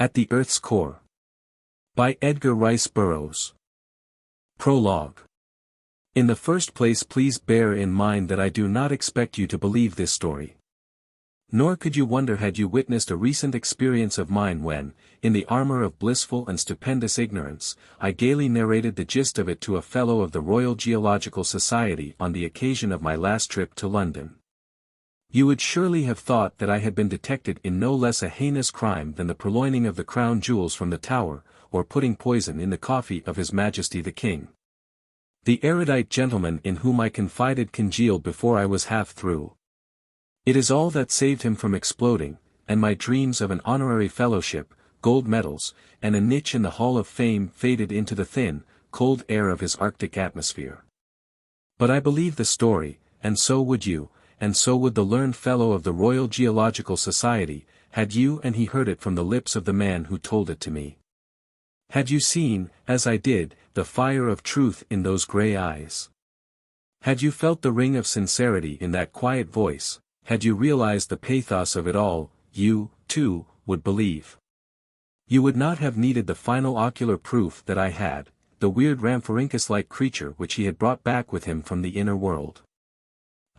At the Earth's Core. By Edgar Rice Burroughs. Prologue. In the first place, please bear in mind that I do not expect you to believe this story. Nor could you wonder had you witnessed a recent experience of mine when, in the armor of blissful and stupendous ignorance, I gaily narrated the gist of it to a Fellow of the Royal Geological Society on the occasion of my last trip to London. You would surely have thought that I had been detected in no less a heinous crime than the purloining of the crown jewels from the Tower, or putting poison in the coffee of His Majesty the King. The erudite gentleman in whom I confided congealed before I was half through. It is all that saved him from exploding, and my dreams of an honorary fellowship, gold medals, and a niche in the Hall of Fame faded into the thin, cold air of his Arctic atmosphere. But I believe the story, and so would you, and so would the learned Fellow of the Royal Geological Society, had you and he heard it from the lips of the man who told it to me. Had you seen, as I did, the fire of truth in those grey eyes? Had you felt the ring of sincerity in that quiet voice? Had you realized the pathos of it all, you, too, would believe. You would not have needed the final ocular proof that I had, the weird Rhamphorhynchus-like creature which he had brought back with him from the inner world.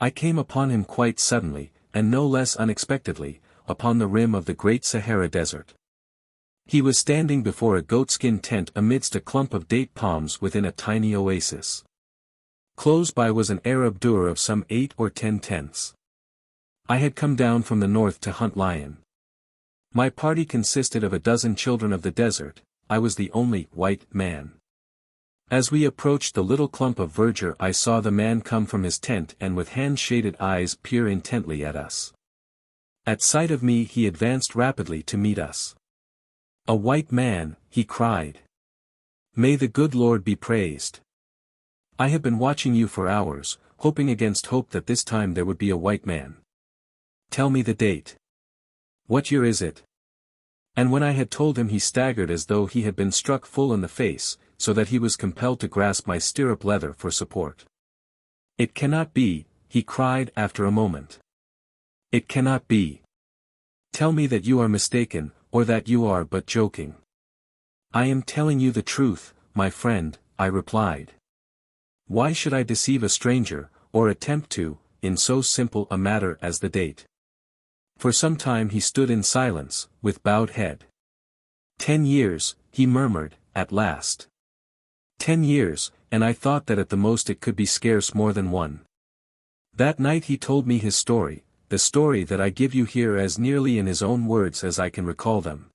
I came upon him quite suddenly, and no less unexpectedly, upon the rim of the great Sahara Desert. He was standing before a goatskin tent amidst a clump of date palms within a tiny oasis. Close by was an Arab dour of some 8 or 10 tents. I had come down from the north to hunt lion. My party consisted of a dozen children of the desert. I was the only white man. As we approached the little clump of verdure, I saw the man come from his tent and with hand-shaded eyes peer intently at us. At sight of me he advanced rapidly to meet us. "A white man," he cried. "May the good Lord be praised. I have been watching you for hours, hoping against hope that this time there would be a white man. Tell me the date. What year is it?" And when I had told him, he staggered as though he had been struck full in the face, so that he was compelled to grasp my stirrup leather for support. "It cannot be," he cried after a moment. "It cannot be. Tell me that you are mistaken, or that you are but joking." "I am telling you the truth, my friend," I replied. "Why should I deceive a stranger, or attempt to, in so simple a matter as the date?" For some time he stood in silence, with bowed head. 10 years, he murmured, at last. 10 years, and I thought that at the most it could be scarce more than one. That night he told me his story, the story that I give you here as nearly in his own words as I can recall them.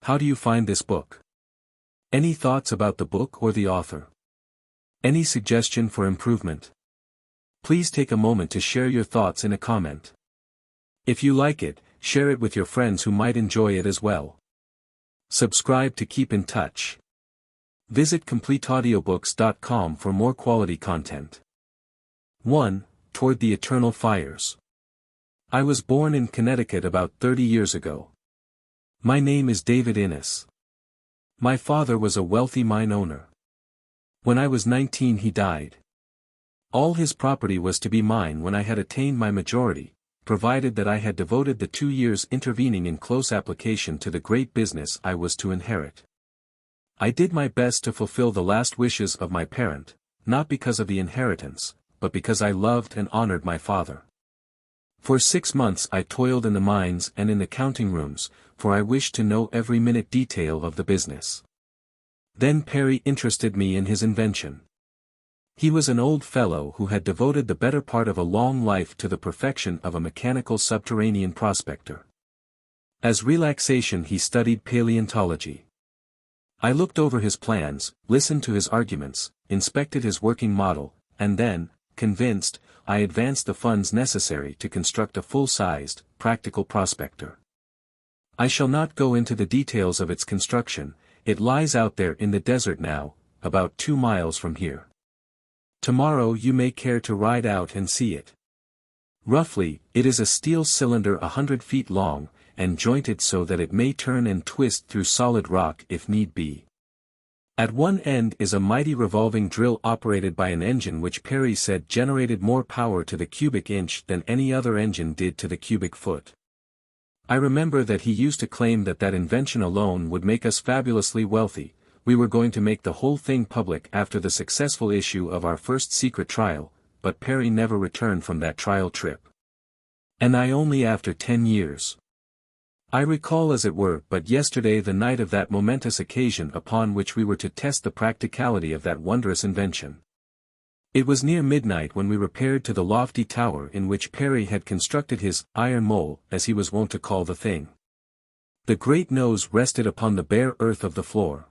How do you find this book? Any thoughts about the book or the author? Any suggestion for improvement? Please take a moment to share your thoughts in a comment. If you like it, share it with your friends who might enjoy it as well. Subscribe to keep in touch. Visit CompleteAudiobooks.com for more quality content. 1. Toward the Eternal Fires. I was born in Connecticut about 30 years ago. My name is David Innes. My father was a wealthy mine owner. When I was 19 he died. All his property was to be mine when I had attained my majority, provided that I had devoted the 2 years intervening in close application to the great business I was to inherit. I did my best to fulfill the last wishes of my parent, not because of the inheritance, but because I loved and honored my father. For 6 months I toiled in the mines and in the counting rooms, for I wished to know every minute detail of the business. Then Perry interested me in his invention. He was an old fellow who had devoted the better part of a long life to the perfection of a mechanical subterranean prospector. As relaxation he studied paleontology. I looked over his plans, listened to his arguments, inspected his working model, and then, convinced, I advanced the funds necessary to construct a full-sized, practical prospector. I shall not go into the details of its construction. It lies out there in the desert now, about 2 miles from here. Tomorrow you may care to ride out and see it. Roughly, it is a steel cylinder 100 feet long, and jointed so that it may turn and twist through solid rock if need be. At one end is a mighty revolving drill operated by an engine which Perry said generated more power to the cubic inch than any other engine did to the cubic foot. I remember that he used to claim that that invention alone would make us fabulously wealthy. We were going to make the whole thing public after the successful issue of our first secret trial, but Perry never returned from that trial trip. And I only after 10 years. I recall as it were but yesterday the night of that momentous occasion upon which we were to test the practicality of that wondrous invention. It was near midnight when we repaired to the lofty tower in which Perry had constructed his iron mole, as he was wont to call the thing. The great nose rested upon the bare earth of the floor.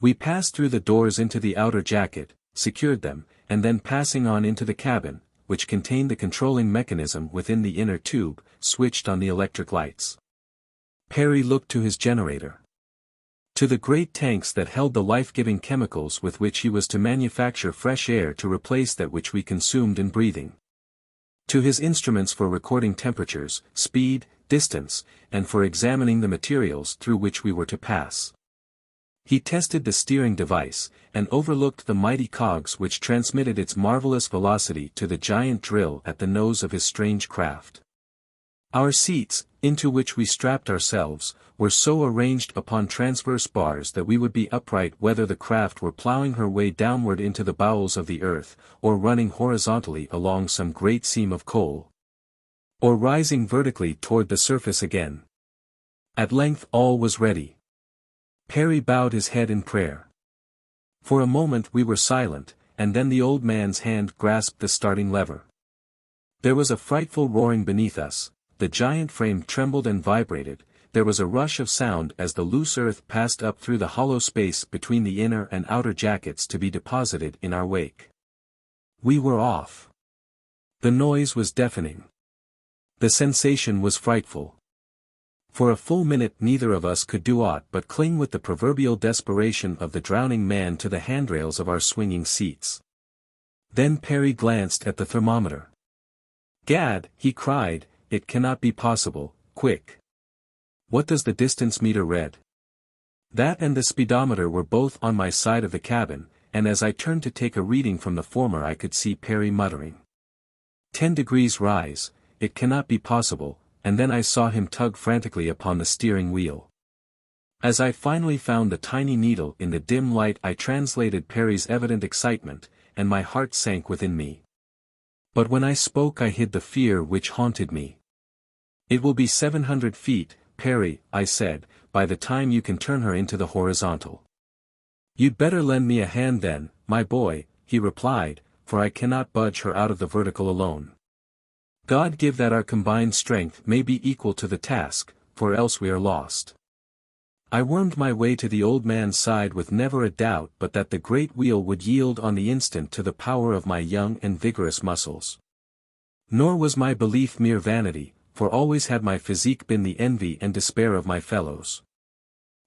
We passed through the doors into the outer jacket, secured them, and then passing on into the cabin, which contained the controlling mechanism within the inner tube, switched on the electric lights. Perry looked to his generator. To the great tanks that held the life-giving chemicals with which he was to manufacture fresh air to replace that which we consumed in breathing. To his instruments for recording temperatures, speed, distance, and for examining the materials through which we were to pass. He tested the steering device, and overlooked the mighty cogs which transmitted its marvelous velocity to the giant drill at the nose of his strange craft. Our seats, into which we strapped ourselves, were so arranged upon transverse bars that we would be upright whether the craft were ploughing her way downward into the bowels of the earth, or running horizontally along some great seam of coal, or rising vertically toward the surface again. At length all was ready. Perry bowed his head in prayer. For a moment we were silent, and then the old man's hand grasped the starting lever. There was a frightful roaring beneath us. The giant frame trembled and vibrated, there was a rush of sound as the loose earth passed up through the hollow space between the inner and outer jackets to be deposited in our wake. We were off. The noise was deafening. The sensation was frightful. For a full minute neither of us could do aught but cling with the proverbial desperation of the drowning man to the handrails of our swinging seats. Then Perry glanced at the thermometer. "Gad," he cried, "it cannot be possible, quick. What does the distance meter read?" That and the speedometer were both on my side of the cabin, and as I turned to take a reading from the former I could see Perry muttering, 10 degrees rise, it cannot be possible, and then I saw him tug frantically upon the steering wheel. As I finally found the tiny needle in the dim light I translated Perry's evident excitement, and my heart sank within me. But when I spoke I hid the fear which haunted me. "It will be 700 feet, Perry," I said, "by the time you can turn her into the horizontal." "You'd better lend me a hand then, my boy," he replied, "for I cannot budge her out of the vertical alone. God give that our combined strength may be equal to the task, for else we are lost." I wormed my way to the old man's side with never a doubt but that the great wheel would yield on the instant to the power of my young and vigorous muscles. Nor was my belief mere vanity, for always had my physique been the envy and despair of my fellows.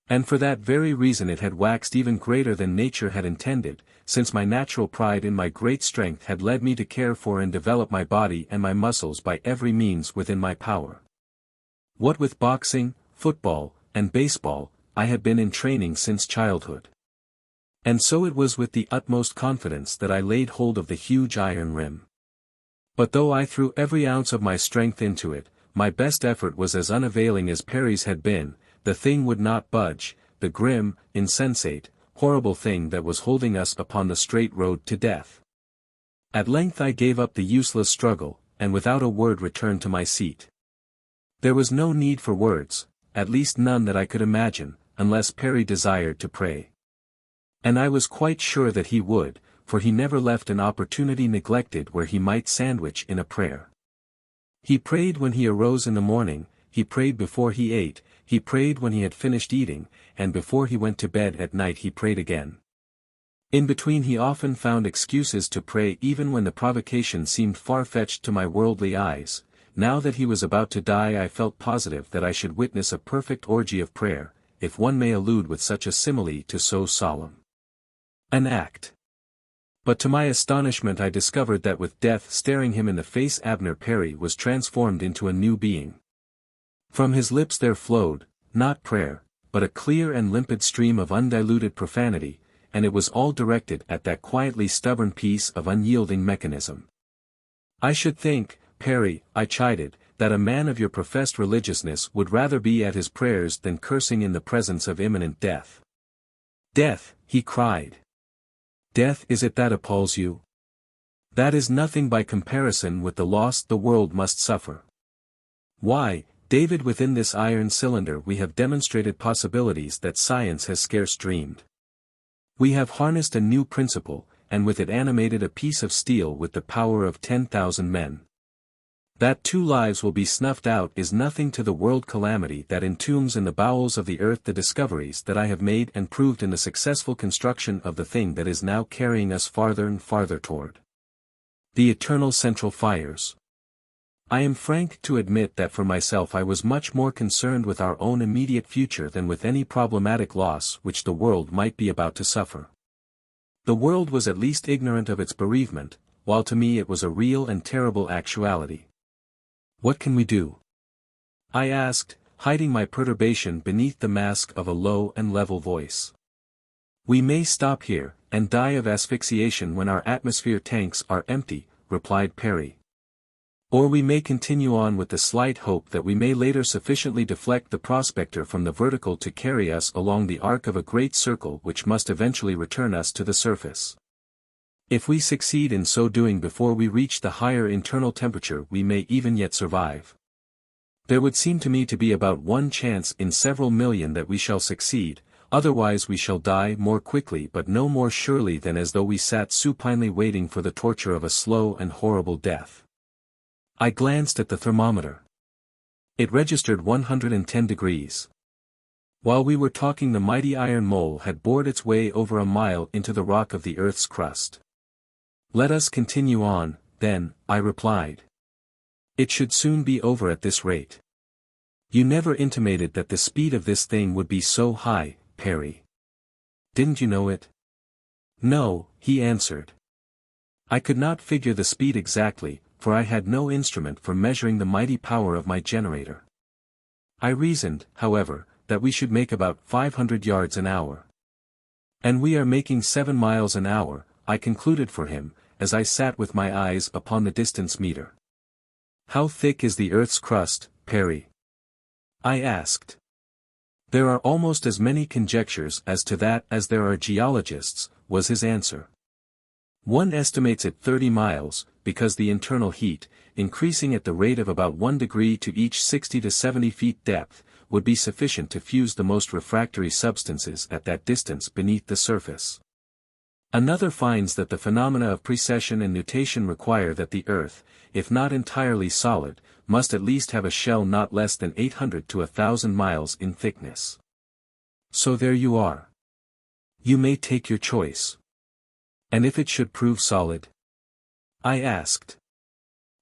And for that very reason it had waxed even greater than nature had intended, since my natural pride in my great strength had led me to care for and develop my body and my muscles by every means within my power. What with boxing, football, and baseball, I had been in training since childhood. And so it was with the utmost confidence that I laid hold of the huge iron rim. But though I threw every ounce of my strength into it, my best effort was as unavailing as Perry's had been. The thing would not budge, the grim, insensate, horrible thing that was holding us upon the straight road to death. At length I gave up the useless struggle, and without a word returned to my seat. There was no need for words, at least none that I could imagine, unless Perry desired to pray. And I was quite sure that he would, for he never left an opportunity neglected where he might sandwich in a prayer. He prayed when he arose in the morning, he prayed before he ate, he prayed when he had finished eating, and before he went to bed at night he prayed again. In between he often found excuses to pray even when the provocation seemed far-fetched to my worldly eyes. Now that he was about to die I felt positive that I should witness a perfect orgy of prayer, if one may allude with such a simile to so solemn an act. But to my astonishment I discovered that with death staring him in the face Abner Perry was transformed into a new being. From his lips there flowed, not prayer, but a clear and limpid stream of undiluted profanity, and it was all directed at that quietly stubborn piece of unyielding mechanism. "I should think, Perry," I chided, that a man of your professed religiousness would rather be at his prayers than cursing in the presence of imminent death. Death, he cried. Death is it that appalls you? That is nothing by comparison with the loss the world must suffer. Why, David, within this iron cylinder we have demonstrated possibilities that science has scarce dreamed. We have harnessed a new principle, and with it animated a piece of steel with the power of 10,000 men. That 2 lives will be snuffed out is nothing to the world calamity that entombs in the bowels of the earth the discoveries that I have made and proved in the successful construction of the thing that is now carrying us farther and farther toward the eternal central fires. I am frank to admit that for myself I was much more concerned with our own immediate future than with any problematic loss which the world might be about to suffer. The world was at least ignorant of its bereavement, while to me it was a real and terrible actuality. What can we do? I asked, hiding my perturbation beneath the mask of a low and level voice. We may stop here, and die of asphyxiation when our atmosphere tanks are empty, replied Perry. Or we may continue on with the slight hope that we may later sufficiently deflect the prospector from the vertical to carry us along the arc of a great circle which must eventually return us to the surface. If we succeed in so doing before we reach the higher internal temperature we may even yet survive. There would seem to me to be about 1 chance in several million that we shall succeed, otherwise we shall die more quickly but no more surely than as though we sat supinely waiting for the torture of a slow and horrible death. I glanced at the thermometer. It registered 110 degrees. While we were talking the mighty iron mole had bored its way over a mile into the rock of the earth's crust. Let us continue on, then, I replied. It should soon be over at this rate. You never intimated that the speed of this thing would be so high, Perry. Didn't you know it? No, he answered. I could not figure the speed exactly, for I had no instrument for measuring the mighty power of my generator. I reasoned, however, that we should make about 500 yards an hour. And we are making 7 miles an hour, I concluded for him, as I sat with my eyes upon the distance meter. How thick is the earth's crust, Perry? I asked. There are almost as many conjectures as to that as there are geologists, was his answer. One estimates it 30 miles, because the internal heat, increasing at the rate of about 1 degree to each 60 to 70 feet depth, would be sufficient to fuse the most refractory substances at that distance beneath the surface. Another finds that the phenomena of precession and nutation require that the earth, if not entirely solid, must at least have a shell not less than 800 to 1,000 miles in thickness. So there you are. You may take your choice. And if it should prove solid? I asked.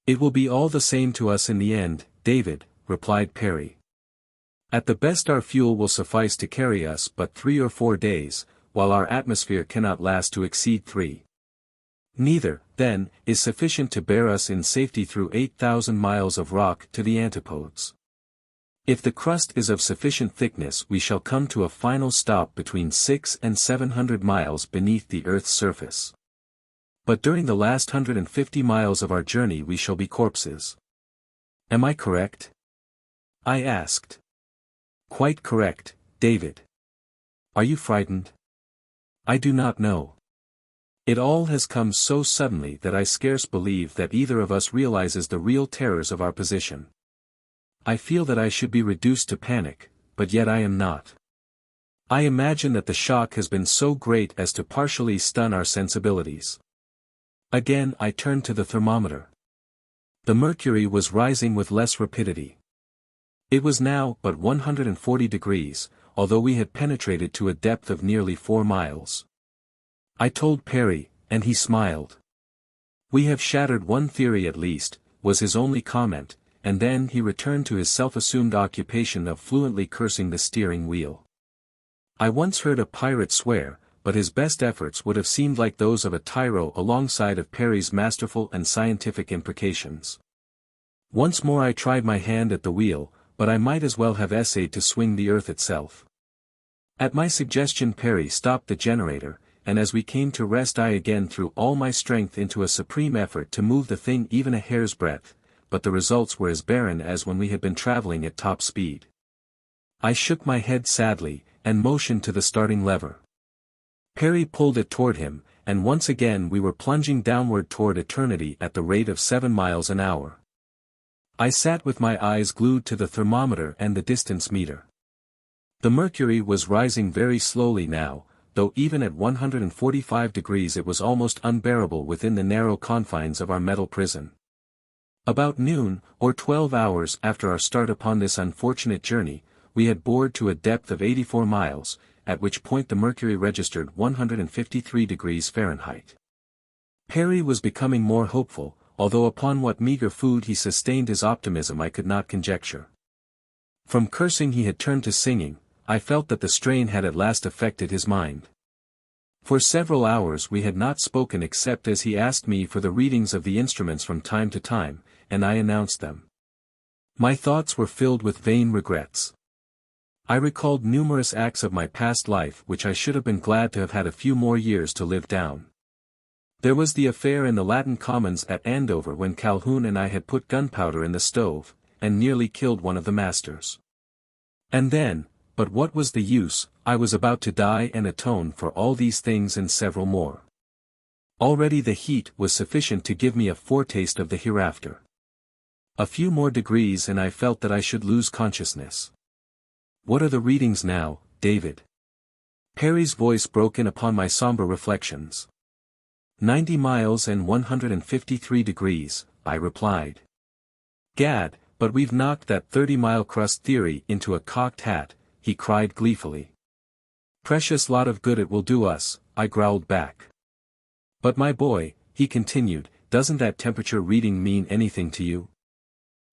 It will be all the same to us in the end, David, replied Perry. At the best our fuel will suffice to carry us but 3 or 4 days, while our atmosphere cannot last to exceed 3. Neither, then, is sufficient to bear us in safety through 8,000 miles of rock to the antipodes. If the crust is of sufficient thickness we shall come to a final stop between 600 and 700 miles beneath the earth's surface. But during the last 150 miles of our journey we shall be corpses. Am I correct? I asked. Quite correct, David. Are you frightened? I do not know. It all has come so suddenly that I scarce believe that either of us realizes the real terrors of our position. I feel that I should be reduced to panic, but yet I am not. I imagine that the shock has been so great as to partially stun our sensibilities. Again I turned to the thermometer. The mercury was rising with less rapidity. It was now but 140 degrees, although we had penetrated to a depth of nearly 4 miles. I told Perry, and he smiled. We have shattered one theory at least, was his only comment, and then he returned to his self-assumed occupation of fluently cursing the steering wheel. I once heard a pirate swear, but his best efforts would have seemed like those of a tyro alongside of Perry's masterful and scientific imprecations. Once more I tried my hand at the wheel, but I might as well have essayed to swing the earth itself. At my suggestion Perry stopped the generator, and as we came to rest I again threw all my strength into a supreme effort to move the thing even a hair's breadth, but the results were as barren as when we had been traveling at top speed. I shook my head sadly, and motioned to the starting lever. Perry pulled it toward him, and once again we were plunging downward toward eternity at the rate of 7 miles an hour. I sat with my eyes glued to the thermometer and the distance meter. The mercury was rising very slowly now, though even at 145 degrees it was almost unbearable within the narrow confines of our metal prison. About noon, or 12 hours after our start upon this unfortunate journey, we had bored to a depth of 84 miles, at which point the mercury registered 153 degrees Fahrenheit. Perry was becoming more hopeful, although upon what meager food he sustained his optimism I could not conjecture. From cursing he had turned to singing. I felt that the strain had at last affected his mind. For several hours we had not spoken except as he asked me for the readings of the instruments from time to time, and I announced them. My thoughts were filled with vain regrets. I recalled numerous acts of my past life which I should have been glad to have had a few more years to live down. There was the affair in the Latin Commons at Andover when Calhoun and I had put gunpowder in the stove, and nearly killed one of the masters. And then, but what was the use, I was about to die and atone for all these things and several more. Already the heat was sufficient to give me a foretaste of the hereafter. A few more degrees and I felt that I should lose consciousness. What are the readings now, David? Perry's voice broke in upon my somber reflections. 90 miles and 153 degrees, I replied. Gad, but we've knocked that 30-mile crust theory into a cocked hat, he cried gleefully. Precious lot of good it will do us, I growled back. But my boy, he continued, doesn't that temperature reading mean anything to you?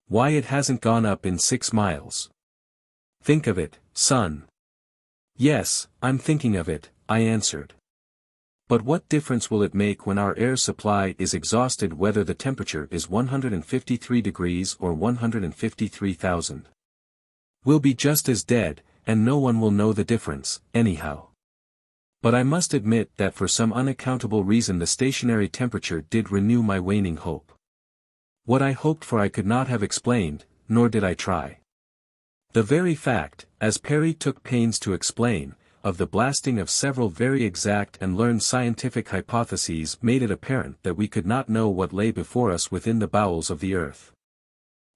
Why it hasn't gone up in 6 miles. Think of it, son. Yes, I'm thinking of it, I answered. But what difference will it make when our air supply is exhausted whether the temperature is 153 degrees or 153,000? We'll be just as dead, and no one will know the difference, anyhow. But I must admit that for some unaccountable reason the stationary temperature did renew my waning hope. What I hoped for I could not have explained, nor did I try. The very fact, as Perry took pains to explain, of the blasting of several very exact and learned scientific hypotheses made it apparent that we could not know what lay before us within the bowels of the earth.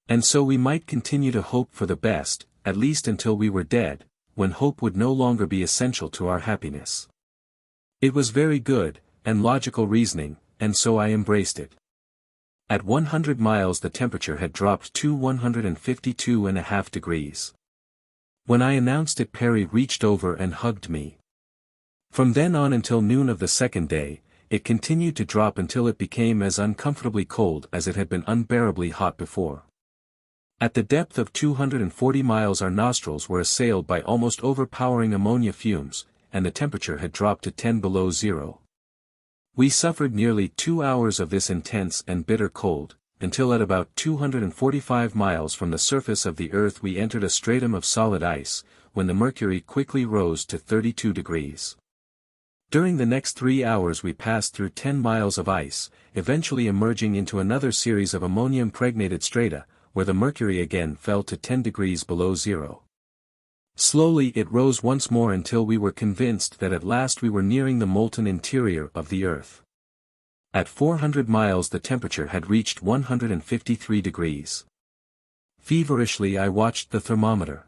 And so we might continue to hope for the best, at least until we were dead, when hope would no longer be essential to our happiness. It was very good, and logical reasoning, and so I embraced it. At 100 miles the temperature had dropped to 152.5 degrees. When I announced it Perry reached over and hugged me. From then on until noon of the second day, it continued to drop until it became as uncomfortably cold as it had been unbearably hot before. At the depth of 240 miles our nostrils were assailed by almost overpowering ammonia fumes, and the temperature had dropped to 10 below zero. We suffered nearly 2 hours of this intense and bitter cold, until at about 245 miles from the surface of the earth we entered a stratum of solid ice, when the mercury quickly rose to 32 degrees. During the next 3 hours we passed through 10 miles of ice, eventually emerging into another series of ammonium-impregnated strata, where the mercury again fell to 10 degrees below zero. Slowly it rose once more until we were convinced that at last we were nearing the molten interior of the earth. At 400 miles the temperature had reached 153 degrees. Feverishly I watched the thermometer.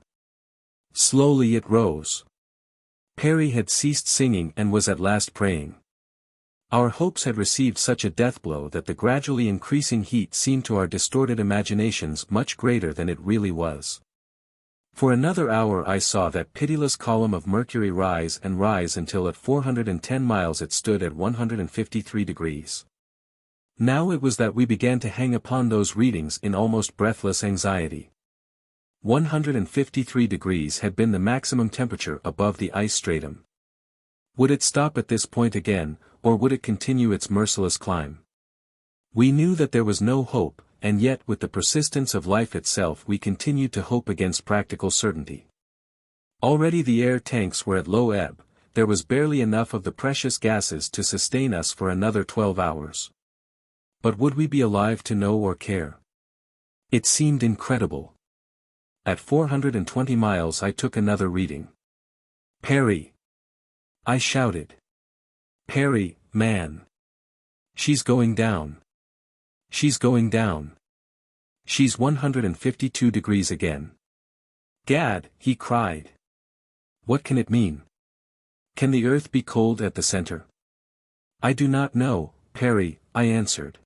Slowly it rose. Perry had ceased singing and was at last praying. Our hopes had received such a death blow that the gradually increasing heat seemed to our distorted imaginations much greater than it really was. For another hour I saw that pitiless column of mercury rise and rise until at 410 miles it stood at 153 degrees. Now it was that we began to hang upon those readings in almost breathless anxiety. 153 degrees had been the maximum temperature above the ice stratum. Would it stop at this point again, or would it continue its merciless climb? We knew that there was no hope, and yet with the persistence of life itself we continued to hope against practical certainty. Already the air tanks were at low ebb, there was barely enough of the precious gases to sustain us for another 12 hours. But would we be alive to know or care? It seemed incredible. At 420 miles I took another reading. "Perry!" I shouted. "Perry, man! She's going down. She's going down. She's 152 degrees again." "Gad!" he cried. "What can it mean? Can the earth be cold at the center?" "I do not know, Perry," I answered.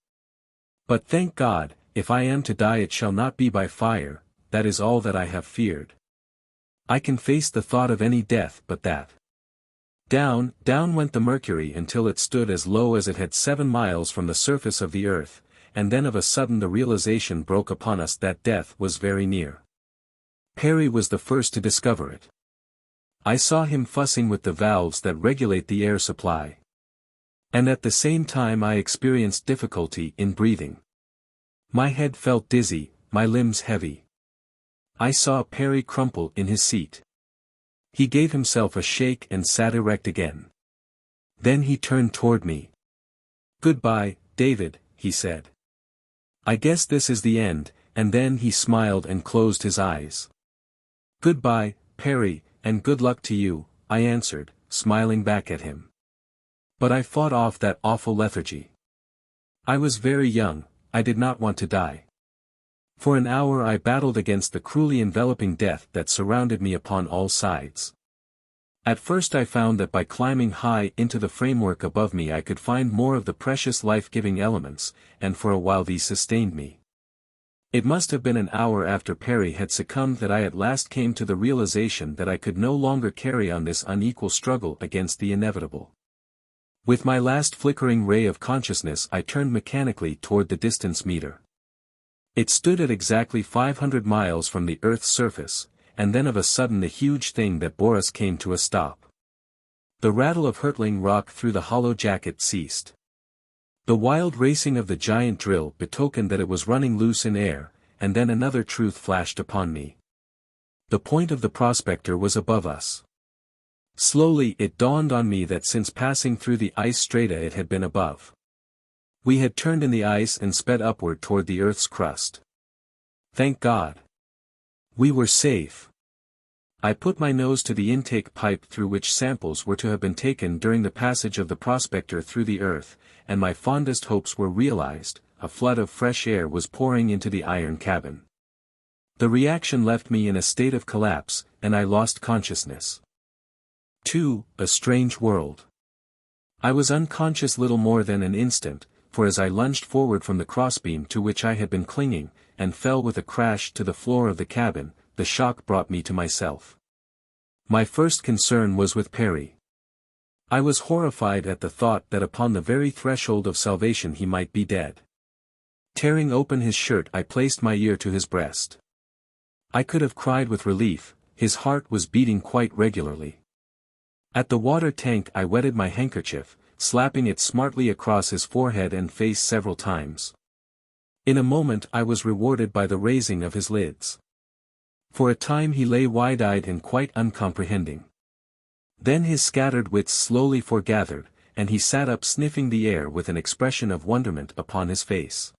"But thank God, if I am to die it shall not be by fire, that is all that I have feared. I can face the thought of any death but that." Down, down went the mercury until it stood as low as it had 7 miles from the surface of the earth, and then of a sudden the realization broke upon us that death was very near. Perry was the first to discover it. I saw him fussing with the valves that regulate the air supply. And at the same time I experienced difficulty in breathing. My head felt dizzy, my limbs heavy. I saw Perry crumple in his seat. He gave himself a shake and sat erect again. Then he turned toward me. "Goodbye, David," he said. "I guess this is the end," and then he smiled and closed his eyes. "Goodbye, Perry, and good luck to you," I answered, smiling back at him. But I fought off that awful lethargy. I was very young, I did not want to die. For an hour I battled against the cruelly enveloping death that surrounded me upon all sides. At first I found that by climbing high into the framework above me I could find more of the precious life-giving elements, and for a while these sustained me. It must have been an hour after Perry had succumbed that I at last came to the realization that I could no longer carry on this unequal struggle against the inevitable. With my last flickering ray of consciousness I turned mechanically toward the distance meter. It stood at exactly 500 miles from the Earth's surface, and then of a sudden the huge thing that bore us came to a stop. The rattle of hurtling rock through the hollow jacket ceased. The wild racing of the giant drill betokened that it was running loose in air, and then another truth flashed upon me. The point of the prospector was above us. Slowly it dawned on me that since passing through the ice strata it had been above. We had turned in the ice and sped upward toward the Earth's crust. Thank God! We were safe. I put my nose to the intake pipe through which samples were to have been taken during the passage of the prospector through the Earth, and my fondest hopes were realized. A flood of fresh air was pouring into the iron cabin. The reaction left me in a state of collapse, and I lost consciousness. 2. A strange world. I was unconscious little more than an instant, for as I lunged forward from the crossbeam to which I had been clinging, and fell with a crash to the floor of the cabin, the shock brought me to myself. My first concern was with Perry. I was horrified at the thought that upon the very threshold of salvation he might be dead. Tearing open his shirt I placed my ear to his breast. I could have cried with relief, his heart was beating quite regularly. At the water tank I wetted my handkerchief, slapping it smartly across his forehead and face several times. In a moment I was rewarded by the raising of his lids. For a time he lay wide-eyed and quite uncomprehending. Then his scattered wits slowly foregathered, and he sat up sniffing the air with an expression of wonderment upon his face.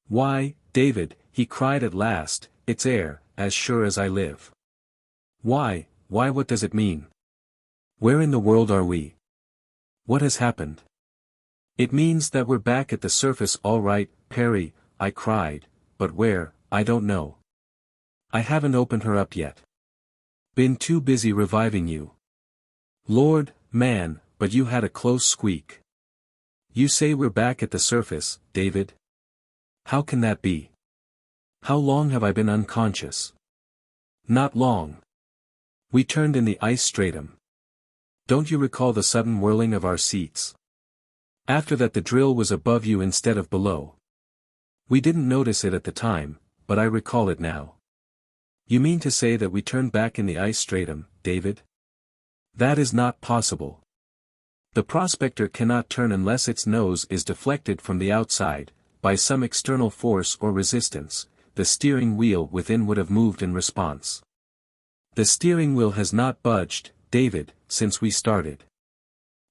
"Why, David," he cried at last, "it's air, as sure as I live. Why, what does it mean? Where in the world are we? What has happened?" "It means that we're back at the surface all right, Perry," I cried, "but where, I don't know. I haven't opened her up yet. Been too busy reviving you. Lord, man, but you had a close squeak. You say we're back at the surface, David? How can that be? How long have I been unconscious?" "Not long. We turned in the ice stratum. Don't you recall the sudden whirling of our seats? After that the drill was above you instead of below. We didn't notice it at the time, but I recall it now." "You mean to say that we turned back in the ice stratum, David?" "That is not possible. The prospector cannot turn unless its nose is deflected from the outside, by some external force or resistance. The steering wheel within would have moved in response. The steering wheel has not budged, David, since we started.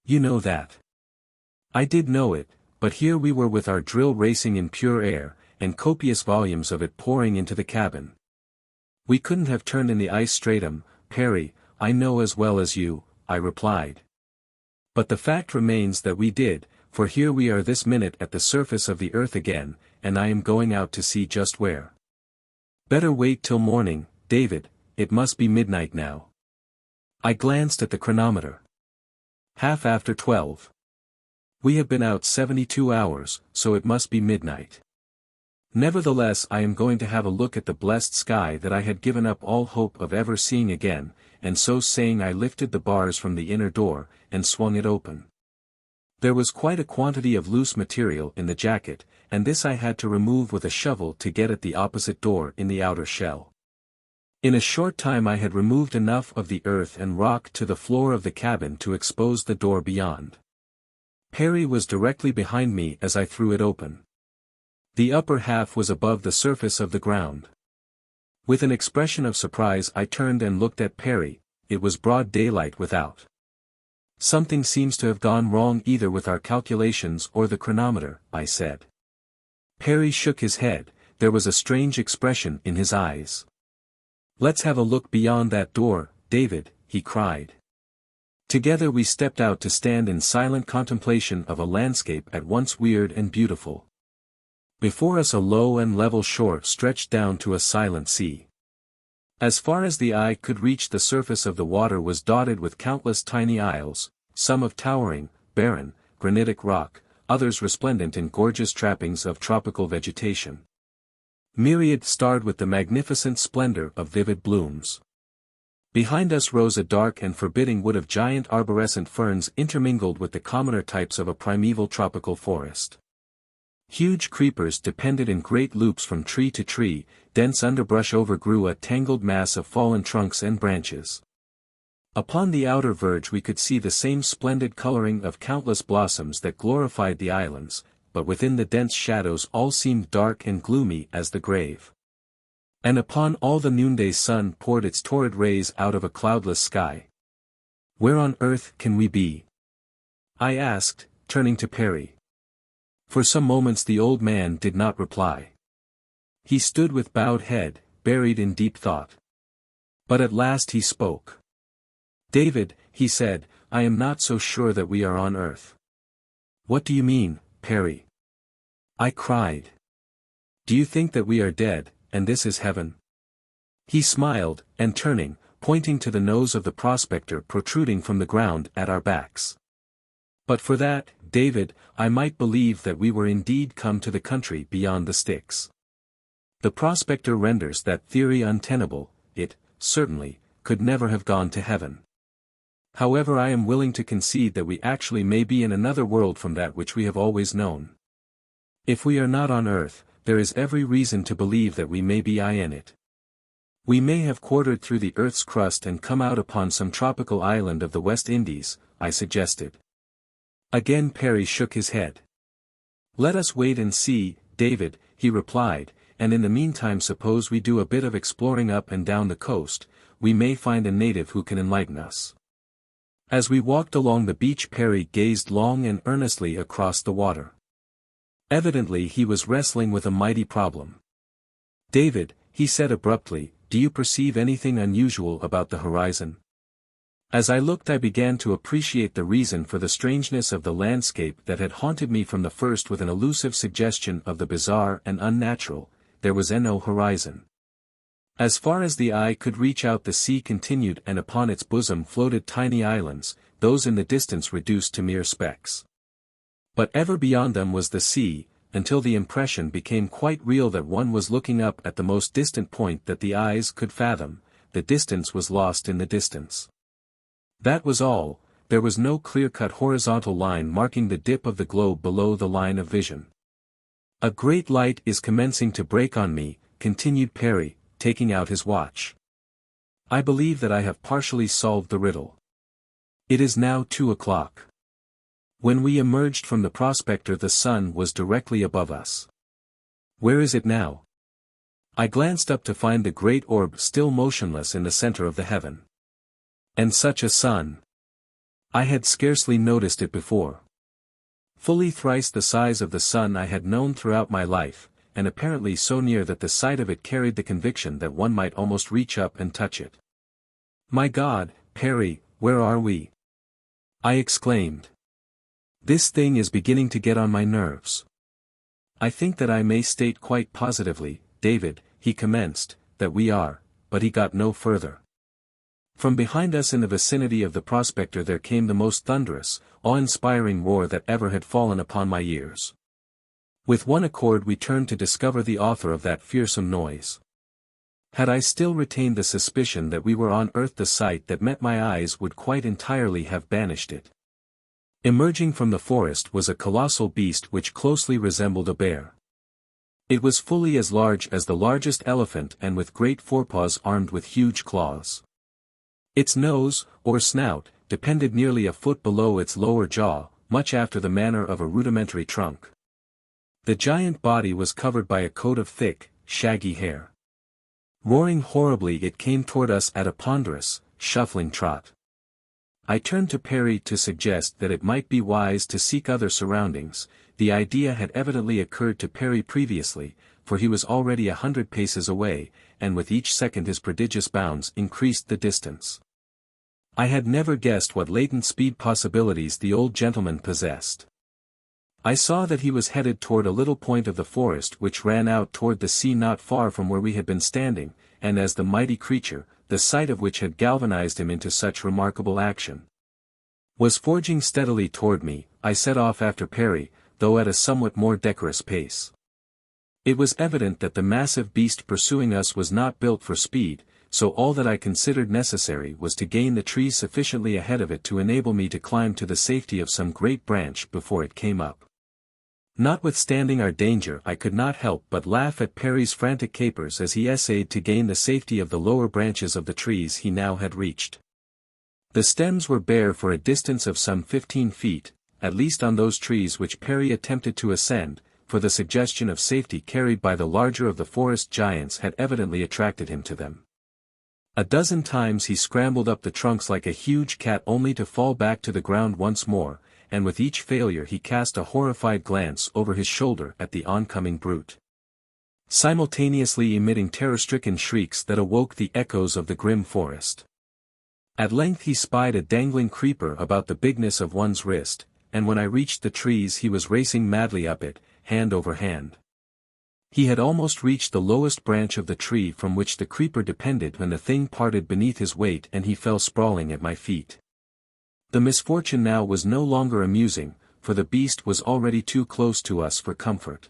You know that." I did know it, but here we were with our drill racing in pure air, and copious volumes of it pouring into the cabin. "We couldn't have turned in the ice stratum, Perry, I know as well as you," I replied. "But the fact remains that we did, for here we are this minute at the surface of the earth again, and I am going out to see just where." "Better wait till morning, David, it must be midnight now." I glanced at the chronometer. 12:30. "We have been out 72 hours, so it must be midnight. Nevertheless, I am going to have a look at the blessed sky that I had given up all hope of ever seeing again," and so saying I lifted the bars from the inner door, and swung it open. There was quite a quantity of loose material in the jacket, and this I had to remove with a shovel to get at the opposite door in the outer shell. In a short time I had removed enough of the earth and rock to the floor of the cabin to expose the door beyond. Perry was directly behind me as I threw it open. The upper half was above the surface of the ground. With an expression of surprise I turned and looked at Perry. It was broad daylight without. "Something seems to have gone wrong either with our calculations or the chronometer," I said. Perry shook his head, there was a strange expression in his eyes. "Let's have a look beyond that door, David," he cried. Together we stepped out to stand in silent contemplation of a landscape at once weird and beautiful. Before us a low and level shore stretched down to a silent sea. As far as the eye could reach, the surface of the water was dotted with countless tiny isles, some of towering, barren, granitic rock, others resplendent in gorgeous trappings of tropical vegetation. Myriad starred with the magnificent splendor of vivid blooms. Behind us rose a dark and forbidding wood of giant arborescent ferns intermingled with the commoner types of a primeval tropical forest. Huge creepers depended in great loops from tree to tree, dense underbrush overgrew a tangled mass of fallen trunks and branches. Upon the outer verge we could see the same splendid coloring of countless blossoms that glorified the islands, but within the dense shadows all seemed dark and gloomy as the grave. And upon all the noonday sun poured its torrid rays out of a cloudless sky. "Where on earth can we be?" I asked, turning to Perry. For some moments the old man did not reply. He stood with bowed head, buried in deep thought. But at last he spoke. "David," he said, "I am not so sure that we are on earth." "What do you mean, Perry?" I cried. "Do you think that we are dead, and this is heaven?" He smiled, and turning, pointing to the nose of the prospector protruding from the ground at our backs. "But for that, David, I might believe that we were indeed come to the country beyond the sticks. The prospector renders that theory untenable. It, certainly, could never have gone to heaven. However, I am willing to concede that we actually may be in another world from that which we have always known. If we are not on earth, there is every reason to believe that we may be in it. We may have quartered through the earth's crust and come out upon some tropical island of the West Indies," I suggested. Again Perry shook his head. "Let us wait and see, David," he replied, "and in the meantime suppose we do a bit of exploring up and down the coast, we may find a native who can enlighten us." As we walked along the beach Perry gazed long and earnestly across the water. Evidently he was wrestling with a mighty problem. "David," he said abruptly, "do you perceive anything unusual about the horizon?" As I looked I began to appreciate the reason for the strangeness of the landscape that had haunted me from the first with an elusive suggestion of the bizarre and unnatural. There was no horizon. As far as the eye could reach out the sea continued, and upon its bosom floated tiny islands, those in the distance reduced to mere specks. But ever beyond them was the sea, until the impression became quite real that one was looking up at the most distant point that the eyes could fathom. The distance was lost in the distance. That was all. There was no clear-cut horizontal line marking the dip of the globe below the line of vision. "A great light is commencing to break on me," continued Perry, taking out his watch. "I believe that I have partially solved the riddle. It is now 2:00. When we emerged from the prospector the sun was directly above us. Where is it now?" I glanced up to find the great orb still motionless in the center of the heaven. And such a sun! I had scarcely noticed it before. Fully thrice the size of the sun I had known throughout my life, and apparently so near that the sight of it carried the conviction that one might almost reach up and touch it. "My God, Perry, where are we?" I exclaimed. "This thing is beginning to get on my nerves." "I think that I may state quite positively, David," he commenced, "that we are," but he got no further. From behind us in the vicinity of the prospector there came the most thunderous, awe-inspiring roar that ever had fallen upon my ears. With one accord we turned to discover the author of that fearsome noise. Had I still retained the suspicion that we were on earth, the sight that met my eyes would quite entirely have banished it. Emerging from the forest was a colossal beast which closely resembled a bear. It was fully as large as the largest elephant and with great forepaws armed with huge claws. Its nose, or snout, depended nearly a foot below its lower jaw, much after the manner of a rudimentary trunk. The giant body was covered by a coat of thick, shaggy hair. Roaring horribly it came toward us at a ponderous, shuffling trot. I turned to Perry to suggest that it might be wise to seek other surroundings. The idea had evidently occurred to Perry previously, for he was already 100 paces away, and with each second his prodigious bounds increased the distance. I had never guessed what latent speed possibilities the old gentleman possessed. I saw that he was headed toward a little point of the forest which ran out toward the sea not far from where we had been standing, and as the mighty creature, the sight of which had galvanized him into such remarkable action, was forging steadily toward me, I set off after Perry, though at a somewhat more decorous pace. It was evident that the massive beast pursuing us was not built for speed, so all that I considered necessary was to gain the tree sufficiently ahead of it to enable me to climb to the safety of some great branch before it came up. Notwithstanding our danger, I could not help but laugh at Perry's frantic capers as he essayed to gain the safety of the lower branches of the trees he now had reached. The stems were bare for a distance of some 15 feet, at least on those trees which Perry attempted to ascend, for the suggestion of safety carried by the larger of the forest giants had evidently attracted him to them. A dozen times he scrambled up the trunks like a huge cat only to fall back to the ground once more, and with each failure he cast a horrified glance over his shoulder at the oncoming brute, simultaneously emitting terror-stricken shrieks that awoke the echoes of the grim forest. At length he spied a dangling creeper about the bigness of one's wrist, and when I reached the trees he was racing madly up it, hand over hand. He had almost reached the lowest branch of the tree from which the creeper depended when the thing parted beneath his weight and he fell sprawling at my feet. The misfortune now was no longer amusing, for the beast was already too close to us for comfort.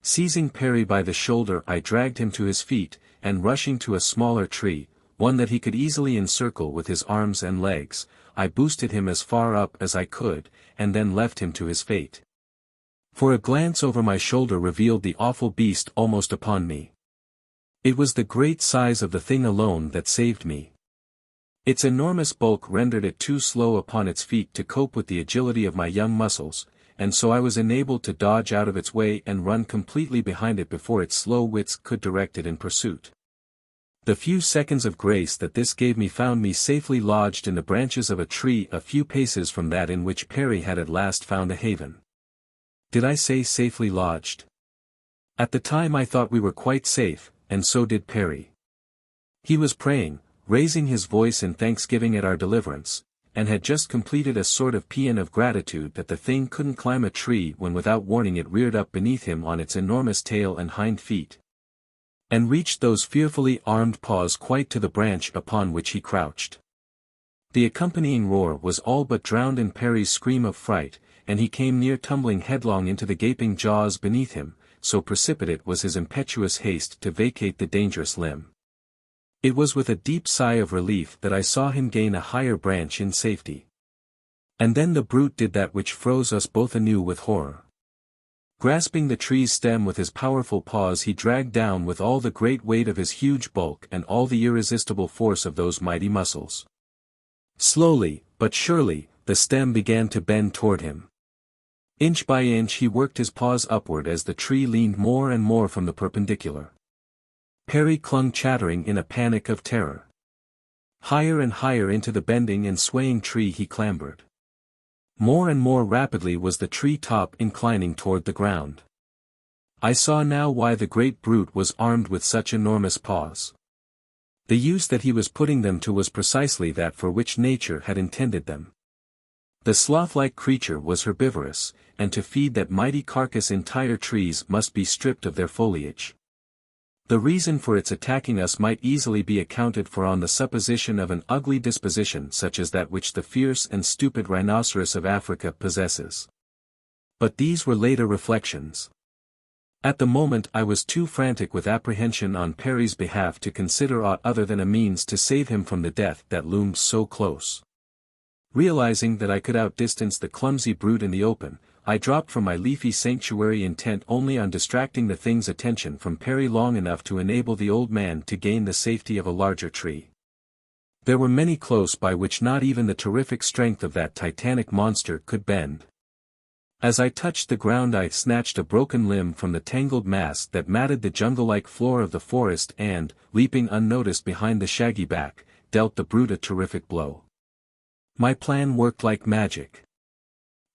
Seizing Perry by the shoulder I dragged him to his feet, and rushing to a smaller tree, one that he could easily encircle with his arms and legs, I boosted him as far up as I could, and then left him to his fate. For a glance over my shoulder revealed the awful beast almost upon me. It was the great size of the thing alone that saved me. Its enormous bulk rendered it too slow upon its feet to cope with the agility of my young muscles, and so I was enabled to dodge out of its way and run completely behind it before its slow wits could direct it in pursuit. The few seconds of grace that this gave me found me safely lodged in the branches of a tree a few paces from that in which Perry had at last found a haven. Did I say safely lodged? At the time I thought we were quite safe, and so did Perry. He was praying, raising his voice in thanksgiving at our deliverance, and had just completed a sort of paean of gratitude that the thing couldn't climb a tree when without warning it reared up beneath him on its enormous tail and hind feet, and reached those fearfully armed paws quite to the branch upon which he crouched. The accompanying roar was all but drowned in Perry's scream of fright, and he came near tumbling headlong into the gaping jaws beneath him, so precipitate was his impetuous haste to vacate the dangerous limb. It was with a deep sigh of relief that I saw him gain a higher branch in safety. And then the brute did that which froze us both anew with horror. Grasping the tree's stem with his powerful paws he dragged down with all the great weight of his huge bulk and all the irresistible force of those mighty muscles. Slowly, but surely, the stem began to bend toward him. Inch by inch he worked his paws upward as the tree leaned more and more from the perpendicular. Perry clung chattering in a panic of terror. Higher and higher into the bending and swaying tree he clambered. More and more rapidly was the tree top inclining toward the ground. I saw now why the great brute was armed with such enormous paws. The use that he was putting them to was precisely that for which nature had intended them. The sloth-like creature was herbivorous, and to feed that mighty carcass entire trees must be stripped of their foliage. The reason for its attacking us might easily be accounted for on the supposition of an ugly disposition such as that which the fierce and stupid rhinoceros of Africa possesses. But these were later reflections. At the moment I was too frantic with apprehension on Perry's behalf to consider aught other than a means to save him from the death that loomed so close. Realizing that I could outdistance the clumsy brute in the open, I dropped from my leafy sanctuary intent only on distracting the thing's attention from Perry long enough to enable the old man to gain the safety of a larger tree. There were many close by which not even the terrific strength of that titanic monster could bend. As I touched the ground I snatched a broken limb from the tangled mass that matted the jungle-like floor of the forest and, leaping unnoticed behind the shaggy back, dealt the brute a terrific blow. My plan worked like magic.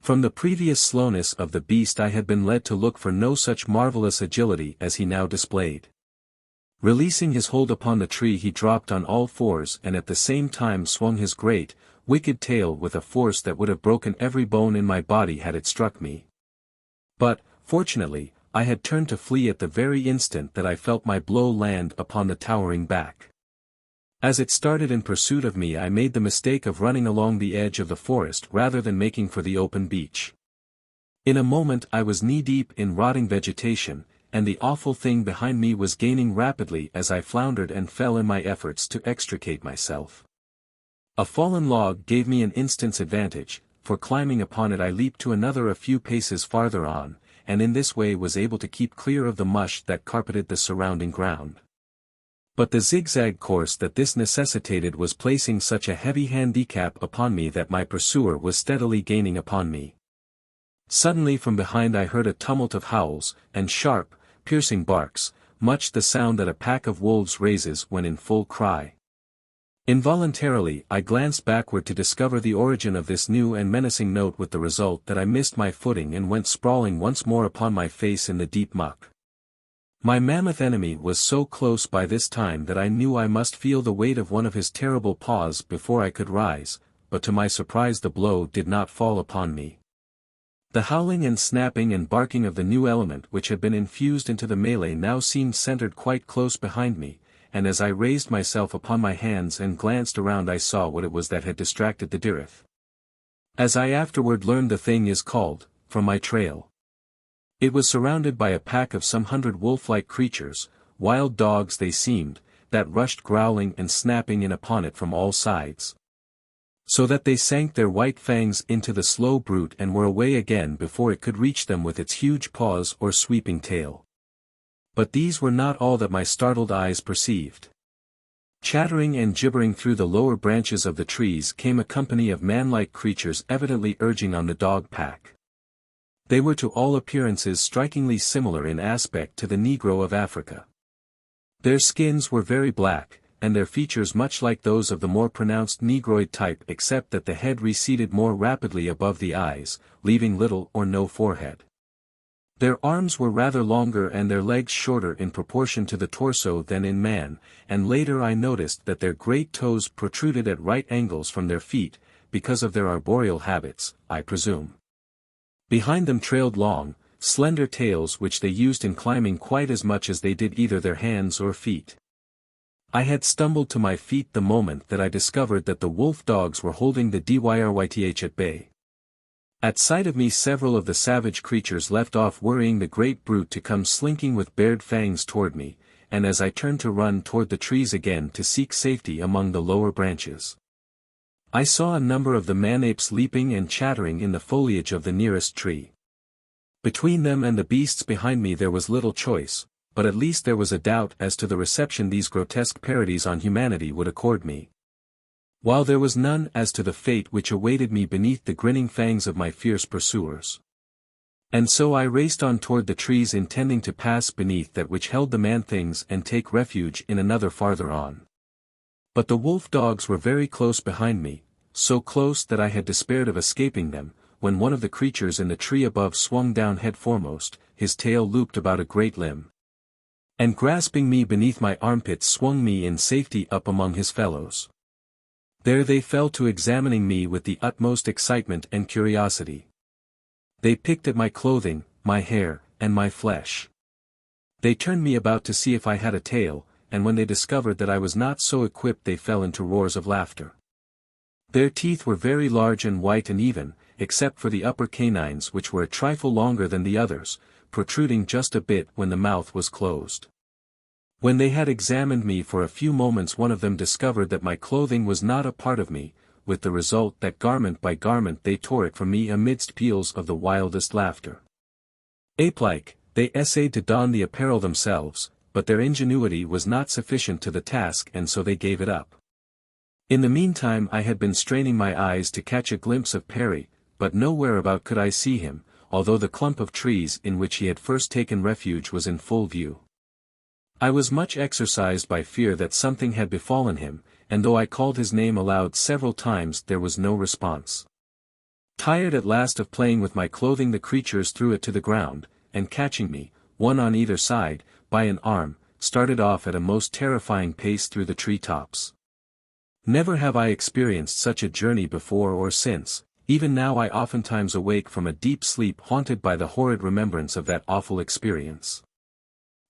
From the previous slowness of the beast I had been led to look for no such marvelous agility as he now displayed. Releasing his hold upon the tree he dropped on all fours and at the same time swung his great, wicked tail with a force that would have broken every bone in my body had it struck me. But, fortunately, I had turned to flee at the very instant that I felt my blow land upon the towering back. As it started in pursuit of me I made the mistake of running along the edge of the forest rather than making for the open beach. In a moment I was knee-deep in rotting vegetation, and the awful thing behind me was gaining rapidly as I floundered and fell in my efforts to extricate myself. A fallen log gave me an instant's advantage, for climbing upon it I leaped to another a few paces farther on, and in this way was able to keep clear of the mush that carpeted the surrounding ground. But the zigzag course that this necessitated was placing such a heavy handicap upon me that my pursuer was steadily gaining upon me. Suddenly from behind I heard a tumult of howls, and sharp, piercing barks, much the sound that a pack of wolves raises when in full cry. Involuntarily I glanced backward to discover the origin of this new and menacing note with the result that I missed my footing and went sprawling once more upon my face in the deep muck. My mammoth enemy was so close by this time that I knew I must feel the weight of one of his terrible paws before I could rise, but to my surprise the blow did not fall upon me. The howling and snapping and barking of the new element which had been infused into the melee now seemed centered quite close behind me, and as I raised myself upon my hands and glanced around I saw what it was that had distracted the dirith. As I afterward learned the thing is called, from my trail. It was surrounded by a pack of some 100 wolf-like creatures, wild dogs they seemed, that rushed growling and snapping in upon it from all sides. So that they sank their white fangs into the slow brute and were away again before it could reach them with its huge paws or sweeping tail. But these were not all that my startled eyes perceived. Chattering and gibbering through the lower branches of the trees came a company of man-like creatures evidently urging on the dog pack. They were to all appearances strikingly similar in aspect to the Negro of Africa. Their skins were very black, and their features much like those of the more pronounced Negroid type except that the head receded more rapidly above the eyes, leaving little or no forehead. Their arms were rather longer and their legs shorter in proportion to the torso than in man, and later I noticed that their great toes protruded at right angles from their feet, because of their arboreal habits, I presume. Behind them trailed long, slender tails which they used in climbing quite as much as they did either their hands or feet. I had stumbled to my feet the moment that I discovered that the wolf dogs were holding the Dyrth at bay. At sight of me several of the savage creatures left off worrying the great brute to come slinking with bared fangs toward me, and as I turned to run toward the trees again to seek safety among the lower branches, I saw a number of the man-apes leaping and chattering in the foliage of the nearest tree. Between them and the beasts behind me there was little choice, but at least there was a doubt as to the reception these grotesque parodies on humanity would accord me, while there was none as to the fate which awaited me beneath the grinning fangs of my fierce pursuers. And so I raced on toward the trees intending to pass beneath that which held the man-things and take refuge in another farther on. But the wolf dogs were very close behind me, so close that I had despaired of escaping them, when one of the creatures in the tree above swung down head foremost, his tail looped about a great limb, and grasping me beneath my armpits swung me in safety up among his fellows. There they fell to examining me with the utmost excitement and curiosity. They picked at my clothing, my hair, and my flesh. They turned me about to see if I had a tail, and when they discovered that I was not so equipped they fell into roars of laughter. Their teeth were very large and white and even, except for the upper canines which were a trifle longer than the others, protruding just a bit when the mouth was closed. When they had examined me for a few moments one of them discovered that my clothing was not a part of me, with the result that garment by garment they tore it from me amidst peals of the wildest laughter. Ape-like, they essayed to don the apparel themselves, but their ingenuity was not sufficient to the task and so they gave it up. In the meantime I had been straining my eyes to catch a glimpse of Perry, but nowhere about could I see him, although the clump of trees in which he had first taken refuge was in full view. I was much exercised by fear that something had befallen him, and though I called his name aloud several times there was no response. Tired at last of playing with my clothing the creatures threw it to the ground, and catching me, one on either side, by an arm, started off at a most terrifying pace through the tree tops. Never have I experienced such a journey before or since, even now I oftentimes awake from a deep sleep haunted by the horrid remembrance of that awful experience.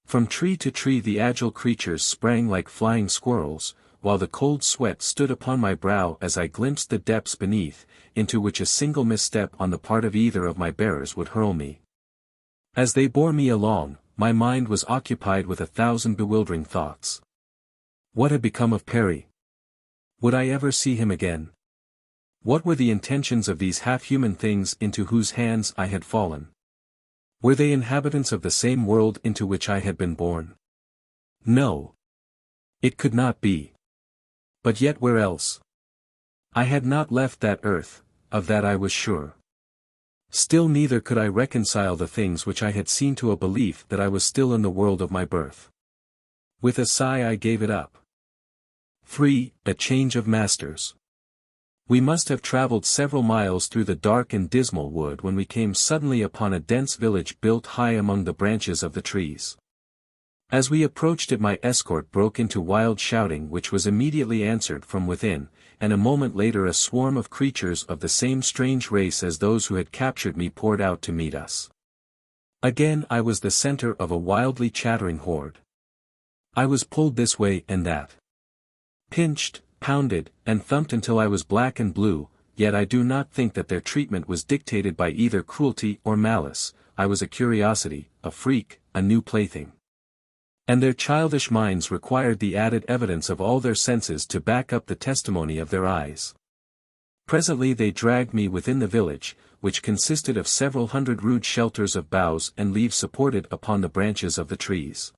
From tree to tree the agile creatures sprang like flying squirrels, while the cold sweat stood upon my brow as I glimpsed the depths beneath, into which a single misstep on the part of either of my bearers would hurl me. As they bore me along, my mind was occupied with 1,000 bewildering thoughts. What had become of Perry? Would I ever see him again? What were the intentions of these half-human things into whose hands I had fallen? Were they inhabitants of the same world into which I had been born? No. It could not be. But yet where else? I had not left that earth, of that I was sure. Still neither could I reconcile the things which I had seen to a belief that I was still in the world of my birth. With a sigh I gave it up. 3. A change of masters. We must have traveled several miles through the dark and dismal wood when we came suddenly upon a dense village built high among the branches of the trees. As we approached it my escort broke into wild shouting which was immediately answered from within, and a moment later a swarm of creatures of the same strange race as those who had captured me poured out to meet us. Again I was the center of a wildly chattering horde. I was pulled this way and that. Pinched, pounded, and thumped until I was black and blue, yet I do not think that their treatment was dictated by either cruelty or malice. I was a curiosity, a freak, a new plaything. And their childish minds required the added evidence of all their senses to back up the testimony of their eyes. Presently they dragged me within the village, which consisted of several hundred rude shelters of boughs and leaves supported upon the branches of the trees.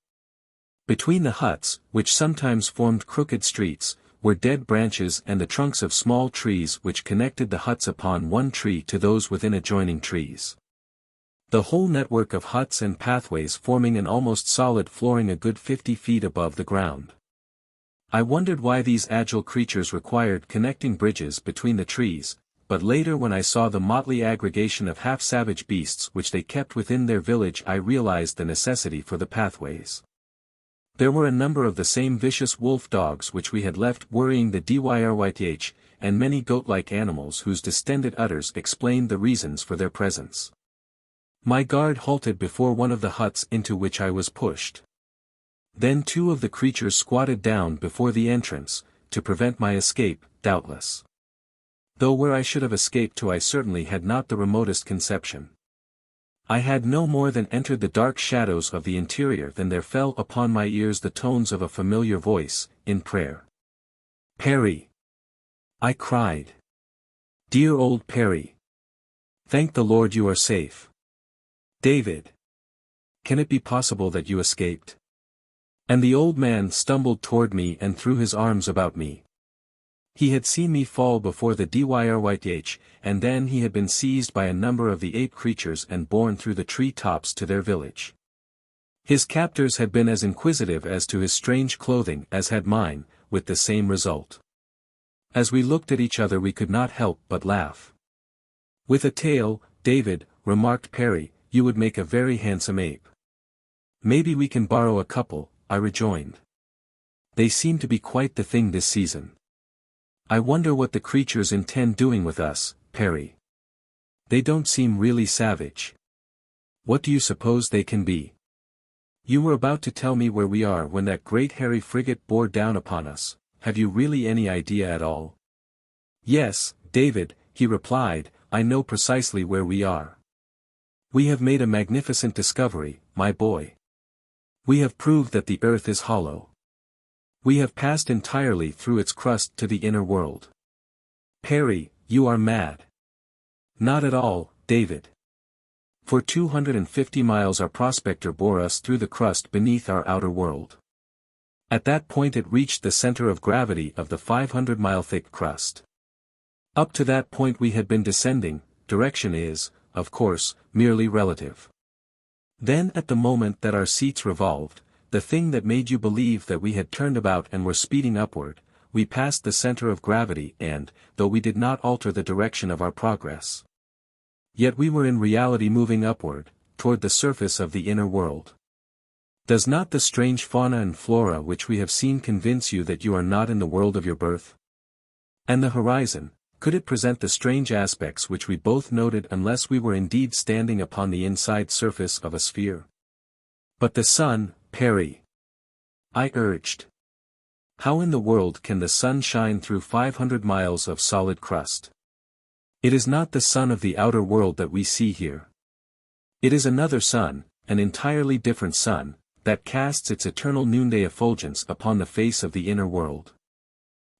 Between the huts, which sometimes formed crooked streets, were dead branches and the trunks of small trees which connected the huts upon one tree to those within adjoining trees. The whole network of huts and pathways forming an almost solid flooring a good 50 feet above the ground. I wondered why these agile creatures required connecting bridges between the trees, but later when I saw the motley aggregation of half-savage beasts which they kept within their village I realized the necessity for the pathways. There were a number of the same vicious wolf dogs which we had left worrying the dyrth, and many goat-like animals whose distended udders explained the reasons for their presence. My guard halted before one of the huts into which I was pushed. Then two of the creatures squatted down before the entrance, to prevent my escape, doubtless. Though where I should have escaped to I certainly had not the remotest conception. I had no more than entered the dark shadows of the interior than there fell upon my ears the tones of a familiar voice, in prayer. "Perry!" I cried. "Dear old Perry! Thank the Lord you are safe. David! Can it be possible that you escaped?" And the old man stumbled toward me and threw his arms about me. He had seen me fall before the dyrth, and then he had been seized by a number of the ape creatures and borne through the tree tops to their village. His captors had been as inquisitive as to his strange clothing as had mine, with the same result. As we looked at each other we could not help but laugh. With a tail, David, remarked Perry, you would make a very handsome ape. Maybe we can borrow a couple, I rejoined. They seem to be quite the thing this season. I wonder what the creatures intend doing with us, Perry. They don't seem really savage. What do you suppose they can be? You were about to tell me where we are when that great hairy frigate bore down upon us. Have you really any idea at all? Yes, David, he replied, I know precisely where we are. We have made a magnificent discovery, my boy. We have proved that the earth is hollow. We have passed entirely through its crust to the inner world. Perry, you are mad. Not at all, David. For 250 miles our prospector bore us through the crust beneath our outer world. At that point it reached the center of gravity of the 500-mile-thick crust. Up to that point we had been descending. Direction is, of course, merely relative. Then at the moment that our seats revolved, the thing that made you believe that we had turned about and were speeding upward, we passed the center of gravity and, though we did not alter the direction of our progress, yet we were in reality moving upward, toward the surface of the inner world. Does not the strange fauna and flora which we have seen convince you that you are not in the world of your birth? And the horizon, could it present the strange aspects which we both noted unless we were indeed standing upon the inside surface of a sphere? But the sun, Perry, I urged. How in the world can the sun shine through 500 miles of solid crust? It is not the sun of the outer world that we see here. It is another sun, an entirely different sun, that casts its eternal noonday effulgence upon the face of the inner world.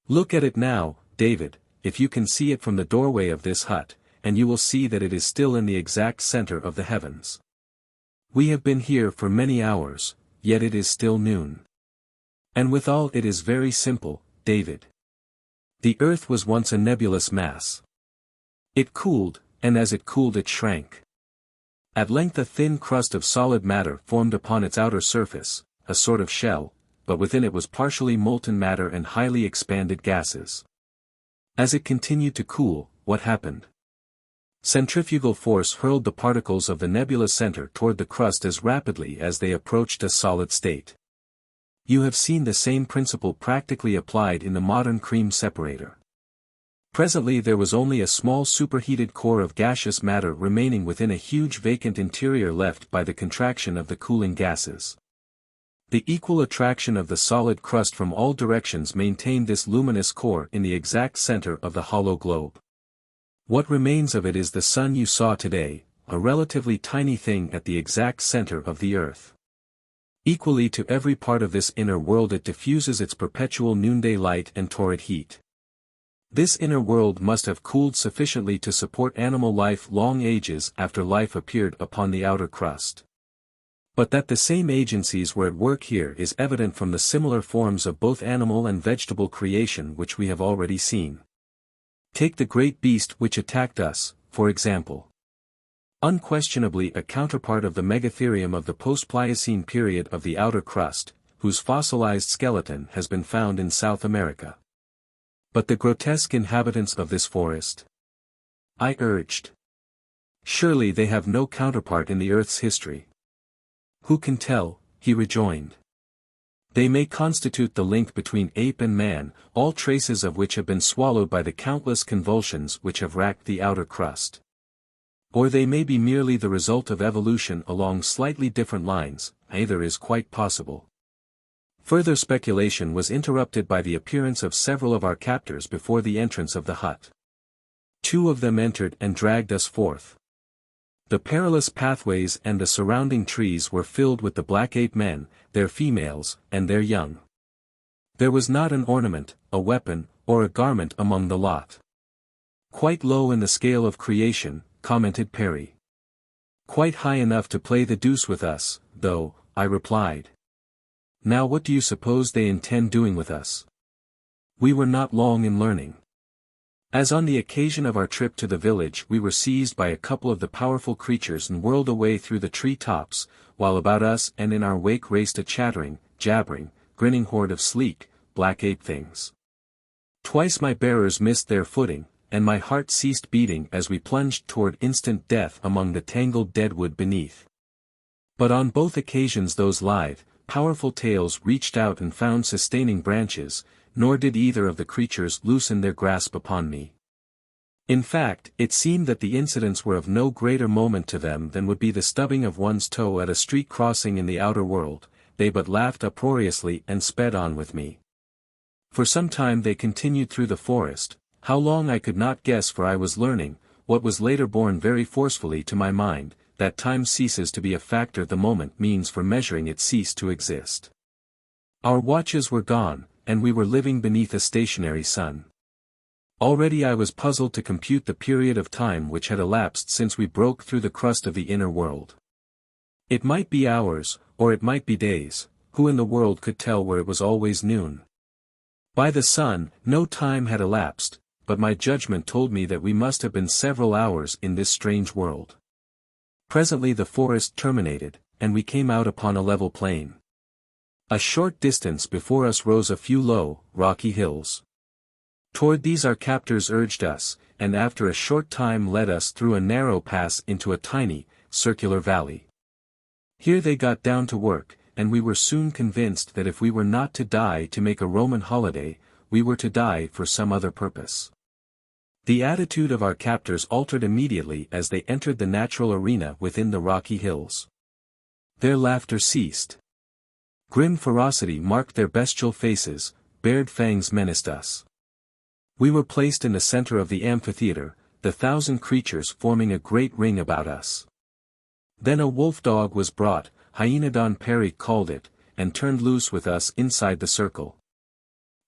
Look at it now, David, if you can see it from the doorway of this hut, and you will see that it is still in the exact center of the heavens. We have been here for many hours, yet it is still noon. And withal it is very simple, David. The earth was once a nebulous mass. It cooled, and as it cooled it shrank. At length a thin crust of solid matter formed upon its outer surface, a sort of shell, but within it was partially molten matter and highly expanded gases. As it continued to cool, what happened? Centrifugal force hurled the particles of the nebula center toward the crust as rapidly as they approached a solid state. You have seen the same principle practically applied in the modern cream separator. Presently there was only a small superheated core of gaseous matter remaining within a huge vacant interior left by the contraction of the cooling gases. The equal attraction of the solid crust from all directions maintained this luminous core in the exact center of the hollow globe. What remains of it is the sun you saw today, a relatively tiny thing at the exact center of the earth. Equally to every part of this inner world it diffuses its perpetual noonday light and torrid heat. This inner world must have cooled sufficiently to support animal life long ages after life appeared upon the outer crust. But that the same agencies were at work here is evident from the similar forms of both animal and vegetable creation which we have already seen. Take the great beast which attacked us, for example. Unquestionably a counterpart of the megatherium of the post-Pliocene period of the outer crust, whose fossilized skeleton has been found in South America. But the grotesque inhabitants of this forest? I urged. Surely they have no counterpart in the earth's history. Who can tell, he rejoined. They may constitute the link between ape and man, all traces of which have been swallowed by the countless convulsions which have racked the outer crust. Or they may be merely the result of evolution along slightly different lines, either is quite possible. Further speculation was interrupted by the appearance of several of our captors before the entrance of the hut. 2 of them entered and dragged us forth. The perilous pathways and the surrounding trees were filled with the black ape men, their females, and their young. There was not an ornament, a weapon, or a garment among the lot. Quite low in the scale of creation, commented Perry. Quite high enough to play the deuce with us, though, I replied. Now what do you suppose they intend doing with us? We were not long in learning. As on the occasion of our trip to the village we were seized by a couple of the powerful creatures and whirled away through the tree tops, while about us and in our wake raced a chattering, jabbering, grinning horde of sleek, black ape things. Twice my bearers missed their footing, and my heart ceased beating as we plunged toward instant death among the tangled deadwood beneath. But on both occasions those lithe, powerful tails reached out and found sustaining branches, nor did either of the creatures loosen their grasp upon me. In fact, it seemed that the incidents were of no greater moment to them than would be the stubbing of one's toe at a street crossing in the outer world. They but laughed uproariously and sped on with me. For some time they continued through the forest, how long I could not guess, for I was learning, what was later borne very forcefully to my mind, that time ceases to be a factor the moment means for measuring it cease to exist. Our watches were gone, and we were living beneath a stationary sun. Already I was puzzled to compute the period of time which had elapsed since we broke through the crust of the inner world. It might be hours, or it might be days. Who in the world could tell where it was always noon? By the sun, no time had elapsed, but my judgment told me that we must have been several hours in this strange world. Presently the forest terminated, and we came out upon a level plain. A short distance before us rose a few low, rocky hills. Toward these our captors urged us, and after a short time led us through a narrow pass into a tiny, circular valley. Here they got down to work, and we were soon convinced that if we were not to die to make a Roman holiday, we were to die for some other purpose. The attitude of our captors altered immediately as they entered the natural arena within the rocky hills. Their laughter ceased. Grim ferocity marked their bestial faces, bared fangs menaced us. We were placed in the center of the amphitheater, the 1,000 creatures forming a great ring about us. Then a wolf dog was brought, Abner Perry called it, and turned loose with us inside the circle.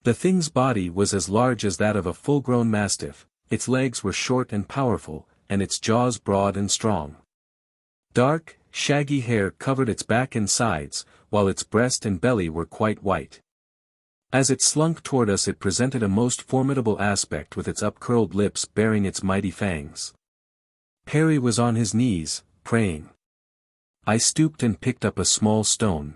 The thing's body was as large as that of a full-grown mastiff, its legs were short and powerful, and its jaws broad and strong. Dark, shaggy hair covered its back and sides, while its breast and belly were quite white. As it slunk toward us it presented a most formidable aspect with its upcurled lips baring its mighty fangs. Perry was on his knees, praying. I stooped and picked up a small stone.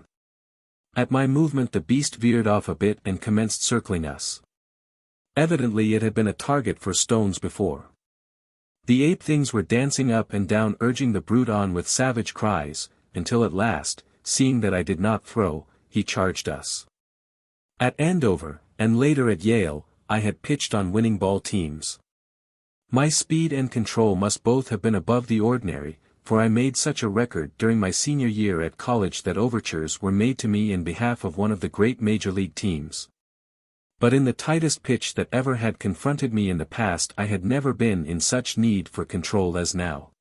At my movement the beast veered off a bit and commenced circling us. Evidently it had been a target for stones before. The ape things were dancing up and down urging the brute on with savage cries, until at last, seeing that I did not throw, he charged us. At Andover, and later at Yale, I had pitched on winning ball teams. My speed and control must both have been above the ordinary, for I made such a record during my senior year at college that overtures were made to me in behalf of one of the great major league teams. But in the tightest pitch that ever had confronted me in the past I had never been in such need for control as now.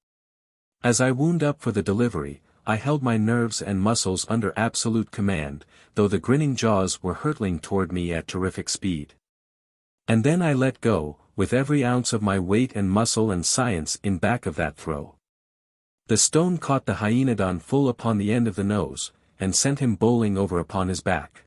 As I wound up for the delivery, I held my nerves and muscles under absolute command, though the grinning jaws were hurtling toward me at terrific speed. And then I let go, with every ounce of my weight and muscle and science in back of that throw. The stone caught the hyenodon full upon the end of the nose, and sent him bowling over upon his back.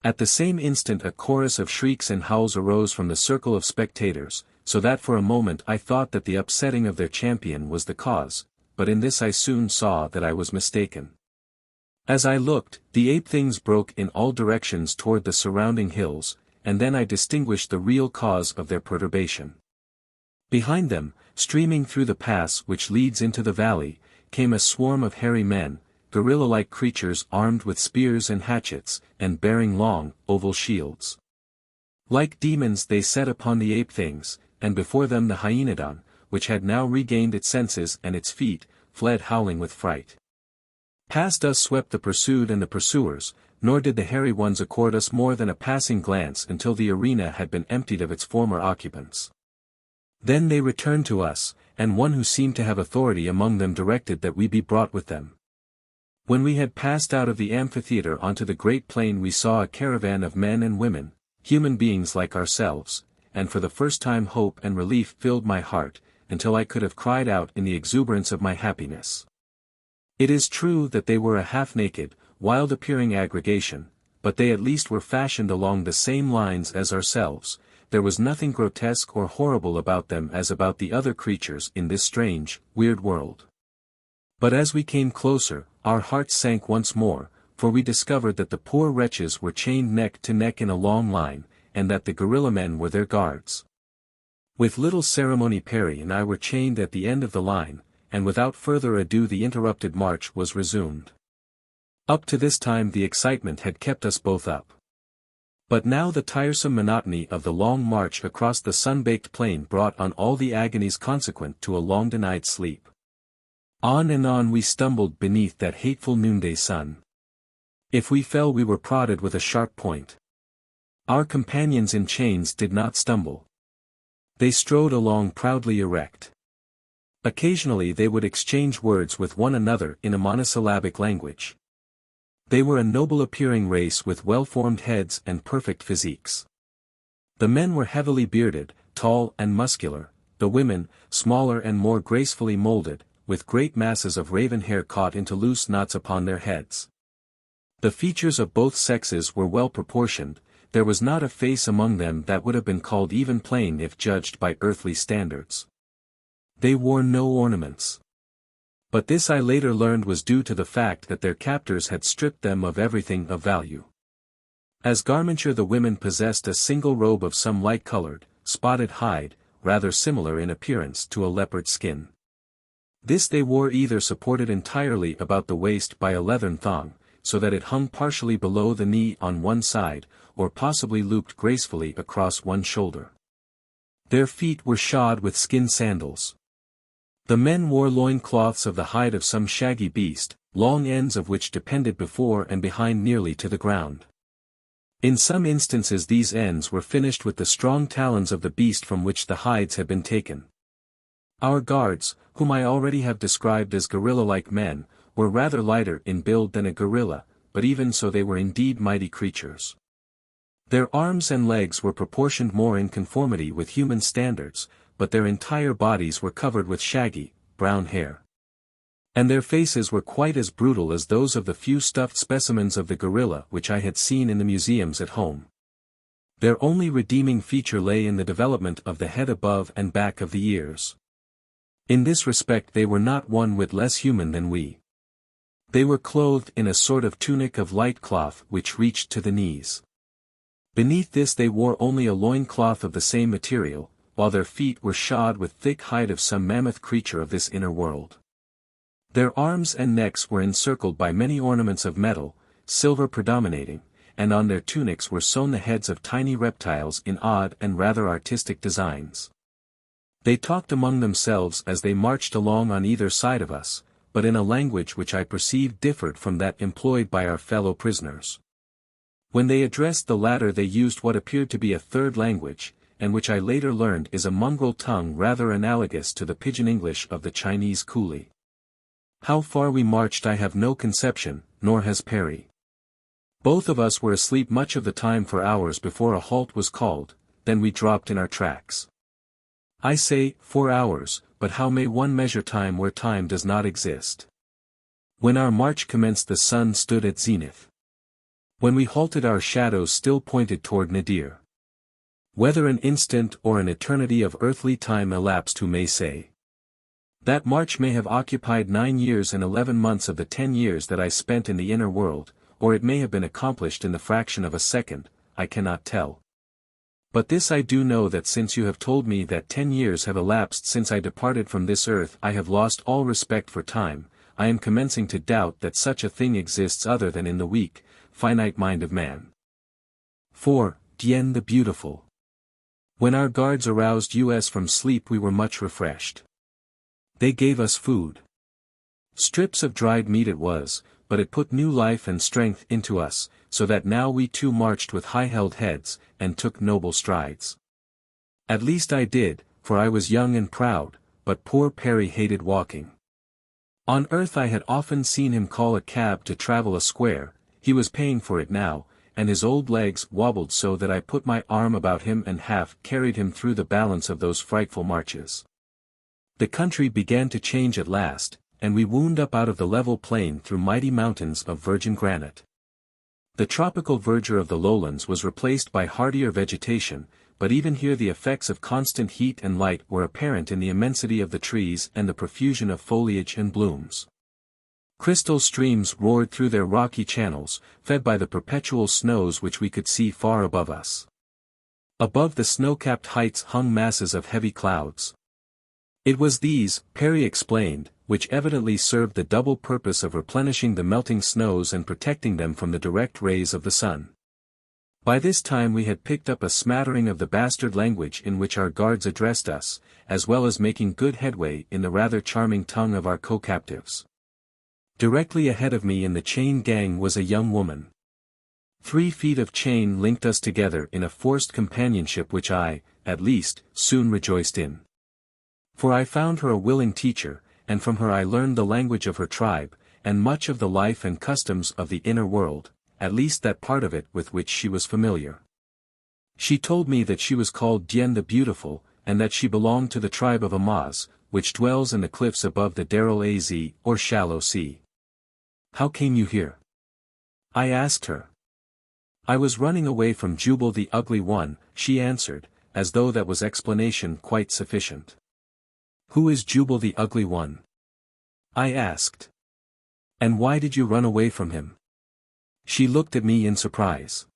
At the same instant a chorus of shrieks and howls arose from the circle of spectators, so that for a moment I thought that the upsetting of their champion was the cause, but in this I soon saw that I was mistaken. As I looked, the ape things broke in all directions toward the surrounding hills, and then I distinguished the real cause of their perturbation. Behind them, streaming through the pass which leads into the valley, came a swarm of hairy men, gorilla-like creatures armed with spears and hatchets, and bearing long, oval shields. Like demons they set upon the ape things, and before them the hyenodon, which had now regained its senses and its feet, fled howling with fright. Past us swept the pursued and the pursuers, nor did the hairy ones accord us more than a passing glance until the arena had been emptied of its former occupants. Then they returned to us, and one who seemed to have authority among them directed that we be brought with them. When we had passed out of the amphitheater onto the great plain we saw a caravan of men and women, human beings like ourselves, and for the first time hope and relief filled my heart, until I could have cried out in the exuberance of my happiness. It is true that they were a half-naked, wild-appearing aggregation, but they at least were fashioned along the same lines as ourselves. There was nothing grotesque or horrible about them as about the other creatures in this strange, weird world. But as we came closer, our hearts sank once more, for we discovered that the poor wretches were chained neck to neck in a long line, and that the gorilla men were their guards. With little ceremony Perry and I were chained at the end of the line, and without further ado the interrupted march was resumed. Up to this time the excitement had kept us both up. But now the tiresome monotony of the long march across the sun-baked plain brought on all the agonies consequent to a long-denied sleep. On and on we stumbled beneath that hateful noonday sun. If we fell we were prodded with a sharp point. Our companions in chains did not stumble. They strode along proudly erect. Occasionally they would exchange words with one another in a monosyllabic language. They were a noble-appearing race with well-formed heads and perfect physiques. The men were heavily bearded, tall and muscular, the women, smaller and more gracefully molded, with great masses of raven hair caught into loose knots upon their heads. The features of both sexes were well proportioned, there was not a face among them that would have been called even plain if judged by earthly standards. They wore no ornaments. But this I later learned was due to the fact that their captors had stripped them of everything of value. As garmenture the women possessed a single robe of some light-colored, spotted hide, rather similar in appearance to a leopard skin. This they wore either supported entirely about the waist by a leathern thong, so that it hung partially below the knee on one side, or possibly looped gracefully across one shoulder. Their feet were shod with skin sandals. The men wore loin-cloths of the hide of some shaggy beast, long ends of which depended before and behind nearly to the ground. In some instances these ends were finished with the strong talons of the beast from which the hides had been taken. Our guards, whom I already have described as gorilla-like men, were rather lighter in build than a gorilla, but even so they were indeed mighty creatures. Their arms and legs were proportioned more in conformity with human standards, but their entire bodies were covered with shaggy, brown hair. And their faces were quite as brutal as those of the few stuffed specimens of the gorilla which I had seen in the museums at home. Their only redeeming feature lay in the development of the head above and back of the ears. In this respect they were not one whit less human than we. They were clothed in a sort of tunic of light cloth which reached to the knees. Beneath this they wore only a loin-cloth of the same material, while their feet were shod with thick hide of some mammoth creature of this inner world. Their arms and necks were encircled by many ornaments of metal, silver predominating, and on their tunics were sewn the heads of tiny reptiles in odd and rather artistic designs. They talked among themselves as they marched along on either side of us, but in a language which I perceived differed from that employed by our fellow prisoners. When they addressed the latter they used what appeared to be a third language, and which I later learned is a mongrel tongue rather analogous to the pidgin English of the Chinese coolie. How far we marched I have no conception, nor has Perry. Both of us were asleep much of the time for hours before a halt was called, then we dropped in our tracks. I say, 4 hours, but how may one measure time where time does not exist? When our march commenced the sun stood at zenith. When we halted our shadows still pointed toward nadir. Whether an instant or an eternity of earthly time elapsed who may say? That march may have occupied 9 years and 11 months of the 10 years that I spent in the inner world, or it may have been accomplished in the fraction of a second, I cannot tell. But this I do know that since you have told me that 10 years have elapsed since I departed from this earth I have lost all respect for time, I am commencing to doubt that such a thing exists other than in the weak, finite mind of man. 4. Dian the Beautiful. When our guards aroused us from sleep we were much refreshed. They gave us food. Strips of dried meat it was, but it put new life and strength into us, so that now we too marched with high-held heads, and took noble strides. At least I did, for I was young and proud, but poor Perry hated walking. On earth I had often seen him call a cab to travel a square, he was paying for it now, and his old legs wobbled so that I put my arm about him and half carried him through the balance of those frightful marches. The country began to change at last, and we wound up out of the level plain through mighty mountains of virgin granite. The tropical verdure of the lowlands was replaced by hardier vegetation, but even here the effects of constant heat and light were apparent in the immensity of the trees and the profusion of foliage and blooms. Crystal streams roared through their rocky channels, fed by the perpetual snows which we could see far above us. Above the snow-capped heights hung masses of heavy clouds. It was these, Perry explained, which evidently served the double purpose of replenishing the melting snows and protecting them from the direct rays of the sun. By this time we had picked up a smattering of the bastard language in which our guards addressed us, as well as making good headway in the rather charming tongue of our co-captives. Directly ahead of me in the chain gang was a young woman. 3 feet of chain linked us together in a forced companionship which I, at least, soon rejoiced in. For I found her a willing teacher, and from her I learned the language of her tribe, and much of the life and customs of the inner world, at least that part of it with which she was familiar. She told me that she was called Dian the Beautiful, and that she belonged to the tribe of Mahars, which dwells in the cliffs above the Darul Az, or Shallow Sea. "How came you here?" I asked her. "I was running away from Jubal the Ugly One," she answered, as though that was explanation quite sufficient. "Who is Jubal the Ugly One?" I asked. "And why did you run away from him?" She looked at me in surprise.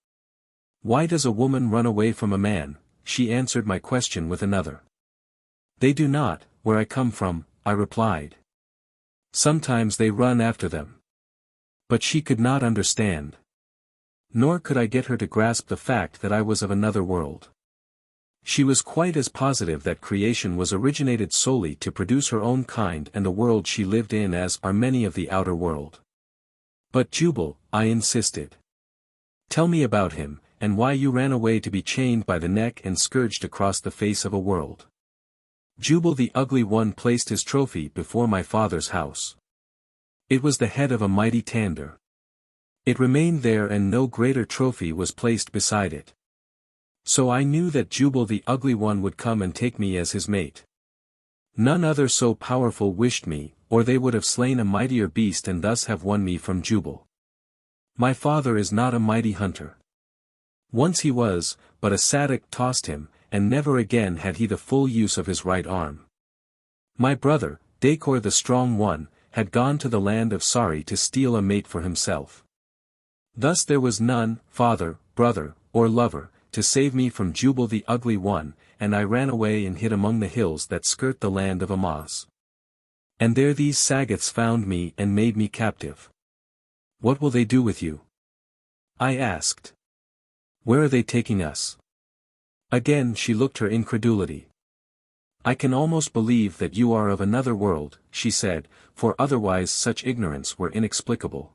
"Why does a woman run away from a man?" She answered my question with another. "They do not, where I come from," I replied. "Sometimes they run after them." But she could not understand. Nor could I get her to grasp the fact that I was of another world. She was quite as positive that creation was originated solely to produce her own kind and the world she lived in as are many of the outer world. "But Jubal," I insisted. "Tell me about him, and why you ran away to be chained by the neck and scourged across the face of a world." Jubal the Ugly One placed his trophy before my father's house. It was the head of a mighty tander. It remained there and no greater trophy was placed beside it. So I knew that Jubal the Ugly One would come and take me as his mate. None other so powerful wished me, or they would have slain a mightier beast and thus have won me from Jubal. My father is not a mighty hunter. Once he was, but a Sadak tossed him, and never again had he the full use of his right arm. My brother, Dacor the Strong One, had gone to the land of Sari to steal a mate for himself. Thus there was none, father, brother, or lover, to save me from Jubal the Ugly One, and I ran away and hid among the hills that skirt the land of Amaz. And there these Sagoths found me and made me captive. "What will they do with you?" I asked. "Where are they taking us?" Again she looked her incredulity. "I can almost believe that you are of another world," she said, "for otherwise such ignorance were inexplicable.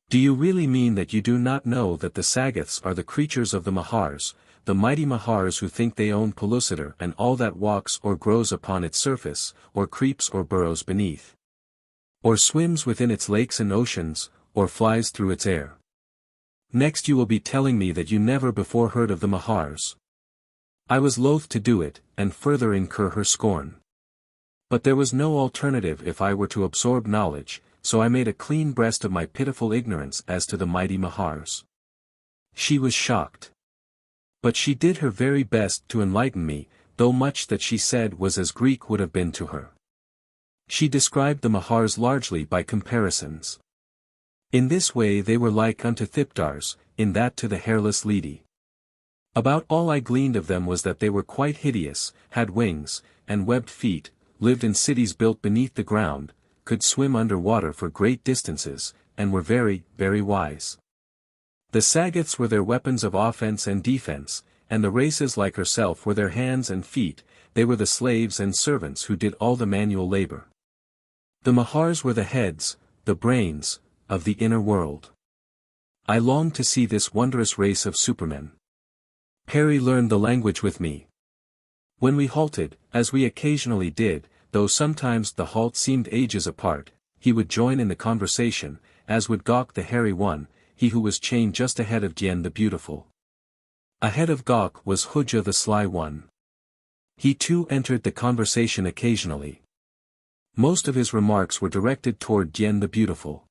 Do you really mean that you do not know that the Sagoths are the creatures of the Mahars, the mighty Mahars who think they own Pellucidar and all that walks or grows upon its surface, or creeps or burrows beneath? Or swims within its lakes and oceans, or flies through its air? Next you will be telling me that you never before heard of the Mahars." I was loath to do it, and further incur her scorn. But there was no alternative if I were to absorb knowledge, so I made a clean breast of my pitiful ignorance as to the mighty Mahars. She was shocked. But she did her very best to enlighten me, though much that she said was as Greek would have been to her. She described the Mahars largely by comparisons. In this way they were like unto Thipdars, in that to the hairless Ledi. About all I gleaned of them was that they were quite hideous, had wings, and webbed feet, lived in cities built beneath the ground, could swim under water for great distances, and were very, very wise. The Sagoths were their weapons of offense and defense, and the races like herself were their hands and feet, they were the slaves and servants who did all the manual labor. The Mahars were the heads, the brains, of the inner world. I longed to see this wondrous race of supermen. Perry learned the language with me. When we halted, as we occasionally did, though sometimes the halt seemed ages apart, he would join in the conversation, as would Gok the Hairy One, he who was chained just ahead of Dian the Beautiful. Ahead of Gok was Hujah the Sly One. He too entered the conversation occasionally. Most of his remarks were directed toward Dian the Beautiful.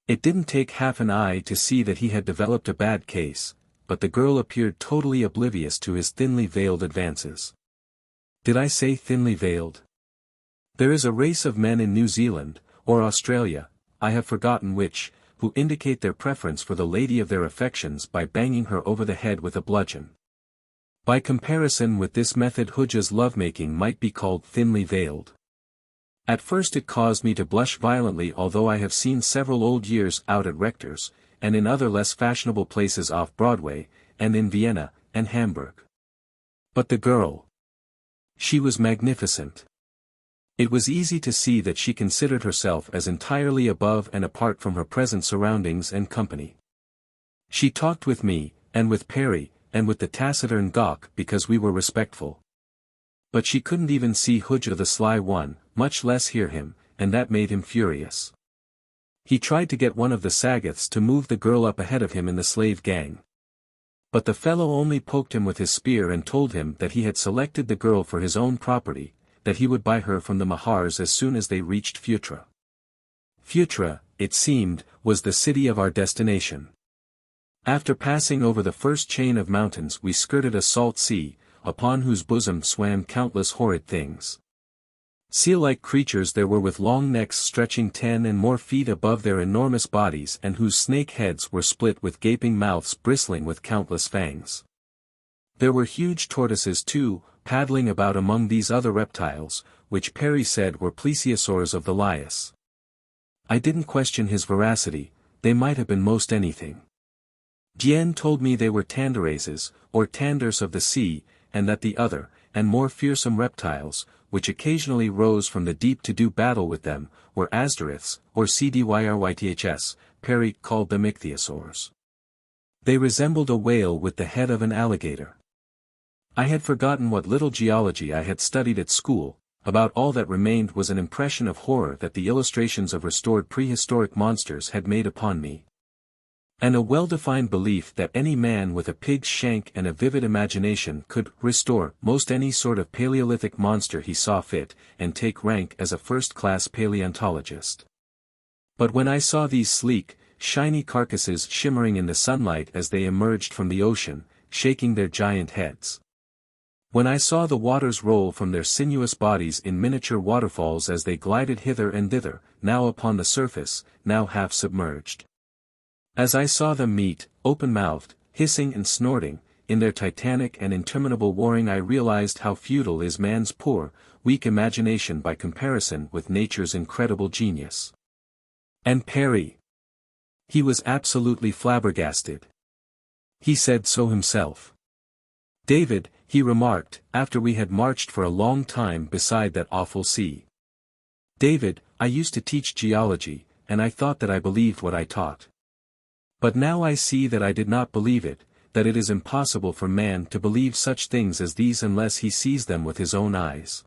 It didn't take half an eye to see that he had developed a bad case, but the girl appeared totally oblivious to his thinly veiled advances. Did I say thinly veiled? There is a race of men in New Zealand, or Australia, I have forgotten which, who indicate their preference for the lady of their affections by banging her over the head with a bludgeon. By comparison with this method, Hujja's lovemaking might be called thinly veiled. At first it caused me to blush violently, although I have seen several old years out at Rector's, and in other less fashionable places off Broadway, and in Vienna, and Hamburg. But the girl. She was magnificent. It was easy to see that she considered herself as entirely above and apart from her present surroundings and company. She talked with me, and with Perry, and with the taciturn Gawk because we were respectful. But she couldn't even see Hujja the Sly One, much less hear him, and that made him furious. He tried to get one of the Sagoths to move the girl up ahead of him in the slave gang. But the fellow only poked him with his spear and told him that he had selected the girl for his own property, that he would buy her from the Mahars as soon as they reached Phutra. Phutra, it seemed, was the city of our destination. After passing over the first chain of mountains we skirted a salt sea, upon whose bosom swam countless horrid things. Seal-like creatures there were with long necks stretching 10 and more feet above their enormous bodies and whose snake heads were split with gaping mouths bristling with countless fangs. There were huge tortoises too, paddling about among these other reptiles, which Perry said were plesiosaurs of the lias. I didn't question his veracity, they might have been most anything. Dian told me they were tandaraces, or tanders of the sea, and that the other, and more fearsome reptiles, which occasionally rose from the deep to do battle with them, were asduriths, or cdyryths, Perry called them ichthyosaurs. They resembled a whale with the head of an alligator. I had forgotten what little geology I had studied at school, about all that remained was an impression of horror that the illustrations of restored prehistoric monsters had made upon me. And a well-defined belief that any man with a pig's shank and a vivid imagination could restore most any sort of Paleolithic monster he saw fit, and take rank as a first-class paleontologist. But when I saw these sleek, shiny carcasses shimmering in the sunlight as they emerged from the ocean, shaking their giant heads. When I saw the waters roll from their sinuous bodies in miniature waterfalls as they glided hither and thither, now upon the surface, now half submerged. As I saw them meet, open-mouthed, hissing and snorting, in their titanic and interminable warring, I realized how futile is man's poor, weak imagination by comparison with nature's incredible genius. And Perry. He was absolutely flabbergasted. He said so himself. David, he remarked, after we had marched for a long time beside that awful sea. David, I used to teach geology, and I thought that I believed what I taught. But now I see that I did not believe it, that it is impossible for man to believe such things as these unless he sees them with his own eyes.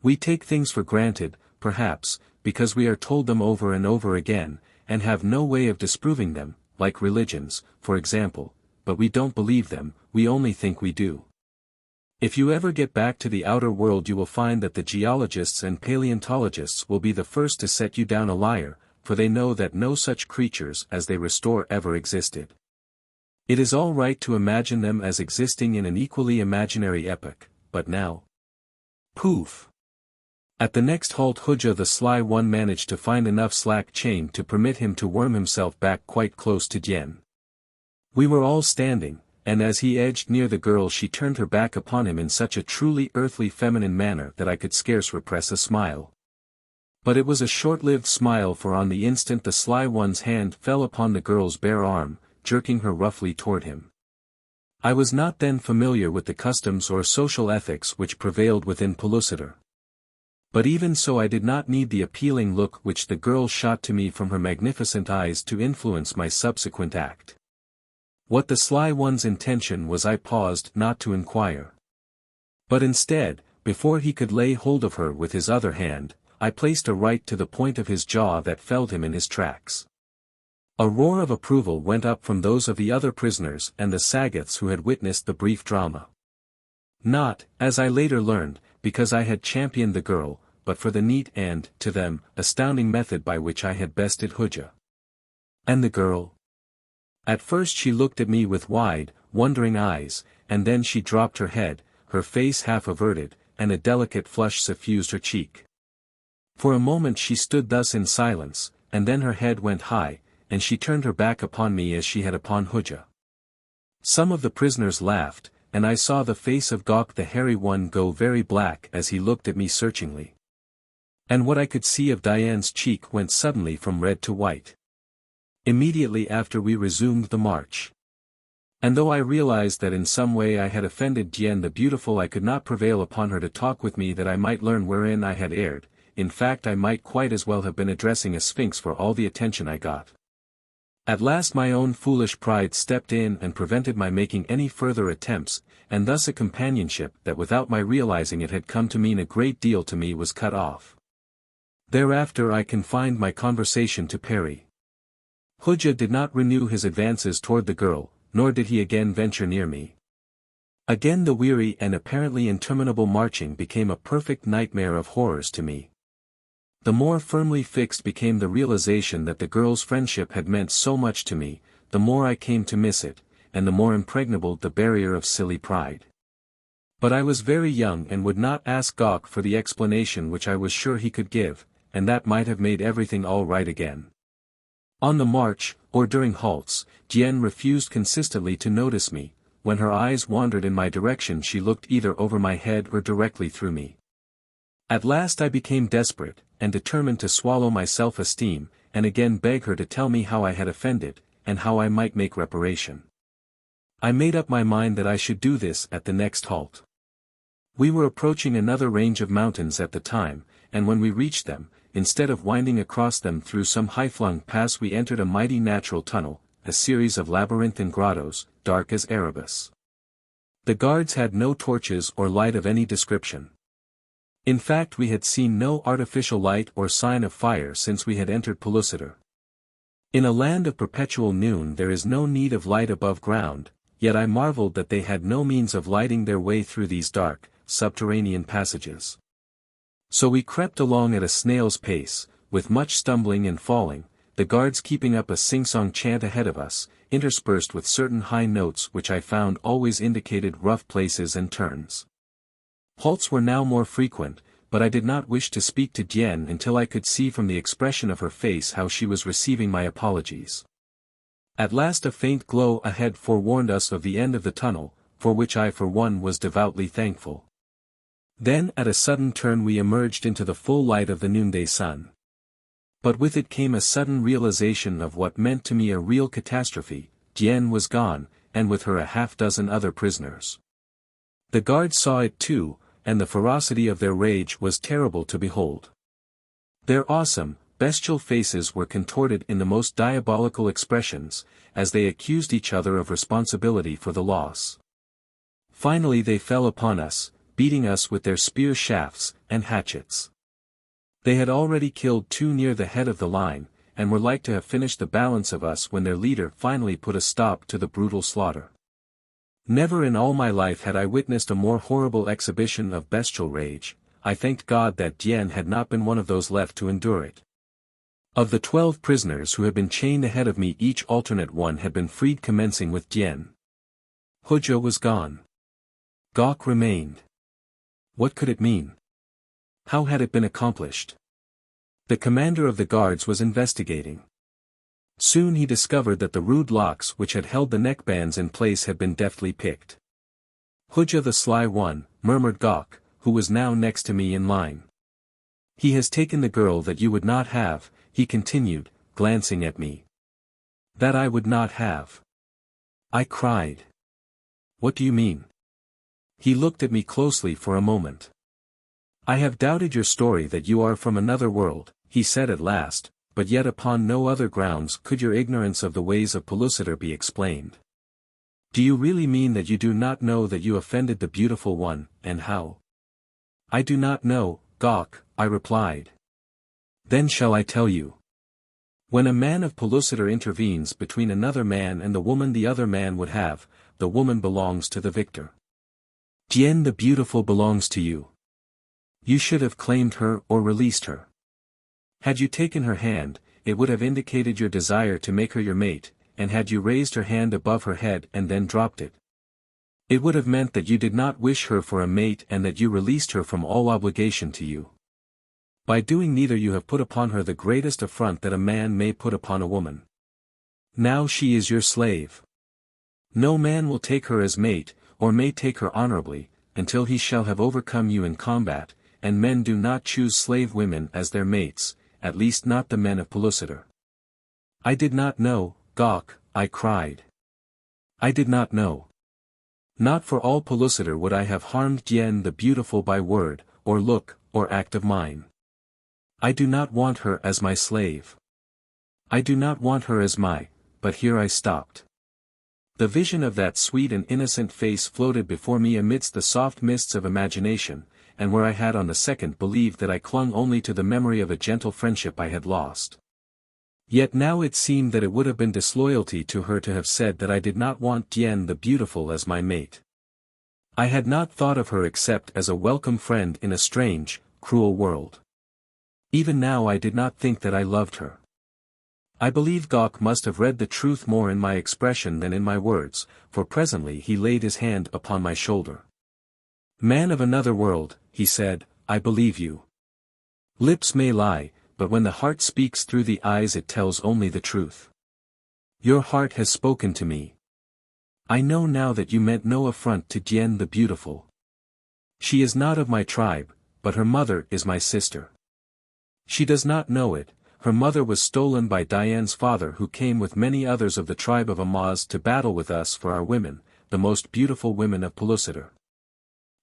We take things for granted, perhaps, because we are told them over and over again, and have no way of disproving them, like religions, for example, but we don't believe them, we only think we do. If you ever get back to the outer world you will find that the geologists and paleontologists will be the first to set you down a liar, for they know that no such creatures as they restore ever existed. It is all right to imagine them as existing in an equally imaginary epoch, but now. Poof! At the next halt Hujja the Sly One managed to find enough slack chain to permit him to worm himself back quite close to Dian. We were all standing, and as he edged near the girl she turned her back upon him in such a truly earthly feminine manner that I could scarce repress a smile. But it was a short-lived smile, for on the instant the Sly One's hand fell upon the girl's bare arm, jerking her roughly toward him. I was not then familiar with the customs or social ethics which prevailed within Pellucidar. But even so I did not need the appealing look which the girl shot to me from her magnificent eyes to influence my subsequent act. What the Sly One's intention was I paused not to inquire. But instead, before he could lay hold of her with his other hand, I placed a right to the point of his jaw that felled him in his tracks. A roar of approval went up from those of the other prisoners and the Sagoths who had witnessed the brief drama. Not, as I later learned, because I had championed the girl, but for the neat and, to them, astounding method by which I had bested Hujja. And the girl? At first she looked at me with wide, wondering eyes, and then she dropped her head, her face half averted, and a delicate flush suffused her cheek. For a moment she stood thus in silence, and then her head went high, and she turned her back upon me as she had upon Hujja. Some of the prisoners laughed, and I saw the face of Gok the hairy one go very black as he looked at me searchingly. And what I could see of Dian's cheek went suddenly from red to white. Immediately after we resumed the march. And though I realized that in some way I had offended Dian the Beautiful, I could not prevail upon her to talk with me that I might learn wherein I had erred. In fact, I might quite as well have been addressing a sphinx for all the attention I got. At last my own foolish pride stepped in and prevented my making any further attempts, and thus a companionship that without my realizing it had come to mean a great deal to me was cut off. Thereafter I confined my conversation to Perry. Phutra did not renew his advances toward the girl, nor did he again venture near me. Again the weary and apparently interminable marching became a perfect nightmare of horrors to me. The more firmly fixed became the realization that the girl's friendship had meant so much to me, the more I came to miss it, and the more impregnable the barrier of silly pride. But I was very young and would not ask Gok for the explanation which I was sure he could give, and that might have made everything all right again. On the march, or during halts, Dian refused consistently to notice me. When her eyes wandered in my direction she looked either over my head or directly through me. At last I became desperate, and determined to swallow my self-esteem, and again beg her to tell me how I had offended, and how I might make reparation. I made up my mind that I should do this at the next halt. We were approaching another range of mountains at the time, and when we reached them, instead of winding across them through some high-flung pass, we entered a mighty natural tunnel, a series of labyrinthine grottos, dark as Erebus. The guards had no torches or light of any description. In fact, we had seen no artificial light or sign of fire since we had entered Pellucidar. In a land of perpetual noon there is no need of light above ground, yet I marveled that they had no means of lighting their way through these dark, subterranean passages. So we crept along at a snail's pace, with much stumbling and falling, the guards keeping up a sing-song chant ahead of us, interspersed with certain high notes which I found always indicated rough places and turns. Halts were now more frequent, but I did not wish to speak to Dian until I could see from the expression of her face how she was receiving my apologies. At last a faint glow ahead forewarned us of the end of the tunnel, for which I for one was devoutly thankful. Then at a sudden turn we emerged into the full light of the noonday sun. But with it came a sudden realization of what meant to me a real catastrophe. Dian was gone, and with her a half-dozen other prisoners. The guards saw it too, and the ferocity of their rage was terrible to behold. Their awesome, bestial faces were contorted in the most diabolical expressions, as they accused each other of responsibility for the loss. Finally they fell upon us, beating us with their spear shafts and hatchets. They had already killed 2 near the head of the line, and were like to have finished the balance of us when their leader finally put a stop to the brutal slaughter. Never in all my life had I witnessed a more horrible exhibition of bestial rage. I thanked God that Dian had not been one of those left to endure it. Of the 12 prisoners who had been chained ahead of me, each alternate one had been freed, commencing with Dian. Phutra was gone. Gok remained. What could it mean? How had it been accomplished? The commander of the guards was investigating. Soon he discovered that the rude locks which had held the neckbands in place had been deftly picked. Phutra the Sly One, murmured Gok, who was now next to me in line. He has taken the girl that you would not have, he continued, glancing at me. That I would not have. I cried. What do you mean? He looked at me closely for a moment. I have doubted your story that you are from another world, he said at last, but yet upon no other grounds could your ignorance of the ways of Pellucidar be explained. Do you really mean that you do not know that you offended the Beautiful One, and how? I do not know, Gok, I replied. Then shall I tell you? When a man of Pellucidar intervenes between another man and the woman the other man would have, the woman belongs to the victor. Dian the Beautiful belongs to you. You should have claimed her or released her. Had you taken her hand, it would have indicated your desire to make her your mate, and had you raised her hand above her head and then dropped it, it would have meant that you did not wish her for a mate and that you released her from all obligation to you. By doing neither you have put upon her the greatest affront that a man may put upon a woman. Now she is your slave. No man will take her as mate, or may take her honorably, until he shall have overcome you in combat, and men do not choose slave women as their mates, at least not the men of Pellucidar. I did not know, Gok, I cried. I did not know. Not for all Pellucidar would I have harmed Dian the Beautiful by word, or look, or act of mine. I do not want her as my slave. I do not want her as my, but here I stopped. The vision of that sweet and innocent face floated before me amidst the soft mists of imagination, and where I had on the second believed that I clung only to the memory of a gentle friendship I had lost. Yet now it seemed that it would have been disloyalty to her to have said that I did not want Dian the Beautiful as my mate. I had not thought of her except as a welcome friend in a strange, cruel world. Even now I did not think that I loved her. I believe Gok must have read the truth more in my expression than in my words, for presently he laid his hand upon my shoulder. Man of another world, he said, I believe you. Lips may lie, but when the heart speaks through the eyes it tells only the truth. Your heart has spoken to me. I know now that you meant no affront to Dian the Beautiful. She is not of my tribe, but her mother is my sister. She does not know it. Her mother was stolen by Dian's father who came with many others of the tribe of Mahars to battle with us for our women, the most beautiful women of Pellucidar.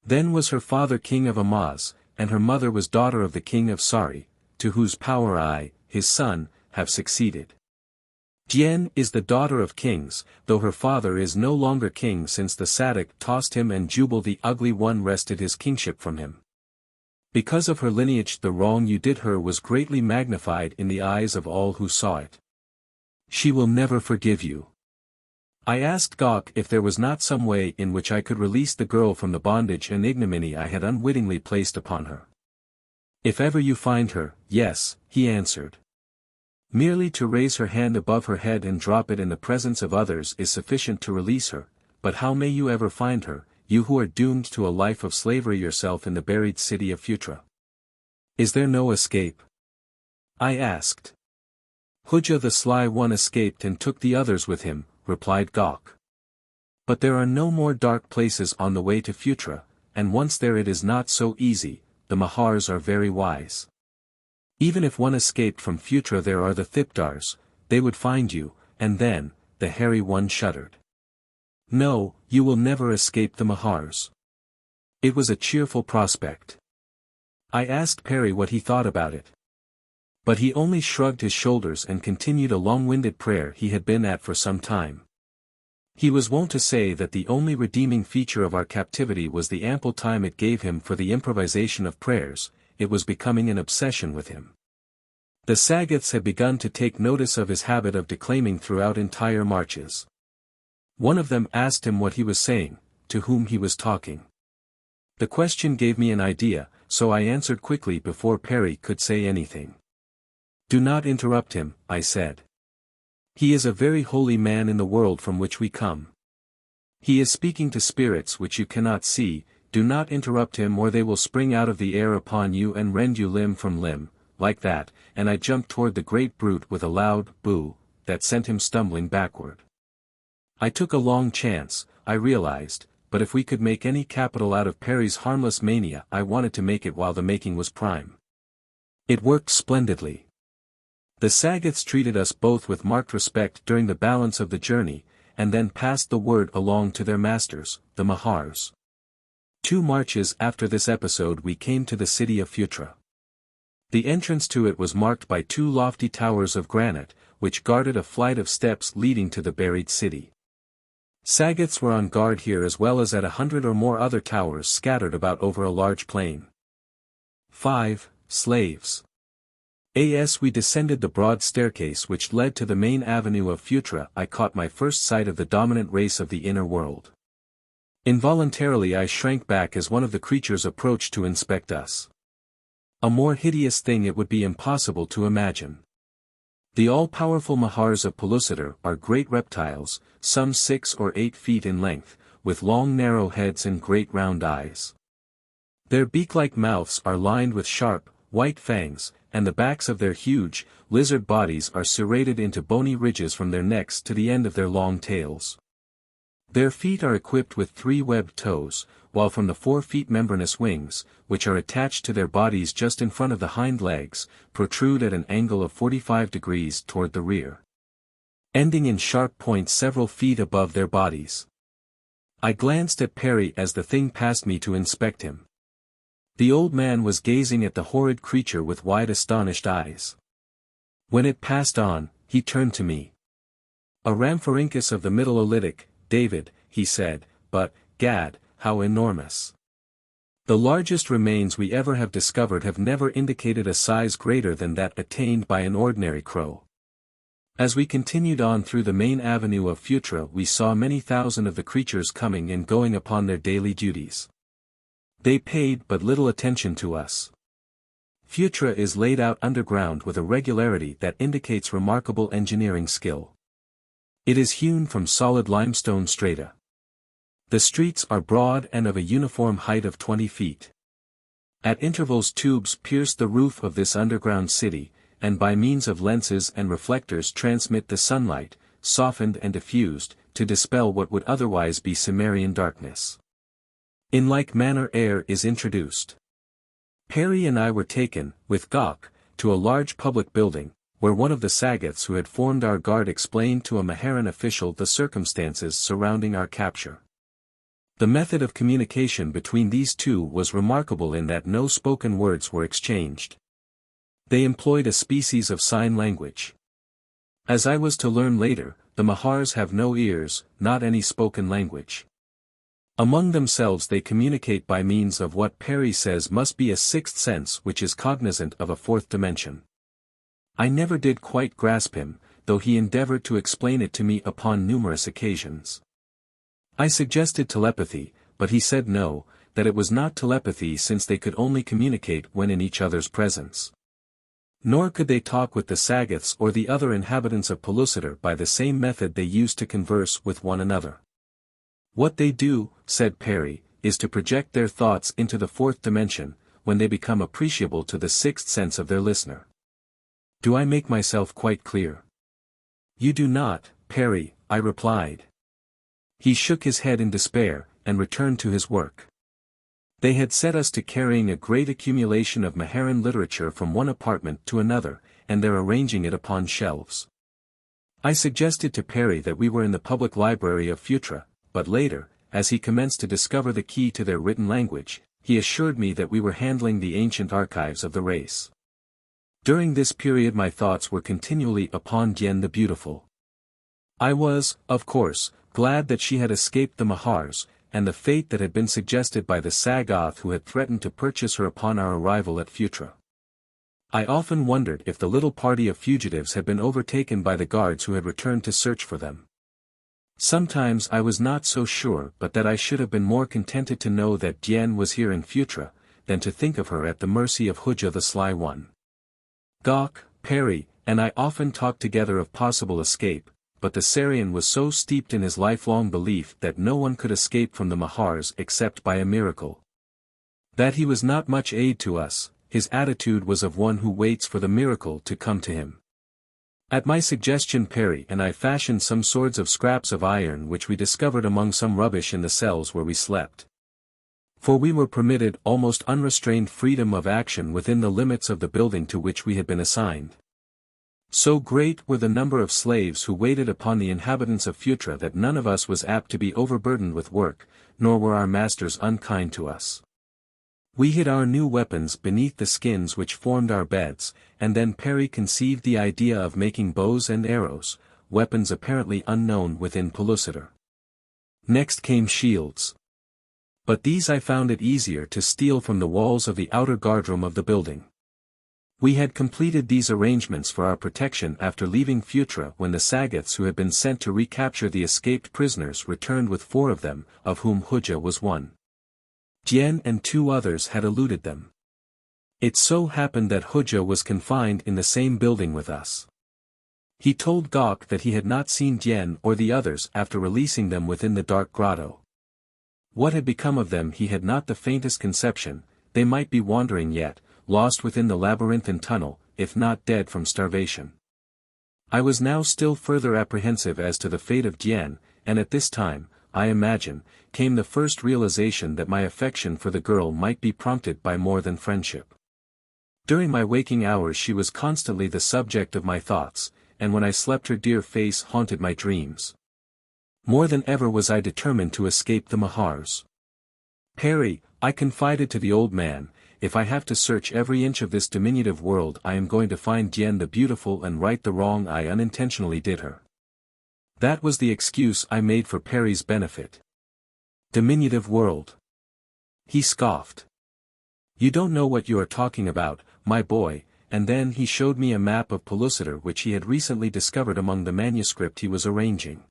Then was her father king of Mahars, and her mother was daughter of the king of Sari, to whose power I, his son, have succeeded. Dian is the daughter of kings, though her father is no longer king since the Sadak tossed him and Jubal the Ugly One wrested his kingship from him. Because of her lineage the wrong you did her was greatly magnified in the eyes of all who saw it. She will never forgive you. I asked Gok if there was not some way in which I could release the girl from the bondage and ignominy I had unwittingly placed upon her. If ever you find her, yes, he answered. Merely to raise her hand above her head and drop it in the presence of others is sufficient to release her, but how may you ever find her, you who are doomed to a life of slavery yourself in the buried city of Phutra? Is there no escape? I asked. Phutra the Sly One escaped and took the others with him, replied Gok. But there are no more dark places on the way to Phutra, and once there it is not so easy. The Mahars are very wise. Even if one escaped from Phutra there are the Thipdars, they would find you, and then, the hairy one shuddered. No, you will never escape the Mahars. It was a cheerful prospect. I asked Perry what he thought about it. But he only shrugged his shoulders and continued a long-winded prayer he had been at for some time. He was wont to say that the only redeeming feature of our captivity was the ample time it gave him for the improvisation of prayers. It was becoming an obsession with him. The Sagoths had begun to take notice of his habit of declaiming throughout entire marches. One of them asked him what he was saying, to whom he was talking. The question gave me an idea, so I answered quickly before Perry could say anything. Do not interrupt him, I said. He is a very holy man in the world from which we come. He is speaking to spirits which you cannot see. Do not interrupt him or they will spring out of the air upon you and rend you limb from limb, like that, and I jumped toward the great brute with a loud boo, that sent him stumbling backward. I took a long chance, I realized, but if we could make any capital out of Perry's harmless mania I wanted to make it while the making was prime. It worked splendidly. The Sagoths treated us both with marked respect during the balance of the journey, and then passed the word along to their masters, the Mahars. 2 marches after this episode we came to the city of Phutra. The entrance to it was marked by 2 lofty towers of granite, which guarded a flight of steps leading to the buried city. Sagoths were on guard here as well as at 100 or more other towers scattered about over a large plain. 5. Slaves. As we descended the broad staircase which led to the main avenue of Phutra I caught my first sight of the dominant race of the inner world. Involuntarily I shrank back as one of the creatures approached to inspect us. A more hideous thing it would be impossible to imagine. The all-powerful Mahars of Pellucidar are great reptiles, some 6 or 8 feet in length, with long narrow heads and great round eyes. Their beak-like mouths are lined with sharp, white fangs, and the backs of their huge, lizard bodies are serrated into bony ridges from their necks to the end of their long tails. Their feet are equipped with 3 webbed toes, while from the 4 feet membranous wings, which are attached to their bodies just in front of the hind legs, protrude at an angle of 45 degrees toward the rear, ending in sharp points several feet above their bodies. I glanced at Perry as the thing passed me to inspect him. The old man was gazing at the horrid creature with wide astonished eyes. When it passed on, he turned to me. "A Rhamphorhynchus of the Middle Oolitic, David," he said, "but, gad, how enormous. The largest remains we ever have discovered have never indicated a size greater than that attained by an ordinary crow." As we continued on through the main avenue of Phutra, we saw many thousand of the creatures coming and going upon their daily duties. They paid but little attention to us. Phutra is laid out underground with a regularity that indicates remarkable engineering skill. It is hewn from solid limestone strata. The streets are broad and of a uniform height of 20 feet. At intervals tubes pierce the roof of this underground city, and by means of lenses and reflectors transmit the sunlight, softened and diffused, to dispel what would otherwise be Cimmerian darkness. In like manner air is introduced. Perry and I were taken, with Gok, to a large public building, where one of the Sagoths who had formed our guard explained to a Maharan official the circumstances surrounding our capture. The method of communication between these two was remarkable in that no spoken words were exchanged. They employed a species of sign language. As I was to learn later, the Mahars have no ears, not any spoken language. Among themselves they communicate by means of what Perry says must be a 6th sense which is cognizant of a 4th dimension. I never did quite grasp him, though he endeavored to explain it to me upon numerous occasions. I suggested telepathy, but he said no, that it was not telepathy since they could only communicate when in each other's presence. Nor could they talk with the Sagoths or the other inhabitants of Pellucidar by the same method they used to converse with one another. "What they do," said Perry, "is to project their thoughts into the 4th dimension, when they become appreciable to the 6th sense of their listener. Do I make myself quite clear?" "You do not, Perry," I replied. He shook his head in despair, and returned to his work. They had set us to carrying a great accumulation of Maharan literature from one apartment to another, and there arranging it upon shelves. I suggested to Perry that we were in the public library of Phutra, but later, as he commenced to discover the key to their written language, he assured me that we were handling the ancient archives of the race. During this period my thoughts were continually upon Dian the Beautiful. I was, of course, glad that she had escaped the Mahars, and the fate that had been suggested by the Sagoth who had threatened to purchase her upon our arrival at Phutra. I often wondered if the little party of fugitives had been overtaken by the guards who had returned to search for them. Sometimes I was not so sure but that I should have been more contented to know that Dian was here in Phutra, than to think of her at the mercy of Hujah the Sly One. Gok, Perry, and I often talked together of possible escape, but the Sarian was so steeped in his lifelong belief that no one could escape from the Mahars except by a miracle. That he was not much aid to us, his attitude was of one who waits for the miracle to come to him. At my suggestion Perry and I fashioned some sorts of scraps of iron which we discovered among some rubbish in the cells where we slept. For we were permitted almost unrestrained freedom of action within the limits of the building to which we had been assigned. So great were the number of slaves who waited upon the inhabitants of Phutra that none of us was apt to be overburdened with work, nor were our masters unkind to us. We hid our new weapons beneath the skins which formed our beds, and then Perry conceived the idea of making bows and arrows, weapons apparently unknown within Pellucidar. Next came shields. But these I found it easier to steal from the walls of the outer guardroom of the building. We had completed these arrangements for our protection after leaving Phutra when the Sagoths who had been sent to recapture the escaped prisoners returned with 4 of them, of whom Hujah was one. Dian and 2 others had eluded them. It so happened that Hujah was confined in the same building with us. He told Gok that he had not seen Dian or the others after releasing them within the dark grotto. What had become of them he had not the faintest conception. They might be wandering yet, lost within the labyrinthine tunnel, if not dead from starvation. I was now still further apprehensive as to the fate of Dian, and at this time, I imagine, came the first realization that my affection for the girl might be prompted by more than friendship. During my waking hours she was constantly the subject of my thoughts, and when I slept her dear face haunted my dreams. More than ever was I determined to escape the Mahars. Perry, I confided to the old man, if I have to search every inch of this diminutive world I am going to find Dian the Beautiful and right the wrong I unintentionally did her. That was the excuse I made for Perry's benefit. Diminutive world. He scoffed. You don't know what you are talking about, my boy, and then he showed me a map of Pellucidar which he had recently discovered among the manuscript he was arranging.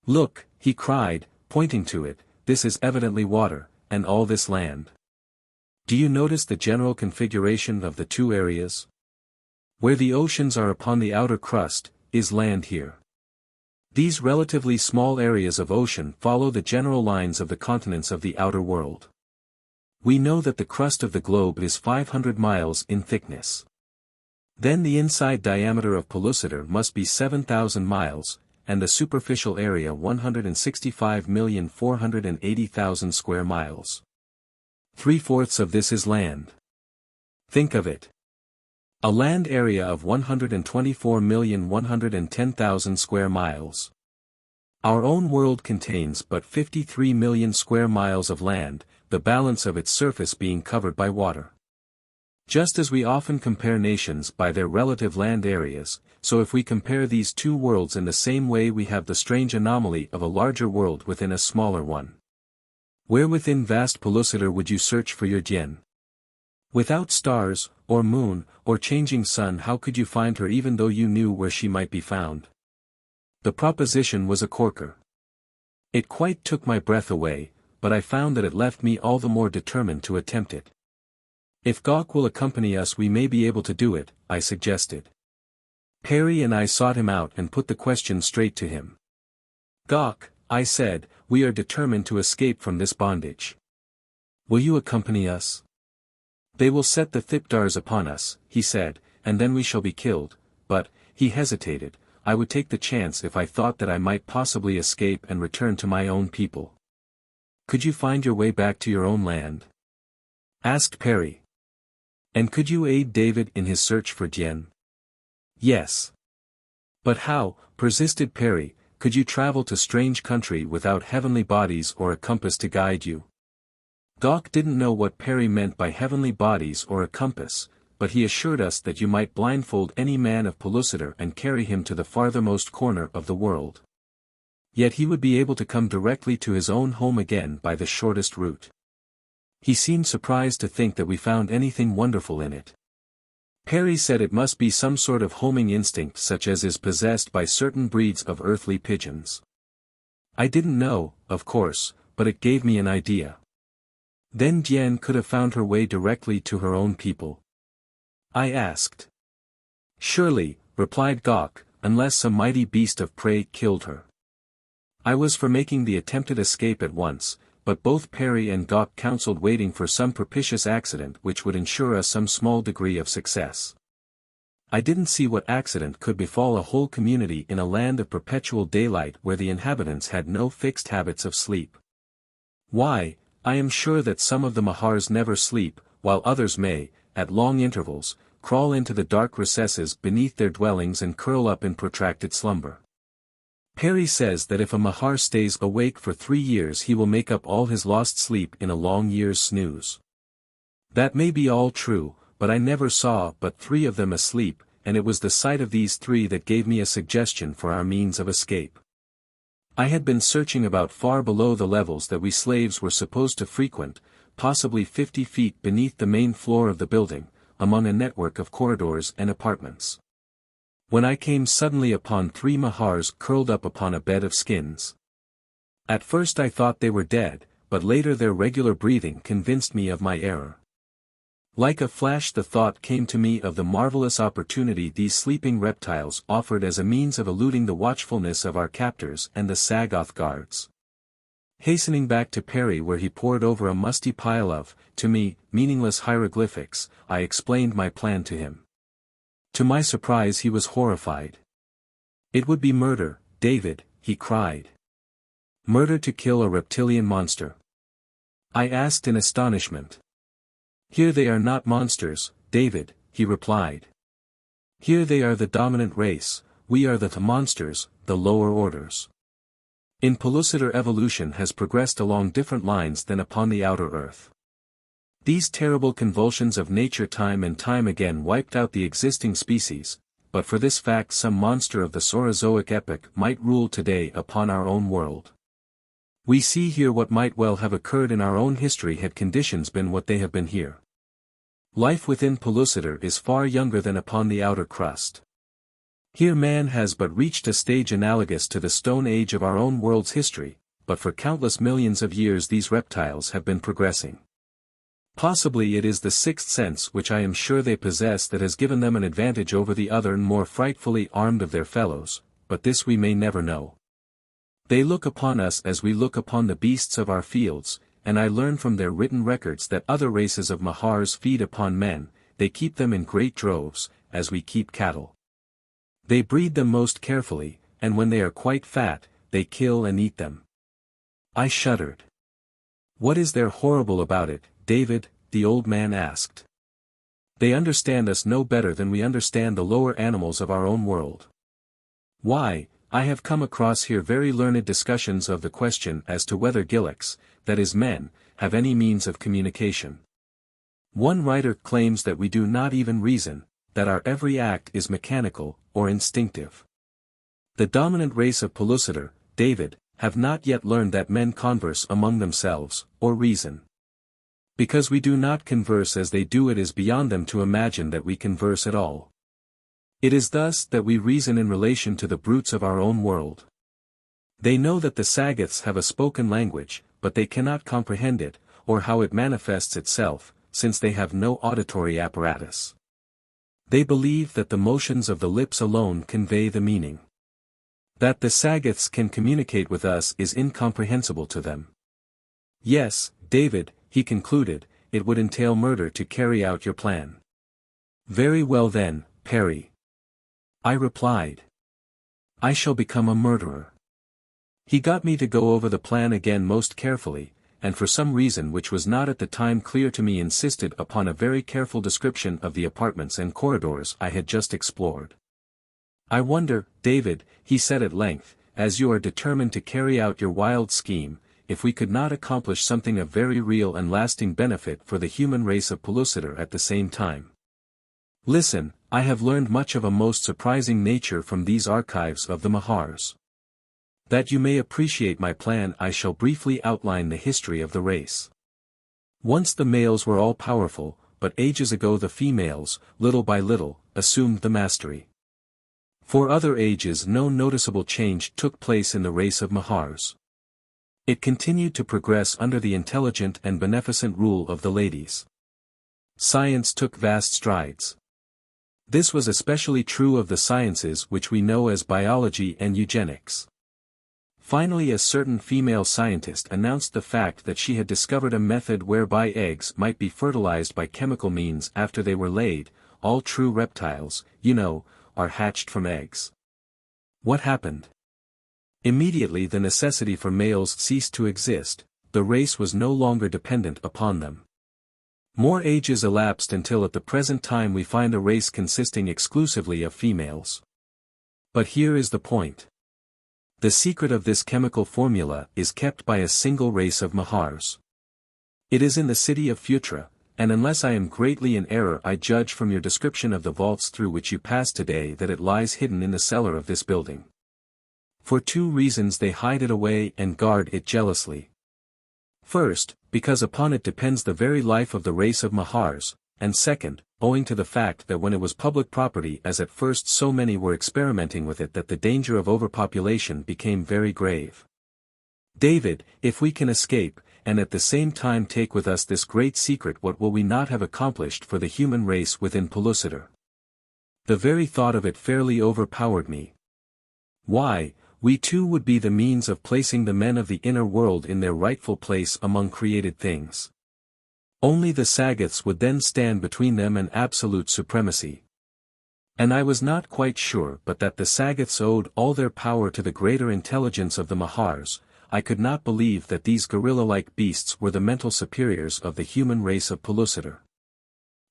Look, he cried, pointing to it, this is evidently water, and all this land. Do you notice the general configuration of the two areas? Where the oceans are upon the outer crust, is land here. These relatively small areas of ocean follow the general lines of the continents of the outer world. We know that the crust of the globe is 500 miles in thickness. Then the inside diameter of Pellucidar must be 7,000 miles, and the superficial area 165,480,000 square miles. 3/4 of this is land. Think of it. A land area of 124,110,000 square miles. Our own world contains but 53 million square miles of land, the balance of its surface being covered by water. Just as we often compare nations by their relative land areas, so if we compare these two worlds in the same way we have the strange anomaly of a larger world within a smaller one. Where within vast Pellucidar would you search for your Dian? Without stars, or moon, or changing sun, how could you find her even though you knew where she might be found? The proposition was a corker. It quite took my breath away, but I found that it left me all the more determined to attempt it. If Gok will accompany us we may be able to do it, I suggested. Perry and I sought him out and put the question straight to him. Gok, I said, we are determined to escape from this bondage. Will you accompany us? They will set the Thipdars upon us, he said, and then we shall be killed, but, he hesitated, I would take the chance if I thought that I might possibly escape and return to my own people. Could you find your way back to your own land? Asked Perry. And could you aid David in his search for Dian? Yes. But how, persisted Perry, could you travel to strange country without heavenly bodies or a compass to guide you? Gok didn't know what Perry meant by heavenly bodies or a compass, but he assured us that you might blindfold any man of Pellucidar and carry him to the farthermost corner of the world. Yet he would be able to come directly to his own home again by the shortest route. He seemed surprised to think that we found anything wonderful in it. Perry said it must be some sort of homing instinct such as is possessed by certain breeds of earthly pigeons. I didn't know, of course, but it gave me an idea. Then Dian could have found her way directly to her own people? I asked. Surely, replied Gok, unless some mighty beast of prey killed her. I was for making the attempted escape at once, but both Perry and Gok counseled waiting for some propitious accident which would ensure us some small degree of success. I didn't see what accident could befall a whole community in a land of perpetual daylight where the inhabitants had no fixed habits of sleep. Why, I am sure that some of the Mahars never sleep, while others may, at long intervals, crawl into the dark recesses beneath their dwellings and curl up in protracted slumber. Perry says that if a Mahar stays awake for 3 years he will make up all his lost sleep in a long year's snooze. That may be all true, but I never saw but 3 of them asleep, and it was the sight of these 3 that gave me a suggestion for our means of escape. I had been searching about far below the levels that we slaves were supposed to frequent, possibly 50 feet beneath the main floor of the building, among a network of corridors and apartments. When I came suddenly upon 3 Mahars curled up upon a bed of skins. At first I thought they were dead, but later their regular breathing convinced me of my error. Like a flash the thought came to me of the marvelous opportunity these sleeping reptiles offered as a means of eluding the watchfulness of our captors and the Sagoth guards. Hastening back to Perry where he pored over a musty pile of, to me, meaningless hieroglyphics, I explained my plan to him. To my surprise he was horrified. It would be murder, David, he cried. Murder to kill a reptilian monster? I asked in astonishment. Here they are not monsters, David, he replied. Here they are the dominant race, we are the monsters, the lower orders. In Pellucidar evolution has progressed along different lines than upon the outer earth. These terrible convulsions of nature time and time again wiped out the existing species, but for this fact some monster of the Saurozoic epoch might rule today upon our own world. We see here what might well have occurred in our own history had conditions been what they have been here. Life within Pellucidar is far younger than upon the outer crust. Here man has but reached a stage analogous to the Stone Age of our own world's history, but for countless millions of years these reptiles have been progressing. Possibly it is the sixth sense which I am sure they possess that has given them an advantage over the other and more frightfully armed of their fellows, but this we may never know. They look upon us as we look upon the beasts of our fields, and I learn from their written records that other races of Mahars feed upon men, they keep them in great droves, as we keep cattle. They breed them most carefully, and when they are quite fat, they kill and eat them. I shuddered. What is there horrible about it, David? The old man asked. They understand us no better than we understand the lower animals of our own world. Why, I have come across here very learned discussions of the question as to whether Gilliks, that is men, have any means of communication. One writer claims that we do not even reason, that our every act is mechanical, or instinctive. The dominant race of Pellucidar, David, have not yet learned that men converse among themselves, or reason. Because we do not converse as they do, it is beyond them to imagine that we converse at all. It is thus that we reason in relation to the brutes of our own world. They know that the Sagoths have a spoken language, but they cannot comprehend it, or how it manifests itself, since they have no auditory apparatus. They believe that the motions of the lips alone convey the meaning. That the Sagoths can communicate with us is incomprehensible to them. Yes, David, he concluded, it would entail murder to carry out your plan. Very well then, Perry. I replied. I shall become a murderer. He got me to go over the plan again most carefully, and for some reason which was not at the time clear to me insisted upon a very careful description of the apartments and corridors I had just explored. I wonder, David, he said at length, as you are determined to carry out your wild scheme, if we could not accomplish something of very real and lasting benefit for the human race of Pellucidar at the same time. Listen, I have learned much of a most surprising nature from these archives of the Mahars. That you may appreciate my plan, I shall briefly outline the history of the race. Once the males were all powerful, but ages ago the females, little by little, assumed the mastery. For other ages no noticeable change took place in the race of Mahars. It continued to progress under the intelligent and beneficent rule of the ladies. Science took vast strides. This was especially true of the sciences which we know as biology and eugenics. Finally, a certain female scientist announced the fact that she had discovered a method whereby eggs might be fertilized by chemical means after they were laid. All true reptiles, you know, are hatched from eggs. What happened? Immediately the necessity for males ceased to exist, the race was no longer dependent upon them. More ages elapsed until at the present time we find a race consisting exclusively of females. But here is the point. The secret of this chemical formula is kept by a single race of Mahars. It is in the city of Phutra, and unless I am greatly in error I judge from your description of the vaults through which you passed today that it lies hidden in the cellar of this building. For two reasons they hide it away and guard it jealously. First, because upon it depends the very life of the race of Mahars, and second, owing to the fact that when it was public property as at first so many were experimenting with it that the danger of overpopulation became very grave. David, if we can escape, and at the same time take with us this great secret, what will we not have accomplished for the human race within Pellucidar? The very thought of it fairly overpowered me. Why, we too would be the means of placing the men of the inner world in their rightful place among created things. Only the Sagoths would then stand between them and absolute supremacy. And I was not quite sure but that the Sagoths owed all their power to the greater intelligence of the Mahars. I could not believe that these gorilla-like beasts were the mental superiors of the human race of Pellucidar.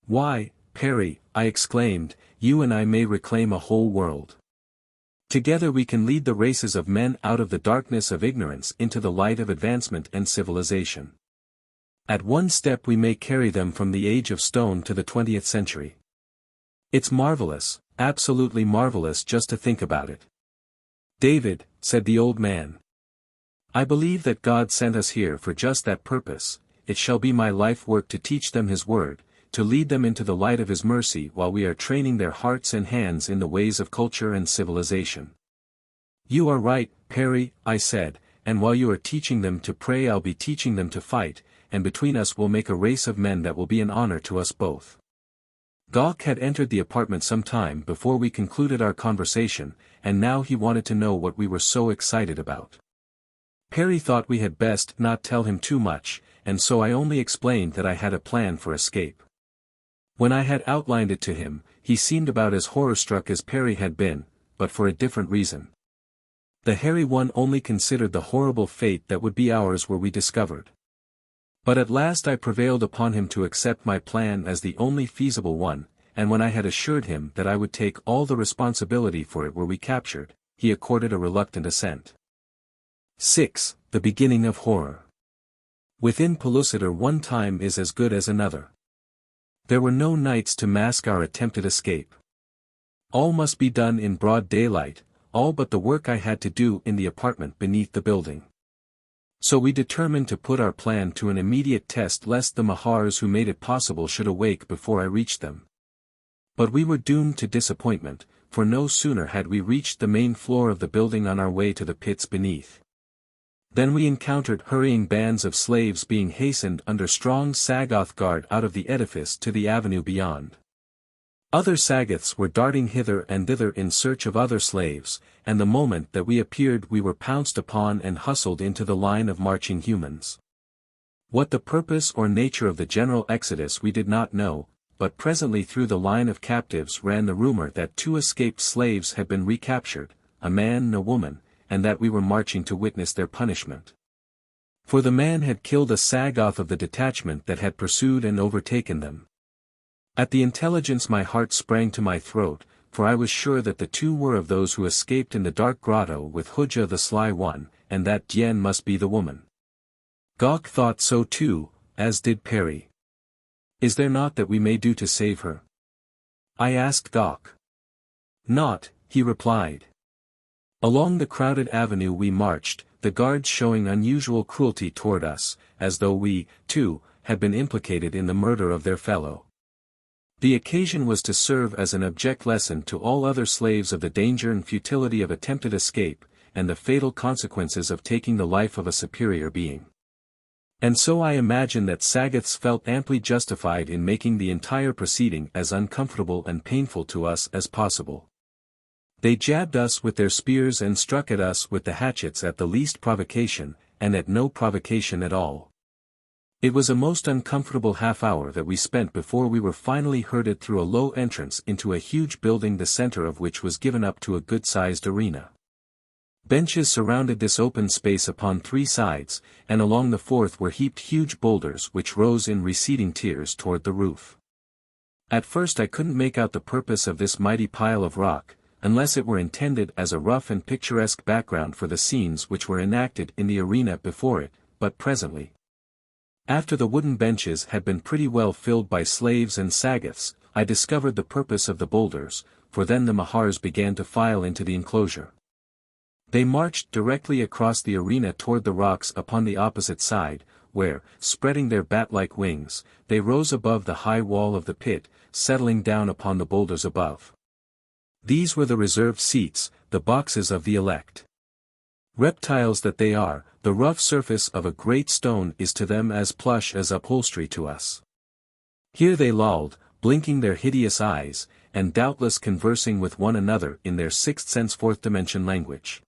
"Why, Perry," I exclaimed, "you and I may reclaim a whole world. Together we can lead the races of men out of the darkness of ignorance into the light of advancement and civilization. At one step we may carry them from the age of stone to the 20th century. It's marvelous, absolutely marvelous just to think about it." "David," said the old man, "I believe that God sent us here for just that purpose. It shall be my life work to teach them His word, to lead them into the light of His mercy while we are training their hearts and hands in the ways of culture and civilization." "You are right, Perry," I said, "and while you are teaching them to pray I'll be teaching them to fight, and between us we'll make a race of men that will be an honor to us both." Gawk had entered the apartment some time before we concluded our conversation, and now he wanted to know what we were so excited about. Perry thought we had best not tell him too much, and so I only explained that I had a plan for escape. When I had outlined it to him, he seemed about as horror-struck as Perry had been, but for a different reason. The hairy one only considered the horrible fate that would be ours were we discovered. But at last I prevailed upon him to accept my plan as the only feasible one, and when I had assured him that I would take all the responsibility for it were we captured, he accorded a reluctant assent. 6. The beginning of horror. Within Pellucidar one time is as good as another. There were no nights to mask our attempted escape. All must be done in broad daylight, all but the work I had to do in the apartment beneath the building. So we determined to put our plan to an immediate test lest the Mahars who made it possible should awake before I reached them. But we were doomed to disappointment, for no sooner had we reached the main floor of the building on our way to the pits beneath. Then we encountered hurrying bands of slaves being hastened under strong Sagoth guard out of the edifice to the avenue beyond. Other Sagoths were darting hither and thither in search of other slaves, and the moment that we appeared we were pounced upon and hustled into the line of marching humans. What the purpose or nature of the general exodus we did not know, but presently through the line of captives ran the rumor that 2 escaped slaves had been recaptured, a man and a woman, and that we were marching to witness their punishment. For the man had killed a Sagoth of the detachment that had pursued and overtaken them. At the intelligence my heart sprang to my throat, for I was sure that the 2 were of those who escaped in the dark grotto with Hujah the Sly One, and that Dian must be the woman. Gawk thought so too, as did Perry. "Is there naught that we may do to save her?" I asked Gawk. "Naught," he replied. Along the crowded avenue we marched, the guards showing unusual cruelty toward us, as though we, too, had been implicated in the murder of their fellow. The occasion was to serve as an abject lesson to all other slaves of the danger and futility of attempted escape, and the fatal consequences of taking the life of a superior being. And so I imagine that Sagoths felt amply justified in making the entire proceeding as uncomfortable and painful to us as possible. They jabbed us with their spears and struck at us with the hatchets at the least provocation, and at no provocation at all. It was a most uncomfortable half-hour that we spent before we were finally herded through a low entrance into a huge building the center of which was given up to a good-sized arena. Benches surrounded this open space upon 3 sides, and along the 4th were heaped huge boulders which rose in receding tiers toward the roof. At first I couldn't make out the purpose of this mighty pile of rock, unless it were intended as a rough and picturesque background for the scenes which were enacted in the arena before it, but presently, after the wooden benches had been pretty well filled by slaves and Sagoths, I discovered the purpose of the boulders, for then the Mahars began to file into the enclosure. They marched directly across the arena toward the rocks upon the opposite side, where, spreading their bat-like wings, they rose above the high wall of the pit, settling down upon the boulders above. These were the reserved seats, the boxes of the elect. Reptiles that they are, the rough surface of a great stone is to them as plush as upholstery to us. Here they lolled, blinking their hideous eyes, and doubtless conversing with one another in their sixth sense fourth dimension language.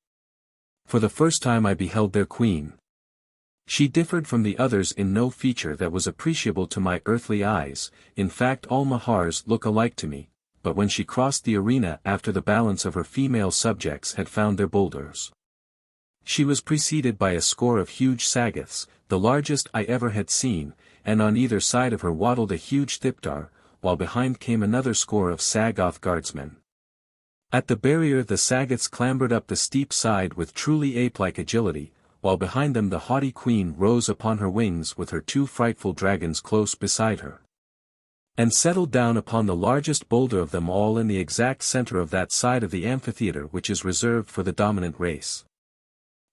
For the first time I beheld their queen. She differed from the others in no feature that was appreciable to my earthly eyes, in fact all Mahars look alike to me, but when she crossed the arena after the balance of her female subjects had found their boulders She was preceded by a score of huge sagoths, the largest I ever had seen, and on either side of her waddled a huge thipdar, while behind came another score of Sagoth guardsmen. At the barrier the sagoths clambered up the steep side with truly ape-like agility, while behind them the haughty queen rose upon her wings with her two frightful dragons close beside her, and settled down upon the largest boulder of them all in the exact center of that side of the amphitheater which is reserved for the dominant race.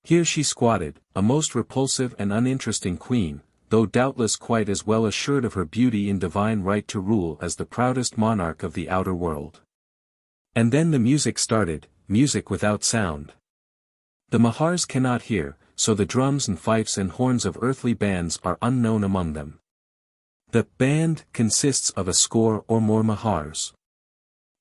Here she squatted, a most repulsive and uninteresting queen, though doubtless quite as well assured of her beauty in divine right to rule as the proudest monarch of the outer world. And then the music started, music without sound. The Mahars cannot hear, so the drums and fifes and horns of earthly bands are unknown among them. The band consists of a score or more Mahars.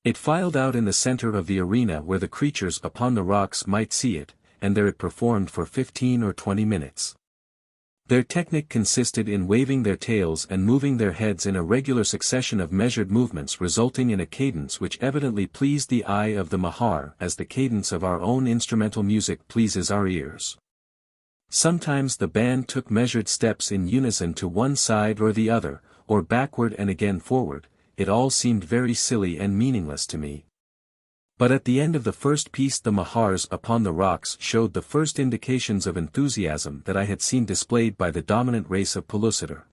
It filed out in the center of the arena where the creatures upon the rocks might see it, and there it performed for 15 or 20 minutes. Their technique consisted in waving their tails and moving their heads in a regular succession of measured movements resulting in a cadence which evidently pleased the eye of the Mahar as the cadence of our own instrumental music pleases our ears. Sometimes the band took measured steps in unison to one side or the other, or backward and again forward. It all seemed very silly and meaningless to me. But at the end of the first piece the Mahars upon the rocks showed the first indications of enthusiasm that I had seen displayed by the dominant race of Pellucidar.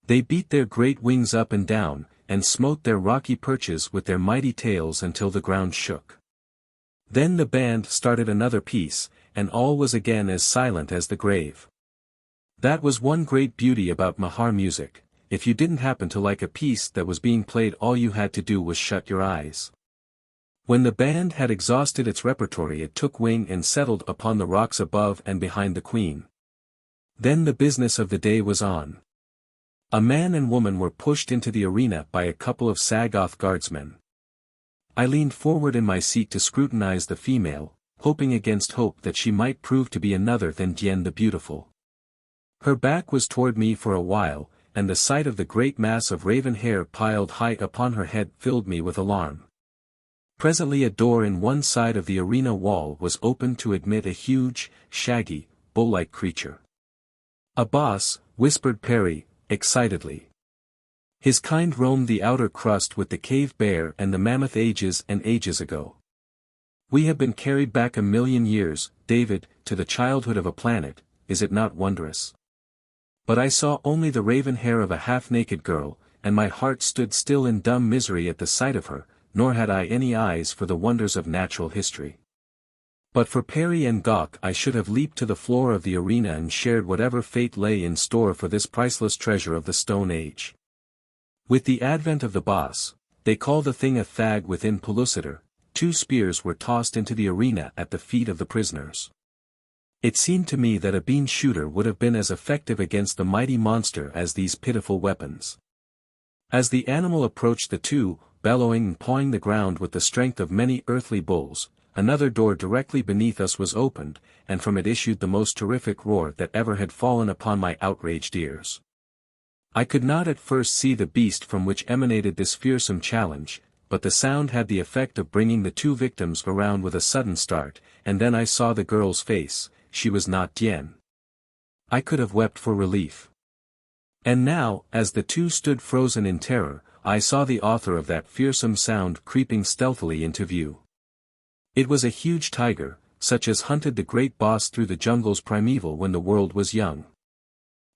They beat their great wings up and down, and smote their rocky perches with their mighty tails until the ground shook. Then the band started another piece, and all was again as silent as the grave. That was one great beauty about Mahar music. If you didn't happen to like a piece that was being played, all you had to do was shut your eyes. When the band had exhausted its repertory, it took wing and settled upon the rocks above and behind the queen. Then the business of the day was on. A man and woman were pushed into the arena by a couple of Sagoth guardsmen. I leaned forward in my seat to scrutinize the female, hoping against hope that she might prove to be another than Dian the Beautiful. Her back was toward me for a while, and the sight of the great mass of raven hair piled high upon her head filled me with alarm. Presently a door in one side of the arena wall was opened to admit a huge, shaggy, bull-like creature. "A boss," whispered Perry, excitedly. "His kind roamed the outer crust with the cave bear and the mammoth ages and ages ago. We have been carried back 1,000,000 years, David, to the childhood of a planet. Is it not wondrous?" But I saw only the raven hair of a half-naked girl, and my heart stood still in dumb misery at the sight of her, nor had I any eyes for the wonders of natural history. But for Perry and Gawk I should have leaped to the floor of the arena and shared whatever fate lay in store for this priceless treasure of the Stone Age. With the advent of the boss, they call the thing a thag within Pellucidar, 2 spears were tossed into the arena at the feet of the prisoners. It seemed to me that a bean shooter would have been as effective against the mighty monster as these pitiful weapons. As the animal approached the two, bellowing and pawing the ground with the strength of many earthly bulls, another door directly beneath us was opened, and from it issued the most terrific roar that ever had fallen upon my outraged ears. I could not at first see the beast from which emanated this fearsome challenge, but the sound had the effect of bringing the 2 victims around with a sudden start, and then I saw the girl's face. She was not Dian. I could have wept for relief. And now, as the 2 stood frozen in terror, I saw the author of that fearsome sound creeping stealthily into view. It was a huge tiger, such as hunted the great boss through the jungles primeval when the world was young.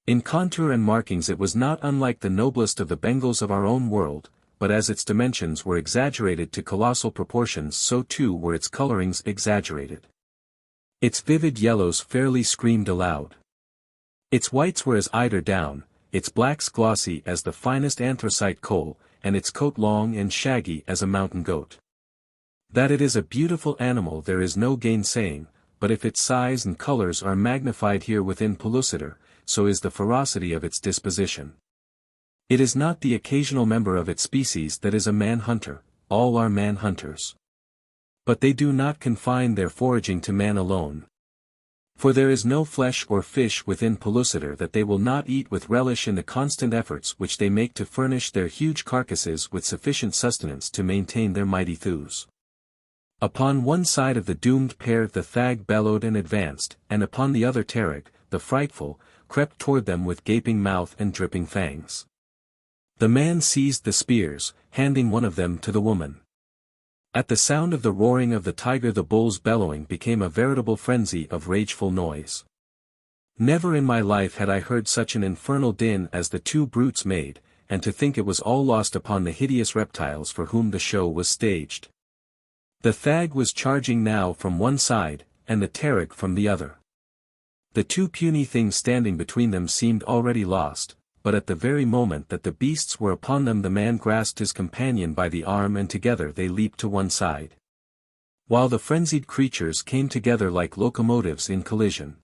In contour and markings it was not unlike the noblest of the Bengals of our own world, but as its dimensions were exaggerated to colossal proportions, so too were its colorings exaggerated. Its vivid yellows fairly screamed aloud. Its whites were as eider down, its blacks glossy as the finest anthracite coal, and its coat long and shaggy as a mountain goat. That it is a beautiful animal there is no gainsaying, but if its size and colors are magnified here within Pellucidar, so is the ferocity of its disposition. It is not the occasional member of its species that is a man-hunter, all are man-hunters. But they do not confine their foraging to man alone. For there is no flesh or fish within Pellucidar that they will not eat with relish in the constant efforts which they make to furnish their huge carcasses with sufficient sustenance to maintain their mighty thews. Upon one side of the doomed pair the thag bellowed and advanced, and upon the other Tarik, the frightful, crept toward them with gaping mouth and dripping fangs. The man seized the spears, handing one of them to the woman. At the sound of the roaring of the tiger the bull's bellowing became a veritable frenzy of rageful noise. Never in my life had I heard such an infernal din as the two brutes made, and to think it was all lost upon the hideous reptiles for whom the show was staged. The thag was charging now from one side, and the Tarik from the other. The two puny things standing between them seemed already lost, but at the very moment that the beasts were upon them the man grasped his companion by the arm and together they leaped to one side. While the frenzied creatures came together like locomotives in collision.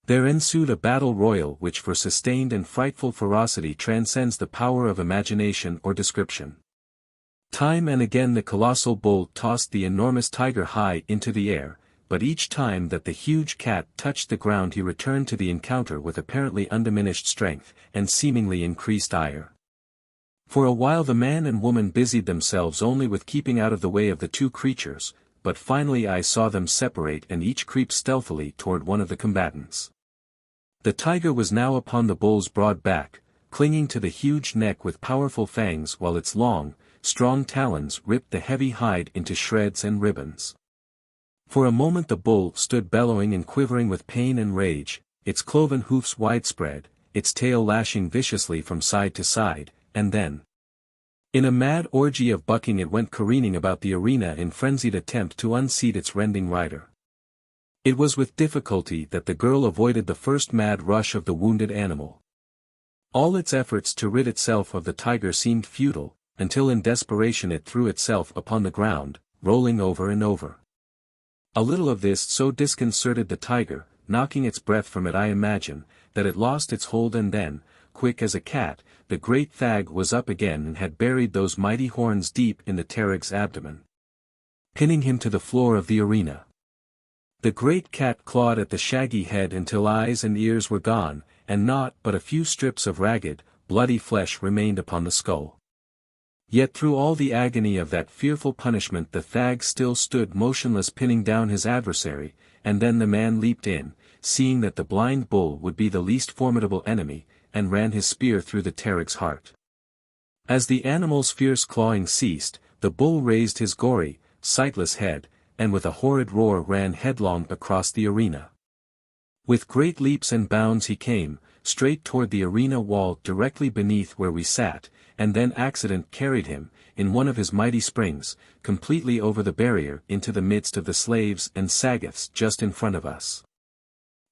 There ensued a battle royal which for sustained and frightful ferocity transcends the power of imagination or description. Time and again the colossal bull tossed the enormous tiger high into the air, but each time that the huge cat touched the ground he returned to the encounter with apparently undiminished strength, and seemingly increased ire. For a while the man and woman busied themselves only with keeping out of the way of the two creatures, but finally I saw them separate and each creep stealthily toward one of the combatants. The tiger was now upon the bull's broad back, clinging to the huge neck with powerful fangs while its long, strong talons ripped the heavy hide into shreds and ribbons. For a moment the bull stood bellowing and quivering with pain and rage, its cloven hoofs widespread, its tail lashing viciously from side to side, and then, in a mad orgy of bucking it went careening about the arena in frenzied attempt to unseat its rending rider. It was with difficulty that the girl avoided the first mad rush of the wounded animal. All its efforts to rid itself of the tiger seemed futile, until in desperation it threw itself upon the ground, rolling over and over. A little of this so disconcerted the tiger, knocking its breath from it I imagine, that it lost its hold and then, quick as a cat, the great thag was up again and had buried those mighty horns deep in the Tarik's abdomen, pinning him to the floor of the arena. The great cat clawed at the shaggy head until eyes and ears were gone, and naught but a few strips of ragged, bloody flesh remained upon the skull. Yet through all the agony of that fearful punishment the thag still stood motionless pinning down his adversary, and then the man leaped in, seeing that the blind bull would be the least formidable enemy, and ran his spear through the Tarik's heart. As the animal's fierce clawing ceased, the bull raised his gory, sightless head, and with a horrid roar ran headlong across the arena. With great leaps and bounds he came, straight toward the arena wall directly beneath where we sat, and then accident carried him, in one of his mighty springs, completely over the barrier into the midst of the slaves and sagoths just in front of us.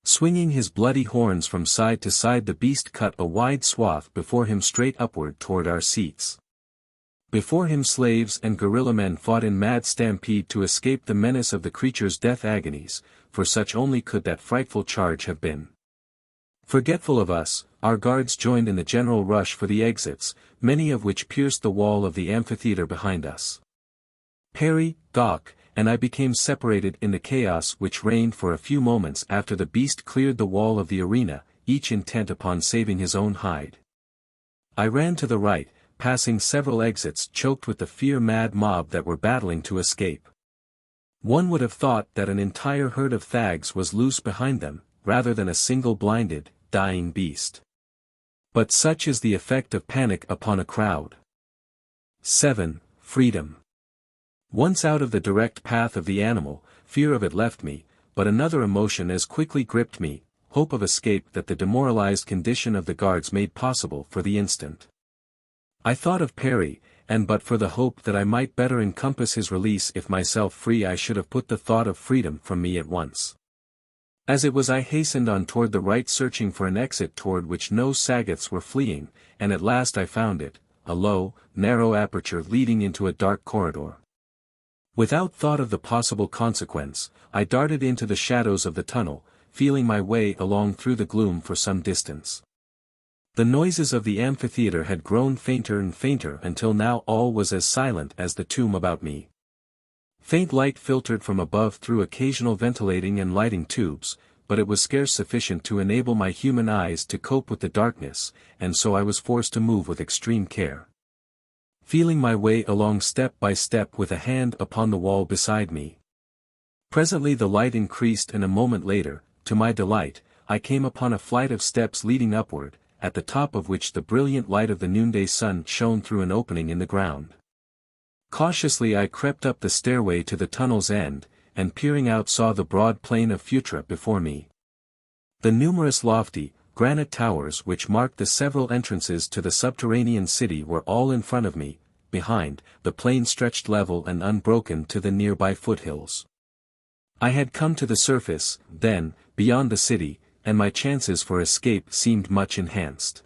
Swinging his bloody horns from side to side the beast cut a wide swath before him straight upward toward our seats. Before him slaves and guerrilla men fought in mad stampede to escape the menace of the creature's death agonies, for such only could that frightful charge have been. Forgetful of us, our guards joined in the general rush for the exits, many of which pierced the wall of the amphitheater behind us. Perry, Gawk, and I became separated in the chaos which reigned for a few moments after the beast cleared the wall of the arena, each intent upon saving his own hide. I ran to the right, passing several exits choked with the fear-mad mob that were battling to escape. One would have thought that an entire herd of thags was loose behind them, rather than a single blinded, dying beast. But such is the effect of panic upon a crowd. 7. Freedom. Once out of the direct path of the animal, fear of it left me, but another emotion as quickly gripped me, hope of escape that the demoralized condition of the guards made possible for the instant. I thought of Perry, and but for the hope that I might better encompass his release if myself free I should have put the thought of freedom from me at once. As it was I hastened on toward the right searching for an exit toward which no sagoths were fleeing, and at last I found it, a low, narrow aperture leading into a dark corridor. Without thought of the possible consequence, I darted into the shadows of the tunnel, feeling my way along through the gloom for some distance. The noises of the amphitheater had grown fainter and fainter until now all was as silent as the tomb about me. Faint light filtered from above through occasional ventilating and lighting tubes, but it was scarce sufficient to enable my human eyes to cope with the darkness, and so I was forced to move with extreme care. feeling my way along step by step with a hand upon the wall beside me. Presently the light increased, and a moment later, to my delight, I came upon a flight of steps leading upward, at the top of which the brilliant light of the noonday sun shone through an opening in the ground. Cautiously I crept up the stairway to the tunnel's end, and peering out saw the broad plain of Phutra before me. The numerous lofty, granite towers which marked the several entrances to the subterranean city were all in front of me. Behind, the plain stretched level and unbroken to the nearby foothills. I had come to the surface, then, beyond the city, and my chances for escape seemed much enhanced.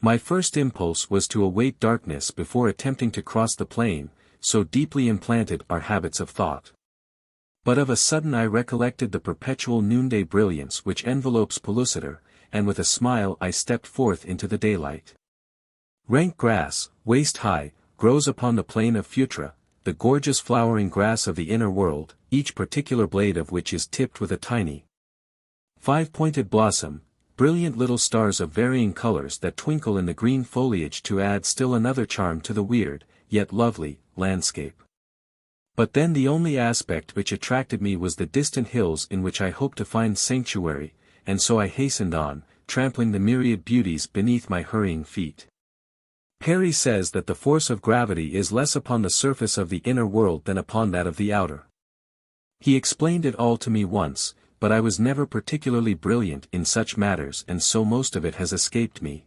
My first impulse was to await darkness before attempting to cross the plain, so deeply implanted are habits of thought. But of a sudden I recollected the perpetual noonday brilliance which envelopes Pellucidar, and with a smile I stepped forth into the daylight. Rank grass, waist-high, grows upon the plain of Phutra, the gorgeous flowering grass of the inner world, each particular blade of which is tipped with a tiny, five-pointed blossom, brilliant little stars of varying colors that twinkle in the green foliage to add still another charm to the weird, yet lovely, landscape. But then the only aspect which attracted me was the distant hills in which I hoped to find sanctuary, and so I hastened on, trampling the myriad beauties beneath my hurrying feet. Perry says that the force of gravity is less upon the surface of the inner world than upon that of the outer. He explained it all to me once, but I was never particularly brilliant in such matters, and so most of it has escaped me.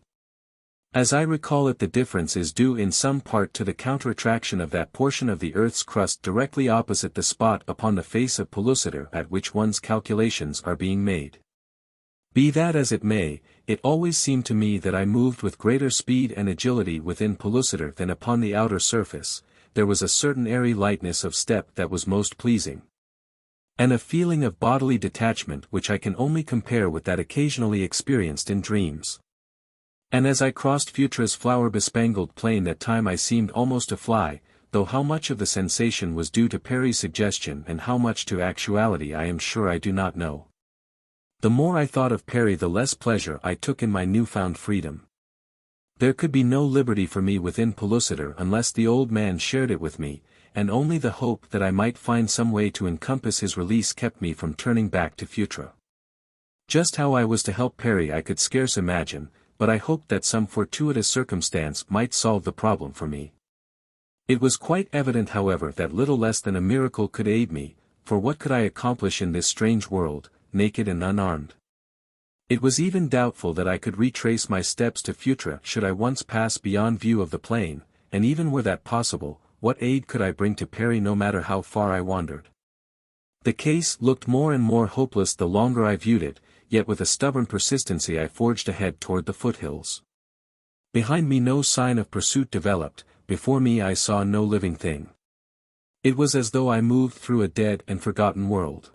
As I recall it, the difference is due in some part to the counter-attraction of that portion of the earth's crust directly opposite the spot upon the face of Pellucidar at which one's calculations are being made. Be that as it may, it always seemed to me that I moved with greater speed and agility within Pellucidar than upon the outer surface. There was a certain airy lightness of step that was most pleasing, and a feeling of bodily detachment which I can only compare with that occasionally experienced in dreams. And as I crossed Phutra's flower-bespangled plain that time I seemed almost to fly, though how much of the sensation was due to Perry's suggestion and how much to actuality I am sure I do not know. The more I thought of Perry the less pleasure I took in my newfound freedom. There could be no liberty for me within Pellucidar unless the old man shared it with me, and only the hope that I might find some way to encompass his release kept me from turning back to Phutra. Just how I was to help Perry I could scarce imagine, but I hoped that some fortuitous circumstance might solve the problem for me. It was quite evident, however, that little less than a miracle could aid me, for what could I accomplish in this strange world, naked and unarmed? It was even doubtful that I could retrace my steps to Phutra should I once pass beyond view of the plain, and even were that possible, what aid could I bring to Perry no matter how far I wandered? The case looked more and more hopeless the longer I viewed it, yet with a stubborn persistency I forged ahead toward the foothills. Behind me no sign of pursuit developed, before me I saw no living thing. It was as though I moved through a dead and forgotten world.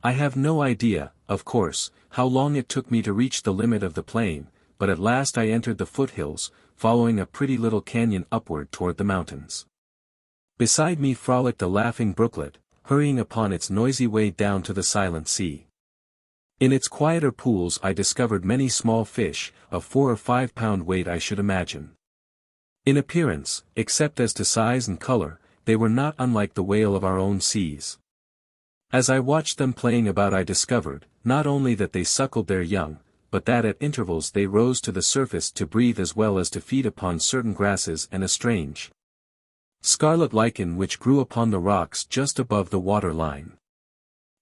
I have no idea, of course, how long it took me to reach the limit of the plain, but at last I entered the foothills, following a pretty little canyon upward toward the mountains. Beside me frolicked a laughing brooklet, hurrying upon its noisy way down to the silent sea. In its quieter pools I discovered many small fish, of 4 or 5 pound weight I should imagine. In appearance, except as to size and color, they were not unlike the whale of our own seas. As I watched them playing about I discovered, not only that they suckled their young, but that at intervals they rose to the surface to breathe as well as to feed upon certain grasses and a strange scarlet lichen which grew upon the rocks just above the water line.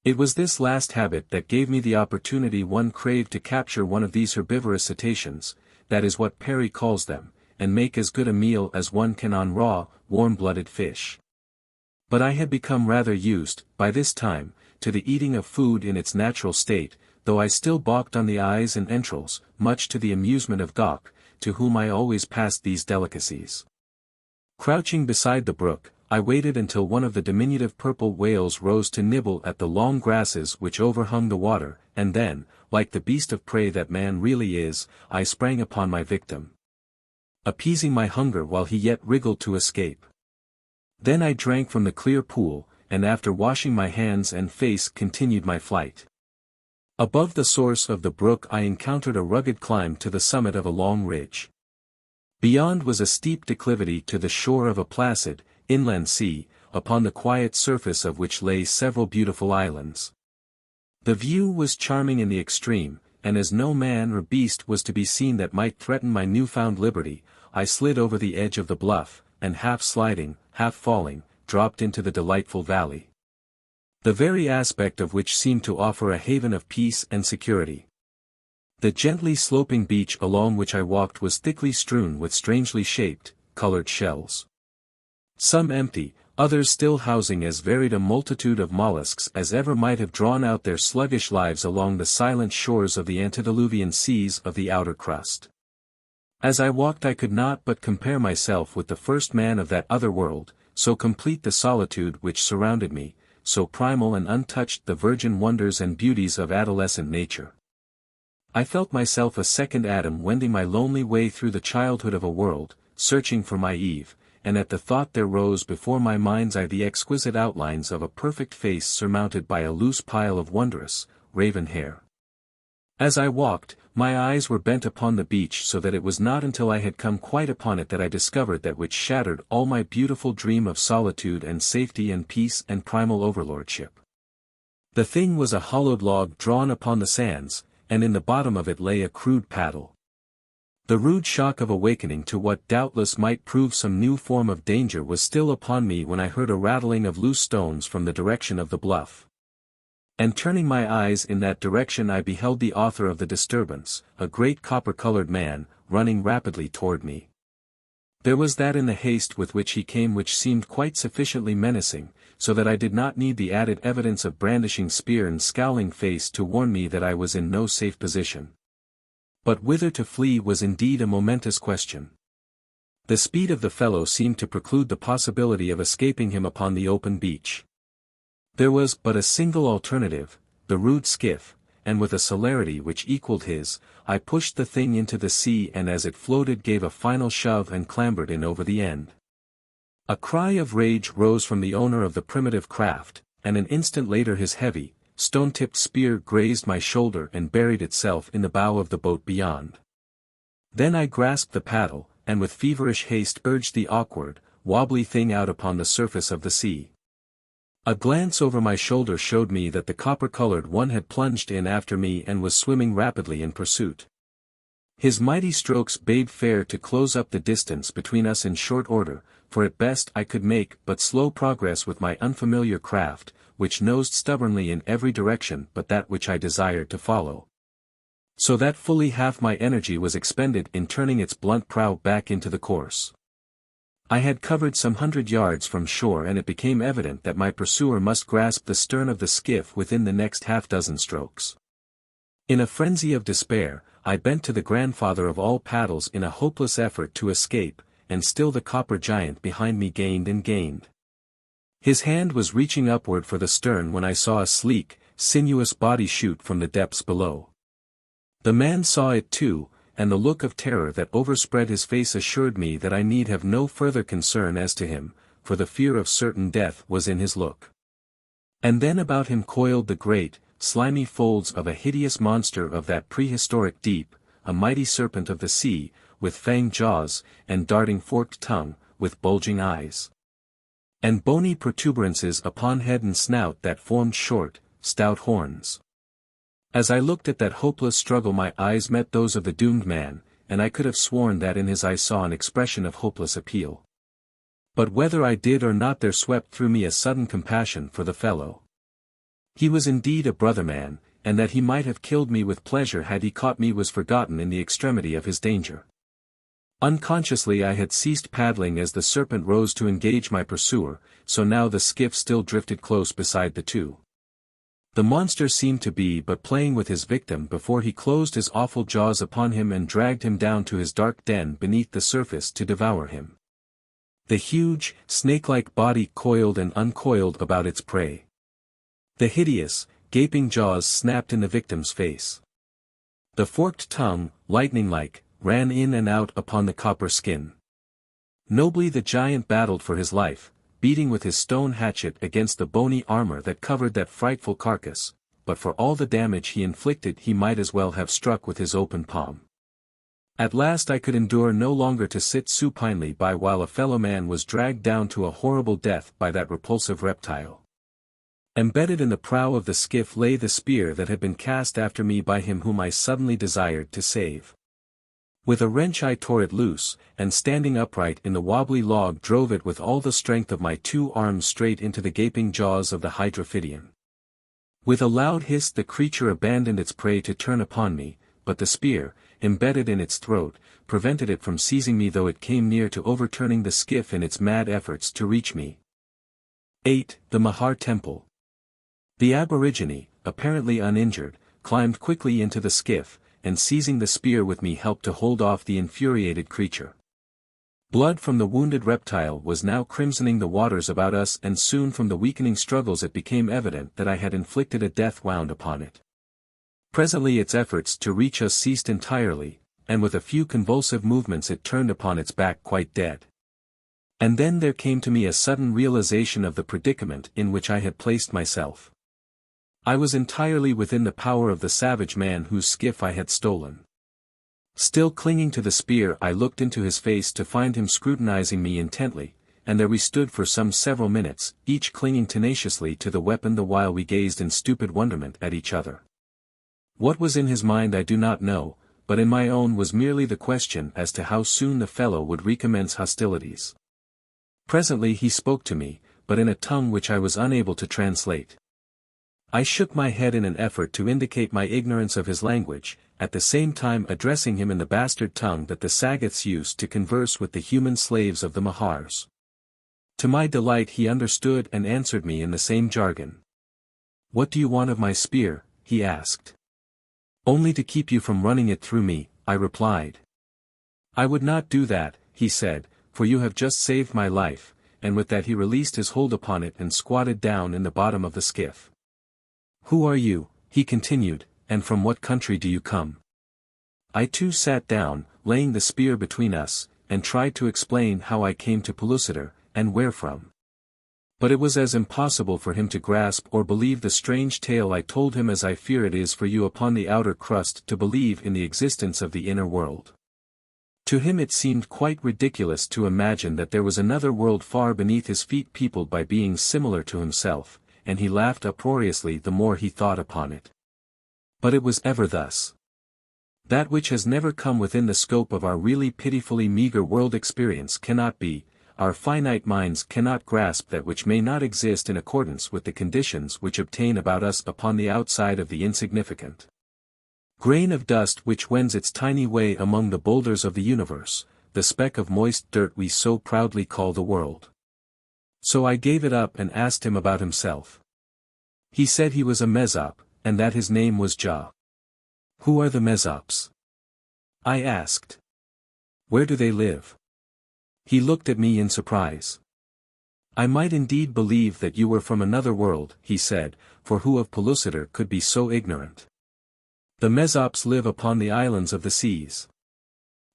It was this last habit that gave me the opportunity one craved to capture one of these herbivorous cetaceans, that is what Perry calls them, and make as good a meal as one can on raw, warm-blooded fish. But I had become rather used, by this time, to the eating of food in its natural state, though I still balked on the eyes and entrails, much to the amusement of Gawk, to whom I always passed these delicacies. Crouching beside the brook, I waited until one of the diminutive purple whales rose to nibble at the long grasses which overhung the water, and then, like the beast of prey that man really is, I sprang upon my victim, appeasing my hunger while he yet wriggled to escape. Then I drank from the clear pool, and after washing my hands and face continued my flight. Above the source of the brook I encountered a rugged climb to the summit of a long ridge. Beyond was a steep declivity to the shore of a placid, inland sea, upon the quiet surface of which lay several beautiful islands. The view was charming in the extreme, and as no man or beast was to be seen that might threaten my newfound liberty, I slid over the edge of the bluff, and half sliding, half falling, dropped into the delightful valley. The very aspect of which seemed to offer a haven of peace and security. The gently sloping beach along which I walked was thickly strewn with strangely shaped, colored shells. Some empty, others still housing as varied a multitude of mollusks as ever might have drawn out their sluggish lives along the silent shores of the antediluvian seas of the outer crust. As I walked I could not but compare myself with the first man of that other world, so complete the solitude which surrounded me, so primal and untouched the virgin wonders and beauties of adolescent nature. I felt myself a second Adam wending my lonely way through the childhood of a world, searching for my Eve, and at the thought there rose before my mind's eye the exquisite outlines of a perfect face surmounted by a loose pile of wondrous, raven hair. As I walked, my eyes were bent upon the beach so that it was not until I had come quite upon it that I discovered that which shattered all my beautiful dream of solitude and safety and peace and primal overlordship. The thing was a hollowed log drawn upon the sands, and in the bottom of it lay a crude paddle. The rude shock of awakening to what doubtless might prove some new form of danger was still upon me when I heard a rattling of loose stones from the direction of the bluff. And turning my eyes in that direction I beheld the author of the disturbance, a great copper-colored man, running rapidly toward me. There was that in the haste with which he came which seemed quite sufficiently menacing, so that I did not need the added evidence of brandishing spear and scowling face to warn me that I was in no safe position. But whither to flee was indeed a momentous question. The speed of the fellow seemed to preclude the possibility of escaping him upon the open beach. There was but a single alternative, the rude skiff, and with a celerity which equaled his, I pushed the thing into the sea and as it floated gave a final shove and clambered in over the end. A cry of rage rose from the owner of the primitive craft, and an instant later his heavy, stone-tipped spear grazed my shoulder and buried itself in the bow of the boat beyond. Then I grasped the paddle, and with feverish haste urged the awkward, wobbly thing out upon the surface of the sea. A glance over my shoulder showed me that the copper-colored one had plunged in after me and was swimming rapidly in pursuit. His mighty strokes bade fair to close up the distance between us in short order, for at best I could make but slow progress with my unfamiliar craft, which nosed stubbornly in every direction but that which I desired to follow. So that fully half my energy was expended in turning its blunt prow back into the course. I had covered some 100 yards from shore and it became evident that my pursuer must grasp the stern of the skiff within the next half-dozen strokes. In a frenzy of despair, I bent to the grandfather of all paddles in a hopeless effort to escape, and still the copper giant behind me gained and gained. His hand was reaching upward for the stern when I saw a sleek, sinuous body shoot from the depths below. The man saw it too, and the look of terror that overspread his face assured me that I need have no further concern as to him, for the fear of certain death was in his look. And then about him coiled the great, slimy folds of a hideous monster of that prehistoric deep, a mighty serpent of the sea, with fanged jaws, and darting forked tongue, with bulging eyes. And bony protuberances upon head and snout that formed short, stout horns. As I looked at that hopeless struggle my eyes met those of the doomed man, and I could have sworn that in his eyes saw an expression of hopeless appeal. But whether I did or not there swept through me a sudden compassion for the fellow. He was indeed a brother man, and that he might have killed me with pleasure had he caught me was forgotten in the extremity of his danger. Unconsciously I had ceased paddling as the serpent rose to engage my pursuer, so now the skiff still drifted close beside the two. The monster seemed to be but playing with his victim before he closed his awful jaws upon him and dragged him down to his dark den beneath the surface to devour him. The huge, snake-like body coiled and uncoiled about its prey. The hideous, gaping jaws snapped in the victim's face. The forked tongue, lightning-like, ran in and out upon the copper skin. Nobly the giant battled for his life, beating with his stone hatchet against the bony armor that covered that frightful carcass, but for all the damage he inflicted he might as well have struck with his open palm. At last I could endure no longer to sit supinely by while a fellow man was dragged down to a horrible death by that repulsive reptile. Embedded in the prow of the skiff lay the spear that had been cast after me by him whom I suddenly desired to save. With a wrench I tore it loose, and standing upright in the wobbly log drove it with all the strength of my 2 arms straight into the gaping jaws of the hydrophidian. With a loud hiss the creature abandoned its prey to turn upon me, but the spear, embedded in its throat, prevented it from seizing me though it came near to overturning the skiff in its mad efforts to reach me. 8. The Mahar Temple. The aborigine, apparently uninjured, climbed quickly into the skiff, and seizing the spear with me helped to hold off the infuriated creature. Blood from the wounded reptile was now crimsoning the waters about us, and soon from the weakening struggles it became evident that I had inflicted a death wound upon it. Presently its efforts to reach us ceased entirely, and with a few convulsive movements it turned upon its back quite dead. And then there came to me a sudden realization of the predicament in which I had placed myself. I was entirely within the power of the savage man whose skiff I had stolen. Still clinging to the spear I looked into his face to find him scrutinizing me intently, and there we stood for some several minutes, each clinging tenaciously to the weapon the while we gazed in stupid wonderment at each other. What was in his mind I do not know, but in my own was merely the question as to how soon the fellow would recommence hostilities. Presently he spoke to me, but in a tongue which I was unable to translate. I shook my head in an effort to indicate my ignorance of his language, at the same time addressing him in the bastard tongue that the Sagoths used to converse with the human slaves of the Mahars. To my delight he understood and answered me in the same jargon. "What do you want of my spear?" he asked. "Only to keep you from running it through me," I replied. "I would not do that," he said, "for you have just saved my life," and with that he released his hold upon it and squatted down in the bottom of the skiff. "Who are you?" he continued, "and from what country do you come?" I too sat down, laying the spear between us, and tried to explain how I came to Pellucidar, and where from. But it was as impossible for him to grasp or believe the strange tale I told him as I fear it is for you upon the outer crust to believe in the existence of the inner world. To him it seemed quite ridiculous to imagine that there was another world far beneath his feet peopled by beings similar to himself, and he laughed uproariously the more he thought upon it. But it was ever thus. That which has never come within the scope of our really pitifully meager world experience cannot be, our finite minds cannot grasp that which may not exist in accordance with the conditions which obtain about us upon the outside of the insignificant grain of dust which wends its tiny way among the boulders of the universe, the speck of moist dirt we so proudly call the world. So I gave it up and asked him about himself. He said he was a Mezop, and that his name was Jah. "Who are the Mezops?" I asked. "Where do they live?" He looked at me in surprise. "I might indeed believe that you were from another world," he said, "for who of Pellucidar could be so ignorant? The Mezops live upon the islands of the seas.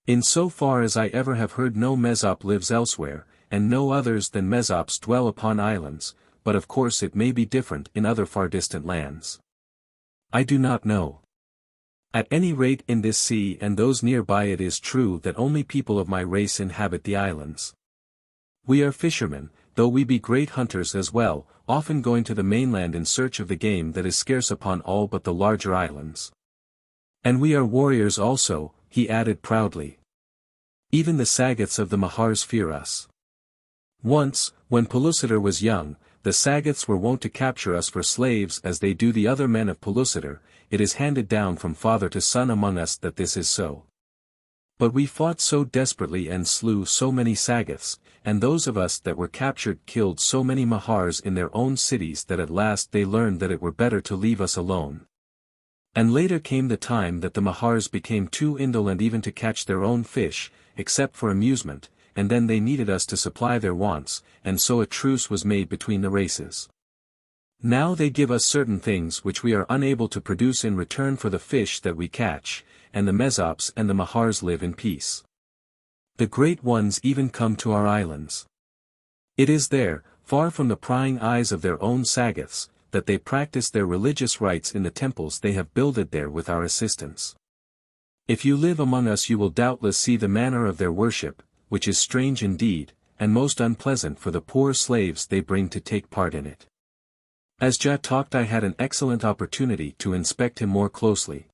In so far as I ever have heard no Mezop lives elsewhere, and no others than Mezops dwell upon islands, but of course it may be different in other far distant lands. I do not know. At any rate in this sea and those nearby it is true that only people of my race inhabit the islands. We are fishermen, though we be great hunters as well, often going to the mainland in search of the game that is scarce upon all but the larger islands. And we are warriors also," he added proudly. "Even the Sagoths of the Mahars fear us. Once, when Pellucidar was young, the Sagoths were wont to capture us for slaves as they do the other men of Pellucidar. It is handed down from father to son among us that this is so. But we fought so desperately and slew so many Sagoths, and those of us that were captured killed so many Mahars in their own cities that at last they learned that it were better to leave us alone. And later came the time that the Mahars became too indolent even to catch their own fish, except for amusement, and then they needed us to supply their wants, and so a truce was made between the races. Now they give us certain things which we are unable to produce in return for the fish that we catch, and the Mezops and the Mahars live in peace. The great ones even come to our islands. It is there, far from the prying eyes of their own Sagoths, that they practice their religious rites in the temples they have builded there with our assistance. If you live among us you will doubtless see the manner of their worship, which is strange indeed, and most unpleasant for the poor slaves they bring to take part in it. As Ja talked I had an excellent opportunity to inspect him more closely.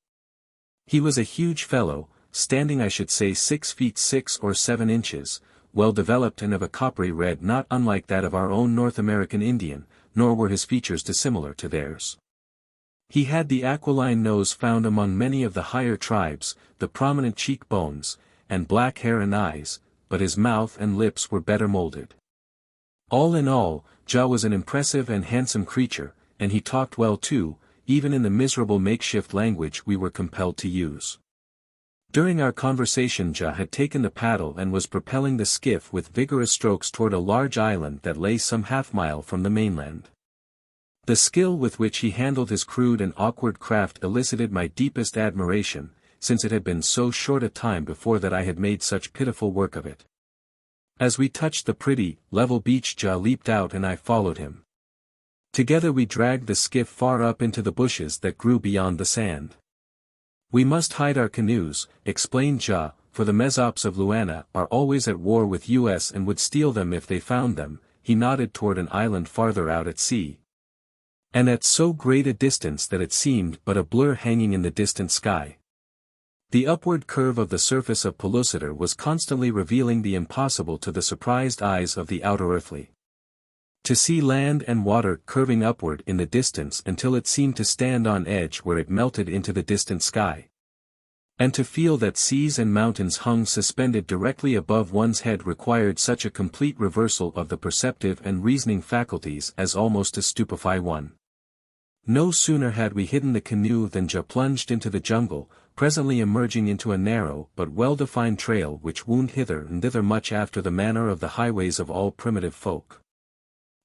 He was a huge fellow, standing I should say 6 feet 6 or 7 inches, well developed and of a coppery red not unlike that of our own North American Indian, nor were his features dissimilar to theirs. He had the aquiline nose found among many of the higher tribes, the prominent cheekbones, and black hair and eyes, but his mouth and lips were better molded. All in all, Ja was an impressive and handsome creature, and he talked well too, even in the miserable makeshift language we were compelled to use. During our conversation Ja had taken the paddle and was propelling the skiff with vigorous strokes toward a large island that lay some half-mile from the mainland. The skill with which he handled his crude and awkward craft elicited my deepest admiration, since it had been so short a time before that I had made such pitiful work of it. As we touched the pretty, level beach Ja leaped out and I followed him. Together we dragged the skiff far up into the bushes that grew beyond the sand. We must hide our canoes, explained Ja, for the Mezops of Luana are always at war with us and would steal them if they found them. He nodded toward an island farther out at sea. And at so great a distance that it seemed but a blur hanging in the distant sky. The upward curve of the surface of Pellucidar was constantly revealing the impossible to the surprised eyes of the outer earthly. To see land and water curving upward in the distance until it seemed to stand on edge where it melted into the distant sky. And to feel that seas and mountains hung suspended directly above one's head required such a complete reversal of the perceptive and reasoning faculties as almost to stupefy one. No sooner had we hidden the canoe than Ja plunged into the jungle, presently emerging into a narrow but well-defined trail which wound hither and thither much after the manner of the highways of all primitive folk.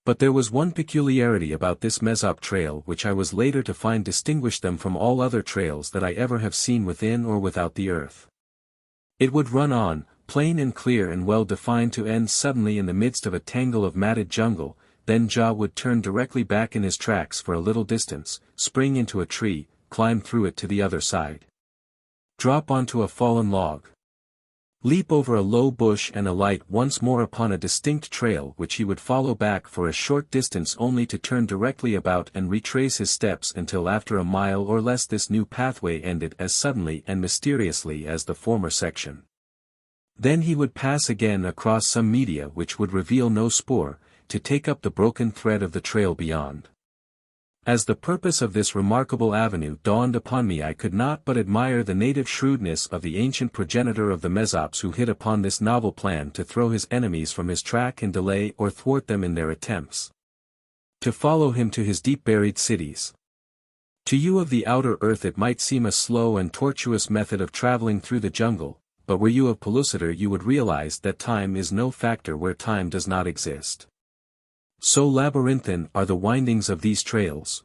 But there was one peculiarity about this Mezop trail which I was later to find distinguished them from all other trails that I ever have seen within or without the earth. It would run on, plain and clear and well defined to end suddenly in the midst of a tangle of matted jungle, then Ja would turn directly back in his tracks for a little distance, spring into a tree, climb through it to the other side. Drop onto a fallen log. Leap over a low bush and alight once more upon a distinct trail which he would follow back for a short distance only to turn directly about and retrace his steps until after a mile or less this new pathway ended as suddenly and mysteriously as the former section. Then he would pass again across some media which would reveal no spoor, to take up the broken thread of the trail beyond. As the purpose of this remarkable avenue dawned upon me I could not but admire the native shrewdness of the ancient progenitor of the Mezops who hit upon this novel plan to throw his enemies from his track and delay or thwart them in their attempts to follow him to his deep-buried cities. To you of the outer earth it might seem a slow and tortuous method of traveling through the jungle, but were you of Pellucidar you would realize that time is no factor where time does not exist. So labyrinthine are the windings of these trails.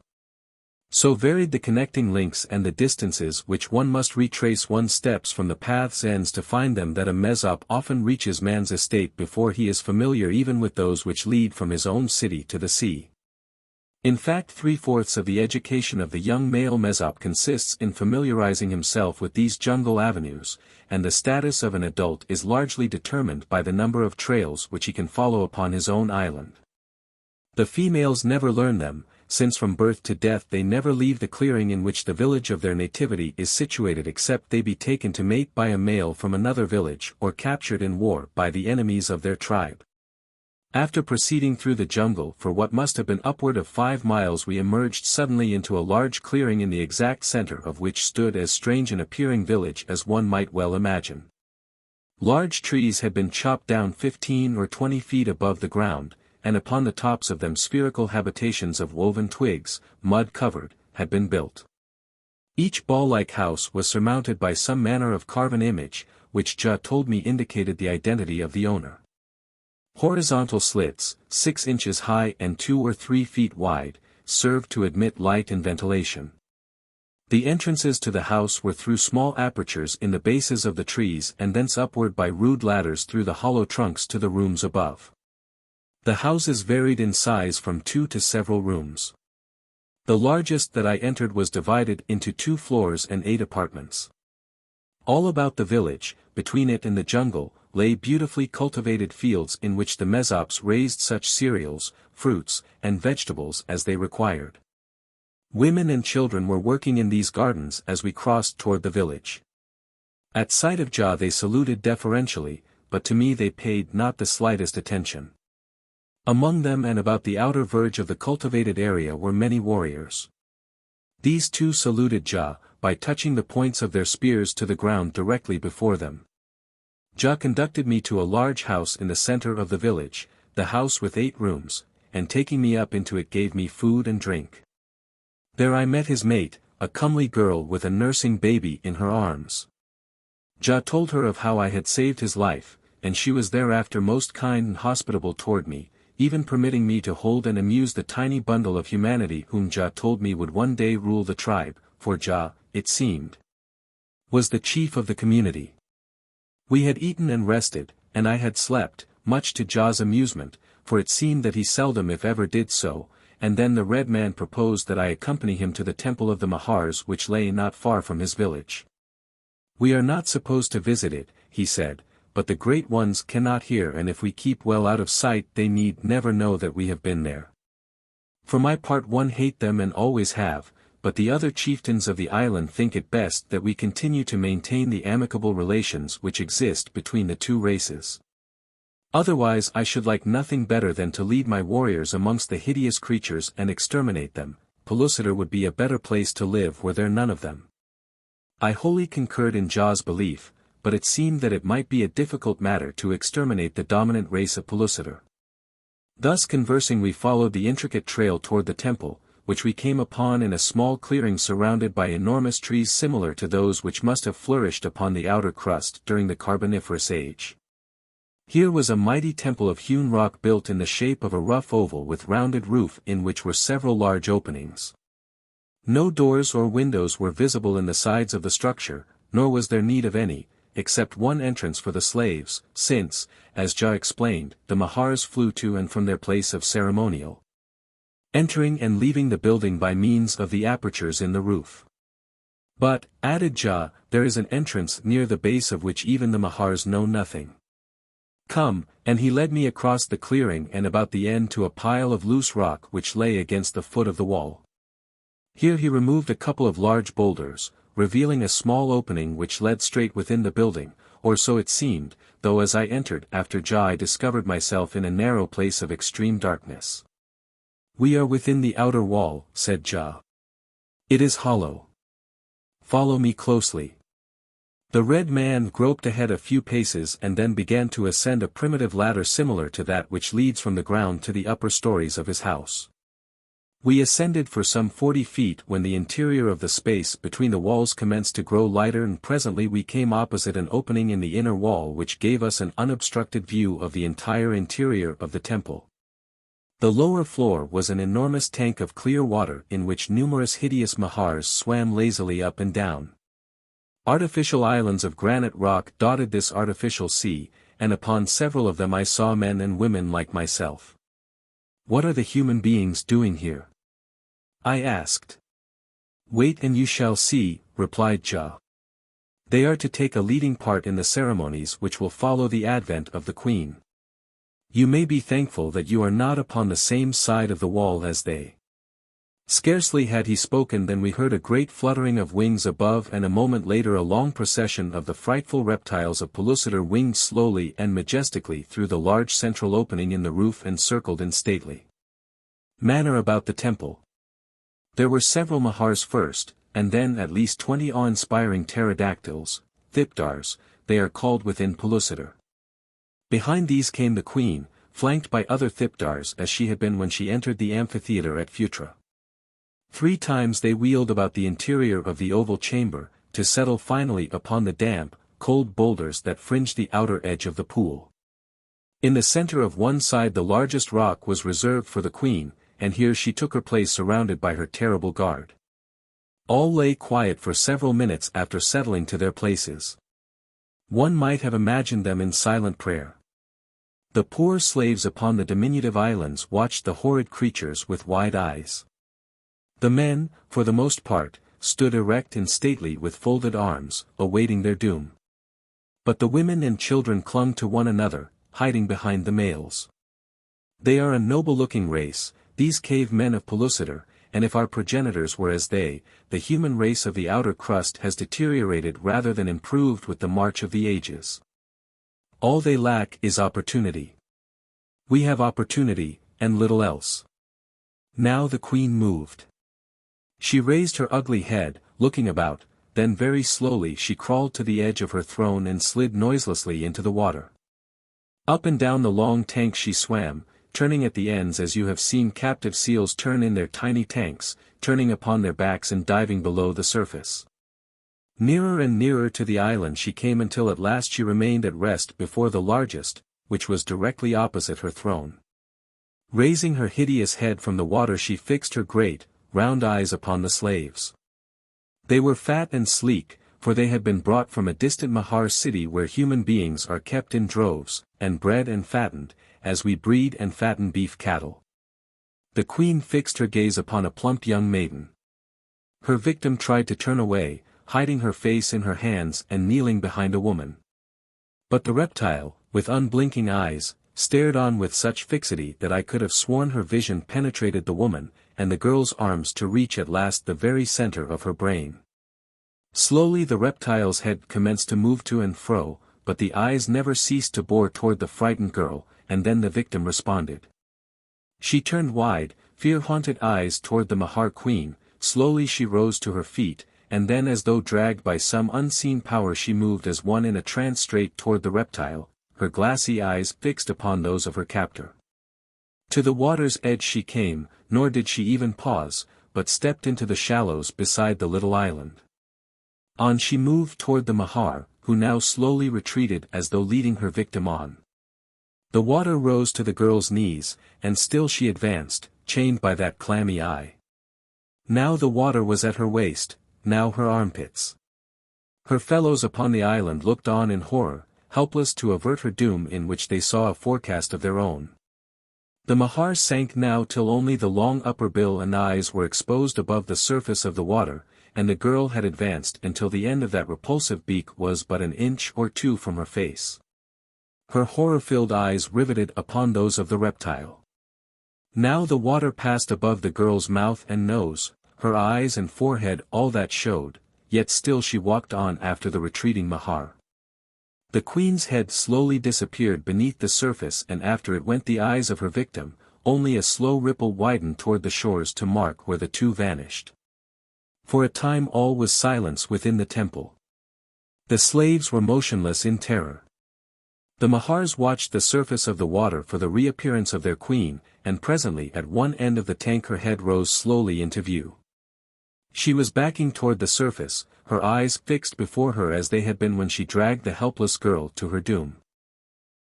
So varied the connecting links and the distances which one must retrace one's steps from the path's ends to find them that a Mezop often reaches man's estate before he is familiar even with those which lead from his own city to the sea. In fact 3/4 of the education of the young male Mezop consists in familiarizing himself with these jungle avenues, and the status of an adult is largely determined by the number of trails which he can follow upon his own island. The females never learn them, since from birth to death they never leave the clearing in which the village of their nativity is situated except they be taken to mate by a male from another village or captured in war by the enemies of their tribe. After proceeding through the jungle for what must have been upward of 5 miles we emerged suddenly into a large clearing in the exact center of which stood as strange an appearing village as one might well imagine. Large trees had been chopped down 15 or 20 feet above the ground, and upon the tops of them spherical habitations of woven twigs, mud-covered, had been built. Each ball-like house was surmounted by some manner of carven image, which Ja told me indicated the identity of the owner. Horizontal slits, 6 inches high and 2 or 3 feet wide, served to admit light and ventilation. The entrances to the house were through small apertures in the bases of the trees and thence upward by rude ladders through the hollow trunks to the rooms above. The houses varied in size from 2 to several rooms. The largest that I entered was divided into 2 floors and 8 apartments. All about the village, between it and the jungle, lay beautifully cultivated fields in which the Mesops raised such cereals, fruits, and vegetables as they required. Women and children were working in these gardens as we crossed toward the village. At sight of Jah they saluted deferentially, but to me they paid not the slightest attention. Among them and about the outer verge of the cultivated area were many warriors. These too saluted Jah, by touching the points of their spears to the ground directly before them. Jah conducted me to a large house in the center of the village, the house with 8 rooms, and taking me up into it gave me food and drink. There I met his mate, a comely girl with a nursing baby in her arms. Jah told her of how I had saved his life, and she was thereafter most kind and hospitable toward me, even permitting me to hold and amuse the tiny bundle of humanity whom Jah told me would one day rule the tribe, for Jah, it seemed, was the chief of the community. We had eaten and rested, and I had slept, much to Jah's amusement, for it seemed that he seldom if ever did so, and then the red man proposed that I accompany him to the temple of the Mahars which lay not far from his village. We are not supposed to visit it, he said, but the great ones cannot hear, and if we keep well out of sight they need never know that we have been there. For my part one hate them and always have, but the other chieftains of the island think it best that we continue to maintain the amicable relations which exist between the two races. Otherwise I should like nothing better than to lead my warriors amongst the hideous creatures and exterminate them. Pellucidar would be a better place to live were there none of them. I wholly concurred in Jah's belief, but it seemed that it might be a difficult matter to exterminate the dominant race of Pellucidar. Thus conversing we followed the intricate trail toward the temple, which we came upon in a small clearing surrounded by enormous trees similar to those which must have flourished upon the outer crust during the Carboniferous Age. Here was a mighty temple of hewn rock built in the shape of a rough oval with rounded roof in which were several large openings. No doors or windows were visible in the sides of the structure, nor was there need of any, except one entrance for the slaves, since, as Jah explained, the Mahars flew to and from their place of ceremonial, entering and leaving the building by means of the apertures in the roof. But, added Jah, there is an entrance near the base of which even the Mahars know nothing. Come, and he led me across the clearing and about the end to a pile of loose rock which lay against the foot of the wall. Here he removed a couple of large boulders, revealing a small opening which led straight within the building, or so it seemed, though as I entered after Jah I discovered myself in a narrow place of extreme darkness. We are within the outer wall, said Jah. It is hollow. Follow me closely. The red man groped ahead a few paces and then began to ascend a primitive ladder similar to that which leads from the ground to the upper stories of his house. We ascended for some 40 feet when the interior of the space between the walls commenced to grow lighter, and presently we came opposite an opening in the inner wall which gave us an unobstructed view of the entire interior of the temple. The lower floor was an enormous tank of clear water in which numerous hideous Mahars swam lazily up and down. Artificial islands of granite rock dotted this artificial sea, and upon several of them I saw men and women like myself. What are the human beings doing here? I asked. Wait and you shall see, replied Jah. They are to take a leading part in the ceremonies which will follow the advent of the Queen. You may be thankful that you are not upon the same side of the wall as they. Scarcely had he spoken than we heard a great fluttering of wings above, and a moment later a long procession of the frightful reptiles of Pellucidar winged slowly and majestically through the large central opening in the roof and circled in stately manner about the temple. There were several Mahars first, and then at least 20 awe-inspiring pterodactyls, thipdars, they are called within Pellucidar. Behind these came the queen, flanked by other thipdars as she had been when she entered the amphitheater at Phutra. 3 times they wheeled about the interior of the oval chamber, to settle finally upon the damp, cold boulders that fringed the outer edge of the pool. In the center of one side the largest rock was reserved for the queen, and here she took her place surrounded by her terrible guard. All lay quiet for several minutes after settling to their places. One might have imagined them in silent prayer. The poor slaves upon the diminutive islands watched the horrid creatures with wide eyes. The men, for the most part, stood erect and stately with folded arms, awaiting their doom. But the women and children clung to one another, hiding behind the males. They are a noble-looking race, these cave men of Pellucidar, and if our progenitors were as they, the human race of the outer crust has deteriorated rather than improved with the march of the ages. All they lack is opportunity. We have opportunity, and little else. Now the queen moved. She raised her ugly head, looking about, then very slowly she crawled to the edge of her throne and slid noiselessly into the water. Up and down the long tank she swam, turning at the ends as you have seen captive seals turn in their tiny tanks, turning upon their backs and diving below the surface. Nearer and nearer to the island she came until at last she remained at rest before the largest, which was directly opposite her throne. Raising her hideous head from the water she fixed her great, round eyes upon the slaves. They were fat and sleek, for they had been brought from a distant Mahar city where human beings are kept in droves, and bred and fattened, as we breed and fatten beef cattle. The queen fixed her gaze upon a plump young maiden. Her victim tried to turn away, hiding her face in her hands and kneeling behind a woman. But the reptile, with unblinking eyes, stared on with such fixity that I could have sworn her vision penetrated the woman, and the girl's arms to reach at last the very center of her brain. Slowly the reptile's head commenced to move to and fro, but the eyes never ceased to bore toward the frightened girl, and then the victim responded. She turned wide, fear-haunted eyes toward the Mahar queen, slowly she rose to her feet, and then as though dragged by some unseen power she moved as one in a trance straight toward the reptile, her glassy eyes fixed upon those of her captor. To the water's edge she came, nor did she even pause, but stepped into the shallows beside the little island. On she moved toward the Mahar, who now slowly retreated as though leading her victim on. The water rose to the girl's knees, and still she advanced, chained by that clammy eye. Now the water was at her waist, now her armpits. Her fellows upon the island looked on in horror, helpless to avert her doom in which they saw a forecast of their own. The Mahar sank now till only the long upper bill and eyes were exposed above the surface of the water, and the girl had advanced until the end of that repulsive beak was but an inch or two from her face. Her horror-filled eyes riveted upon those of the reptile. Now the water passed above the girl's mouth and nose, her eyes and forehead all that showed, yet still she walked on after the retreating Mahar. The queen's head slowly disappeared beneath the surface and after it went the eyes of her victim, only a slow ripple widened toward the shores to mark where the two vanished. For a time all was silence within the temple. The slaves were motionless in terror. The Mahars watched the surface of the water for the reappearance of their queen, and presently at one end of the tank her head rose slowly into view. She was backing toward the surface, her eyes fixed before her as they had been when she dragged the helpless girl to her doom.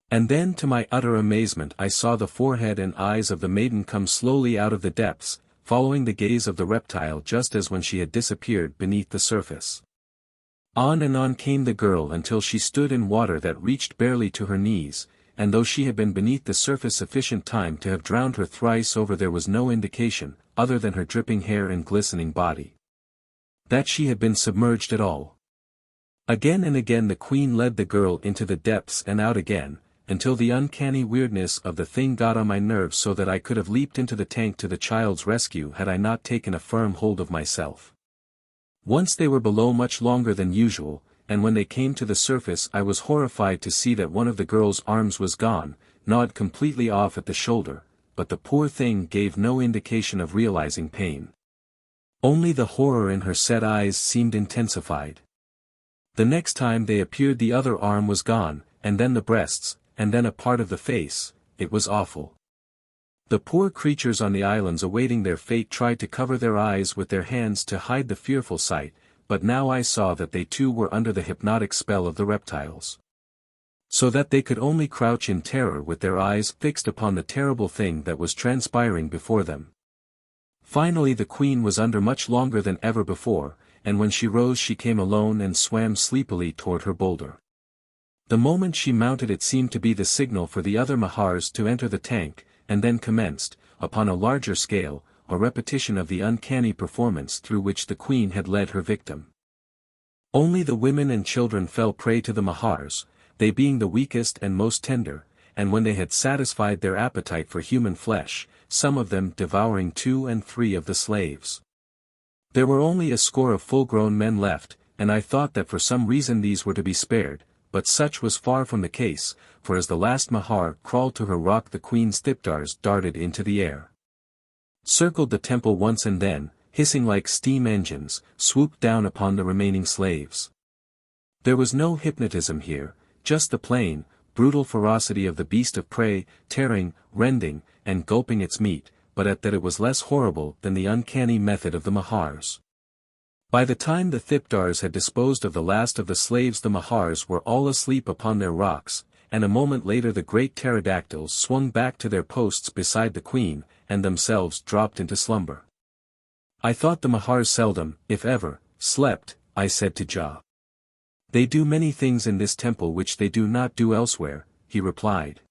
And then to my utter amazement I saw the forehead and eyes of the maiden come slowly out of the depths, following the gaze of the reptile just as when she had disappeared beneath the surface. On and on came the girl until she stood in water that reached barely to her knees, and though she had been beneath the surface sufficient time to have drowned her thrice over there was no indication, other than her dripping hair and glistening body, that she had been submerged at all. Again and again the queen led the girl into the depths and out again, until the uncanny weirdness of the thing got on my nerves so that I could have leaped into the tank to the child's rescue had I not taken a firm hold of myself. Once they were below much longer than usual, and when they came to the surface I was horrified to see that one of the girl's arms was gone, gnawed completely off at the shoulder, but the poor thing gave no indication of realizing pain. Only the horror in her set eyes seemed intensified. The next time they appeared the other arm was gone, and then the breasts, and then a part of the face. It was awful. The poor creatures on the islands awaiting their fate tried to cover their eyes with their hands to hide the fearful sight, but now I saw that they too were under the hypnotic spell of the reptiles. So that they could only crouch in terror with their eyes fixed upon the terrible thing that was transpiring before them. Finally the queen was under much longer than ever before, and when she rose she came alone and swam sleepily toward her boulder. The moment she mounted it seemed to be the signal for the other Mahars to enter the tank, and then commenced, upon a larger scale, a repetition of the uncanny performance through which the queen had led her victim. Only the women and children fell prey to the Mahars, they being the weakest and most tender, and when they had satisfied their appetite for human flesh, some of them devouring 2 and 3 of the slaves. There were only a score of full-grown men left, and I thought that for some reason these were to be spared, but such was far from the case, for as the last Mahar crawled to her rock the queen's thipdars darted into the air, circled the temple once and then, hissing like steam engines, swooped down upon the remaining slaves. There was no hypnotism here, just the plain, brutal ferocity of the beast of prey, tearing, rending, and gulping its meat, but at that it was less horrible than the uncanny method of the Mahars. By the time the thipdars had disposed of the last of the slaves the Mahars were all asleep upon their rocks, and a moment later the great pterodactyls swung back to their posts beside the queen, and themselves dropped into slumber. I thought the Mahars seldom, if ever, slept, I said to Ja. They do many things in this temple which they do not do elsewhere, he replied.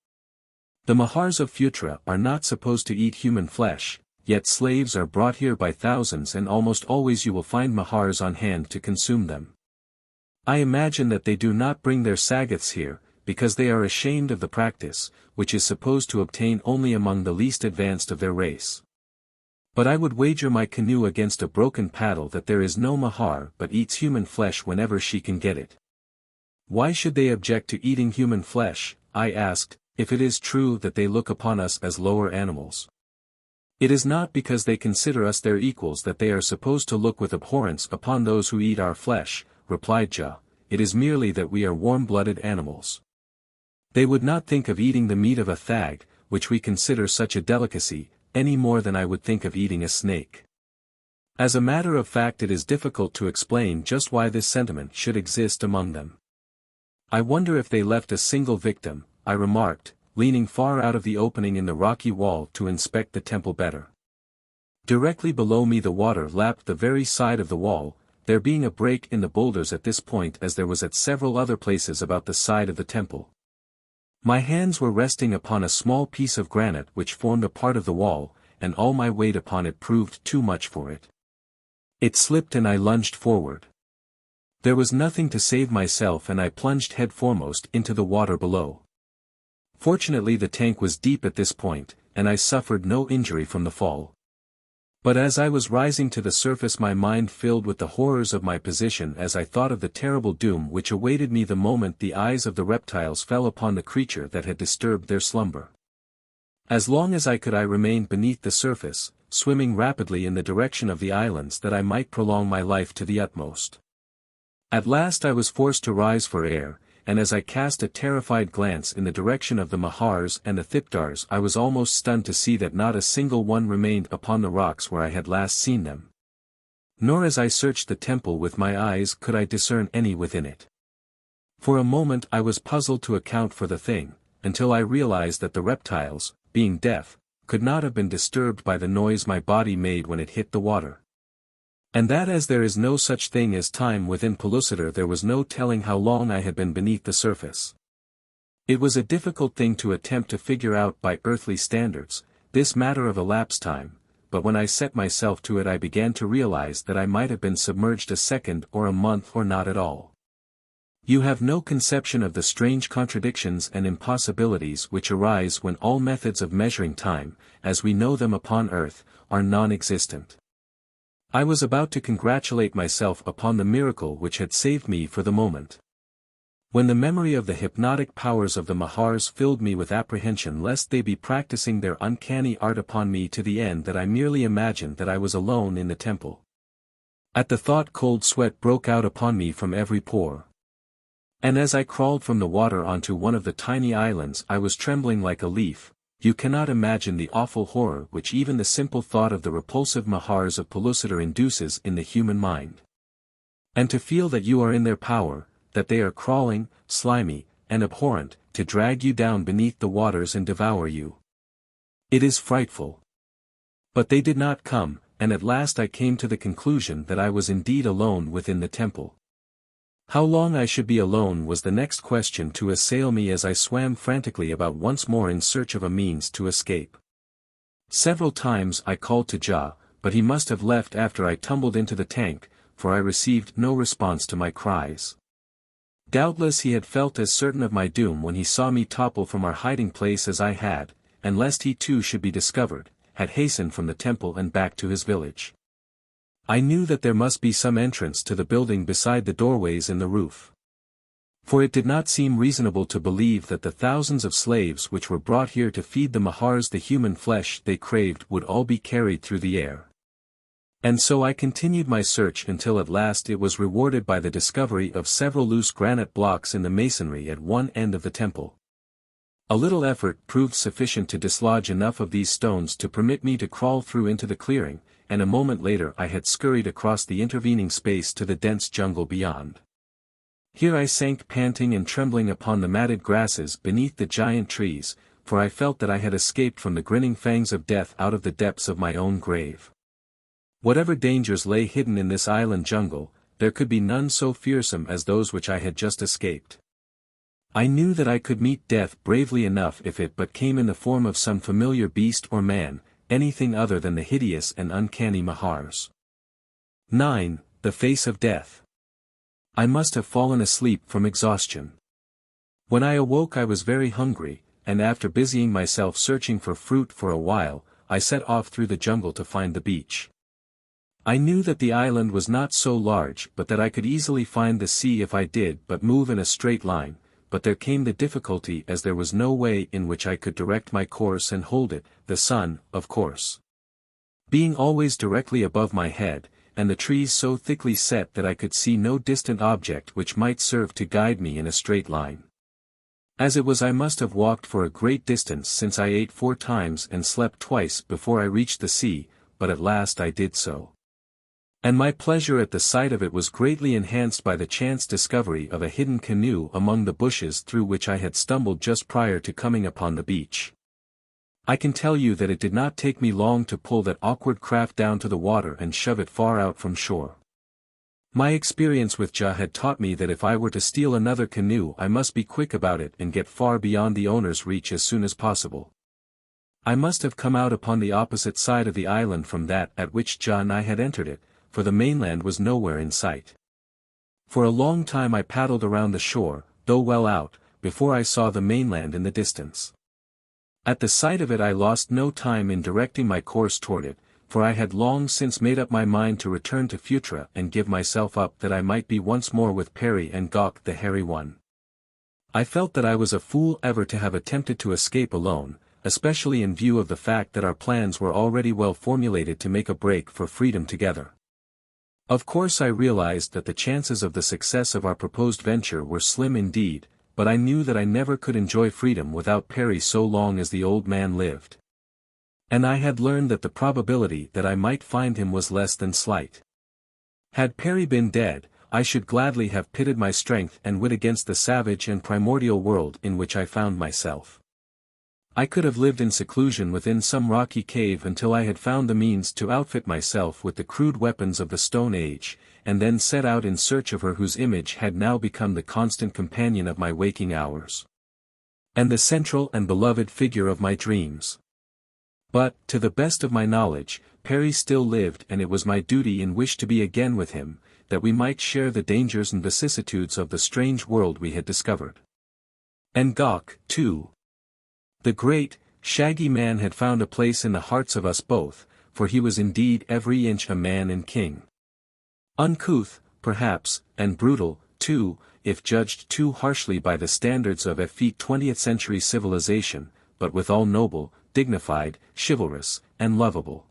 The Mahars of Phutra are not supposed to eat human flesh, yet slaves are brought here by thousands and almost always you will find Mahars on hand to consume them. I imagine that they do not bring their sagoths here, because they are ashamed of the practice, which is supposed to obtain only among the least advanced of their race. But I would wager my canoe against a broken paddle that there is no Mahar but eats human flesh whenever she can get it. Why should they object to eating human flesh, I asked, if it is true that they look upon us as lower animals? It is not because they consider us their equals that they are supposed to look with abhorrence upon those who eat our flesh, replied Ja, it is merely that we are warm-blooded animals. They would not think of eating the meat of a thag, which we consider such a delicacy, any more than I would think of eating a snake. As a matter of fact it is difficult to explain just why this sentiment should exist among them. I wonder if they left a single victim, I remarked, leaning far out of the opening in the rocky wall to inspect the temple better. Directly below me the water lapped the very side of the wall, there being a break in the boulders at this point as there was at several other places about the side of the temple. My hands were resting upon a small piece of granite which formed a part of the wall, and all my weight upon it proved too much for it. It slipped and I lunged forward. There was nothing to save myself and I plunged head foremost into the water below. Fortunately the tank was deep at this point, and I suffered no injury from the fall. But as I was rising to the surface my mind filled with the horrors of my position as I thought of the terrible doom which awaited me the moment the eyes of the reptiles fell upon the creature that had disturbed their slumber. As long as I could I remained beneath the surface, swimming rapidly in the direction of the islands that I might prolong my life to the utmost. At last I was forced to rise for air, and as I cast a terrified glance in the direction of the Mahars and the thipdars I was almost stunned to see that not a single one remained upon the rocks where I had last seen them. Nor as I searched the temple with my eyes could I discern any within it. For a moment I was puzzled to account for the thing, until I realized that the reptiles, being deaf, could not have been disturbed by the noise my body made when it hit the water. And that as there is no such thing as time within Pellucidar there was no telling how long I had been beneath the surface. It was a difficult thing to attempt to figure out by earthly standards, this matter of elapsed time, but when I set myself to it I began to realize that I might have been submerged a second or a month or not at all. You have no conception of the strange contradictions and impossibilities which arise when all methods of measuring time, as we know them upon earth, are non-existent. I was about to congratulate myself upon the miracle which had saved me for the moment, when the memory of the hypnotic powers of the Mahars filled me with apprehension lest they be practicing their uncanny art upon me to the end that I merely imagined that I was alone in the temple. At the thought cold sweat broke out upon me from every pore. And as I crawled from the water onto one of the tiny islands I was trembling like a leaf. You cannot imagine the awful horror which even the simple thought of the repulsive Mahars of Pellucidar induces in the human mind. And to feel that you are in their power, that they are crawling, slimy, and abhorrent, to drag you down beneath the waters and devour you. It is frightful. But they did not come, and at last I came to the conclusion that I was indeed alone within the temple. How long I should be alone was the next question to assail me as I swam frantically about once more in search of a means to escape. Several times I called to Ja, but he must have left after I tumbled into the tank, for I received no response to my cries. Doubtless he had felt as certain of my doom when he saw me topple from our hiding place as I had, and lest he too should be discovered, had hastened from the temple and back to his village. I knew that there must be some entrance to the building beside the doorways in the roof. For it did not seem reasonable to believe that the thousands of slaves which were brought here to feed the Mahars the human flesh they craved would all be carried through the air. And so I continued my search until at last it was rewarded by the discovery of several loose granite blocks in the masonry at one end of the temple. A little effort proved sufficient to dislodge enough of these stones to permit me to crawl through into the clearing, and a moment later I had scurried across the intervening space to the dense jungle beyond. Here I sank panting and trembling upon the matted grasses beneath the giant trees, for I felt that I had escaped from the grinning fangs of death out of the depths of my own grave. Whatever dangers lay hidden in this island jungle, there could be none so fearsome as those which I had just escaped. I knew that I could meet death bravely enough if it but came in the form of some familiar beast or man, anything other than the hideous and uncanny Mahars. 9. The Face of Death. I must have fallen asleep from exhaustion. When I awoke I was very hungry, and after busying myself searching for fruit for a while, I set off through the jungle to find the beach. I knew that the island was not so large but that I could easily find the sea if I did but move in a straight line, but there came the difficulty as there was no way in which I could direct my course and hold it, the sun, of course, being always directly above my head, and the trees so thickly set that I could see no distant object which might serve to guide me in a straight line. As it was I must have walked for a great distance since I ate 4 times and slept twice before I reached the sea, but at last I did so. And my pleasure at the sight of it was greatly enhanced by the chance discovery of a hidden canoe among the bushes through which I had stumbled just prior to coming upon the beach. I can tell you that it did not take me long to pull that awkward craft down to the water and shove it far out from shore. My experience with Ja had taught me that if I were to steal another canoe I must be quick about it and get far beyond the owner's reach as soon as possible. I must have come out upon the opposite side of the island from that at which Ja and I had entered it, for the mainland was nowhere in sight. For a long time I paddled around the shore, though well out, before I saw the mainland in the distance. At the sight of it I lost no time in directing my course toward it, for I had long since made up my mind to return to Phutra and give myself up that I might be once more with Perry and Gok the hairy one. I felt that I was a fool ever to have attempted to escape alone, especially in view of the fact that our plans were already well formulated to make a break for freedom together. Of course I realized that the chances of the success of our proposed venture were slim indeed, but I knew that I never could enjoy freedom without Perry so long as the old man lived. And I had learned that the probability that I might find him was less than slight. Had Perry been dead, I should gladly have pitted my strength and wit against the savage and primordial world in which I found myself. I could have lived in seclusion within some rocky cave until I had found the means to outfit myself with the crude weapons of the Stone Age, and then set out in search of her whose image had now become the constant companion of my waking hours, and the central and beloved figure of my dreams. But, to the best of my knowledge, Perry still lived and it was my duty and wish to be again with him, that we might share the dangers and vicissitudes of the strange world we had discovered. And Gok, too. The great, shaggy man had found a place in the hearts of us both, for he was indeed every inch a man and king. Uncouth, perhaps, and brutal, too, if judged too harshly by the standards of effete 20th-century civilization, but withal noble, dignified, chivalrous, and lovable.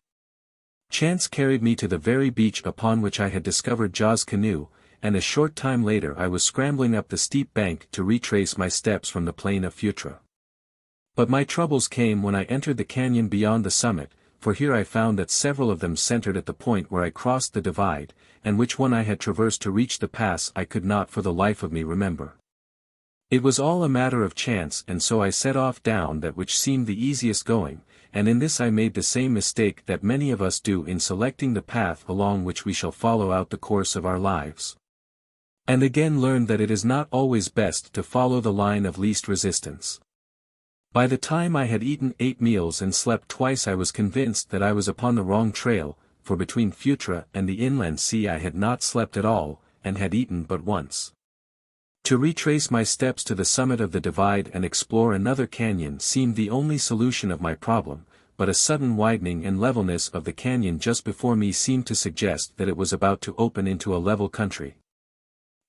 Chance carried me to the very beach upon which I had discovered Ja's canoe, and a short time later I was scrambling up the steep bank to retrace my steps from the plain of Phutra. But my troubles came when I entered the canyon beyond the summit, for here I found that several of them centered at the point where I crossed the divide, and which one I had traversed to reach the pass I could not for the life of me remember. It was all a matter of chance and so I set off down that which seemed the easiest going, and in this I made the same mistake that many of us do in selecting the path along which we shall follow out the course of our lives. And again learned that it is not always best to follow the line of least resistance. By the time I had eaten 8 meals and slept twice I was convinced that I was upon the wrong trail, for between Phutra and the inland sea I had not slept at all, and had eaten but once. To retrace my steps to the summit of the divide and explore another canyon seemed the only solution of my problem, but a sudden widening and levelness of the canyon just before me seemed to suggest that it was about to open into a level country.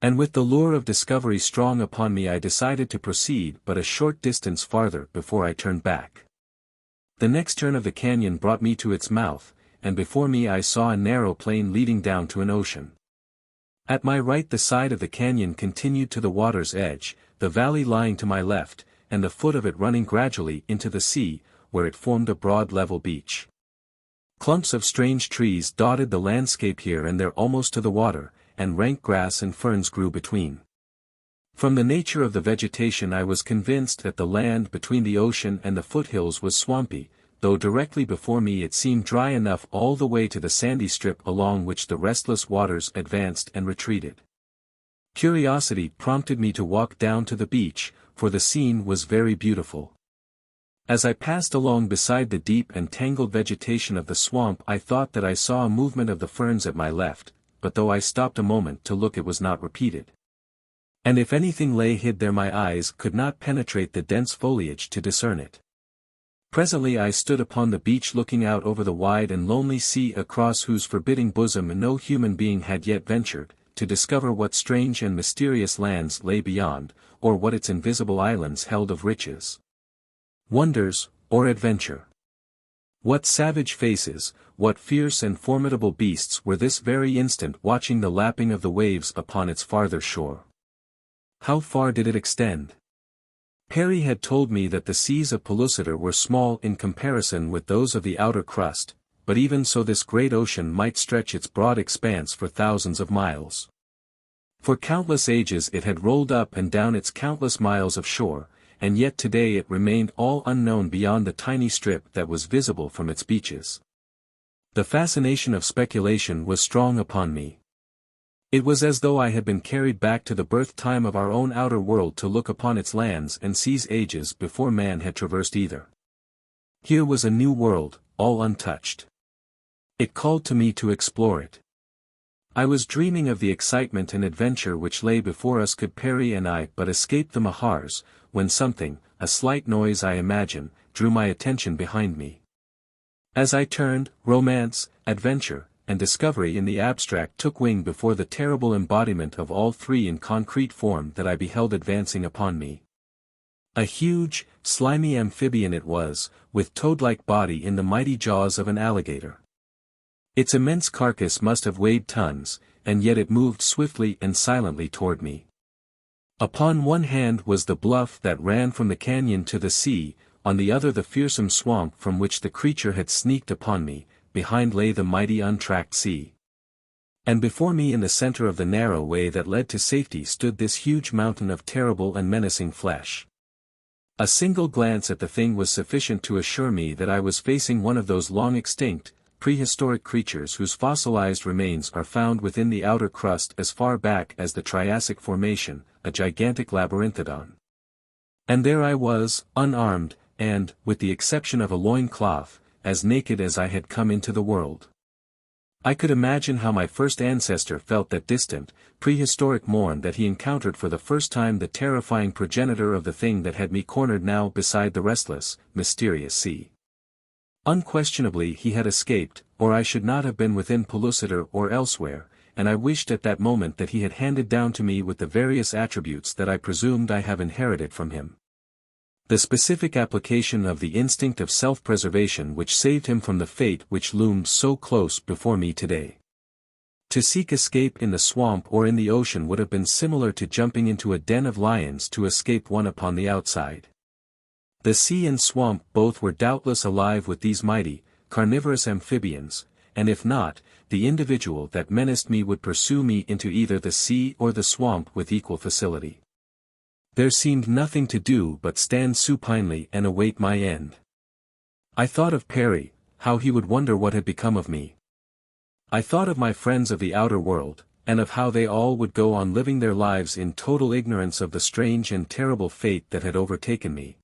And with the lure of discovery strong upon me I decided to proceed but a short distance farther before I turned back. The next turn of the canyon brought me to its mouth, and before me I saw a narrow plain leading down to an ocean. At my right the side of the canyon continued to the water's edge, the valley lying to my left, and the foot of it running gradually into the sea, where it formed a broad level beach. Clumps of strange trees dotted the landscape here and there almost to the water, and rank grass and ferns grew between. From the nature of the vegetation I was convinced that the land between the ocean and the foothills was swampy, though directly before me it seemed dry enough all the way to the sandy strip along which the restless waters advanced and retreated. Curiosity prompted me to walk down to the beach, for the scene was very beautiful. As I passed along beside the deep and tangled vegetation of the swamp I thought that I saw a movement of the ferns at my left, but though I stopped a moment to look it was not repeated. And if anything lay hid there my eyes could not penetrate the dense foliage to discern it. Presently I stood upon the beach looking out over the wide and lonely sea across whose forbidding bosom no human being had yet ventured, to discover what strange and mysterious lands lay beyond, or what its invisible islands held of riches, wonders, or adventure. What savage faces, what fierce and formidable beasts were this very instant watching the lapping of the waves upon its farther shore? How far did it extend? Perry had told me that the seas of Pellucidar were small in comparison with those of the outer crust, but even so this great ocean might stretch its broad expanse for thousands of miles. For countless ages it had rolled up and down its countless miles of shore, and yet today it remained all unknown beyond the tiny strip that was visible from its beaches. The fascination of speculation was strong upon me. It was as though I had been carried back to the birth time of our own outer world to look upon its lands and seas ages before man had traversed either. Here was a new world, all untouched. It called to me to explore it. I was dreaming of the excitement and adventure which lay before us could Perry and I but escape the Mahars, when something, a slight noise I imagine, drew my attention behind me. As I turned, romance, adventure, and discovery in the abstract took wing before the terrible embodiment of all three in concrete form that I beheld advancing upon me. A huge, slimy amphibian it was, with toad-like body in the mighty jaws of an alligator. Its immense carcass must have weighed tons, and yet it moved swiftly and silently toward me. Upon one hand was the bluff that ran from the canyon to the sea, on the other the fearsome swamp from which the creature had sneaked upon me, behind lay the mighty untracked sea. And before me in the center of the narrow way that led to safety stood this huge mountain of terrible and menacing flesh. A single glance at the thing was sufficient to assure me that I was facing one of those long extinct, prehistoric creatures whose fossilized remains are found within the outer crust as far back as the Triassic formation, a gigantic labyrinthodon. And there I was, unarmed, and, with the exception of a loin-cloth, as naked as I had come into the world. I could imagine how my first ancestor felt that distant, prehistoric morn that he encountered for the first time the terrifying progenitor of the thing that had me cornered now beside the restless, mysterious sea. Unquestionably he had escaped, or I should not have been within Pellucidar or elsewhere, and I wished at that moment that he had handed down to me with the various attributes that I presumed I have inherited from him. The specific application of the instinct of self-preservation which saved him from the fate which loomed so close before me today. To seek escape in the swamp or in the ocean would have been similar to jumping into a den of lions to escape one upon the outside. The sea and swamp both were doubtless alive with these mighty, carnivorous amphibians, and if not, the individual that menaced me would pursue me into either the sea or the swamp with equal facility. There seemed nothing to do but stand supinely and await my end. I thought of Perry, how he would wonder what had become of me. I thought of my friends of the outer world, and of how they all would go on living their lives in total ignorance of the strange and terrible fate that had overtaken me.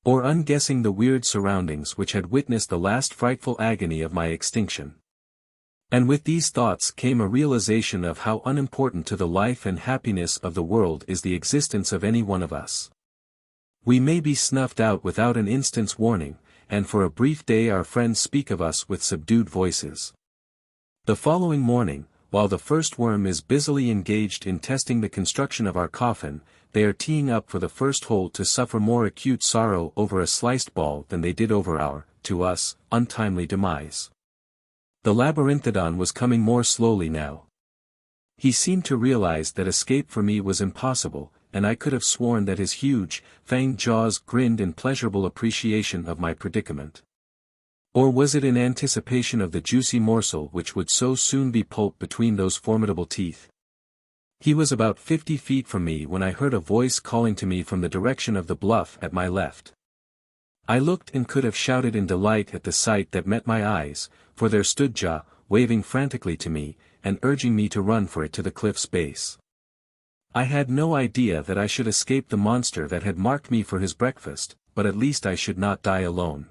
or unguessing the weird surroundings which had witnessed the last frightful agony of my extinction. And with these thoughts came a realization of how unimportant to the life and happiness of the world is the existence of any one of us. We may be snuffed out without an instant's warning, and for a brief day our friends speak of us with subdued voices. The following morning, while the first worm is busily engaged in testing the construction of our coffin, they are teeing up for the first hole to suffer more acute sorrow over a sliced ball than they did over our, to us, untimely demise. The Labyrinthodon was coming more slowly now. He seemed to realize that escape for me was impossible, and I could have sworn that his huge, fanged jaws grinned in pleasurable appreciation of my predicament. Or was it in anticipation of the juicy morsel which would so soon be pulped between those formidable teeth? He was about 50 feet from me when I heard a voice calling to me from the direction of the bluff at my left. I looked and could have shouted in delight at the sight that met my eyes, for there stood Ja, waving frantically to me, and urging me to run for it to the cliff's base. I had no idea that I should escape the monster that had marked me for his breakfast, but at least I should not die alone.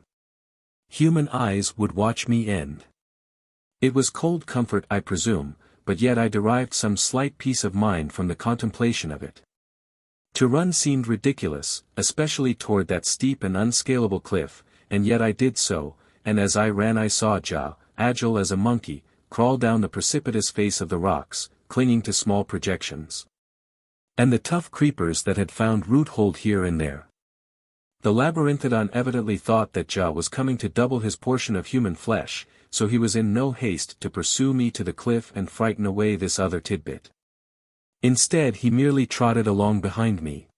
Human eyes would watch me end. It was cold comfort I presume, but yet I derived some slight peace of mind from the contemplation of it. To run seemed ridiculous, especially toward that steep and unscalable cliff, and yet I did so, and as I ran I saw Ja, agile as a monkey, crawl down the precipitous face of the rocks, clinging to small projections. And the tough creepers that had found root-hold here and there. The Labyrinthodon evidently thought that Ja was coming to double his portion of human flesh, so he was in no haste to pursue me to the cliff and frighten away this other tidbit. Instead he merely trotted along behind me.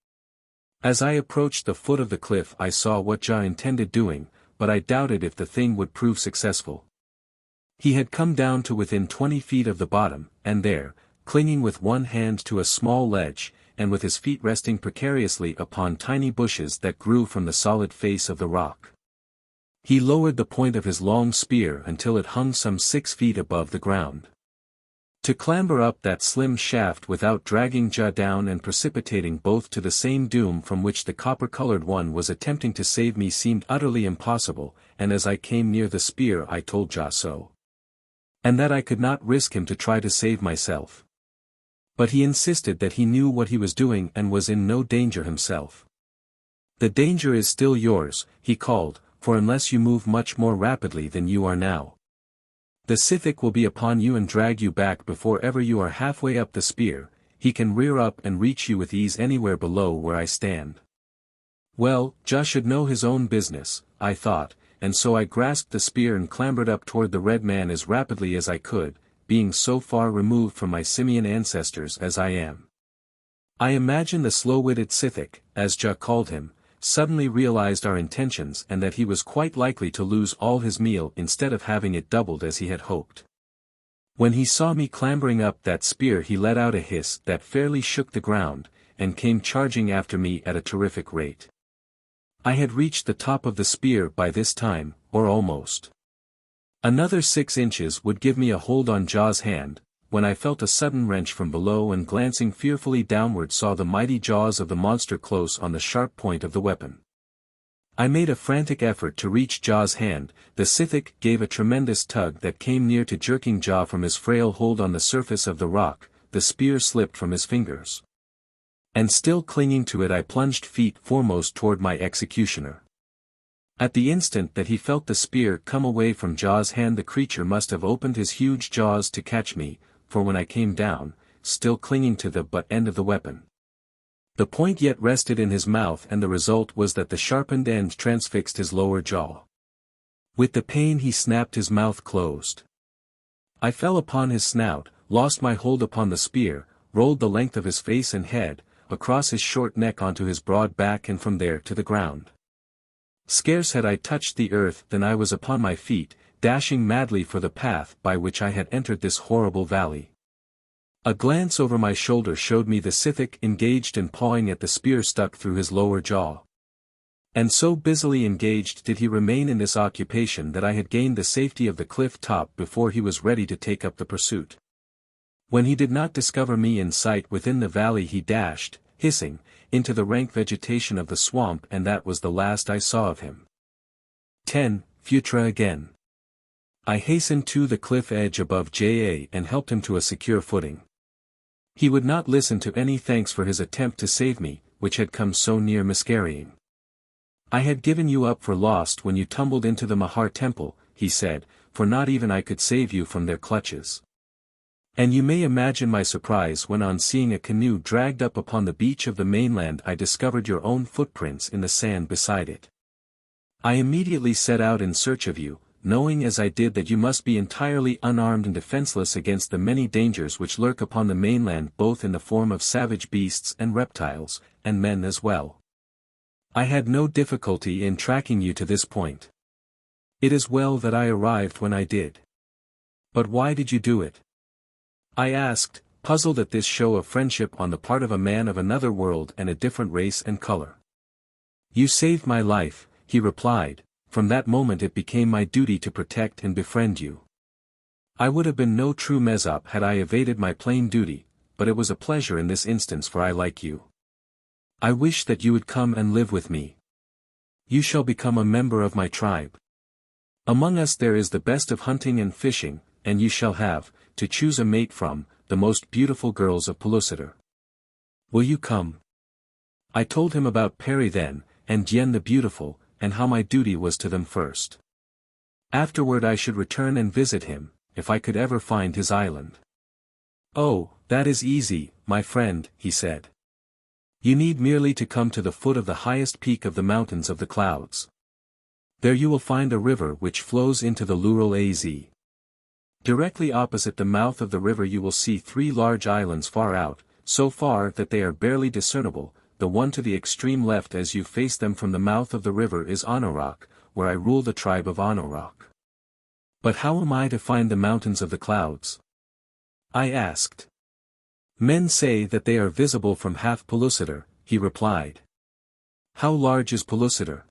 As I approached the foot of the cliff I saw what Ja intended doing, but I doubted if the thing would prove successful. He had come down to within 20 feet of the bottom, and there, clinging with one hand to a small ledge, and with his feet resting precariously upon tiny bushes that grew from the solid face of the rock. He lowered the point of his long spear until it hung some 6 feet above the ground. To clamber up that slim shaft without dragging Ja down and precipitating both to the same doom from which the copper-colored one was attempting to save me seemed utterly impossible, and as I came near the spear I told Ja so. And that I could not risk him to try to save myself. But he insisted that he knew what he was doing and was in no danger himself. The danger is still yours, he called, for unless you move much more rapidly than you are now, the Scythic will be upon you and drag you back before ever you are halfway up the spear. He can rear up and reach you with ease anywhere below where I stand. Well, Ja should know his own business, I thought, and so I grasped the spear and clambered up toward the red man as rapidly as I could, being so far removed from my simian ancestors as I am. I imagine the slow-witted Scythic, as Ja called him, suddenly realized our intentions and that he was quite likely to lose all his meal instead of having it doubled as he had hoped. When he saw me clambering up that spear he let out a hiss that fairly shook the ground, and came charging after me at a terrific rate. I had reached the top of the spear by this time, or almost. Another 6 inches would give me a hold on Ja's hand, when I felt a sudden wrench from below and glancing fearfully downward saw the mighty jaws of the monster close on the sharp point of the weapon. I made a frantic effort to reach Ja's hand. The Scythic gave a tremendous tug that came near to jerking Ja from his frail hold on the surface of the rock. The spear slipped from his fingers. And still clinging to it I plunged feet foremost toward my executioner. At the instant that he felt the spear come away from Ja's hand the creature must have opened his huge jaws to catch me, for when I came down, still clinging to the butt end of the weapon, the point yet rested in his mouth, and the result was that the sharpened end transfixed his lower jaw. With the pain he snapped his mouth closed. I fell upon his snout, lost my hold upon the spear, rolled the length of his face and head, across his short neck onto his broad back and from there to the ground. Scarce had I touched the earth than I was upon my feet, dashing madly for the path by which I had entered this horrible valley. A glance over my shoulder showed me the Scythic engaged in pawing at the spear stuck through his lower jaw. And so busily engaged did he remain in this occupation that I had gained the safety of the cliff top before he was ready to take up the pursuit. When he did not discover me in sight within the valley he dashed, hissing, into the rank vegetation of the swamp, and that was the last I saw of him. 10. Phutra Again. I hastened to the cliff edge above Ja and helped him to a secure footing. He would not listen to any thanks for his attempt to save me, which had come so near miscarrying. I had given you up for lost when you tumbled into the Mahar Temple, he said, for not even I could save you from their clutches. And you may imagine my surprise when on seeing a canoe dragged up upon the beach of the mainland I discovered your own footprints in the sand beside it. I immediately set out in search of you, knowing as I did that you must be entirely unarmed and defenseless against the many dangers which lurk upon the mainland, both in the form of savage beasts and reptiles, and men as well. I had no difficulty in tracking you to this point. It is well that I arrived when I did. But why did you do it? I asked, puzzled at this show of friendship on the part of a man of another world and a different race and color. You saved my life, he replied. From that moment it became my duty to protect and befriend you. I would have been no true Mezop had I evaded my plain duty, but it was a pleasure in this instance, for I like you. I wish that you would come and live with me. You shall become a member of my tribe. Among us there is the best of hunting and fishing, and you shall have, to choose a mate from, the most beautiful girls of Pellucidar. Will you come? I told him about Perry then, and Dian the Beautiful, and how my duty was to them first. Afterward I should return and visit him, if I could ever find his island. Oh, that is easy, my friend, he said. You need merely to come to the foot of the highest peak of the mountains of the clouds. There you will find a river which flows into the Lural Az. Directly opposite the mouth of the river you will see 3 large islands far out, so far that they are barely discernible. The one to the extreme left as you face them from the mouth of the river is Anorok, where I rule the tribe of Anorok. But how am I to find the mountains of the clouds? I asked. Men say that they are visible from half Pellucidar, he replied. How large is Pellucidar?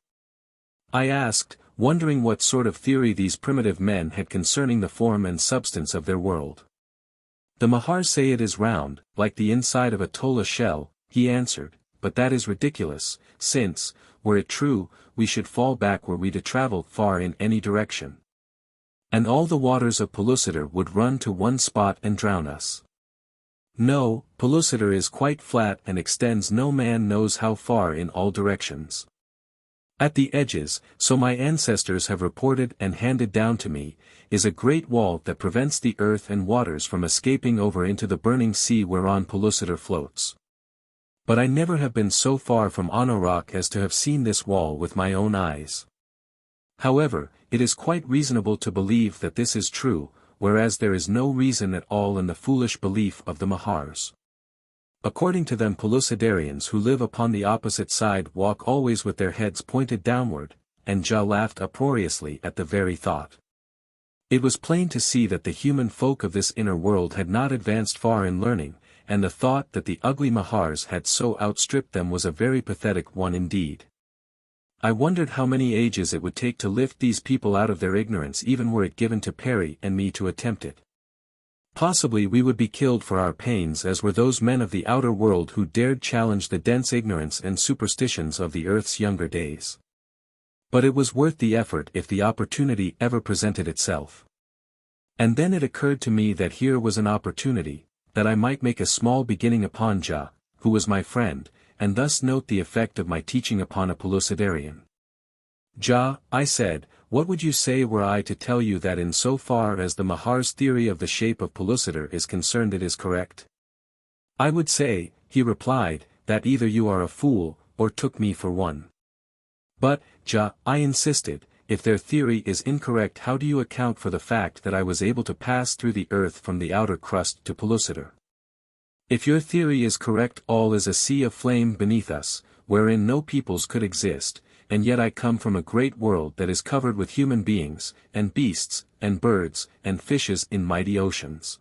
I asked, wondering what sort of theory these primitive men had concerning the form and substance of their world. The Mahars say it is round, like the inside of a tola shell, he answered. But that is ridiculous, since, were it true, we should fall back were we to travel far in any direction. And all the waters of Pellucidar would run to one spot and drown us. No, Pellucidar is quite flat and extends no man knows how far in all directions. At the edges, so my ancestors have reported and handed down to me, is a great wall that prevents the earth and waters from escaping over into the burning sea whereon Pellucidar floats. But I never have been so far from Anorok as to have seen this wall with my own eyes. However, it is quite reasonable to believe that this is true, whereas there is no reason at all in the foolish belief of the Mahars. According to them, Pellucidarians who live upon the opposite side walk always with their heads pointed downward, and Ja laughed uproariously at the very thought. It was plain to see that the human folk of this inner world had not advanced far in learning, and the thought that the ugly Mahars had so outstripped them was a very pathetic one indeed. I wondered how many ages it would take to lift these people out of their ignorance, even were it given to Perry and me to attempt it. Possibly we would be killed for our pains, as were those men of the outer world who dared challenge the dense ignorance and superstitions of the earth's younger days. But it was worth the effort if the opportunity ever presented itself. And then it occurred to me that here was an opportunity, that I might make a small beginning upon Ja, who was my friend, and thus note the effect of my teaching upon a Pellucidarian. Ja, I said, what would you say were I to tell you that in so far as the Mahar's theory of the shape of Pellucidar is concerned it is correct? I would say, he replied, that either you are a fool, or took me for one. But, Ja, I insisted, if their theory is incorrect, how do you account for the fact that I was able to pass through the earth from the outer crust to Pellucidar? If your theory is correct, all is a sea of flame beneath us, wherein no peoples could exist, and yet I come from a great world that is covered with human beings, and beasts, and birds, and fishes in mighty oceans.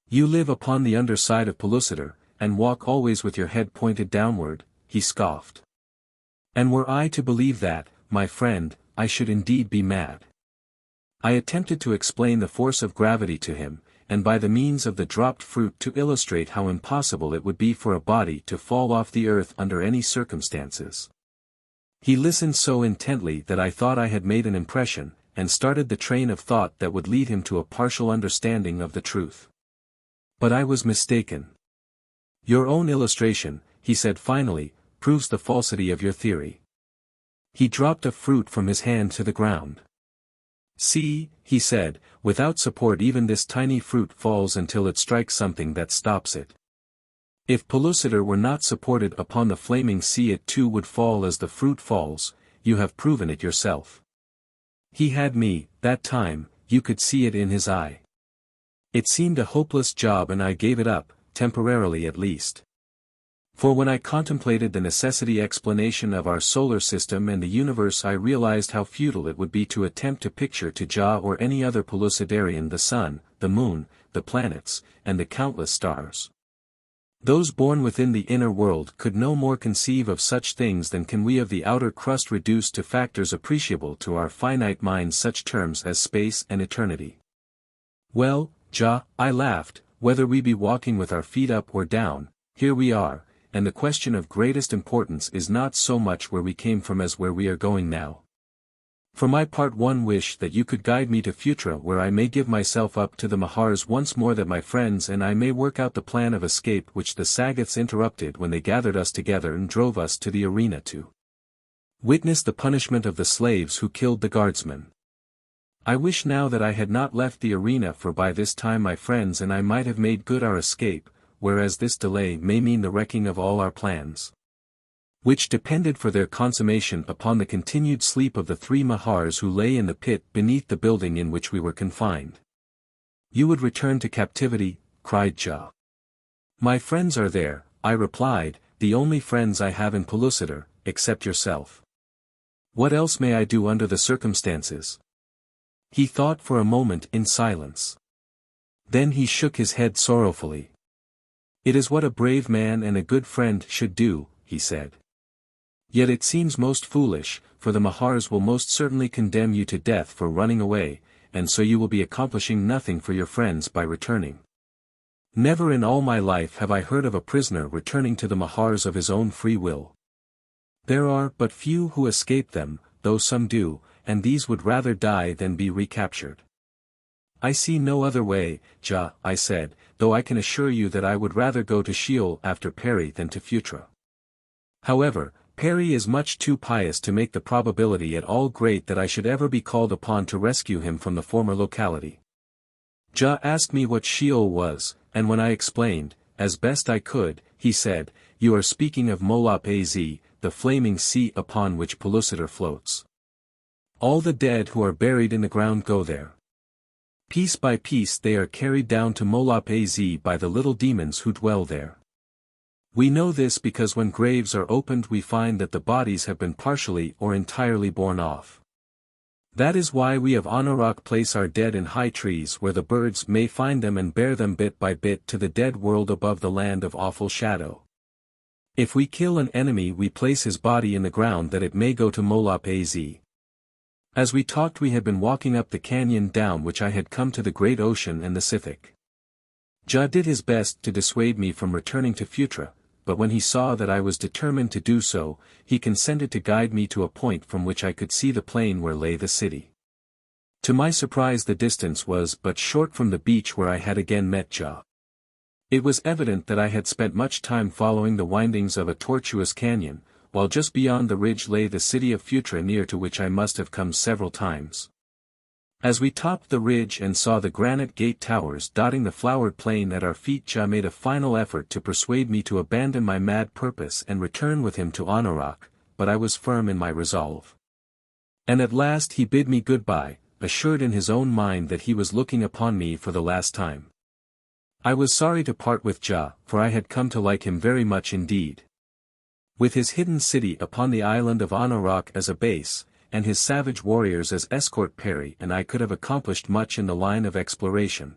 You live upon the underside of Pellucidar, and walk always with your head pointed downward, he scoffed. And were I to believe that, my friend, I should indeed be mad. I attempted to explain the force of gravity to him, and by the means of the dropped fruit to illustrate how impossible it would be for a body to fall off the earth under any circumstances. He listened so intently that I thought I had made an impression, and started the train of thought that would lead him to a partial understanding of the truth. But I was mistaken. "Your own illustration," he said finally, "proves the falsity of your theory." He dropped a fruit from his hand to the ground. "See," he said, "without support even this tiny fruit falls until it strikes something that stops it. If Pellucidar were not supported upon the flaming sea it too would fall as the fruit falls, you have proven it yourself. He had me, that time, you could see it in his eye. It seemed a hopeless job and I gave it up, temporarily at least. For when I contemplated the necessity explanation of our solar system and the universe I realized how futile it would be to attempt to picture to Jah or any other Pellucidarian the sun, the moon, the planets, and the countless stars. Those born within the inner world could no more conceive of such things than can we of the outer crust reduced to factors appreciable to our finite minds such terms as space and eternity. Well, Jah, I laughed, whether we be walking with our feet up or down, here we are, and the question of greatest importance is not so much where we came from as where we are going now. For my part one wish that you could guide me to Phutra where I may give myself up to the Mahars once more that my friends and I may work out the plan of escape which the Sagoths interrupted when they gathered us together and drove us to the arena to witness the punishment of the slaves who killed the guardsmen. I wish now that I had not left the arena for by this time my friends and I might have made good our escape, whereas this delay may mean the wrecking of all our plans, which depended for their consummation upon the continued sleep of the 3 Mahars who lay in the pit beneath the building in which we were confined. You would return to captivity, cried Jah. My friends are there, I replied, the only friends I have in Pellucidar, except yourself. What else may I do under the circumstances? He thought for a moment in silence. Then he shook his head sorrowfully. It is what a brave man and a good friend should do, he said. Yet it seems most foolish, for the Mahars will most certainly condemn you to death for running away, and so you will be accomplishing nothing for your friends by returning. Never in all my life have I heard of a prisoner returning to the Mahars of his own free will. There are but few who escape them, though some do, and these would rather die than be recaptured. I see no other way, Jah, I said, though I can assure you that I would rather go to Sheol after Perry than to Phutra. However, Perry is much too pious to make the probability at all great that I should ever be called upon to rescue him from the former locality. Jah asked me what Sheol was, and when I explained, as best I could, he said, You are speaking of Molop Az, the flaming sea upon which Pellucidar floats. All the dead who are buried in the ground go there. Piece by piece they are carried down to Molop Az by the little demons who dwell there. We know this because when graves are opened we find that the bodies have been partially or entirely borne off. That is why we of Anauroch place our dead in high trees where the birds may find them and bear them bit by bit to the dead world above the land of awful shadow. If we kill an enemy we place his body in the ground that it may go to Molop Az. As we talked we had been walking up the canyon down which I had come to the great ocean and the Scythic. Jah did his best to dissuade me from returning to Phutra, but when he saw that I was determined to do so, he consented to guide me to a point from which I could see the plain where lay the city. To my surprise the distance was but short from the beach where I had again met Jah. It was evident that I had spent much time following the windings of a tortuous canyon, while just beyond the ridge lay the city of Phutra near to which I must have come several times. As we topped the ridge and saw the granite gate towers dotting the flowered plain at our feet Jah made a final effort to persuade me to abandon my mad purpose and return with him to Anauroch, but I was firm in my resolve. And at last he bid me goodbye, assured in his own mind that he was looking upon me for the last time. I was sorry to part with Jah, for I had come to like him very much indeed. With his hidden city upon the island of Anauroch as a base, and his savage warriors as escort Perry and I could have accomplished much in the line of exploration.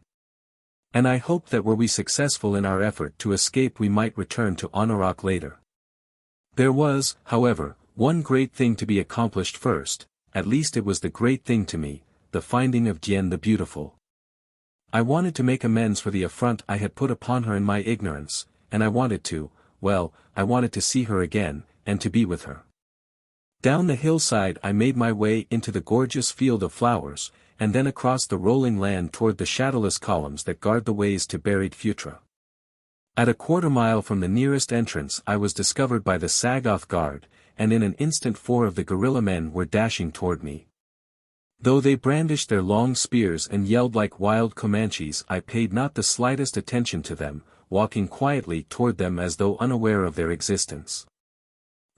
And I hoped that were we successful in our effort to escape we might return to Anauroch later. There was, however, one great thing to be accomplished first, at least it was the great thing to me, the finding of Dian the Beautiful. I wanted to make amends for the affront I had put upon her in my ignorance, and I wanted to see her again, and to be with her. Down the hillside I made my way into the gorgeous field of flowers, and then across the rolling land toward the shadowless columns that guard the ways to buried Phutra. At a quarter-mile from the nearest entrance I was discovered by the Sagoth guard, and in an instant 4 of the guerrilla men were dashing toward me. Though they brandished their long spears and yelled like wild Comanches, I paid not the slightest attention to them, walking quietly toward them as though unaware of their existence.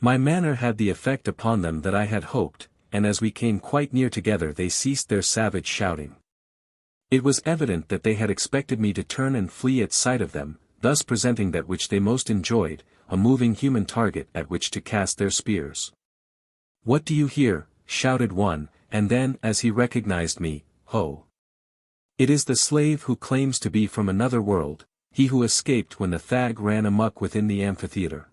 My manner had the effect upon them that I had hoped, and as we came quite near together they ceased their savage shouting. It was evident that they had expected me to turn and flee at sight of them, thus presenting that which they most enjoyed, a moving human target at which to cast their spears. "What do you hear?" shouted one, and then, as he recognized me, "Ho! It is the slave who claims to be from another world, he who escaped when the thag ran amok within the amphitheater.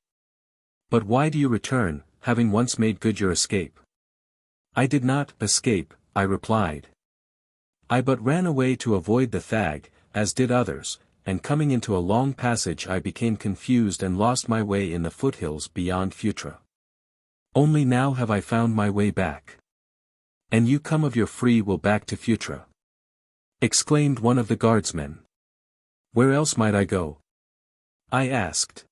But why do you return, having once made good your escape?" "I did not escape," I replied. "I but ran away to avoid the thag, as did others, and coming into a long passage I became confused and lost my way in the foothills beyond Phutra. Only now have I found my way back." "And you come of your free will back to Phutra?" exclaimed one of the guardsmen. "Where else might I go?" I asked.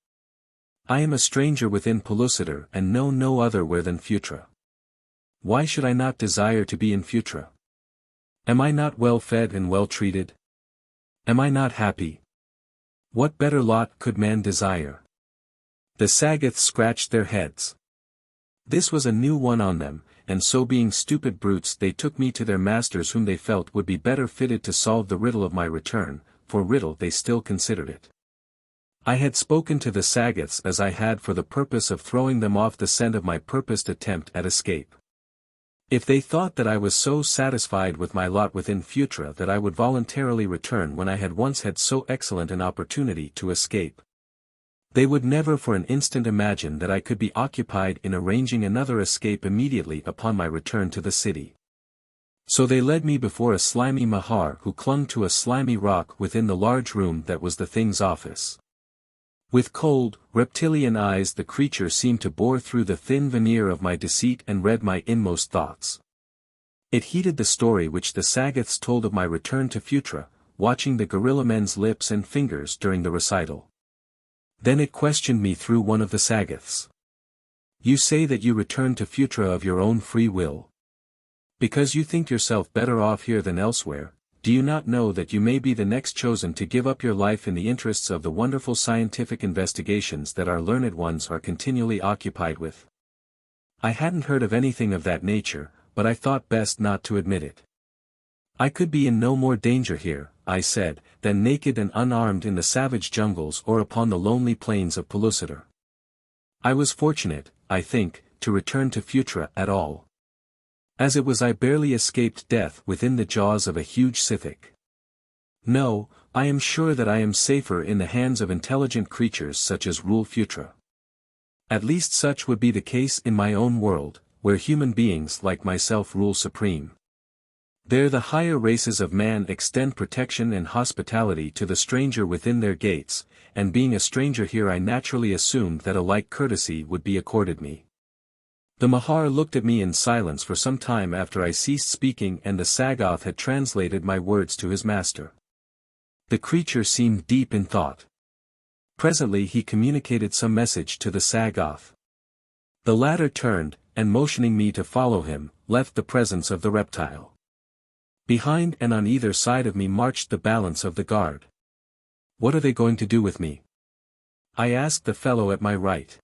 "I am a stranger within Pellucidar and know no other where than Phutra. Why should I not desire to be in Phutra? Am I not well fed and well treated? Am I not happy? What better lot could man desire?" The Sagoths scratched their heads. This was a new one on them, and so being stupid brutes they took me to their masters whom they felt would be better fitted to solve the riddle of my return, for riddle they still considered it. I had spoken to the Sagoths as I had for the purpose of throwing them off the scent of my purposed attempt at escape. If they thought that I was so satisfied with my lot within Phutra that I would voluntarily return when I had once had so excellent an opportunity to escape, they would never for an instant imagine that I could be occupied in arranging another escape immediately upon my return to the city. So they led me before a slimy Mahar who clung to a slimy rock within the large room that was the thing's office. With cold, reptilian eyes the creature seemed to bore through the thin veneer of my deceit and read my inmost thoughts. It heeded the story which the Sagoths told of my return to Phutra, watching the guerrilla men's lips and fingers during the recital. Then it questioned me through one of the Sagoths. "You say that you returned to Phutra of your own free will. Because you think yourself better off here than elsewhere, do you not know that you may be the next chosen to give up your life in the interests of the wonderful scientific investigations that our learned ones are continually occupied with?" I hadn't heard of anything of that nature, but I thought best not to admit it. "I could be in no more danger here," I said, "than naked and unarmed in the savage jungles or upon the lonely plains of Pellucidar. I was fortunate, I think, to return to Phutra at all. As it was I barely escaped death within the jaws of a huge scythic. No, I am sure that I am safer in the hands of intelligent creatures such as rule Phutra. At least such would be the case in my own world, where human beings like myself rule supreme. There the higher races of man extend protection and hospitality to the stranger within their gates, and being a stranger here I naturally assumed that a like courtesy would be accorded me." The Mahar looked at me in silence for some time after I ceased speaking and the Sagoth had translated my words to his master. The creature seemed deep in thought. Presently he communicated some message to the Sagoth. The latter turned, and motioning me to follow him, left the presence of the reptile. Behind and on either side of me marched the balance of the guard. "What are they going to do with me?" I asked the fellow at my right.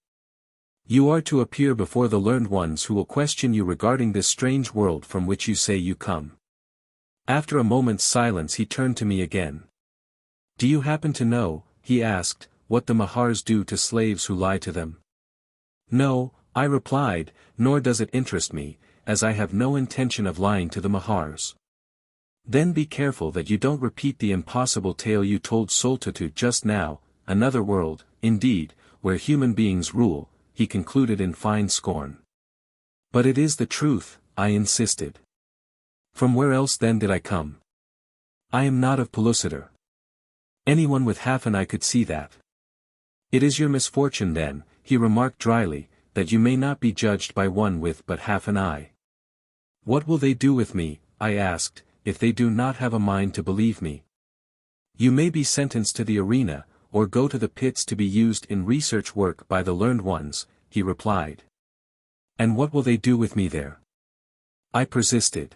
"You are to appear before the learned ones who will question you regarding this strange world from which you say you come." After a moment's silence he turned to me again. "Do you happen to know," he asked, "what the Mahars do to slaves who lie to them?" "No," I replied, "nor does it interest me, as I have no intention of lying to the Mahars." "Then be careful that you don't repeat the impossible tale you told Soltutu just now, another world, indeed, where human beings rule," he concluded in fine scorn. "But it is the truth," I insisted. "From where else then did I come?" I am not of Pellucidar. Anyone with half an eye could see that. It is your misfortune then, he remarked dryly, that you may not be judged by one with but half an eye. What will they do with me, I asked, if they do not have a mind to believe me? You may be sentenced to the arena, or go to the pits to be used in research work by the learned ones, he replied. And what will they do with me there? I persisted.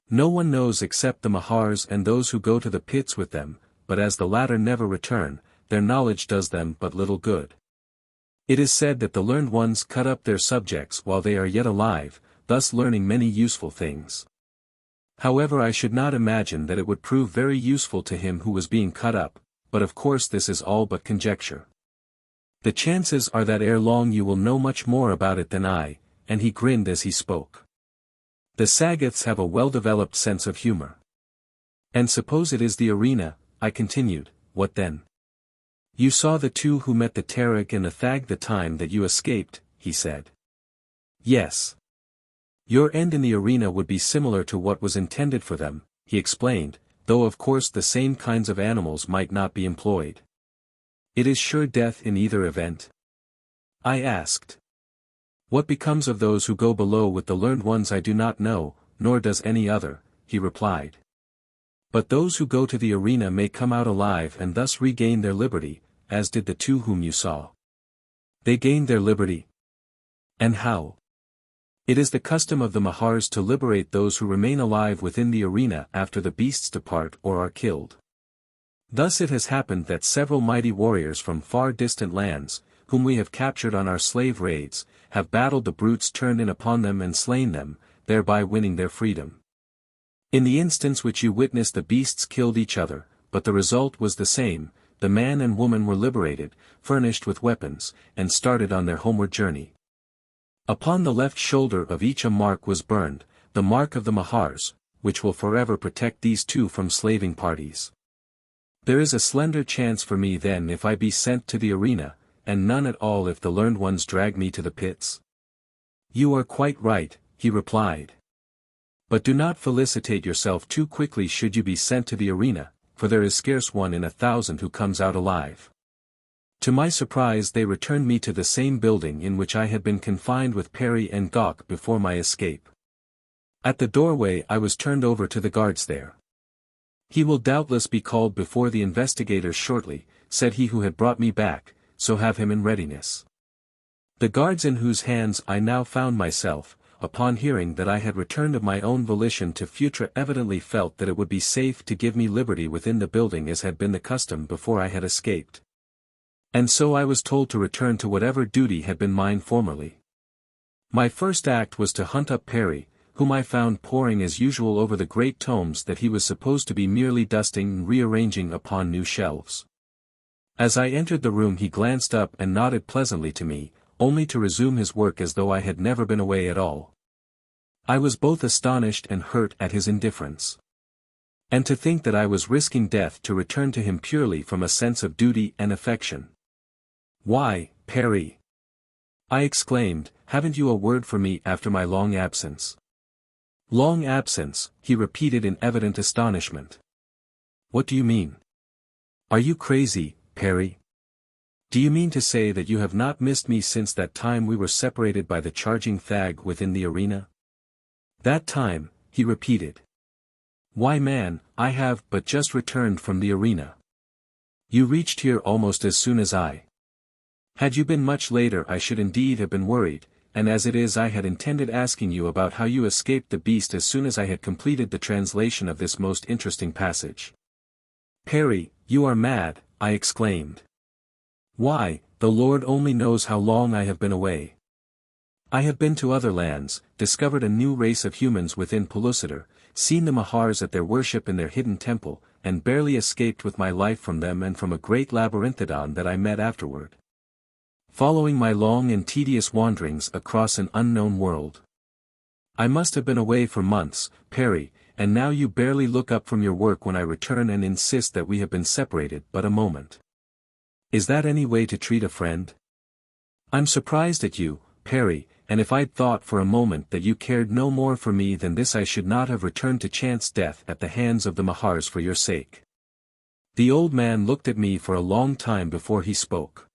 No one knows except the Mahars and those who go to the pits with them, but as the latter never return, their knowledge does them but little good. It is said that the learned ones cut up their subjects while they are yet alive, thus learning many useful things. However, I should not imagine that it would prove very useful to him who was being cut up, but of course this is all but conjecture. The chances are that ere long you will know much more about it than I, and he grinned as he spoke. The Sagoths have a well-developed sense of humor. And suppose it is the arena, I continued, what then? You saw the two who met the Terek and the Thag the time that you escaped, he said. Yes. Your end in the arena would be similar to what was intended for them, he explained, though of course the same kinds of animals might not be employed. It is sure death in either event? I asked. What becomes of those who go below with the learned ones I do not know, nor does any other, he replied. But those who go to the arena may come out alive and thus regain their liberty, as did the two whom you saw. They gained their liberty. And how? It is the custom of the Mahars to liberate those who remain alive within the arena after the beasts depart or are killed. Thus it has happened that several mighty warriors from far distant lands, whom we have captured on our slave raids, have battled the brutes turned in upon them and slain them, thereby winning their freedom. In the instance which you witnessed, the beasts killed each other, but the result was the same. The man and woman were liberated, furnished with weapons, and started on their homeward journey. Upon the left shoulder of each a mark was burned, the mark of the Mahars, which will forever protect these two from slaving parties. There is a slender chance for me then if I be sent to the arena, and none at all if the learned ones drag me to the pits. You are quite right, he replied. But do not felicitate yourself too quickly should you be sent to the arena, for there is scarce one in 1,000 who comes out alive. To my surprise they returned me to the same building in which I had been confined with Perry and Gawk before my escape. At the doorway I was turned over to the guards there. He will doubtless be called before the investigators shortly, said he who had brought me back, so have him in readiness. The guards in whose hands I now found myself, upon hearing that I had returned of my own volition to Phutra, evidently felt that it would be safe to give me liberty within the building as had been the custom before I had escaped. And so I was told to return to whatever duty had been mine formerly. My first act was to hunt up Perry, whom I found poring as usual over the great tomes that he was supposed to be merely dusting and rearranging upon new shelves. As I entered the room he glanced up and nodded pleasantly to me, only to resume his work as though I had never been away at all. I was both astonished and hurt at his indifference. And to think that I was risking death to return to him purely from a sense of duty and affection. Why, Perry! I exclaimed, haven't you a word for me after my long absence? Long absence, he repeated in evident astonishment. What do you mean? Are you crazy, Perry? Do you mean to say that you have not missed me since that time we were separated by the charging Thag within the arena? That time, he repeated. Why man, I have but just returned from the arena. You reached here almost as soon as I. Had you been much later I should indeed have been worried, and as it is I had intended asking you about how you escaped the beast as soon as I had completed the translation of this most interesting passage. Perry, you are mad, I exclaimed. Why, the Lord only knows how long I have been away. I have been to other lands, discovered a new race of humans within Pellucidar, seen the Mahars at their worship in their hidden temple, and barely escaped with my life from them and from a great labyrinthodon that I met afterward. Following my long and tedious wanderings across an unknown world. I must have been away for months, Perry, and now you barely look up from your work when I return and insist that we have been separated but a moment. Is that any way to treat a friend? I'm surprised at you, Perry, and if I'd thought for a moment that you cared no more for me than this I should not have returned to chance death at the hands of the Mahars for your sake." The old man looked at me for a long time before he spoke.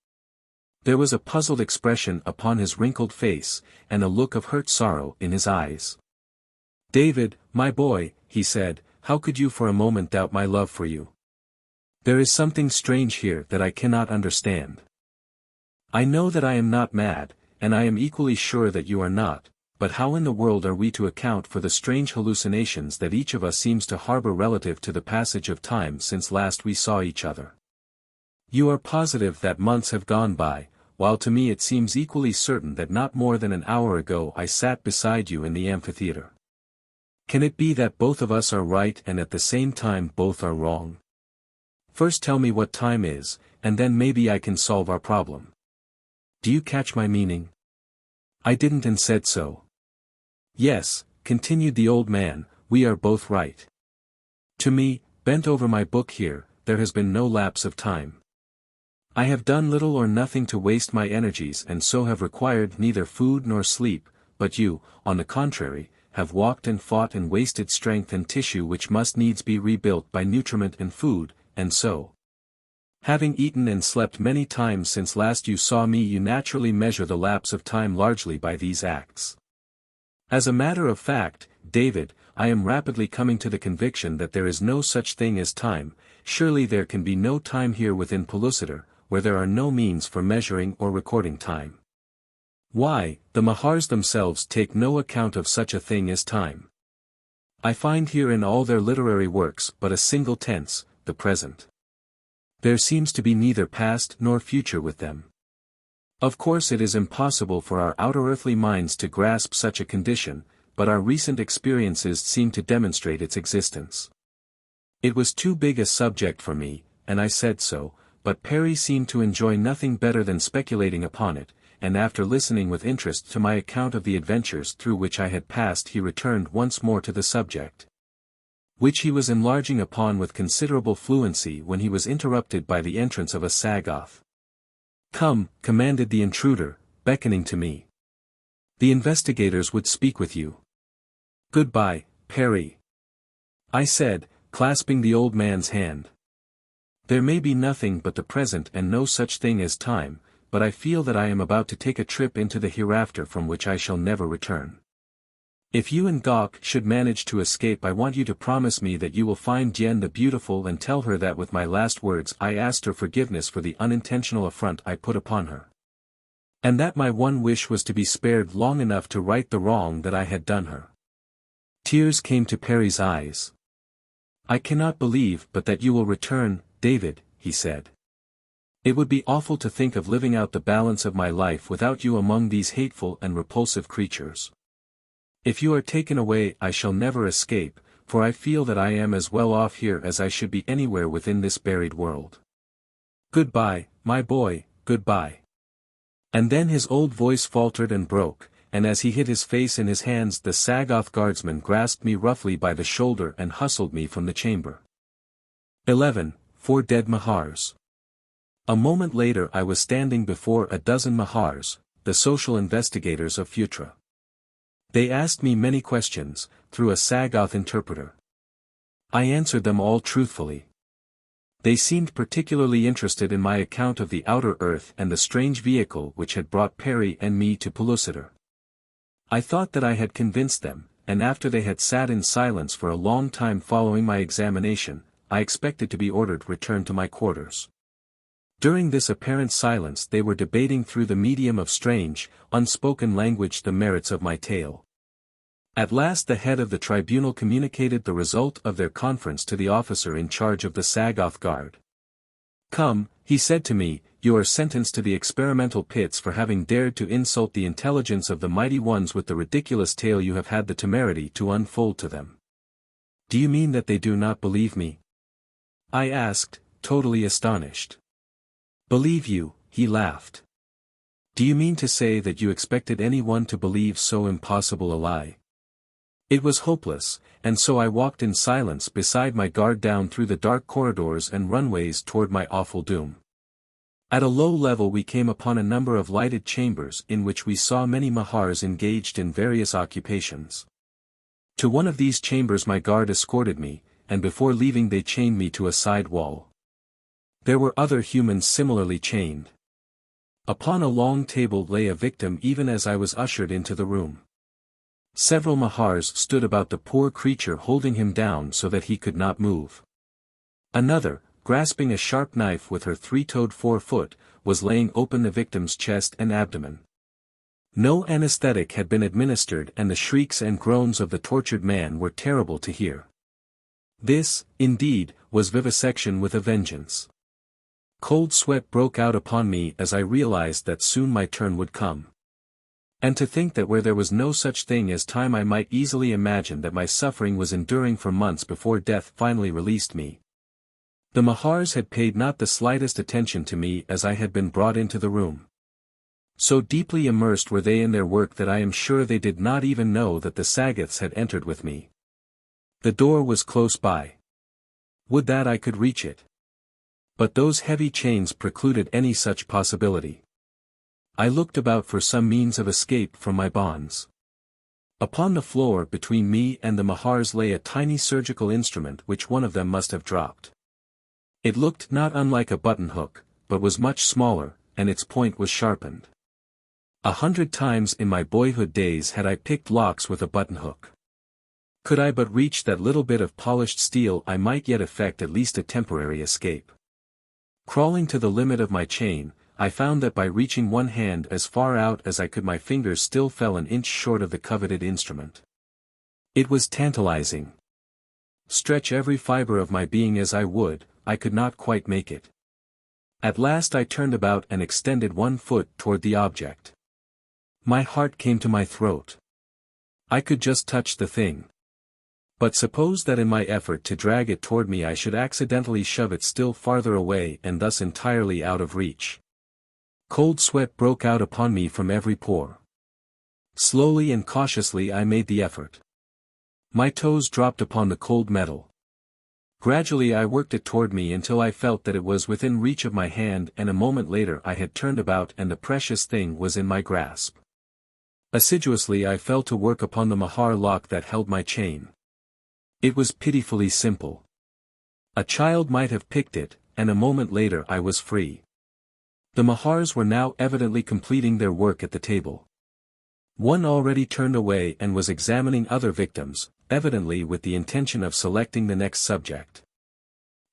There was a puzzled expression upon his wrinkled face, and a look of hurt sorrow in his eyes. "David, my boy," he said, "how could you for a moment doubt my love for you? There is something strange here that I cannot understand. I know that I am not mad, and I am equally sure that you are not, but how in the world are we to account for the strange hallucinations that each of us seems to harbor relative to the passage of time since last we saw each other? You are positive that months have gone by, while to me it seems equally certain that not more than an hour ago I sat beside you in the amphitheater. Can it be that both of us are right and at the same time both are wrong? First tell me what time is, and then maybe I can solve our problem. Do you catch my meaning? I didn't and said so. Yes, continued the old man, we are both right. To me, bent over my book here, there has been no lapse of time. I have done little or nothing to waste my energies and so have required neither food nor sleep, but you, on the contrary, have walked and fought and wasted strength and tissue which must needs be rebuilt by nutriment and food, and so, having eaten and slept many times since last you saw me, you naturally measure the lapse of time largely by these acts. As a matter of fact, David, I am rapidly coming to the conviction that there is no such thing as time. Surely there can be no time here within Pellucidar, where there are no means for measuring or recording time. Why, the Mahars themselves take no account of such a thing as time. I find here in all their literary works but a single tense, the present. There seems to be neither past nor future with them. Of course it is impossible for our outer earthly minds to grasp such a condition, but our recent experiences seem to demonstrate its existence. It was too big a subject for me, and I said so, but Perry seemed to enjoy nothing better than speculating upon it, and after listening with interest to my account of the adventures through which I had passed he returned once more to the subject, which he was enlarging upon with considerable fluency when he was interrupted by the entrance of a Sagoth. "Come," commanded the intruder, beckoning to me. "The investigators would speak with you." "Goodbye, Perry," I said, clasping the old man's hand. "There may be nothing but the present and no such thing as time, but I feel that I am about to take a trip into the hereafter from which I shall never return. If you and Gok should manage to escape, I want you to promise me that you will find Dian the Beautiful and tell her that with my last words I asked her forgiveness for the unintentional affront I put upon her. And that my one wish was to be spared long enough to right the wrong that I had done her." Tears came to Perry's eyes. "I cannot believe but that you will return, David," he said. "It would be awful to think of living out the balance of my life without you among these hateful and repulsive creatures. If you are taken away I shall never escape, for I feel that I am as well off here as I should be anywhere within this buried world. Goodbye, my boy, goodbye." And then his old voice faltered and broke, and as he hid his face in his hands the Sagoth guardsman grasped me roughly by the shoulder and hustled me from the chamber. 11. 4 dead Mahars. A moment later I was standing before a dozen Mahars, the social investigators of Phutra. They asked me many questions, through a Sagoth interpreter. I answered them all truthfully. They seemed particularly interested in my account of the outer earth and the strange vehicle which had brought Perry and me to Pellucidar. I thought that I had convinced them, and after they had sat in silence for a long time following my examination, I expected to be ordered return to my quarters. During this apparent silence they were debating through the medium of strange, unspoken language the merits of my tale. At last the head of the tribunal communicated the result of their conference to the officer in charge of the Sagoth guard. "Come," he said to me, "you are sentenced to the experimental pits for having dared to insult the intelligence of the mighty ones with the ridiculous tale you have had the temerity to unfold to them." "Do you mean that they do not believe me?" I asked, totally astonished. "Believe you," he laughed. "Do you mean to say that you expected anyone to believe so impossible a lie?" It was hopeless, and so I walked in silence beside my guard down through the dark corridors and runways toward my awful doom. At a low level we came upon a number of lighted chambers in which we saw many Mahars engaged in various occupations. To one of these chambers my guard escorted me, and before leaving they chained me to a side wall. There were other humans similarly chained. Upon a long table lay a victim even as I was ushered into the room. Several Mahars stood about the poor creature holding him down so that he could not move. Another, grasping a sharp knife with her three-toed forefoot, was laying open the victim's chest and abdomen. No anesthetic had been administered and the shrieks and groans of the tortured man were terrible to hear. This, indeed, was vivisection with a vengeance. Cold sweat broke out upon me as I realized that soon my turn would come. And to think that where there was no such thing as time I might easily imagine that my suffering was enduring for months before death finally released me. The Mahars had paid not the slightest attention to me as I had been brought into the room. So deeply immersed were they in their work that I am sure they did not even know that the Sagoths had entered with me. The door was close by. Would that I could reach it. But those heavy chains precluded any such possibility. I looked about for some means of escape from my bonds. Upon the floor between me and the Mahars lay a tiny surgical instrument which one of them must have dropped. It looked not unlike a button-hook, but was much smaller, and its point was sharpened. 100 times in my boyhood days had I picked locks with a button-hook. Could I but reach that little bit of polished steel I might yet effect at least a temporary escape. Crawling to the limit of my chain, I found that by reaching one hand as far out as I could my fingers still fell an inch short of the coveted instrument. It was tantalizing. Stretch every fiber of my being as I would, I could not quite make it. At last I turned about and extended one foot toward the object. My heart came to my throat. I could just touch the thing. But suppose that in my effort to drag it toward me I should accidentally shove it still farther away and thus entirely out of reach. Cold sweat broke out upon me from every pore. Slowly and cautiously I made the effort. My toes dropped upon the cold metal. Gradually I worked it toward me until I felt that it was within reach of my hand, and a moment later I had turned about and the precious thing was in my grasp. Assiduously I fell to work upon the Mahar lock that held my chain. It was pitifully simple. A child might have picked it, and a moment later I was free. The Mahars were now evidently completing their work at the table. One already turned away and was examining other victims, evidently with the intention of selecting the next subject.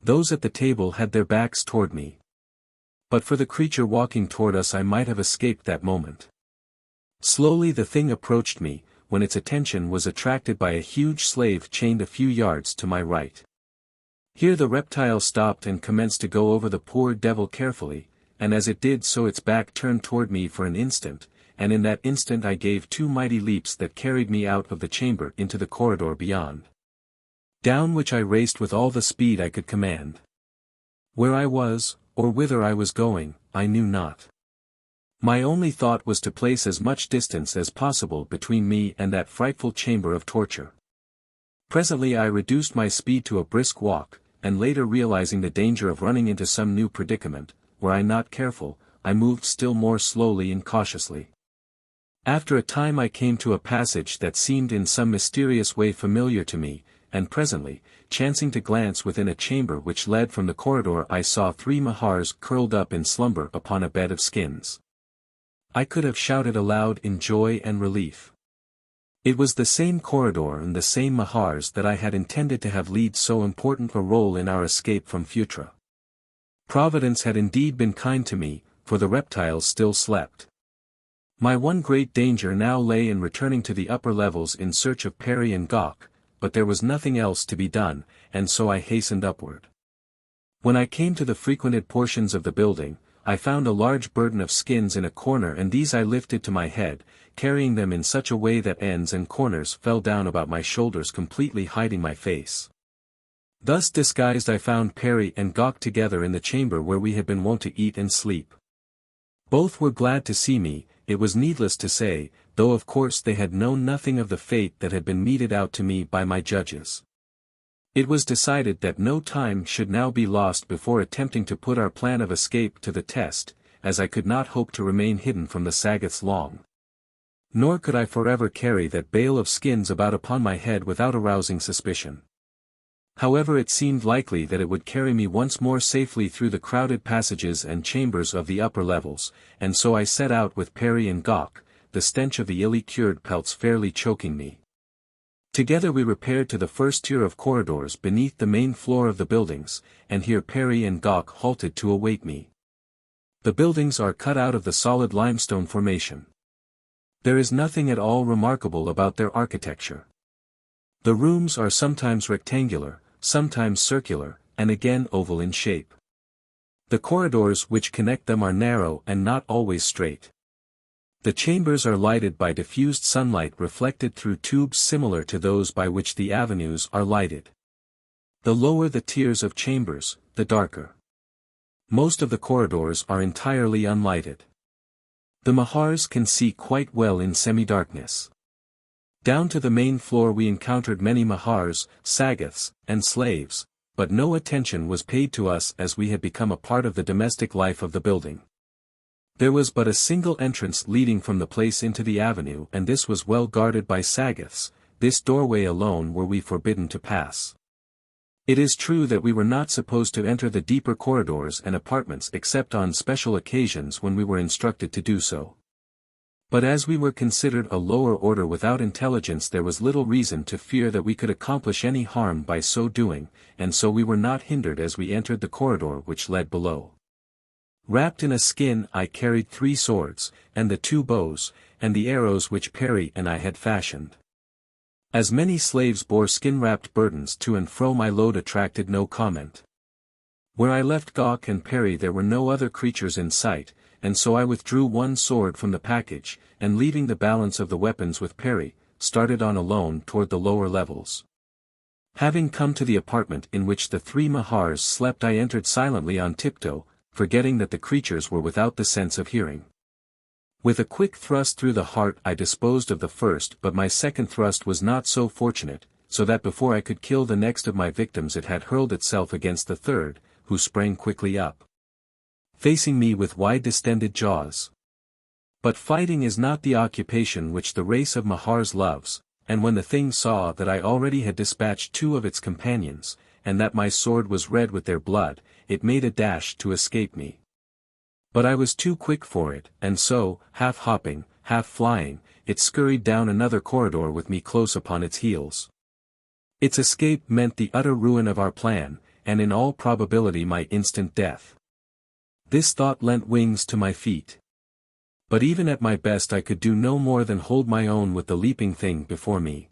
Those at the table had their backs toward me. But for the creature walking toward us I might have escaped that moment. Slowly the thing approached me, when its attention was attracted by a huge slave chained a few yards to my right. Here the reptile stopped and commenced to go over the poor devil carefully, and as it did so its back turned toward me for an instant, and in that instant I gave two mighty leaps that carried me out of the chamber into the corridor beyond. Down which I raced with all the speed I could command. Where I was, or whither I was going, I knew not. My only thought was to place as much distance as possible between me and that frightful chamber of torture. Presently I reduced my speed to a brisk walk, and later realizing the danger of running into some new predicament, were I not careful, I moved still more slowly and cautiously. After a time I came to a passage that seemed in some mysterious way familiar to me, and presently, chancing to glance within a chamber which led from the corridor I saw 3 Mahars curled up in slumber upon a bed of skins. I could have shouted aloud in joy and relief. It was the same corridor and the same Mahars that I had intended to have lead so important a role in our escape from Phutra. Providence had indeed been kind to me, for the reptiles still slept. My one great danger now lay in returning to the upper levels in search of Perry and Gok, but there was nothing else to be done, and so I hastened upward. When I came to the frequented portions of the building, I found a large burden of skins in a corner, and these I lifted to my head, carrying them in such a way that ends and corners fell down about my shoulders, completely hiding my face. Thus disguised I found Perry and Gok together in the chamber where we had been wont to eat and sleep. Both were glad to see me, it was needless to say, though of course they had known nothing of the fate that had been meted out to me by my judges. It was decided that no time should now be lost before attempting to put our plan of escape to the test, as I could not hope to remain hidden from the Sagoths long. Nor could I forever carry that bale of skins about upon my head without arousing suspicion. However, it seemed likely that it would carry me once more safely through the crowded passages and chambers of the upper levels, and so I set out with Perry and Gok, the stench of the illy-cured pelts fairly choking me. Together we repaired to the first tier of corridors beneath the main floor of the buildings, and here Perry and Gok halted to await me. The buildings are cut out of the solid limestone formation. There is nothing at all remarkable about their architecture. The rooms are sometimes rectangular, sometimes circular, and again oval in shape. The corridors which connect them are narrow and not always straight. The chambers are lighted by diffused sunlight reflected through tubes similar to those by which the avenues are lighted. The lower the tiers of chambers, the darker. Most of the corridors are entirely unlighted. The Mahars can see quite well in semi-darkness. Down to the main floor we encountered many Mahars, Sagoths, and slaves, but no attention was paid to us as we had become a part of the domestic life of the building. There was but a single entrance leading from the place into the avenue, and this was well guarded by Sagoths. This doorway alone were we forbidden to pass. It is true that we were not supposed to enter the deeper corridors and apartments except on special occasions when we were instructed to do so. But as we were considered a lower order without intelligence, there was little reason to fear that we could accomplish any harm by so doing, and so we were not hindered as we entered the corridor which led below. Wrapped in a skin I carried 3 swords, and the 2 bows, and the arrows which Perry and I had fashioned. As many slaves bore skin-wrapped burdens to and fro, my load attracted no comment. Where I left Gok and Perry there were no other creatures in sight, and so I withdrew 1 sword from the package, and leaving the balance of the weapons with Perry, started on alone toward the lower levels. Having come to the apartment in which the 3 Mahars slept, I entered silently on tiptoe, forgetting that the creatures were without the sense of hearing. With a quick thrust through the heart I disposed of the first, but my second thrust was not so fortunate, so that before I could kill the next of my victims it had hurled itself against the third, who sprang quickly up, facing me with wide distended jaws. But fighting is not the occupation which the race of Mahars loves, and when the thing saw that I already had dispatched 2 of its companions, and that my sword was red with their blood, it made a dash to escape me. But I was too quick for it, and so, half hopping, half flying, it scurried down another corridor with me close upon its heels. Its escape meant the utter ruin of our plan, and in all probability my instant death. This thought lent wings to my feet. But even at my best I could do no more than hold my own with the leaping thing before me.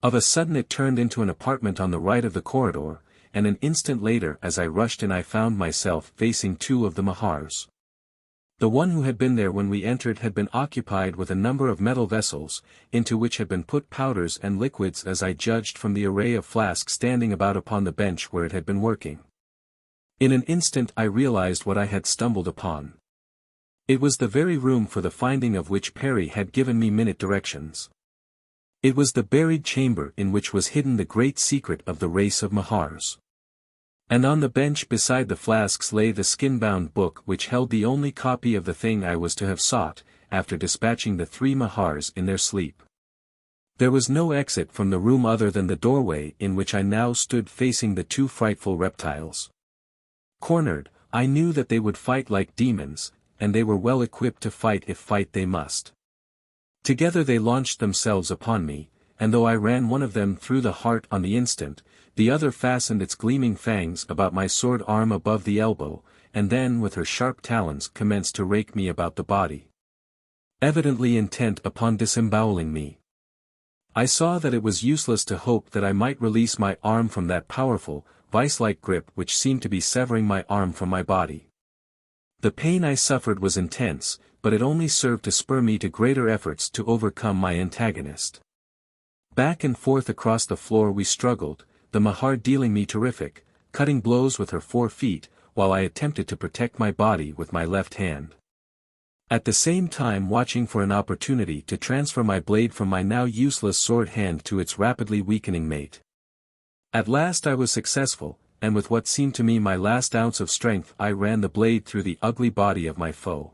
Of a sudden it turned into an apartment on the right of the corridor, and an instant later as I rushed in I found myself facing 2 of the Mahars. The one who had been there when we entered had been occupied with a number of metal vessels, into which had been put powders and liquids as I judged from the array of flasks standing about upon the bench where it had been working. In an instant I realized what I had stumbled upon. It was the very room for the finding of which Perry had given me minute directions. It was the buried chamber in which was hidden the great secret of the race of Mahars. And on the bench beside the flasks lay the skin-bound book which held the only copy of the thing I was to have sought, after dispatching the 3 Mahars in their sleep. There was no exit from the room other than the doorway in which I now stood facing the 2 frightful reptiles. Cornered, I knew that they would fight like demons, and they were well equipped to fight if fight they must. Together they launched themselves upon me, and though I ran one of them through the heart on the instant, the other fastened its gleaming fangs about my sword arm above the elbow, and then with her sharp talons commenced to rake me about the body, evidently intent upon disemboweling me. I saw that it was useless to hope that I might release my arm from that powerful, vice-like grip which seemed to be severing my arm from my body. The pain I suffered was intense, but it only served to spur me to greater efforts to overcome my antagonist. Back and forth across the floor we struggled, the Mahar dealing me terrific, cutting blows with her 4 feet, while I attempted to protect my body with my left hand. At the same time watching for an opportunity to transfer my blade from my now useless sword hand to its rapidly weakening mate. At last I was successful, and with what seemed to me my last ounce of strength I ran the blade through the ugly body of my foe.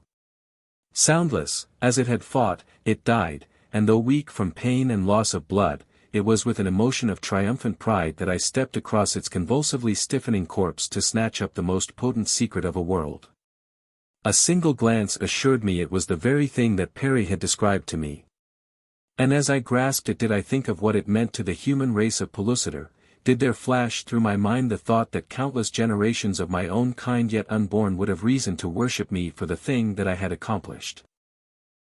Soundless, as it had fought, it died, and though weak from pain and loss of blood, it was with an emotion of triumphant pride that I stepped across its convulsively stiffening corpse to snatch up the most potent secret of a world. A single glance assured me it was the very thing that Perry had described to me. And as I grasped it did I think of what it meant to the human race of Pellucidar, did there flash through my mind the thought that countless generations of my own kind yet unborn would have reason to worship me for the thing that I had accomplished.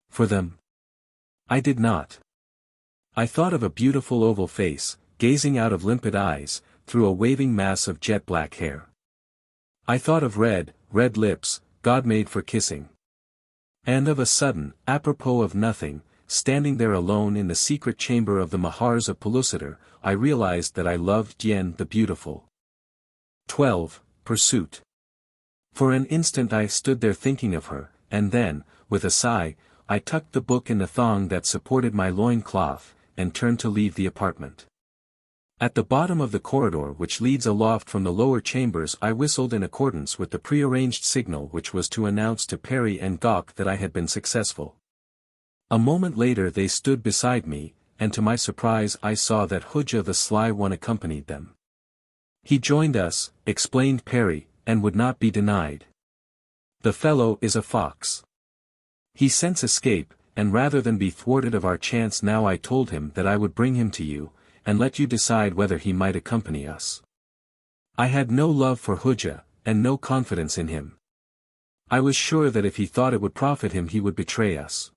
For them? I did not. I thought of a beautiful oval face, gazing out of limpid eyes, through a waving mass of jet-black hair. I thought of red lips, God-made for kissing. And of a sudden, apropos of nothing, standing there alone in the secret chamber of the Mahars of Pellucidar, I realized that I loved Dian the Beautiful. 12. Pursuit. For an instant I stood there thinking of her, and then, with a sigh, I tucked the book in the thong that supported my loin-cloth, and turned to leave the apartment. At the bottom of the corridor which leads aloft from the lower chambers I whistled in accordance with the prearranged signal which was to announce to Perry and Gok that I had been successful. A moment later they stood beside me, and to my surprise I saw that Phutra the Sly One accompanied them. He joined us, explained Perry, and would not be denied. The fellow is a fox. He scents escape, and rather than be thwarted of our chance now I told him that I would bring him to you, and let you decide whether he might accompany us. I had no love for Phutra, and no confidence in him. I was sure that if he thought it would profit him he would betray us.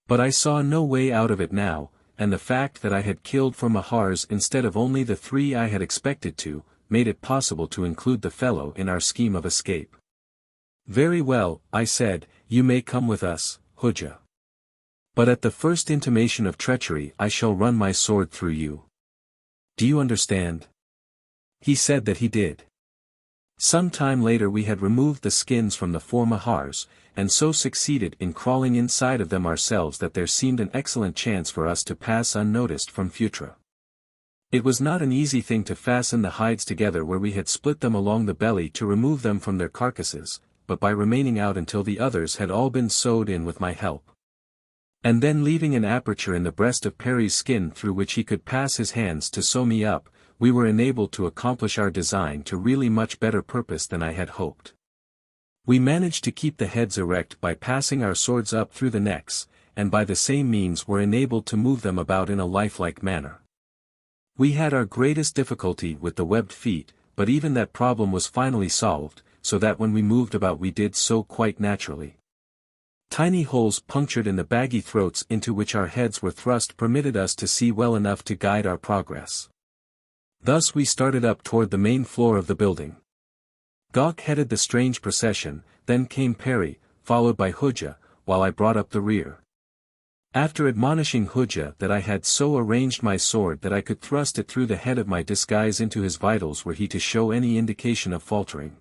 But I saw no way out of it now, and the fact that I had killed 4 Mahars instead of only the 3 I had expected to, made it possible to include the fellow in our scheme of escape. Very well, I said, you may come with us, Phutra. But at the first intimation of treachery I shall run my sword through you. Do you understand? He said that he did. Some time later we had removed the skins from the 4 Mahars, and so succeeded in crawling inside of them ourselves that there seemed an excellent chance for us to pass unnoticed from Phutra. It was not an easy thing to fasten the hides together where we had split them along the belly to remove them from their carcasses, but by remaining out until the others had all been sewed in with my help. And then leaving an aperture in the breast of Perry's skin through which he could pass his hands to sew me up, we were enabled to accomplish our design to really much better purpose than I had hoped. We managed to keep the heads erect by passing our swords up through the necks, and by the same means were enabled to move them about in a lifelike manner. We had our greatest difficulty with the webbed feet, but even that problem was finally solved, so that when we moved about we did so quite naturally. Tiny holes punctured in the baggy throats into which our heads were thrust permitted us to see well enough to guide our progress. Thus we started up toward the main floor of the building. Gok headed the strange procession, then came Perry, followed by Phutra, while I brought up the rear. After admonishing Phutra that I had so arranged my sword that I could thrust it through the head of my disguise into his vitals were he to show any indication of faltering.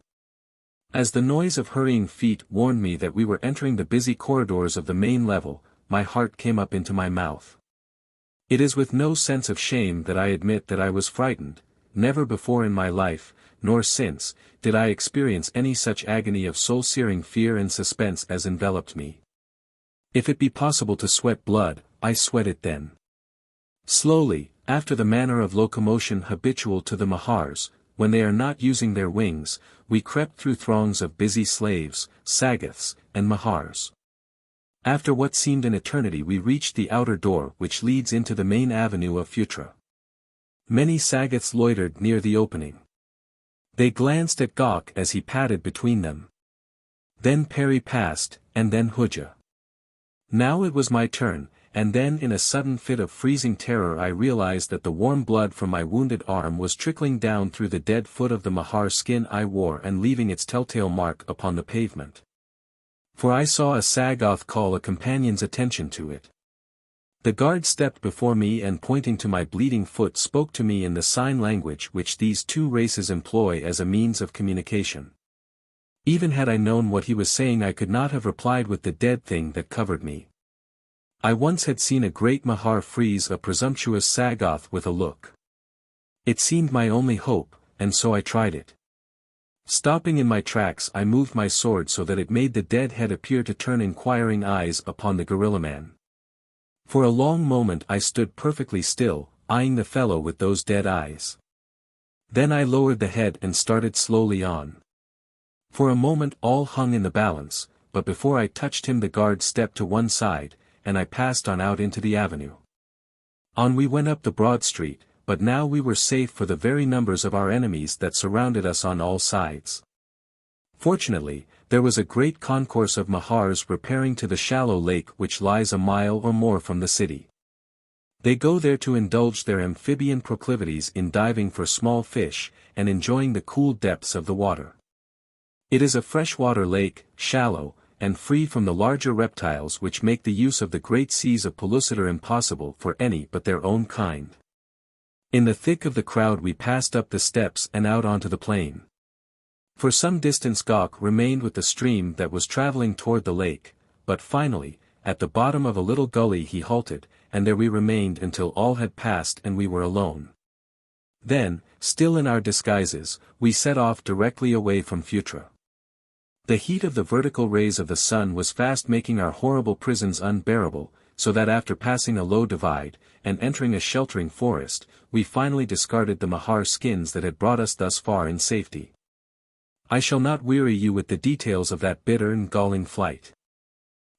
As the noise of hurrying feet warned me that we were entering the busy corridors of the main level, my heart came up into my mouth. It is with no sense of shame that I admit that I was frightened. Never before in my life, nor since, did I experience any such agony of soul-searing fear and suspense as enveloped me. If it be possible to sweat blood, I sweat it then. Slowly, after the manner of locomotion habitual to the Mahars, when they are not using their wings, we crept through throngs of busy slaves, Sagoths, and Mahars. After what seemed an eternity we reached the outer door which leads into the main avenue of Phutra. Many Sagoths loitered near the opening. They glanced at Gok as he padded between them. Then Perry passed, and then Phutra. Now it was my turn, and then in a sudden fit of freezing terror I realized that the warm blood from my wounded arm was trickling down through the dead foot of the Mahar skin I wore and leaving its telltale mark upon the pavement. For I saw a Sagoth call a companion's attention to it. The guard stepped before me and pointing to my bleeding foot spoke to me in the sign language which these two races employ as a means of communication. Even had I known what he was saying I could not have replied with the dead thing that covered me. I once had seen a great Mahar freeze a presumptuous Sagoth with a look. It seemed my only hope, and so I tried it. Stopping in my tracks, I moved my sword so that it made the dead head appear to turn inquiring eyes upon the gorilla man. For a long moment I stood perfectly still, eyeing the fellow with those dead eyes. Then I lowered the head and started slowly on. For a moment all hung in the balance, but before I touched him the guard stepped to one side, and I passed on out into the avenue. On we went up the broad street, but now we were safe for the very numbers of our enemies that surrounded us on all sides. Fortunately, there was a great concourse of Mahars repairing to the shallow lake which lies a mile or more from the city. They go there to indulge their amphibian proclivities in diving for small fish, and enjoying the cool depths of the water. It is a freshwater lake, shallow, and free from the larger reptiles which make the use of the great seas of Pellucidar impossible for any but their own kind. In the thick of the crowd we passed up the steps and out onto the plain. For some distance Gok remained with the stream that was traveling toward the lake, but finally, at the bottom of a little gully he halted, and there we remained until all had passed and we were alone. Then, still in our disguises, we set off directly away from Phutra. The heat of the vertical rays of the sun was fast making our horrible prisons unbearable, so that after passing a low divide, and entering a sheltering forest, we finally discarded the Mahar skins that had brought us thus far in safety. I shall not weary you with the details of that bitter and galling flight.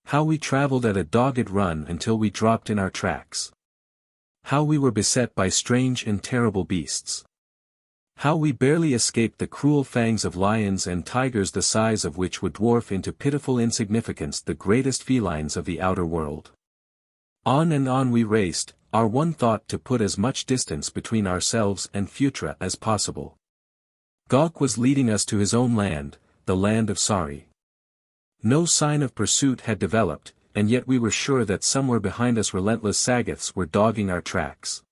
How we traveled at a dogged run until we dropped in our tracks. How we were beset by strange and terrible beasts. How we barely escaped the cruel fangs of lions and tigers the size of which would dwarf into pitiful insignificance the greatest felines of the outer world. On and on we raced, our one thought to put as much distance between ourselves and Phutra as possible. Gok was leading us to his own land, the land of Sari. No sign of pursuit had developed, and yet we were sure that somewhere behind us relentless Sagoths were dogging our tracks.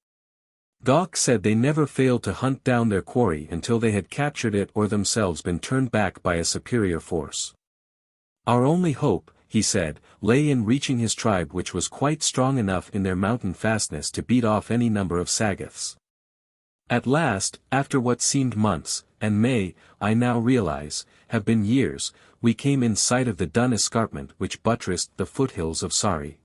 Gok said they never failed to hunt down their quarry until they had captured it or themselves been turned back by a superior force. Our only hope, he said, lay in reaching his tribe, which was quite strong enough in their mountain fastness to beat off any number of Sagoths. At last, after what seemed months, and may, I now realize, have been years, we came in sight of the dun escarpment which buttressed the foothills of Sari.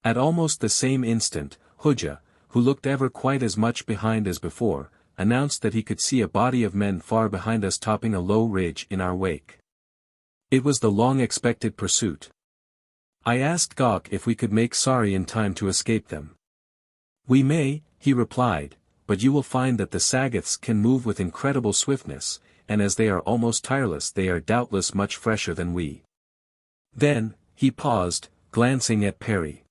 At almost the same instant, Hujah, who looked ever quite as much behind as before, announced that he could see a body of men far behind us topping a low ridge in our wake. It was the long-expected pursuit. I asked Gok if we could make Sari in time to escape them. We may, he replied, but you will find that the Sagoths can move with incredible swiftness, and as they are almost tireless they are doubtless much fresher than we. Then, he paused, glancing at Perry.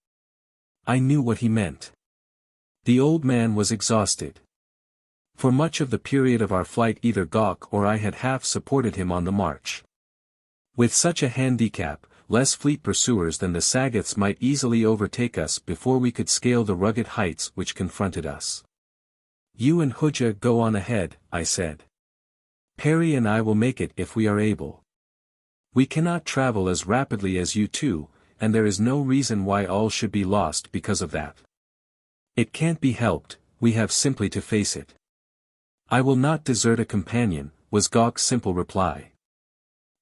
I knew what he meant. The old man was exhausted. For much of the period of our flight either Gok or I had half supported him on the march. With such a handicap, less fleet pursuers than the Sagoths might easily overtake us before we could scale the rugged heights which confronted us. You and Hujah go on ahead, I said. Perry and I will make it if we are able. We cannot travel as rapidly as you two, and there is no reason why all should be lost because of that. It can't be helped, we have simply to face it. I will not desert a companion, was Gok's simple reply.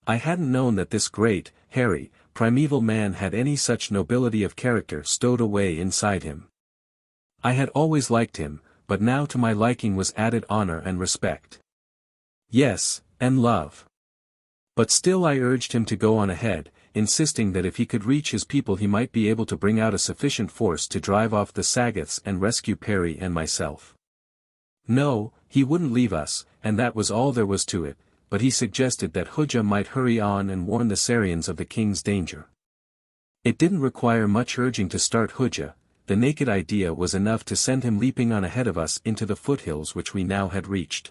I hadn't known that this great, hairy, primeval man had any such nobility of character stowed away inside him. I had always liked him, but now to my liking was added honor and respect. Yes, and love. But still I urged him to go on ahead, insisting that if he could reach his people he might be able to bring out a sufficient force to drive off the Sagoths and rescue Perry and myself. No, he wouldn't leave us, and that was all there was to it, but he suggested that Hujah might hurry on and warn the Sarians of the king's danger. It didn't require much urging to start Hujah, the naked idea was enough to send him leaping on ahead of us into the foothills which we now had reached.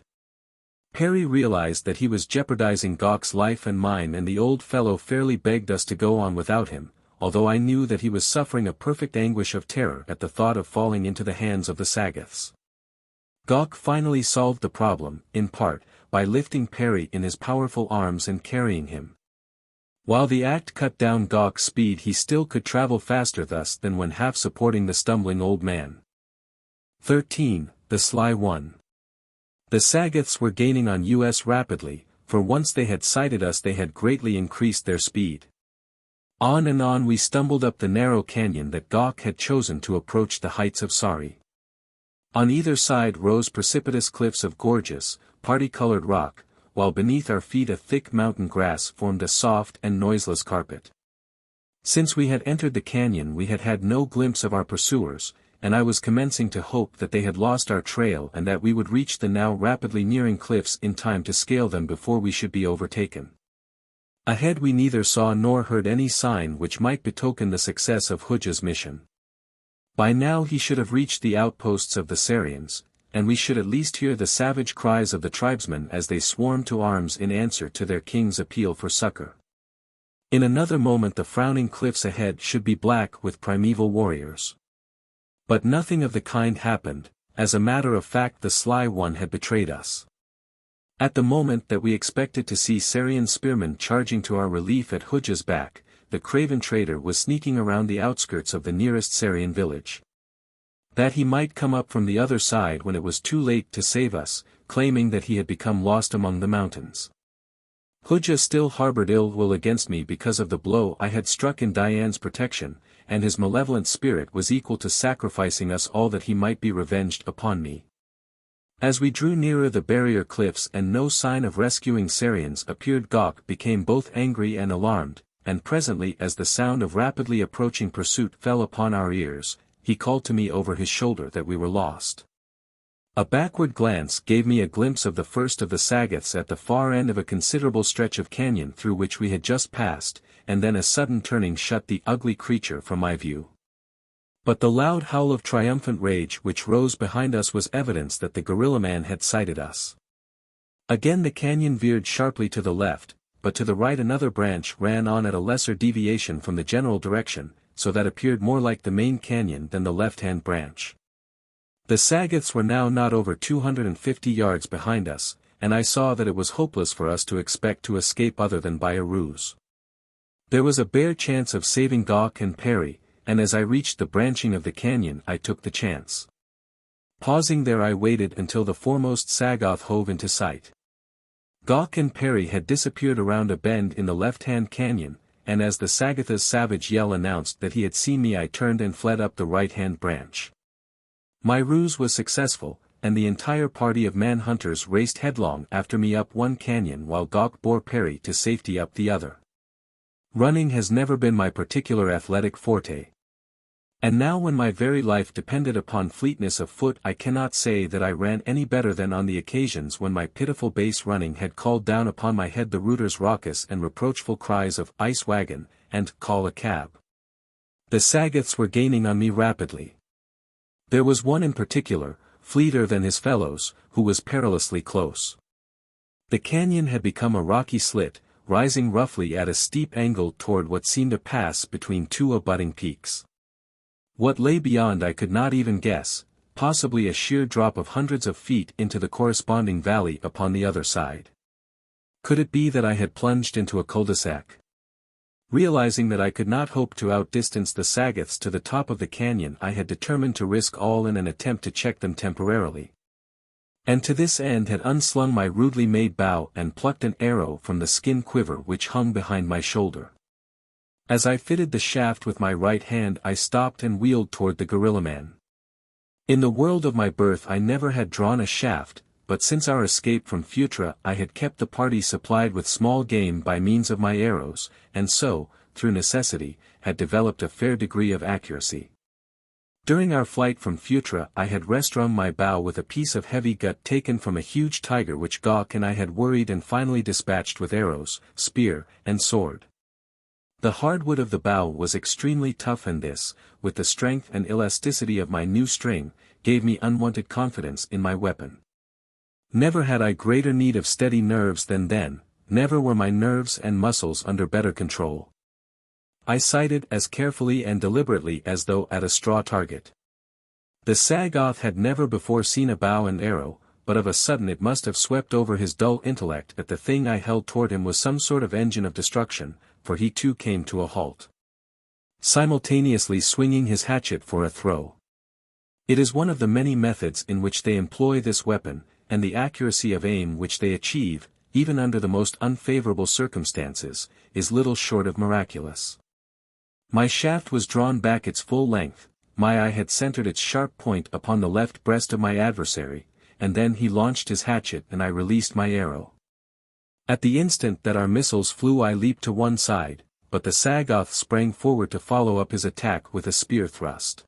Perry realized that he was jeopardizing Gok's life and mine, and the old fellow fairly begged us to go on without him, although I knew that he was suffering a perfect anguish of terror at the thought of falling into the hands of the Sagoths. Gok finally solved the problem, in part, by lifting Perry in his powerful arms and carrying him. While the act cut down Gok's speed, he still could travel faster thus than when half supporting the stumbling old man. 13. The Sly One. The Sagoths were gaining on us rapidly, for once they had sighted us they had greatly increased their speed. On and on we stumbled up the narrow canyon that Gok had chosen to approach the heights of Sari. On either side rose precipitous cliffs of gorgeous, party-colored rock, while beneath our feet a thick mountain grass formed a soft and noiseless carpet. Since we had entered the canyon we had had no glimpse of our pursuers, and I was commencing to hope that they had lost our trail and that we would reach the now rapidly nearing cliffs in time to scale them before we should be overtaken. Ahead we neither saw nor heard any sign which might betoken the success of Hujja's mission. By now he should have reached the outposts of the Sarians, and we should at least hear the savage cries of the tribesmen as they swarmed to arms in answer to their king's appeal for succor. In another moment the frowning cliffs ahead should be black with primeval warriors. But nothing of the kind happened. As a matter of fact the Sly One had betrayed us. At the moment that we expected to see Sarian spearmen charging to our relief at Hujja's back, the craven traitor was sneaking around the outskirts of the nearest Sarian village. That he might come up from the other side when it was too late to save us, claiming that he had become lost among the mountains. Hujja still harbored ill will against me because of the blow I had struck in Dian's protection, and his malevolent spirit was equal to sacrificing us all that he might be revenged upon me. As we drew nearer the barrier cliffs and no sign of rescuing Sarians appeared, Gok became both angry and alarmed, and presently as the sound of rapidly approaching pursuit fell upon our ears, he called to me over his shoulder that we were lost. A backward glance gave me a glimpse of the first of the Sagoths at the far end of a considerable stretch of canyon through which we had just passed, and then a sudden turning shut the ugly creature from my view. But the loud howl of triumphant rage which rose behind us was evidence that the gorilla man had sighted us. Again the canyon veered sharply to the left, but to the right another branch ran on at a lesser deviation from the general direction, so that appeared more like the main canyon than the left-hand branch. The Sagoths were now not over 250 yards behind us, and I saw that it was hopeless for us to expect to escape other than by a ruse. There was a bare chance of saving Gok and Perry, and as I reached the branching of the canyon I took the chance. Pausing there I waited until the foremost Sagoth hove into sight. Gok and Perry had disappeared around a bend in the left-hand canyon, and as the Sagoth's savage yell announced that he had seen me I turned and fled up the right-hand branch. My ruse was successful, and the entire party of man-hunters raced headlong after me up one canyon while Gok bore Perry to safety up the other. Running has never been my particular athletic forte. And now when my very life depended upon fleetness of foot I cannot say that I ran any better than on the occasions when my pitiful base running had called down upon my head the router's raucous and reproachful cries of "Ice wagon," and "Call a cab." The Sagoths were gaining on me rapidly. There was one in particular, fleeter than his fellows, who was perilously close. The canyon had become a rocky slit, rising roughly at a steep angle toward what seemed a pass between two abutting peaks. What lay beyond I could not even guess, possibly a sheer drop of hundreds of feet into the corresponding valley upon the other side. Could it be that I had plunged into a cul-de-sac? Realizing that I could not hope to outdistance the Sagoths to the top of the canyon I had determined to risk all in an attempt to check them temporarily. And to this end had unslung my rudely made bow and plucked an arrow from the skin quiver which hung behind my shoulder. As I fitted the shaft with my right hand I stopped and wheeled toward the gorilla man. In the world of my birth I never had drawn a shaft, but since our escape from Phutra I had kept the party supplied with small game by means of my arrows, and so, through necessity, had developed a fair degree of accuracy. During our flight from Phutra I had restrung my bow with a piece of heavy gut taken from a huge tiger which Gok and I had worried and finally dispatched with arrows, spear, and sword. The hardwood of the bow was extremely tough and this, with the strength and elasticity of my new string, gave me unwonted confidence in my weapon. Never had I greater need of steady nerves than then, never were my nerves and muscles under better control. I sighted as carefully and deliberately as though at a straw target. The Sagoth had never before seen a bow and arrow, but of a sudden it must have swept over his dull intellect that the thing I held toward him was some sort of engine of destruction, for he too came to a halt, simultaneously swinging his hatchet for a throw. It is one of the many methods in which they employ this weapon, and the accuracy of aim which they achieve, even under the most unfavorable circumstances, is little short of miraculous. My shaft was drawn back its full length, my eye had centered its sharp point upon the left breast of my adversary, and then he launched his hatchet and I released my arrow. At the instant that our missiles flew I leaped to one side, but the Sagoth sprang forward to follow up his attack with a spear thrust.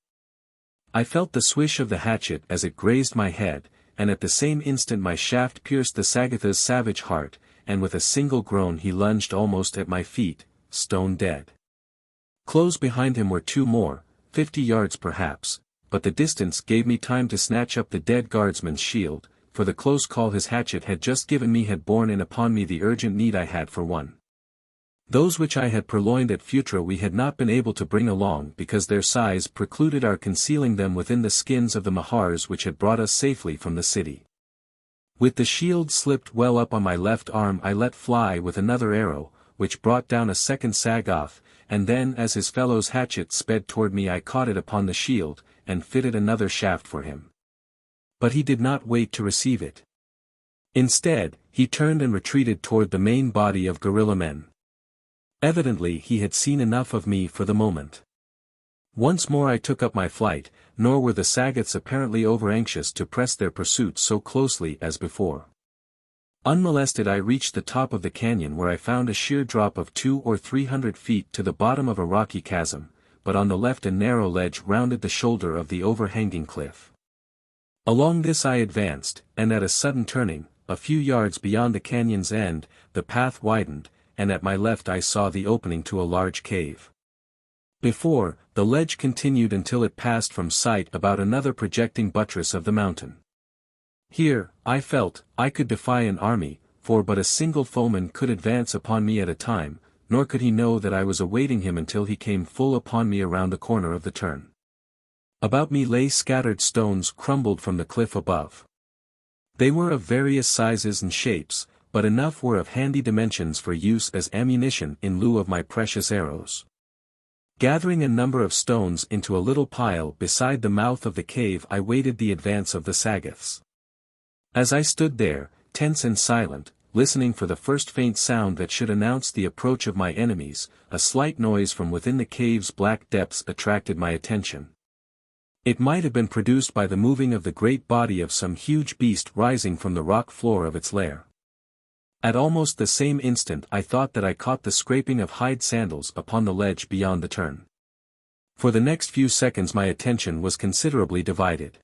I felt the swish of the hatchet as it grazed my head, and at the same instant my shaft pierced the Sagoth's savage heart, and with a single groan he lunged almost at my feet, stone dead. Close behind him were two more, 50 yards perhaps, but the distance gave me time to snatch up the dead guardsman's shield, for the close call his hatchet had just given me had borne in upon me the urgent need I had for one. Those which I had purloined at Phutra we had not been able to bring along because their size precluded our concealing them within the skins of the Mahars which had brought us safely from the city. With the shield slipped well up on my left arm I let fly with another arrow, which brought down a second Sagoth, and then as his fellow's hatchet sped toward me I caught it upon the shield, and fitted another shaft for him. But he did not wait to receive it. Instead, he turned and retreated toward the main body of guerrilla men. Evidently he had seen enough of me for the moment. Once more I took up my flight, nor were the Sagoths apparently over-anxious to press their pursuit so closely as before. Unmolested I reached the top of the canyon where I found a sheer drop of 200 or 300 feet to the bottom of a rocky chasm, but on the left a narrow ledge rounded the shoulder of the overhanging cliff. Along this I advanced, and at a sudden turning, a few yards beyond the canyon's end, the path widened, and at my left I saw the opening to a large cave. Before, the ledge continued until it passed from sight about another projecting buttress of the mountain. Here, I felt, I could defy an army, for but a single foeman could advance upon me at a time, nor could he know that I was awaiting him until he came full upon me around the corner of the turn. About me lay scattered stones crumbled from the cliff above. They were of various sizes and shapes, but enough were of handy dimensions for use as ammunition in lieu of my precious arrows. Gathering a number of stones into a little pile beside the mouth of the cave I waited the advance of the Sagoths. As I stood there, tense and silent, listening for the first faint sound that should announce the approach of my enemies, a slight noise from within the cave's black depths attracted my attention. It might have been produced by the moving of the great body of some huge beast rising from the rock floor of its lair. At almost the same instant I thought that I caught the scraping of hide sandals upon the ledge beyond the turn. For the next few seconds my attention was considerably divided.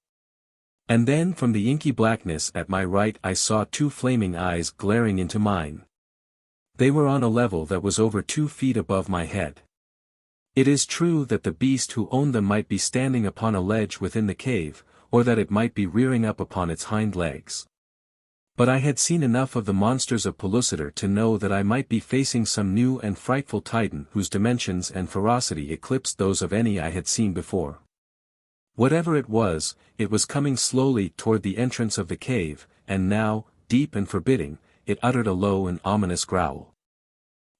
And then from the inky blackness at my right I saw two flaming eyes glaring into mine. They were on a level that was over 2 feet above my head. It is true that the beast who owned them might be standing upon a ledge within the cave, or that it might be rearing up upon its hind legs. But I had seen enough of the monsters of Pellucidar to know that I might be facing some new and frightful titan whose dimensions and ferocity eclipsed those of any I had seen before. Whatever it was coming slowly toward the entrance of the cave, and now, deep and forbidding, it uttered a low and ominous growl.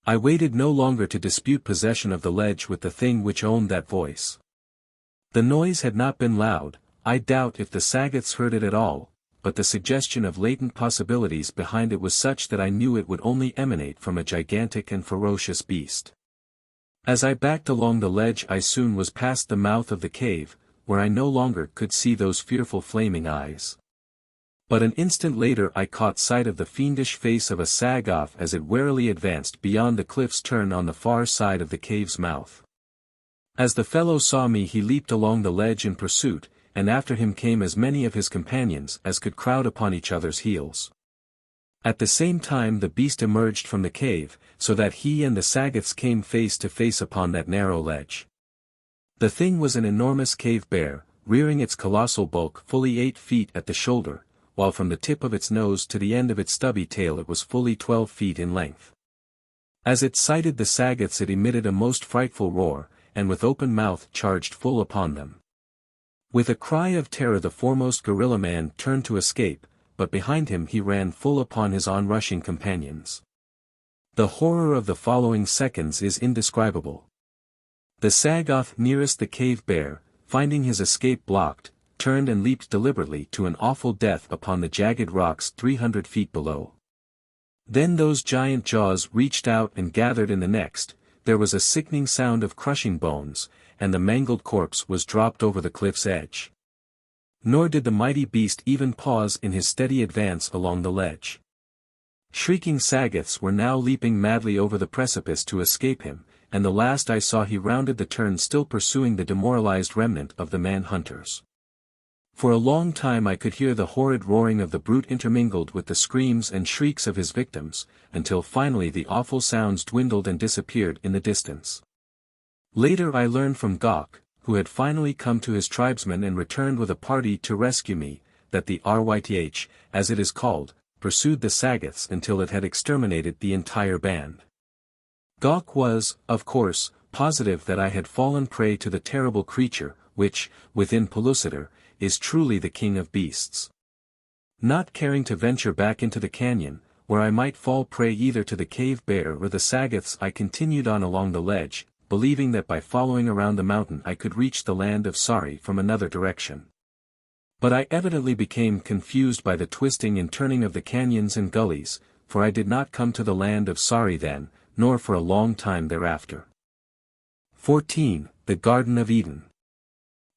I waited no longer to dispute possession of the ledge with the thing which owned that voice. The noise had not been loud, I doubt if the Sagoths heard it at all, but the suggestion of latent possibilities behind it was such that I knew it would only emanate from a gigantic and ferocious beast. As I backed along the ledge I soon was past the mouth of the cave, where I no longer could see those fearful flaming eyes. But an instant later I caught sight of the fiendish face of a Sagoth as it warily advanced beyond the cliff's turn on the far side of the cave's mouth. As the fellow saw me he leaped along the ledge in pursuit, and after him came as many of his companions as could crowd upon each other's heels. At the same time the beast emerged from the cave, so that he and the Sagoths came face to face upon that narrow ledge. The thing was an enormous cave bear, rearing its colossal bulk fully 8 feet at the shoulder, while from the tip of its nose to the end of its stubby tail it was fully 12 feet in length. As it sighted the Sagoths it emitted a most frightful roar, and with open mouth charged full upon them. With a cry of terror the foremost guerrilla man turned to escape, but behind him he ran full upon his onrushing companions. The horror of the following seconds is indescribable. The Sagoth nearest the cave bear, finding his escape blocked, turned and leaped deliberately to an awful death upon the jagged rocks 300 feet below. Then those giant jaws reached out and gathered in the next, there was a sickening sound of crushing bones, and the mangled corpse was dropped over the cliff's edge. Nor did the mighty beast even pause in his steady advance along the ledge. Shrieking Sagoths were now leaping madly over the precipice to escape him, and the last I saw he rounded the turn still pursuing the demoralized remnant of the man-hunters. For a long time I could hear the horrid roaring of the brute intermingled with the screams and shrieks of his victims, until finally the awful sounds dwindled and disappeared in the distance. Later I learned from Gok, who had finally come to his tribesmen and returned with a party to rescue me, that the Ryth, as it is called, pursued the Sagoths until it had exterminated the entire band. Gok was, of course, positive that I had fallen prey to the terrible creature, which, within Pellucidar, is truly the king of beasts. Not caring to venture back into the canyon, where I might fall prey either to the cave bear or the Sagoths, I continued on along the ledge, believing that by following around the mountain I could reach the land of Sari from another direction. But I evidently became confused by the twisting and turning of the canyons and gullies, for I did not come to the land of Sari then, nor for a long time thereafter. 14. The Garden of Eden.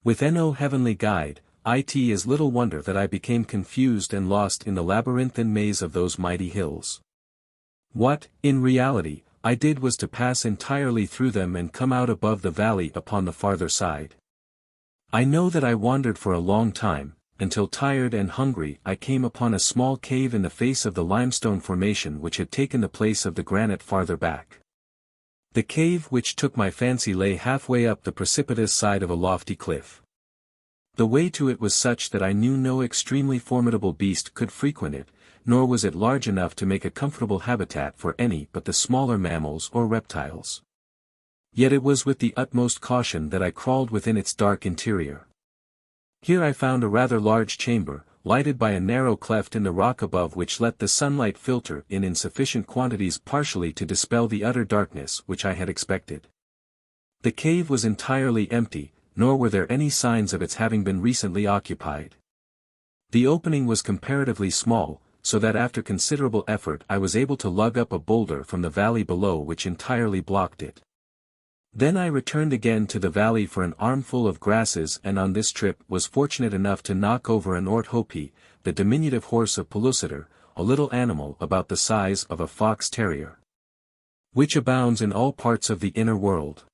With no heavenly guide, it is little wonder that I became confused and lost in the labyrinthine maze of those mighty hills. What, in reality, I did was to pass entirely through them and come out above the valley upon the farther side. I know that I wandered for a long time, until tired and hungry I came upon a small cave in the face of the limestone formation which had taken the place of the granite farther back. The cave which took my fancy lay halfway up the precipitous side of a lofty cliff. The way to it was such that I knew no extremely formidable beast could frequent it, nor was it large enough to make a comfortable habitat for any but the smaller mammals or reptiles. Yet it was with the utmost caution that I crawled within its dark interior. Here I found a rather large chamber, lighted by a narrow cleft in the rock above which let the sunlight filter in sufficient quantities partially to dispel the utter darkness which I had expected. The cave was entirely empty, nor were there any signs of its having been recently occupied. The opening was comparatively small, so that after considerable effort I was able to lug up a boulder from the valley below which entirely blocked it. Then I returned again to the valley for an armful of grasses, and on this trip was fortunate enough to knock over an Orthopi, the diminutive horse of Pellucidar, a little animal about the size of a fox terrier, which abounds in all parts of the inner world.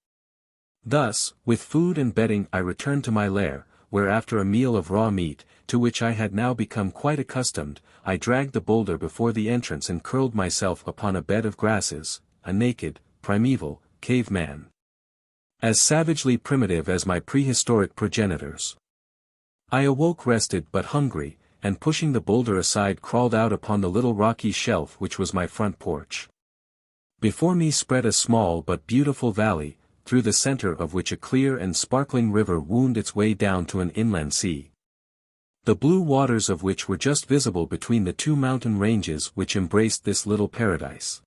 Thus, with food and bedding I returned to my lair, where after a meal of raw meat, to which I had now become quite accustomed, I dragged the boulder before the entrance and curled myself upon a bed of grasses, a naked, primeval, caveman, as savagely primitive as my prehistoric progenitors. I awoke rested but hungry, and pushing the boulder aside crawled out upon the little rocky shelf which was my front porch. Before me spread a small but beautiful valley, through the center of which a clear and sparkling river wound its way down to an inland sea, the blue waters of which were just visible between the two mountain ranges which embraced this little paradise.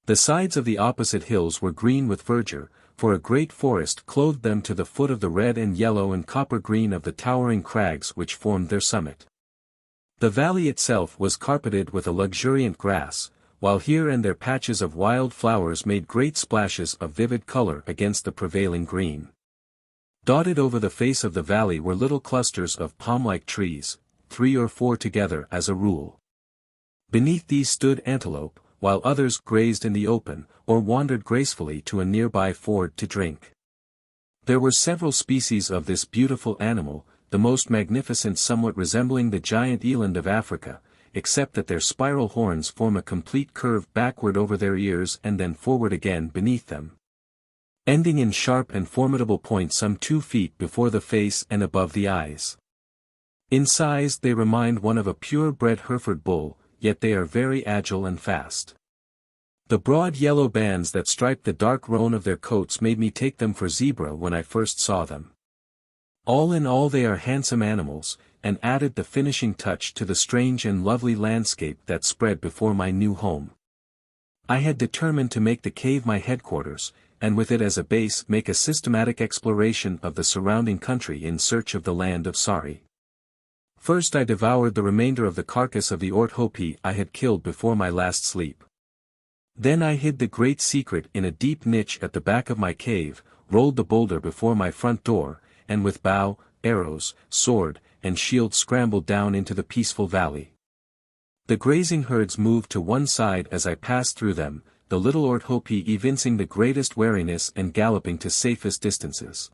The sides of the opposite hills were green with verdure, for a great forest clothed them to the foot of the red and yellow and copper green of the towering crags which formed their summit. The valley itself was carpeted with a luxuriant grass, while here and there patches of wild flowers made great splashes of vivid color against the prevailing green. Dotted over the face of the valley were little clusters of palm-like trees, 3 or 4 together as a rule. Beneath these stood antelope, while others grazed in the open, or wandered gracefully to a nearby ford to drink. There were several species of this beautiful animal, the most magnificent somewhat resembling the giant eland of Africa, except that their spiral horns form a complete curve backward over their ears and then forward again beneath them, ending in sharp and formidable points some 2 feet before the face and above the eyes. In size they remind one of a pure-bred Hereford bull, yet they are very agile and fast. The broad yellow bands that striped the dark roan of their coats made me take them for zebra when I first saw them. All in all they are handsome animals, and added the finishing touch to the strange and lovely landscape that spread before my new home. I had determined to make the cave my headquarters, and with it as a base make a systematic exploration of the surrounding country in search of the land of Sari. First I devoured the remainder of the carcass of the Orthopi I had killed before my last sleep. Then I hid the great secret in a deep niche at the back of my cave, rolled the boulder before my front door, and with bow, arrows, sword, and shield scrambled down into the peaceful valley. The grazing herds moved to one side as I passed through them, the little Orthopi evincing the greatest wariness and galloping to safest distances.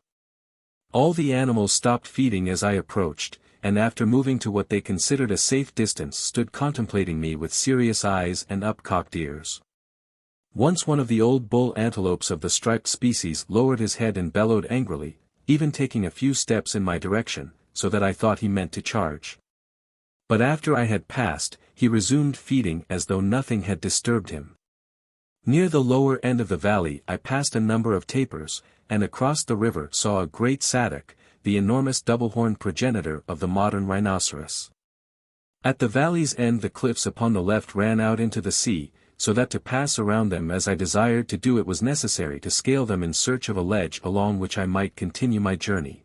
All the animals stopped feeding as I approached, and after moving to what they considered a safe distance stood contemplating me with serious eyes and up-cocked ears. Once one of the old bull antelopes of the striped species lowered his head and bellowed angrily, even taking a few steps in my direction, so that I thought he meant to charge. But after I had passed, he resumed feeding as though nothing had disturbed him. Near the lower end of the valley I passed a number of tapirs, and across the river saw a great sadok, the enormous double-horned progenitor of the modern rhinoceros. At the valley's end the cliffs upon the left ran out into the sea, so that to pass around them as I desired to do it was necessary to scale them in search of a ledge along which I might continue my journey.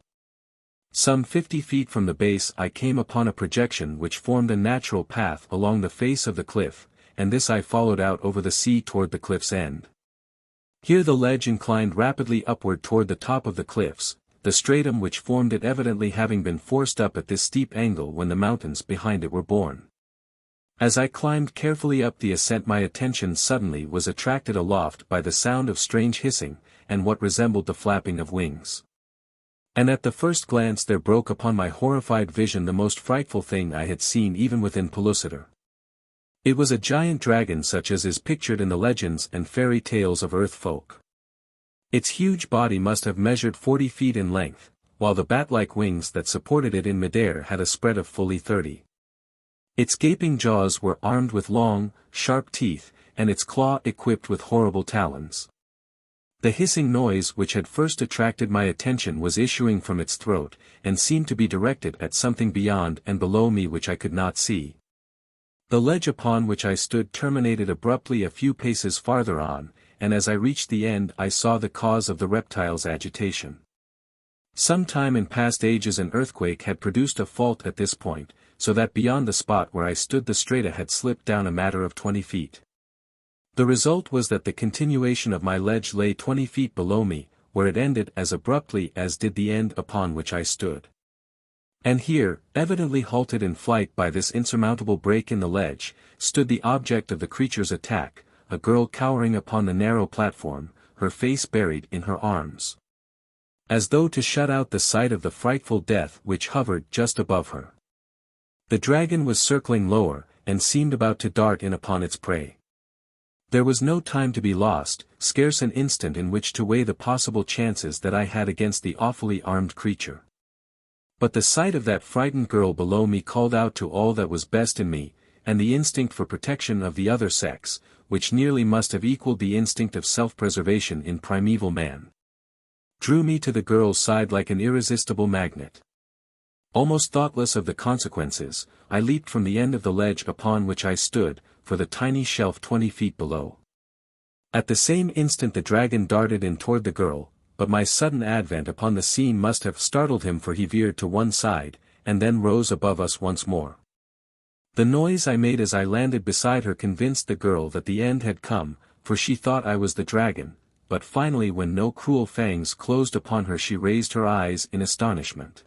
Some 50 feet from the base I came upon a projection which formed a natural path along the face of the cliff, and this I followed out over the sea toward the cliff's end. Here the ledge inclined rapidly upward toward the top of the cliffs, the stratum which formed it evidently having been forced up at this steep angle when the mountains behind it were born. As I climbed carefully up the ascent my attention suddenly was attracted aloft by the sound of strange hissing, and what resembled the flapping of wings. And at the first glance there broke upon my horrified vision the most frightful thing I had seen even within Pellucidar. It was a giant dragon such as is pictured in the legends and fairy tales of earth folk. Its huge body must have measured 40 feet in length, while the bat-like wings that supported it in midair had a spread of fully 30. Its gaping jaws were armed with long, sharp teeth, and its claw equipped with horrible talons. The hissing noise which had first attracted my attention was issuing from its throat, and seemed to be directed at something beyond and below me which I could not see. The ledge upon which I stood terminated abruptly a few paces farther on, and as I reached the end I saw the cause of the reptile's agitation. Some time in past ages an earthquake had produced a fault at this point, so that beyond the spot where I stood the strata had slipped down a matter of 20 feet. The result was that the continuation of my ledge lay 20 feet below me, where it ended as abruptly as did the end upon which I stood. And here, evidently halted in flight by this insurmountable break in the ledge, stood the object of the creature's attack, a girl cowering upon the narrow platform, her face buried in her arms. As though to shut out the sight of the frightful death which hovered just above her. The dragon was circling lower, and seemed about to dart in upon its prey. There was no time to be lost, scarce an instant in which to weigh the possible chances that I had against the awfully armed creature. But the sight of that frightened girl below me called out to all that was best in me, and the instinct for protection of the other sex, which nearly must have equaled the instinct of self-preservation in primeval man, drew me to the girl's side like an irresistible magnet. Almost thoughtless of the consequences, I leaped from the end of the ledge upon which I stood, for the tiny shelf 20 feet below. At the same instant the dragon darted in toward the girl, but my sudden advent upon the scene must have startled him for he veered to one side, and then rose above us once more. The noise I made as I landed beside her convinced the girl that the end had come, for she thought I was the dragon, but finally when no cruel fangs closed upon her she raised her eyes in astonishment.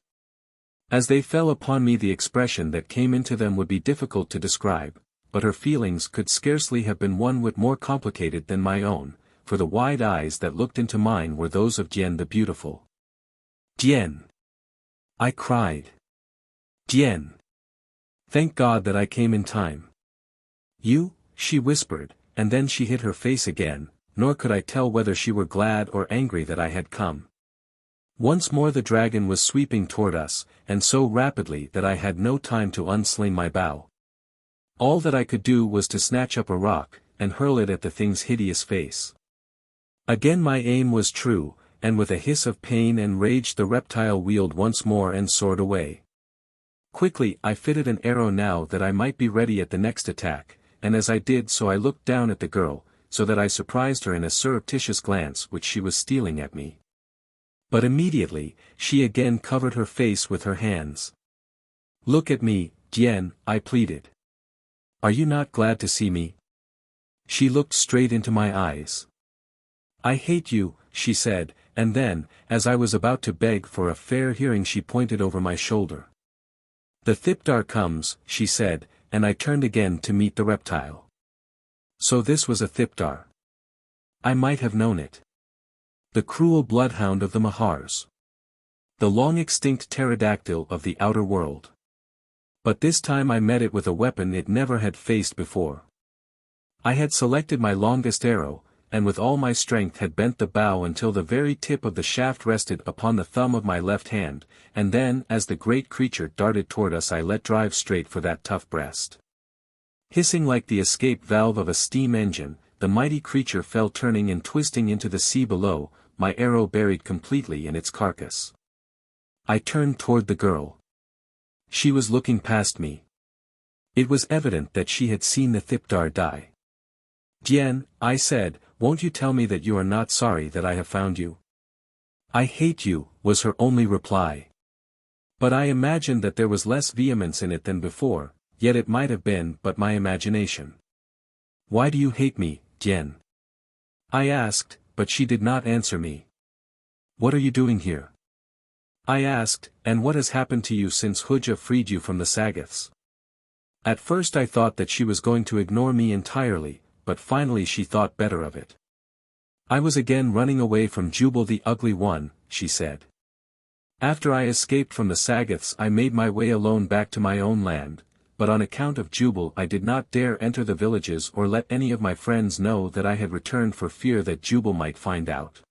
As they fell upon me the expression that came into them would be difficult to describe, but her feelings could scarcely have been one whit more complicated than my own, for the wide eyes that looked into mine were those of Dian the Beautiful. "Dian!" I cried. "Dian! Thank God that I came in time." "You?" she whispered, and then she hid her face again, nor could I tell whether she were glad or angry that I had come. Once more the dragon was sweeping toward us, and so rapidly that I had no time to unsling my bow. All that I could do was to snatch up a rock, and hurl it at the thing's hideous face. Again my aim was true, and with a hiss of pain and rage the reptile wheeled once more and soared away. Quickly I fitted an arrow now that I might be ready at the next attack, and as I did so I looked down at the girl, so that I surprised her in a surreptitious glance which she was stealing at me. But immediately, she again covered her face with her hands. "Look at me, Dian," I pleaded. "Are you not glad to see me?" She looked straight into my eyes. "I hate you," she said, and then, as I was about to beg for a fair hearing, she pointed over my shoulder. "The Thipdar comes," she said, and I turned again to meet the reptile. So this was a Thipdar. I might have known it. The cruel bloodhound of the Mahars. The long-extinct pterodactyl of the outer world. But this time I met it with a weapon it never had faced before. I had selected my longest arrow, and with all my strength had bent the bow until the very tip of the shaft rested upon the thumb of my left hand, and then as the great creature darted toward us I let drive straight for that tough breast. Hissing like the escape valve of a steam engine, the mighty creature fell turning and twisting into the sea below, my arrow buried completely in its carcass. I turned toward the girl. She was looking past me. It was evident that she had seen the Thipdar die. "Dian," I said, "won't you tell me that you are not sorry that I have found you?" "I hate you," was her only reply. But I imagined that there was less vehemence in it than before, yet it might have been but my imagination. "Why do you hate me, Dian?" I asked, but she did not answer me. "What are you doing here?" I asked, "and what has happened to you since Hujah freed you from the Sagoths?" At first I thought that she was going to ignore me entirely, but finally she thought better of it. "I was again running away from Jubal the Ugly One," she said. "After I escaped from the Sagoths I made my way alone back to my own land, but on account of Jubal I did not dare enter the villages or let any of my friends know that I had returned for fear that Jubal might find out.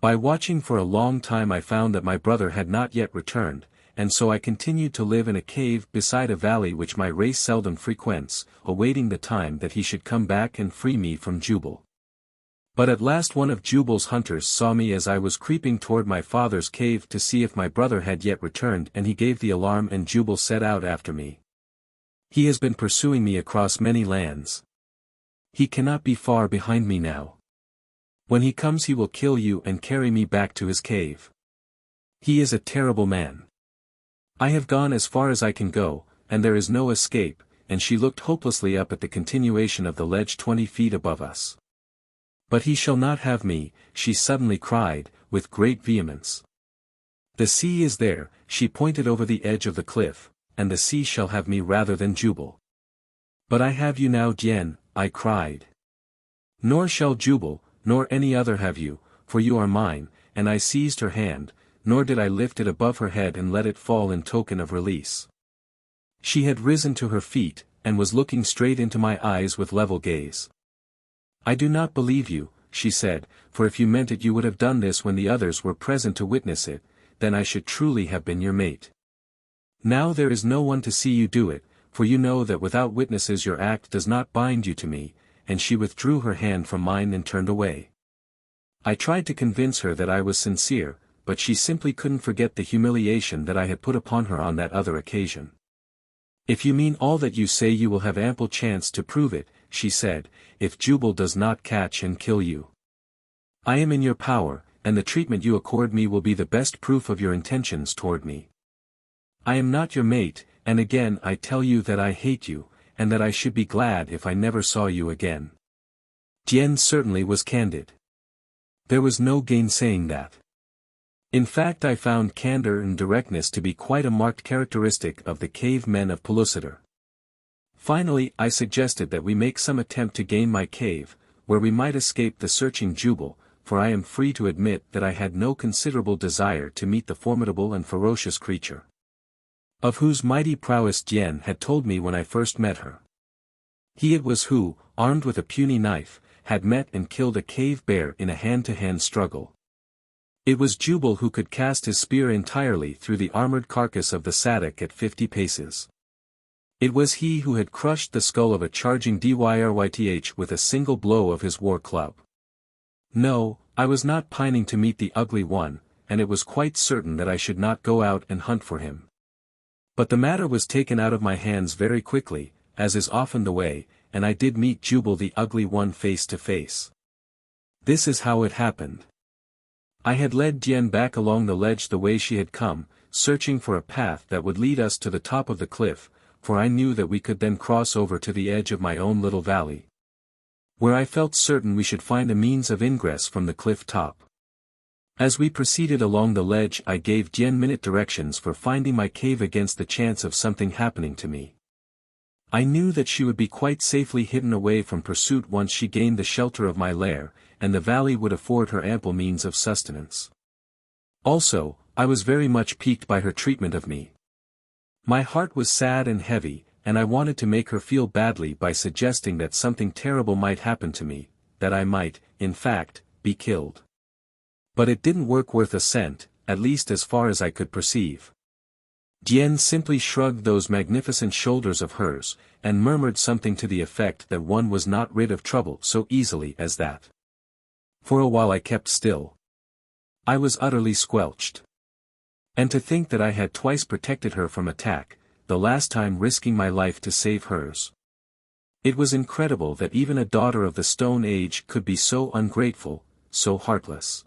By watching for a long time I found that my brother had not yet returned, and so I continued to live in a cave beside a valley which my race seldom frequents, awaiting the time that he should come back and free me from Jubal. But at last one of Jubal's hunters saw me as I was creeping toward my father's cave to see if my brother had yet returned, and he gave the alarm and Jubal set out after me. He has been pursuing me across many lands. He cannot be far behind me now. When he comes he will kill you and carry me back to his cave. He is a terrible man. I have gone as far as I can go, and there is no escape," and she looked hopelessly up at the continuation of the ledge 20 feet above us. "But he shall not have me," she suddenly cried, with great vehemence. "The sea is there," she pointed over the edge of the cliff, "and the sea shall have me rather than Jubal." "But I have you now, Dian," I cried. "Nor shall Jubal, nor any other have you, for you are mine," and I seized her hand, nor did I lift it above her head and let it fall in token of release. She had risen to her feet, and was looking straight into my eyes with level gaze. "I do not believe you," she said, "for if you meant it you would have done this when the others were present to witness it, then I should truly have been your mate. Now there is no one to see you do it, for you know that without witnesses your act does not bind you to me," and she withdrew her hand from mine and turned away. I tried to convince her that I was sincere, but she simply couldn't forget the humiliation that I had put upon her on that other occasion. "If you mean all that you say you will have ample chance to prove it," she said, "if Jubal does not catch and kill you. I am in your power, and the treatment you accord me will be the best proof of your intentions toward me. I am not your mate, and again I tell you that I hate you, and that I should be glad if I never saw you again." Dian certainly was candid. There was no gainsaying that. In fact I found candor and directness to be quite a marked characteristic of the cave men of Pellucidar. Finally I suggested that we make some attempt to gain my cave, where we might escape the searching Jubal, for I am free to admit that I had no considerable desire to meet the formidable and ferocious creature, of whose mighty prowess Dian had told me when I first met her. He it was who, armed with a puny knife, had met and killed a cave bear in a hand-to-hand struggle. It was Jubal who could cast his spear entirely through the armored carcass of the Sadak at 50 paces. It was he who had crushed the skull of a charging Dyrth with a single blow of his war club. No, I was not pining to meet the Ugly One, and it was quite certain that I should not go out and hunt for him. But the matter was taken out of my hands very quickly, as is often the way, and I did meet Jubal the Ugly One face to face. This is how it happened. I had led Dian back along the ledge the way she had come, searching for a path that would lead us to the top of the cliff, for I knew that we could then cross over to the edge of my own little valley, where I felt certain we should find a means of ingress from the cliff top. As we proceeded along the ledge, I gave Dian minute directions for finding my cave against the chance of something happening to me. I knew that she would be quite safely hidden away from pursuit once she gained the shelter of my lair, and the valley would afford her ample means of sustenance. Also, I was very much piqued by her treatment of me. My heart was sad and heavy, and I wanted to make her feel badly by suggesting that something terrible might happen to me, that I might, in fact, be killed. But it didn't work worth a cent, at least as far as I could perceive. Dian simply shrugged those magnificent shoulders of hers, and murmured something to the effect that one was not rid of trouble so easily as that. For a while I kept still. I was utterly squelched. And to think that I had twice protected her from attack, the last time risking my life to save hers. It was incredible that even a daughter of the Stone Age could be so ungrateful, so heartless.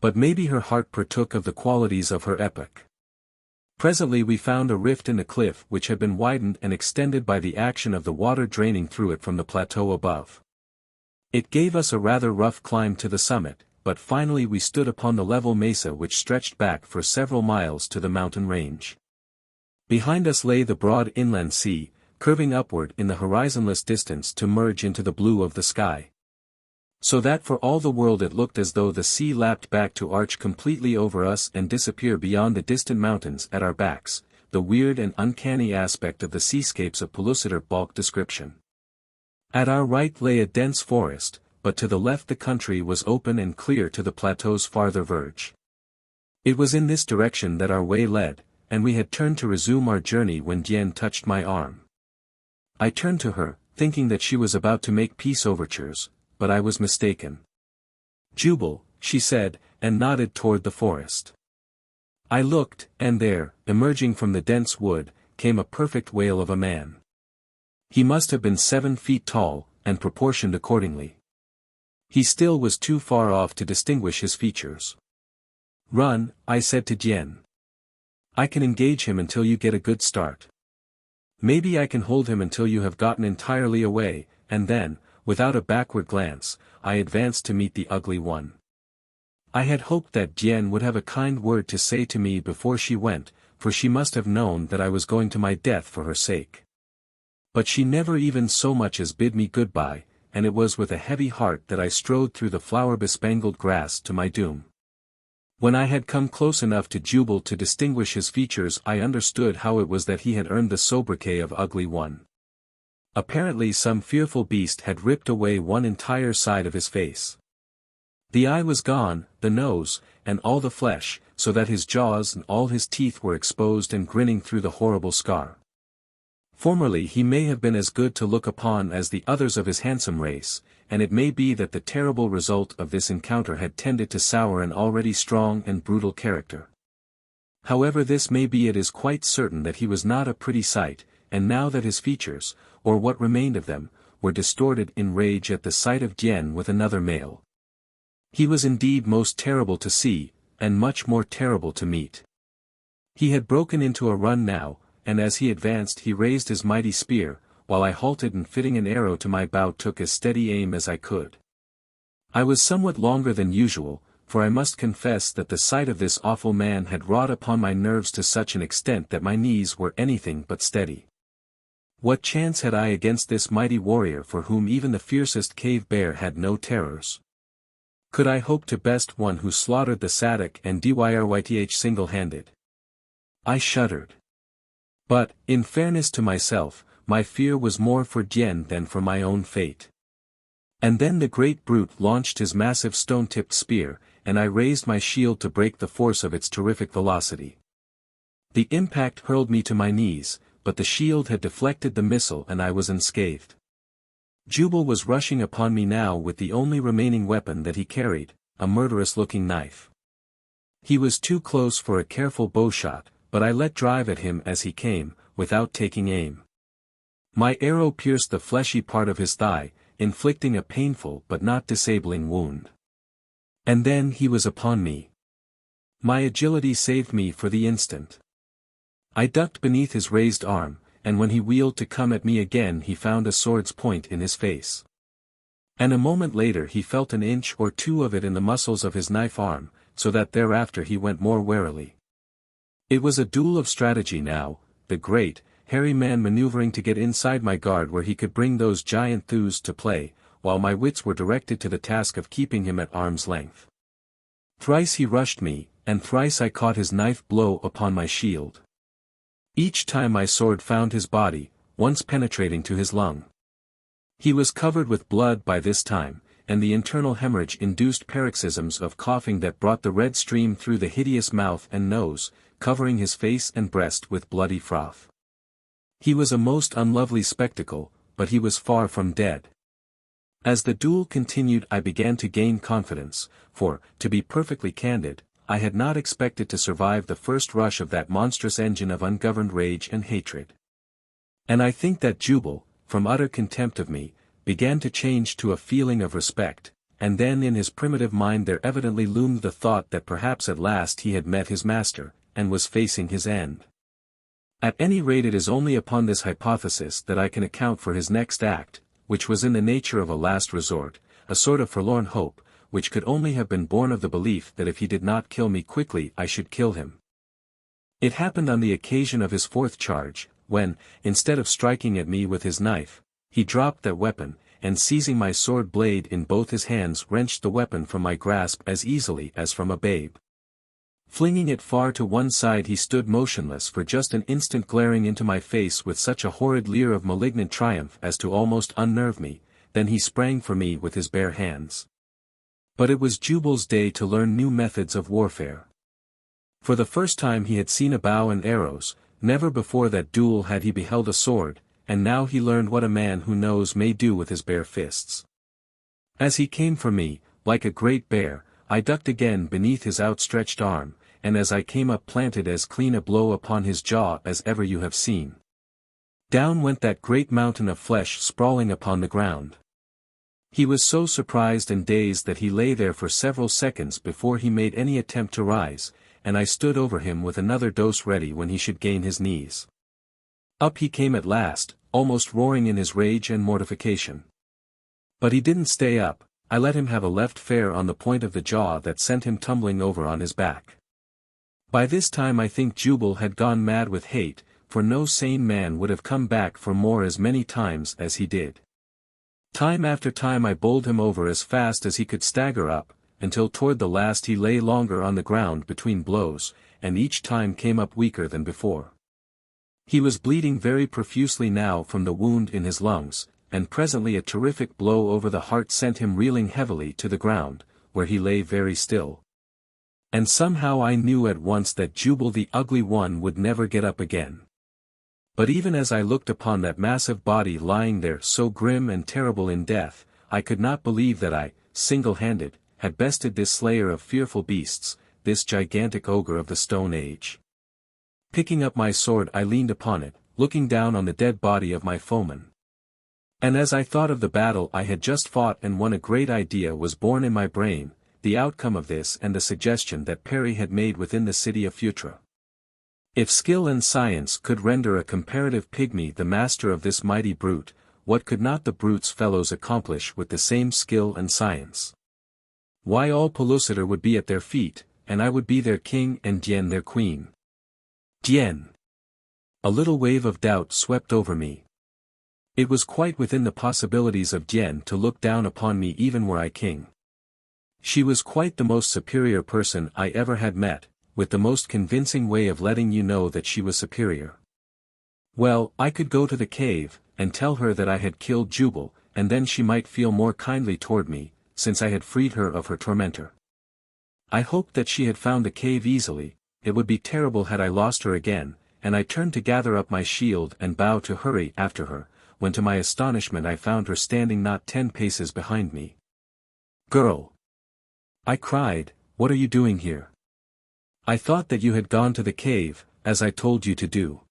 But maybe her heart partook of the qualities of her epoch. Presently we found a rift in the cliff which had been widened and extended by the action of the water draining through it from the plateau above. It gave us a rather rough climb to the summit, but finally we stood upon the level mesa which stretched back for several miles to the mountain range. Behind us lay the broad inland sea, curving upward in the horizonless distance to merge into the blue of the sky. So that for all the world it looked as though the sea lapped back to arch completely over us and disappear beyond the distant mountains at our backs, the weird and uncanny aspect of the seascapes of Pellucidar bulk description. At our right lay a dense forest, but to the left the country was open and clear to the plateau's farther verge. It was in this direction that our way led, and we had turned to resume our journey when Dian touched my arm. I turned to her, thinking that she was about to make peace overtures, but I was mistaken. "Jubal," she said, and nodded toward the forest. I looked, and there, emerging from the dense wood, came a perfect whale of a man. He must have been 7 feet tall, and proportioned accordingly. He still was too far off to distinguish his features. "Run," I said to Dian. "I can engage him until you get a good start. Maybe I can hold him until you have gotten entirely away," and then, without a backward glance, I advanced to meet the Ugly One. I had hoped that Dian would have a kind word to say to me before she went, for she must have known that I was going to my death for her sake. But she never even so much as bid me goodbye, and it was with a heavy heart that I strode through the flower-bespangled grass to my doom. When I had come close enough to Jubal to distinguish his features, I understood how it was that he had earned the sobriquet of Ugly One. Apparently some fearful beast had ripped away one entire side of his face. The eye was gone, the nose, and all the flesh, so that his jaws and all his teeth were exposed and grinning through the horrible scar. Formerly he may have been as good to look upon as the others of his handsome race, and it may be that the terrible result of this encounter had tended to sour an already strong and brutal character. However this may be, it is quite certain that he was not a pretty sight, and now that his features, or what remained of them, were distorted in rage at the sight of Dian with another male. He was indeed most terrible to see, and much more terrible to meet. He had broken into a run now, and as he advanced he raised his mighty spear, while I halted and fitting an arrow to my bow took as steady aim as I could. I was somewhat longer than usual, for I must confess that the sight of this awful man had wrought upon my nerves to such an extent that my knees were anything but steady. What chance had I against this mighty warrior for whom even the fiercest cave bear had no terrors? Could I hope to best one who slaughtered the Sadak and Dyrth single-handed? I shuddered. But, in fairness to myself, my fear was more for Dian than for my own fate. And then the great brute launched his massive stone-tipped spear, and I raised my shield to break the force of its terrific velocity. The impact hurled me to my knees, but the shield had deflected the missile and I was unscathed. Jubal was rushing upon me now with the only remaining weapon that he carried, a murderous-looking knife. He was too close for a careful bowshot, but I let drive at him as he came, without taking aim. My arrow pierced the fleshy part of his thigh, inflicting a painful but not disabling wound. And then he was upon me. My agility saved me for the instant. I ducked beneath his raised arm, and when he wheeled to come at me again he found a sword's point in his face. And a moment later he felt an inch or two of it in the muscles of his knife arm, so that thereafter he went more warily. It was a duel of strategy now, the great, hairy man maneuvering to get inside my guard where he could bring those giant thews to play, while my wits were directed to the task of keeping him at arm's length. Thrice he rushed me, and thrice I caught his knife blow upon my shield. Each time my sword found his body, once penetrating to his lung. He was covered with blood by this time, and the internal hemorrhage induced paroxysms of coughing that brought the red stream through the hideous mouth and nose, covering his face and breast with bloody froth. He was a most unlovely spectacle, but he was far from dead. As the duel continued I began to gain confidence, for, to be perfectly candid, I had not expected to survive the first rush of that monstrous engine of ungoverned rage and hatred. And I think that Jubal, from utter contempt of me, began to change to a feeling of respect, and then in his primitive mind there evidently loomed the thought that perhaps at last he had met his master, and was facing his end. At any rate it is only upon this hypothesis that I can account for his next act, which was in the nature of a last resort, a sort of forlorn hope, which could only have been born of the belief that if he did not kill me quickly I should kill him. It happened on the occasion of his fourth charge, when, instead of striking at me with his knife, he dropped that weapon, and seizing my sword blade in both his hands wrenched the weapon from my grasp as easily as from a babe. Flinging it far to one side he stood motionless for just an instant, glaring into my face with such a horrid leer of malignant triumph as to almost unnerve me, then he sprang for me with his bare hands. But it was Jubal's day to learn new methods of warfare. For the first time he had seen a bow and arrows, never before that duel had he beheld a sword, and now he learned what a man who knows may do with his bare fists. As he came for me, like a great bear, I ducked again beneath his outstretched arm, and as I came up planted as clean a blow upon his jaw as ever you have seen. Down went that great mountain of flesh sprawling upon the ground. He was so surprised and dazed that he lay there for several seconds before he made any attempt to rise, and I stood over him with another dose ready when he should gain his knees. Up he came at last, almost roaring in his rage and mortification. But he didn't stay up. I let him have a left fair on the point of the jaw that sent him tumbling over on his back. By this time I think Jubal had gone mad with hate, for no sane man would have come back for more as many times as he did. Time after time I bowled him over as fast as he could stagger up, until toward the last he lay longer on the ground between blows, and each time came up weaker than before. He was bleeding very profusely now from the wound in his lungs, and presently a terrific blow over the heart sent him reeling heavily to the ground, where he lay very still. And somehow I knew at once that Jubal the Ugly One would never get up again. But even as I looked upon that massive body lying there so grim and terrible in death, I could not believe that I, single-handed, had bested this slayer of fearful beasts, this gigantic ogre of the Stone Age. Picking up my sword I leaned upon it, looking down on the dead body of my foeman. And as I thought of the battle I had just fought and won, a great idea was born in my brain, the outcome of this and the suggestion that Perry had made within the city of Phutra. If skill and science could render a comparative pygmy the master of this mighty brute, what could not the brute's fellows accomplish with the same skill and science? Why, all Pellucidar would be at their feet, and I would be their king and Dian their queen. Dian! A little wave of doubt swept over me. It was quite within the possibilities of Dian to look down upon me even were I king. She was quite the most superior person I ever had met, with the most convincing way of letting you know that she was superior. Well, I could go to the cave, and tell her that I had killed Jubal, and then she might feel more kindly toward me, since I had freed her of her tormentor. I hoped that she had found the cave easily. It would be terrible had I lost her again, and I turned to gather up my shield and bow to hurry after her, when to my astonishment I found her standing not 10 paces behind me. "Girl!" I cried, "what are you doing here? I thought that you had gone to the cave, as I told you to do."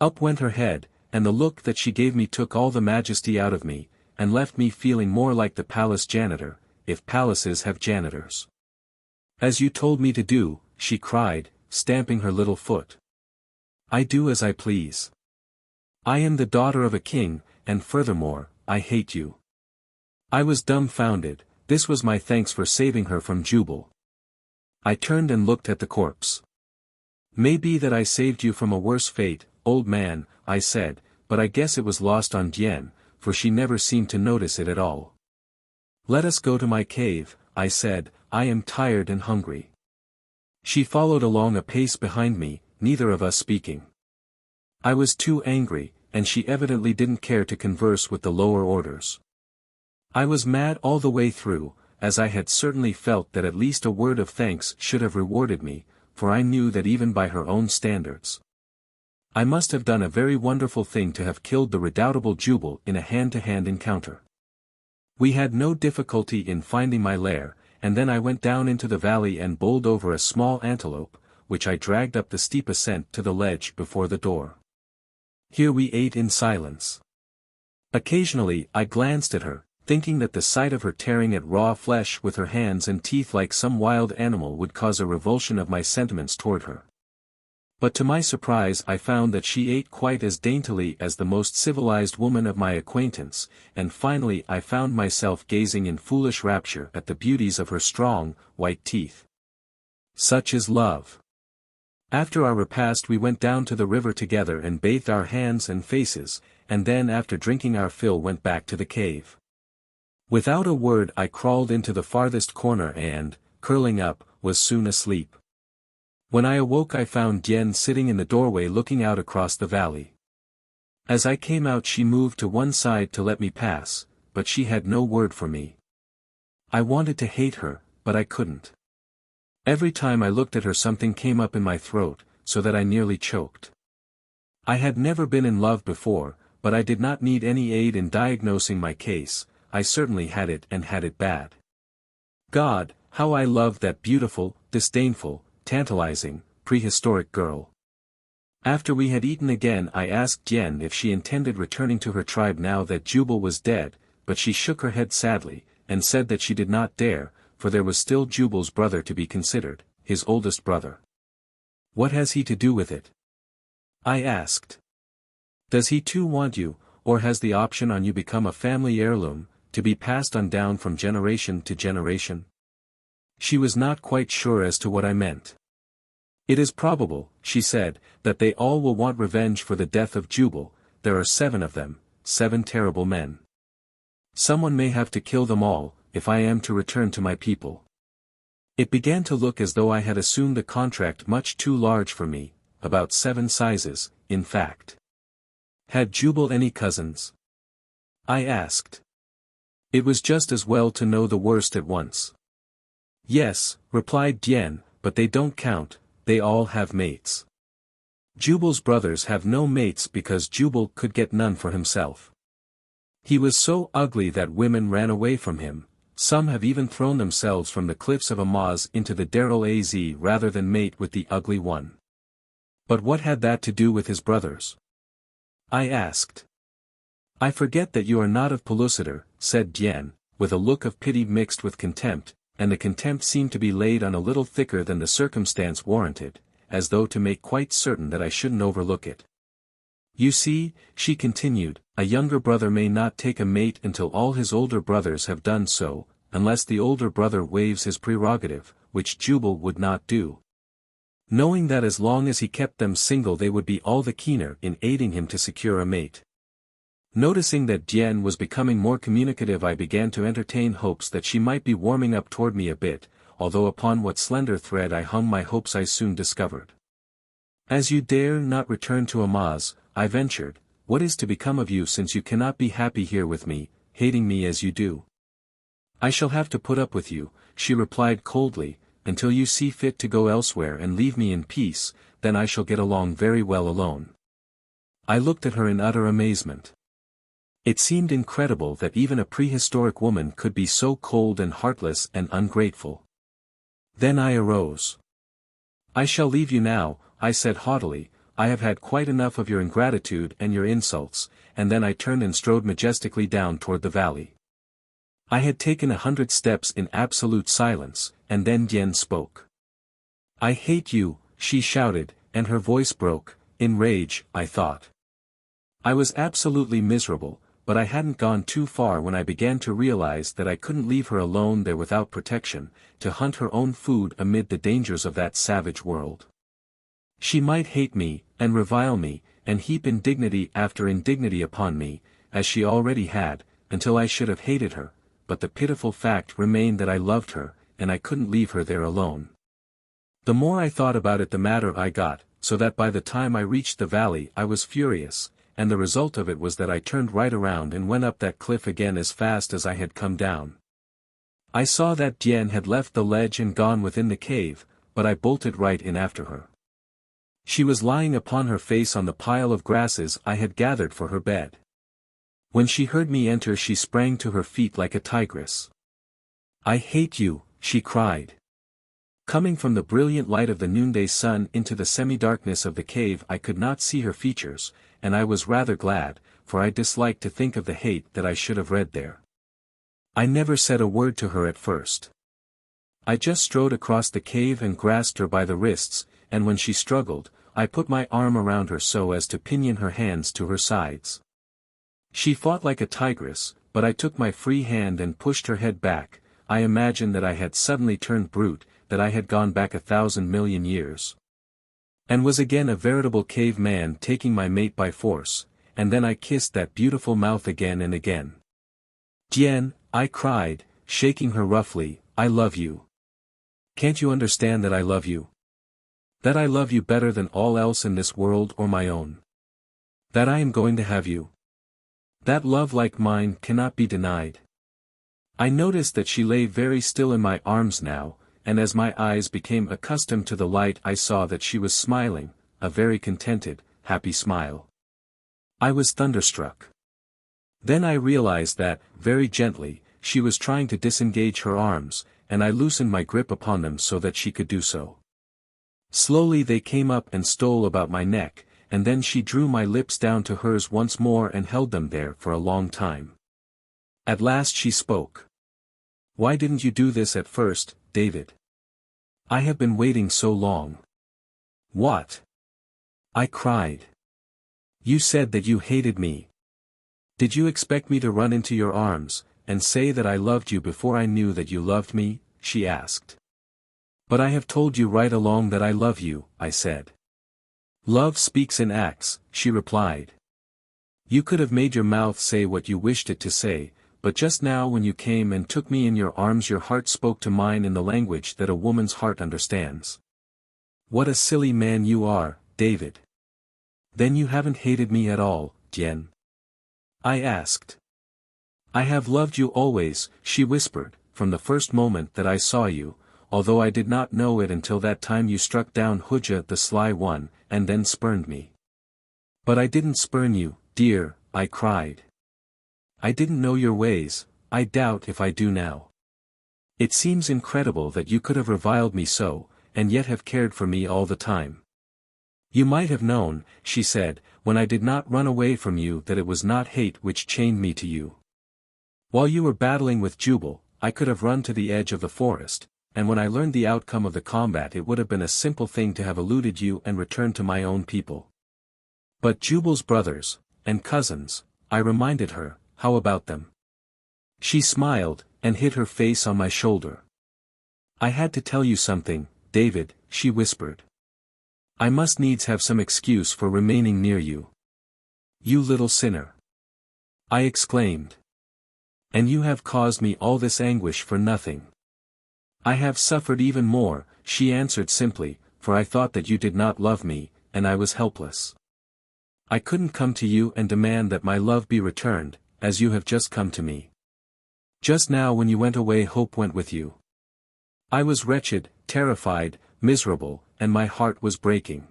Up went her head, and the look that she gave me took all the majesty out of me, and left me feeling more like the palace janitor, if palaces have janitors. "As you told me to do," she cried, stamping her little foot. "I do as I please. I am the daughter of a king, and furthermore, I hate you." I was dumbfounded. This was my thanks for saving her from Jubal. I turned and looked at the corpse. "May be that I saved you from a worse fate, old man," I said, but I guess it was lost on Dian, for she never seemed to notice it at all. "Let us go to my cave," I said, "I am tired and hungry." She followed along a pace behind me, neither of us speaking. I was too angry, and she evidently didn't care to converse with the lower orders. I was mad all the way through, as I had certainly felt that at least a word of thanks should have rewarded me, for I knew that even by her own standards, I must have done a very wonderful thing to have killed the redoubtable Jubal in a hand-to-hand encounter. We had no difficulty in finding my lair, and then I went down into the valley and bowled over a small antelope, which I dragged up the steep ascent to the ledge before the door. Here we ate in silence. Occasionally I glanced at her, thinking that the sight of her tearing at raw flesh with her hands and teeth like some wild animal would cause a revulsion of my sentiments toward her. But to my surprise I found that she ate quite as daintily as the most civilized woman of my acquaintance, and finally I found myself gazing in foolish rapture at the beauties of her strong, white teeth. Such is love. After our repast we went down to the river together and bathed our hands and faces, and then after drinking our fill went back to the cave. Without a word I crawled into the farthest corner and, curling up, was soon asleep. When I awoke I found Dian sitting in the doorway looking out across the valley. As I came out she moved to one side to let me pass, but she had no word for me. I wanted to hate her, but I couldn't. Every time I looked at her something came up in my throat, so that I nearly choked. I had never been in love before, but I did not need any aid in diagnosing my case. I certainly had it and had it bad. God, how I loved that beautiful, disdainful, tantalizing, prehistoric girl. After we had eaten again I asked Dian if she intended returning to her tribe now that Jubal was dead, but she shook her head sadly, and said that she did not dare, for there was still Jubal's brother to be considered, his oldest brother. "What has he to do with it?" I asked. "Does he too want you, or has the option on you become a family heirloom, to be passed on down from generation to generation?" She was not quite sure as to what I meant. "It is probable," she said, "that they all will want revenge for the death of Jubal. There are 7 of them, 7 terrible men. Someone may have to kill them all, if I am to return to my people." It began to look as though I had assumed a contract much too large for me, about 7 sizes, in fact. Had Jubal any cousins? I asked. It was just as well to know the worst at once. "Yes," replied Dian, "but they don't count, they all have mates. Jubal's brothers have no mates because Jubal could get none for himself. He was so ugly that women ran away from him, some have even thrown themselves from the cliffs of Amaz into the Darul Az rather than mate with the ugly one." "But what had that to do with his brothers?" I asked. "I forget that you are not of Pellucidar," said Dian, with a look of pity mixed with contempt, and the contempt seemed to be laid on a little thicker than the circumstance warranted, as though to make quite certain that I shouldn't overlook it. "You see," she continued, "a younger brother may not take a mate until all his older brothers have done so, unless the older brother waives his prerogative, which Jubal would not do. Knowing that as long as he kept them single they would be all the keener in aiding him to secure a mate." Noticing that Dian was becoming more communicative I began to entertain hopes that she might be warming up toward me a bit, although upon what slender thread I hung my hopes I soon discovered. "As you dare not return to Amaz," I ventured, "what is to become of you since you cannot be happy here with me, hating me as you do?" "I shall have to put up with you," she replied coldly, "until you see fit to go elsewhere and leave me in peace, then I shall get along very well alone." I looked at her in utter amazement. It seemed incredible that even a prehistoric woman could be so cold and heartless and ungrateful. Then I arose. "I shall leave you now," I said haughtily, I have had quite enough of your ingratitude and your insults," and then I turned and strode majestically down toward the valley. I had taken 100 steps in absolute silence, and then Dian spoke. "I hate you," she shouted, and her voice broke. In rage, I thought. I was absolutely miserable, but I hadn't gone too far when I began to realize that I couldn't leave her alone there without protection, to hunt her own food amid the dangers of that savage world. She might hate me, and revile me, and heap indignity after indignity upon me, as she already had, until I should have hated her, but the pitiful fact remained that I loved her, and I couldn't leave her there alone. The more I thought about it the madder I got, so that by the time I reached the valley I was furious, and the result of it was that I turned right around and went up that cliff again as fast as I had come down. I saw that Dian had left the ledge and gone within the cave, but I bolted right in after her. She was lying upon her face on the pile of grasses I had gathered for her bed. When she heard me enter she sprang to her feet like a tigress. "I hate you," she cried. Coming from the brilliant light of the noonday sun into the semi-darkness of the cave I could not see her features, and I was rather glad, for I disliked to think of the hate that I should have read there. I never said a word to her at first. I just strode across the cave and grasped her by the wrists, and when she struggled, I put my arm around her so as to pinion her hands to her sides. She fought like a tigress, but I took my free hand and pushed her head back. I imagined that I had suddenly turned brute, that I had gone back 1,000 million years. And was again a veritable cave man taking my mate by force, and then I kissed that beautiful mouth again and again. "Dian," I cried, shaking her roughly, "I love you. Can't you understand that I love you? That I love you better than all else in this world or my own. That I am going to have you. That love like mine cannot be denied." I noticed that she lay very still in my arms now, and as my eyes became accustomed to the light I saw that she was smiling, a very contented, happy smile. I was thunderstruck. Then I realized that, very gently, she was trying to disengage her arms, and I loosened my grip upon them so that she could do so. Slowly they came up and stole about my neck, and then she drew my lips down to hers once more and held them there for a long time. At last she spoke. "Why didn't you do this at first, David? I have been waiting so long." "What?" I cried. "You said that you hated me. Did you expect me to run into your arms, and say that I loved you before I knew that you loved me?" she asked. "But I have told you right along that I love you," I said. "Love speaks in acts," she replied. "You could have made your mouth say what you wished it to say, but just now when you came and took me in your arms your heart spoke to mine in the language that a woman's heart understands." "What a silly man you are, David. Then you haven't hated me at all, Dian?" I asked. "I have loved you always," she whispered, "from the first moment that I saw you, although I did not know it until that time you struck down Phutra the Sly One, and then spurned me." "But I didn't spurn you, dear," I cried. "I didn't know your ways, I doubt if I do now. It seems incredible that you could have reviled me so, and yet have cared for me all the time. You might have known," she said, "when I did not run away from you that it was not hate which chained me to you. While you were battling with Jubal, I could have run to the edge of the forest, and when I learned the outcome of the combat it would have been a simple thing to have eluded you and returned to my own people. But Jubal's brothers, and cousins," I reminded her, "how about them?" She smiled, and hid her face on my shoulder. "I had to tell you something, David," she whispered. "I must needs have some excuse for remaining near you." "You little sinner!" I exclaimed. "And you have caused me all this anguish for nothing." "I have suffered even more," she answered simply, "for I thought that you did not love me, and I was helpless. I couldn't come to you and demand that my love be returned, as you have just come to me. Just now when you went away hope went with you. I was wretched, terrified, miserable, and my heart was breaking.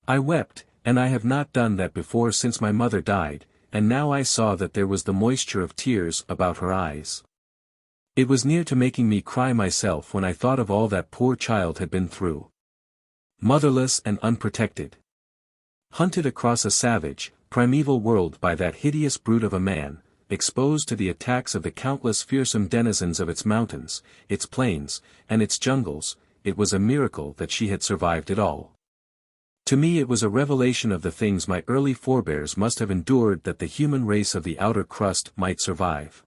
I wept, and I have not done that before since my mother died, and now I saw that there was the moisture of tears about her eyes. It was near to making me cry myself when I thought of all that poor child had been through. Motherless and unprotected. Hunted across a savage, primeval world by that hideous brute of a man, exposed to the attacks of the countless fearsome denizens of its mountains, its plains, and its jungles, it was a miracle that she had survived it all. To me it was a revelation of the things my early forebears must have endured that the human race of the outer crust might survive.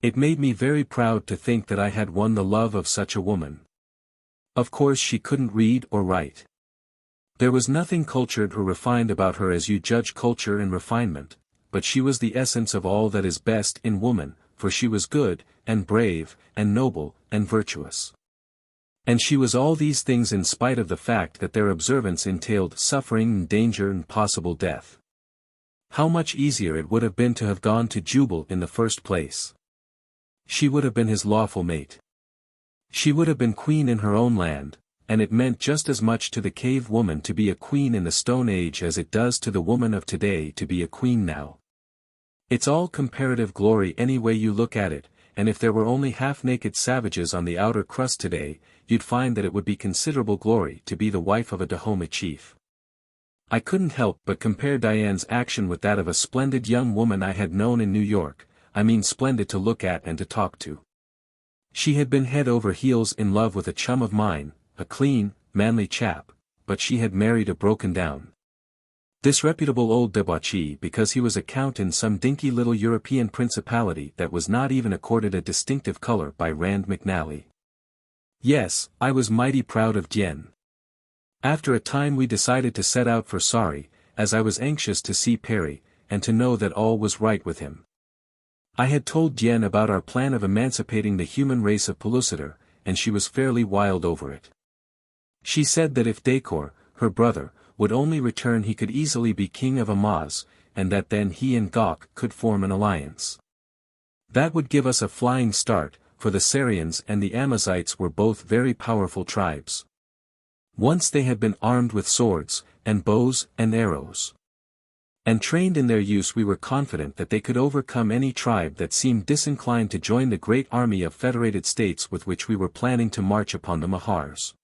It made me very proud to think that I had won the love of such a woman. Of course she couldn't read or write. There was nothing cultured or refined about her as you judge culture and refinement, but she was the essence of all that is best in woman, for she was good, and brave, and noble, and virtuous. And she was all these things in spite of the fact that their observance entailed suffering and danger and possible death. How much easier it would have been to have gone to Jubal in the first place. She would have been his lawful mate. She would have been queen in her own land, and it meant just as much to the cave woman to be a queen in the Stone Age as it does to the woman of today to be a queen now. It's all comparative glory any way you look at it, and if there were only half-naked savages on the outer crust today, you'd find that it would be considerable glory to be the wife of a Dahomey chief. I couldn't help but compare Dian's action with that of a splendid young woman I had known in New York, I mean splendid to look at and to talk to. She had been head over heels in love with a chum of mine, a clean, manly chap, but she had married a broken-down, disreputable old debauchee because he was a count in some dinky little European principality that was not even accorded a distinctive color by Rand McNally. Yes, I was mighty proud of Dian. After a time we decided to set out for Sari, as I was anxious to see Perry, and to know that all was right with him. I had told Dian about our plan of emancipating the human race of Pellucidar, and she was fairly wild over it. She said that if Dacor, her brother, would only return he could easily be king of Amaz, and that then he and Gok could form an alliance. That would give us a flying start, for the Sarians and the Amazites were both very powerful tribes. Once they had been armed with swords, and bows, and arrows, and trained in their use, we were confident that they could overcome any tribe that seemed disinclined to join the great army of federated states with which we were planning to march upon the Mahars.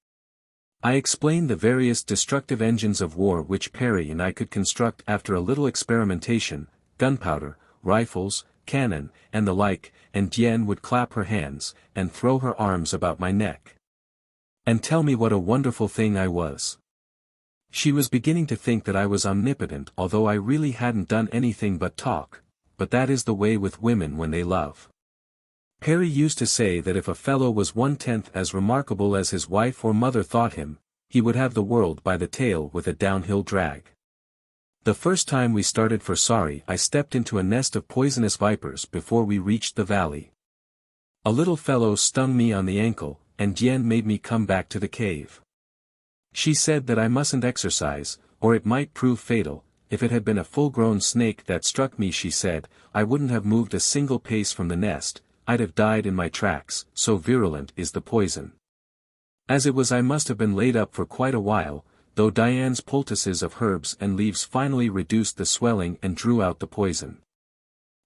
I explained the various destructive engines of war which Perry and I could construct after a little experimentation, gunpowder, rifles, cannon, and the like, and Dian would clap her hands, and throw her arms about my neck, and tell me what a wonderful thing I was. She was beginning to think that I was omnipotent, although I really hadn't done anything but talk, but that is the way with women when they love. Perry used to say that if a fellow was 1/10 as remarkable as his wife or mother thought him, he would have the world by the tail with a downhill drag. The first time we started for Sari I stepped into a nest of poisonous vipers before we reached the valley. A little fellow stung me on the ankle, and Dian made me come back to the cave. She said that I mustn't exercise, or it might prove fatal. If it had been a full-grown snake that struck me, she said, I wouldn't have moved a single pace from the nest, I'd have died in my tracks, so virulent is the poison. As it was, I must have been laid up for quite a while, though Dian's poultices of herbs and leaves finally reduced the swelling and drew out the poison.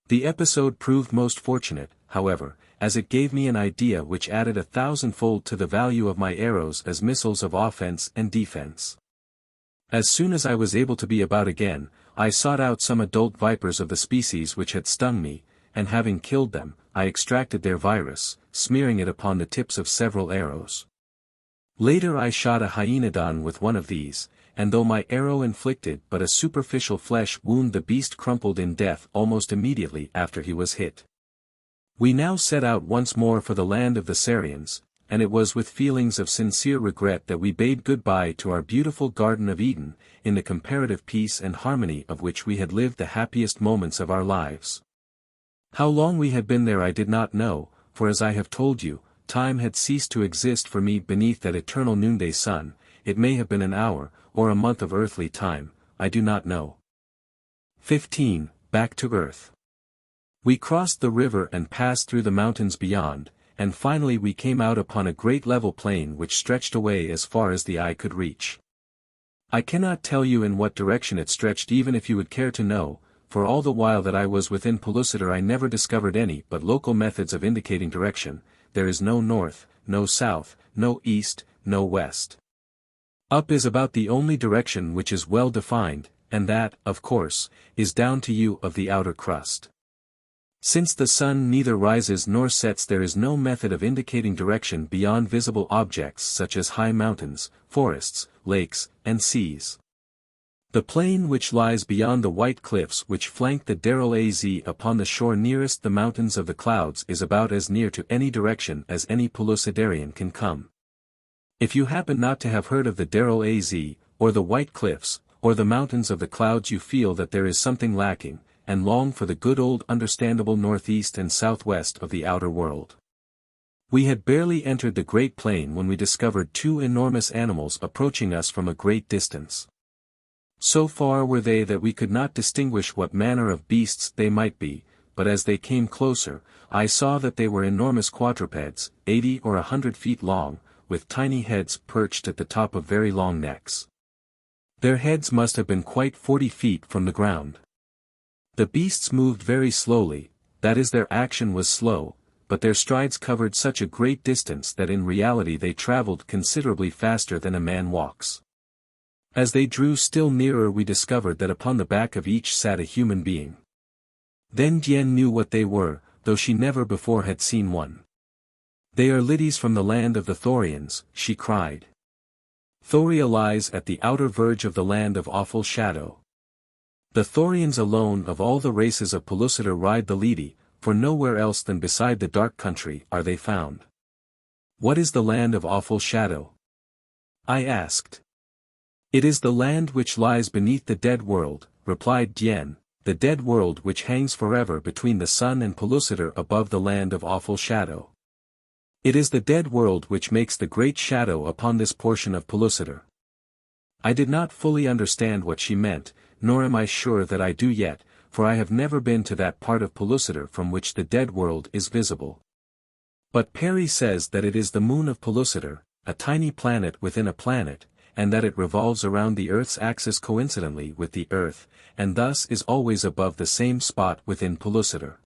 The episode proved most fortunate, however, as it gave me an idea which added 1,000-fold to the value of my arrows as missiles of offense and defense. As soon as I was able to be about again, I sought out some adult vipers of the species which had stung me, and having killed them, I extracted their virus, smearing it upon the tips of several arrows. Later I shot a hyenodon with one of these, and though my arrow inflicted but a superficial flesh wound, the beast crumpled in death almost immediately after he was hit. We now set out once more for the land of the Sarians, and it was with feelings of sincere regret that we bade goodbye to our beautiful Garden of Eden, in the comparative peace and harmony of which we had lived the happiest moments of our lives. How long we had been there I did not know, for as I have told you, time had ceased to exist for me beneath that eternal noonday sun. It may have been an hour, or a month of earthly time, I do not know. 15. Back to Earth. We crossed the river and passed through the mountains beyond, and finally we came out upon a great level plain which stretched away as far as the eye could reach. I cannot tell you in what direction it stretched, even if you would care to know, for all the while that I was within Pellucidar I never discovered any but local methods of indicating direction. There is no north, no south, no east, no west. Up is about the only direction which is well defined, and that, of course, is down to you of the outer crust. Since the sun neither rises nor sets, there is no method of indicating direction beyond visible objects such as high mountains, forests, lakes, and seas. The plain which lies beyond the white cliffs which flank the Darel Az upon the shore nearest the mountains of the clouds is about as near to any direction as any Pellucidarian can come. If you happen not to have heard of the Darel Az, or the white cliffs, or the mountains of the clouds, you feel that there is something lacking, and long for the good old understandable northeast and southwest of the outer world. We had barely entered the great plain when we discovered two enormous animals approaching us from a great distance. So far were they that we could not distinguish what manner of beasts they might be, but as they came closer, I saw that they were enormous quadrupeds, 80 or 100 feet long, with tiny heads perched at the top of very long necks. Their heads must have been quite 40 feet from the ground. The beasts moved very slowly, that is, their action was slow, but their strides covered such a great distance that in reality they traveled considerably faster than a man walks. As they drew still nearer, we discovered that upon the back of each sat a human being. Then Dian knew what they were, though she never before had seen one. "They are liddies from the land of the Thorians," she cried. "Thoria lies at the outer verge of the land of awful shadow. The Thorians alone of all the races of Pellucidar ride the Lidi, for nowhere else than beside the dark country are they found." "What is the land of awful shadow?" I asked. "It is the land which lies beneath the dead world," replied Dian, "the dead world which hangs forever between the sun and Pellucidar above the land of awful shadow. It is the dead world which makes the great shadow upon this portion of Pellucidar." I did not fully understand what she meant, nor am I sure that I do yet, for I have never been to that part of Pellucidar from which the dead world is visible. But Perry says that it is the moon of Pellucidar, a tiny planet within a planet, and that it revolves around the Earth's axis coincidentally with the Earth, and thus is always above the same spot within Pellucidar.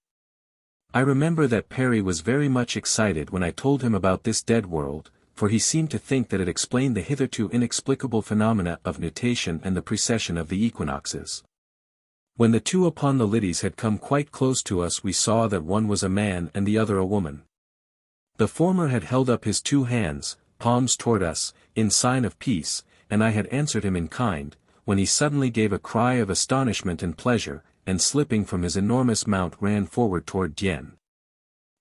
I remember that Perry was very much excited when I told him about this dead world, for he seemed to think that it explained the hitherto inexplicable phenomena of nutation and the precession of the equinoxes. When the two upon the liddies had come quite close to us, we saw that one was a man and the other a woman. The former had held up his two hands, palms toward us, in sign of peace, and I had answered him in kind, when he suddenly gave a cry of astonishment and pleasure, and slipping from his enormous mount ran forward toward Dian,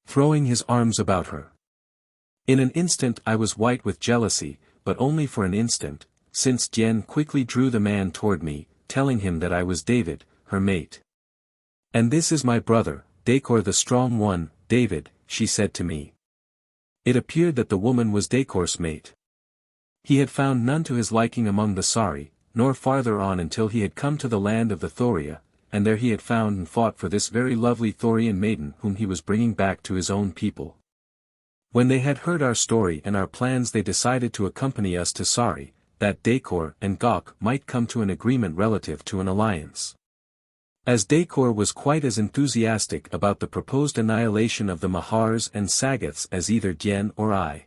throwing his arms about her. In an instant I was white with jealousy, but only for an instant, since Dian quickly drew the man toward me, telling him that I was David, her mate. "And this is my brother, Dacor the strong one, David," she said to me. It appeared that the woman was Dacor's mate. He had found none to his liking among the Sari, nor farther on until he had come to the land of the Thoria, and there he had found and fought for this very lovely Thorian maiden whom he was bringing back to his own people. When they had heard our story and our plans, they decided to accompany us to Sari, that Dacor and Gok might come to an agreement relative to an alliance. As Dacor was quite as enthusiastic about the proposed annihilation of the Mahars and Sagoths as either Dian or I.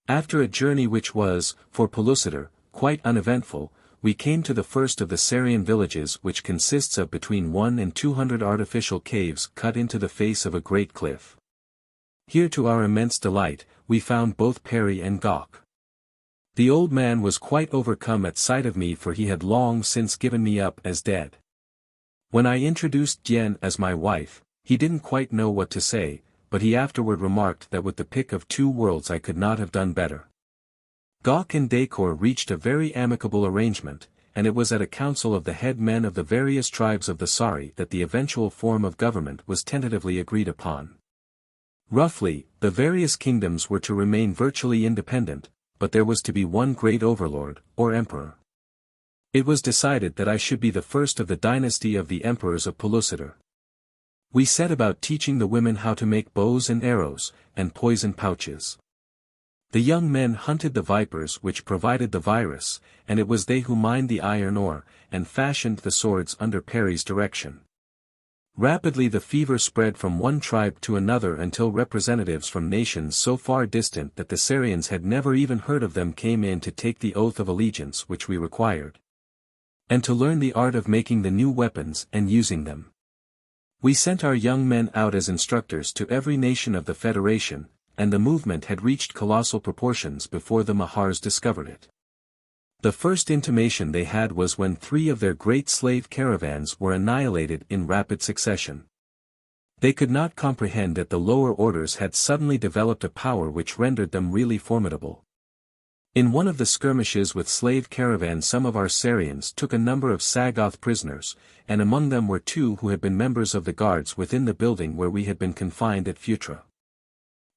After a journey which was, for Pellucidar, quite uneventful, we came to the first of the Sarian villages, which consists of between 100 and 200 artificial caves cut into the face of a great cliff. Here, to our immense delight, we found both Perry and Gok. The old man was quite overcome at sight of me, for he had long since given me up as dead. When I introduced Dian as my wife, he didn't quite know what to say, but he afterward remarked that with the pick of two worlds I could not have done better. Gok and Dacor reached a very amicable arrangement, and it was at a council of the head men of the various tribes of the Sari that the eventual form of government was tentatively agreed upon. Roughly, the various kingdoms were to remain virtually independent, but there was to be one great overlord, or emperor. It was decided that I should be the first of the dynasty of the emperors of Pellucidar. We set about teaching the women how to make bows and arrows, and poison pouches. The young men hunted the vipers which provided the virus, and it was they who mined the iron ore, and fashioned the swords under Perry's direction. Rapidly the fever spread from one tribe to another until representatives from nations so far distant that the Syrians had never even heard of them came in to take the oath of allegiance which we required, and to learn the art of making the new weapons and using them. We sent our young men out as instructors to every nation of the Federation, and the movement had reached colossal proportions before the Mahars discovered it. The first intimation they had was when 3 of their great slave caravans were annihilated in rapid succession. They could not comprehend that the lower orders had suddenly developed a power which rendered them really formidable. In one of the skirmishes with slave caravans some of our Syrians took a number of Sagoth prisoners, and among them were 2 who had been members of the guards within the building where we had been confined at Phutra.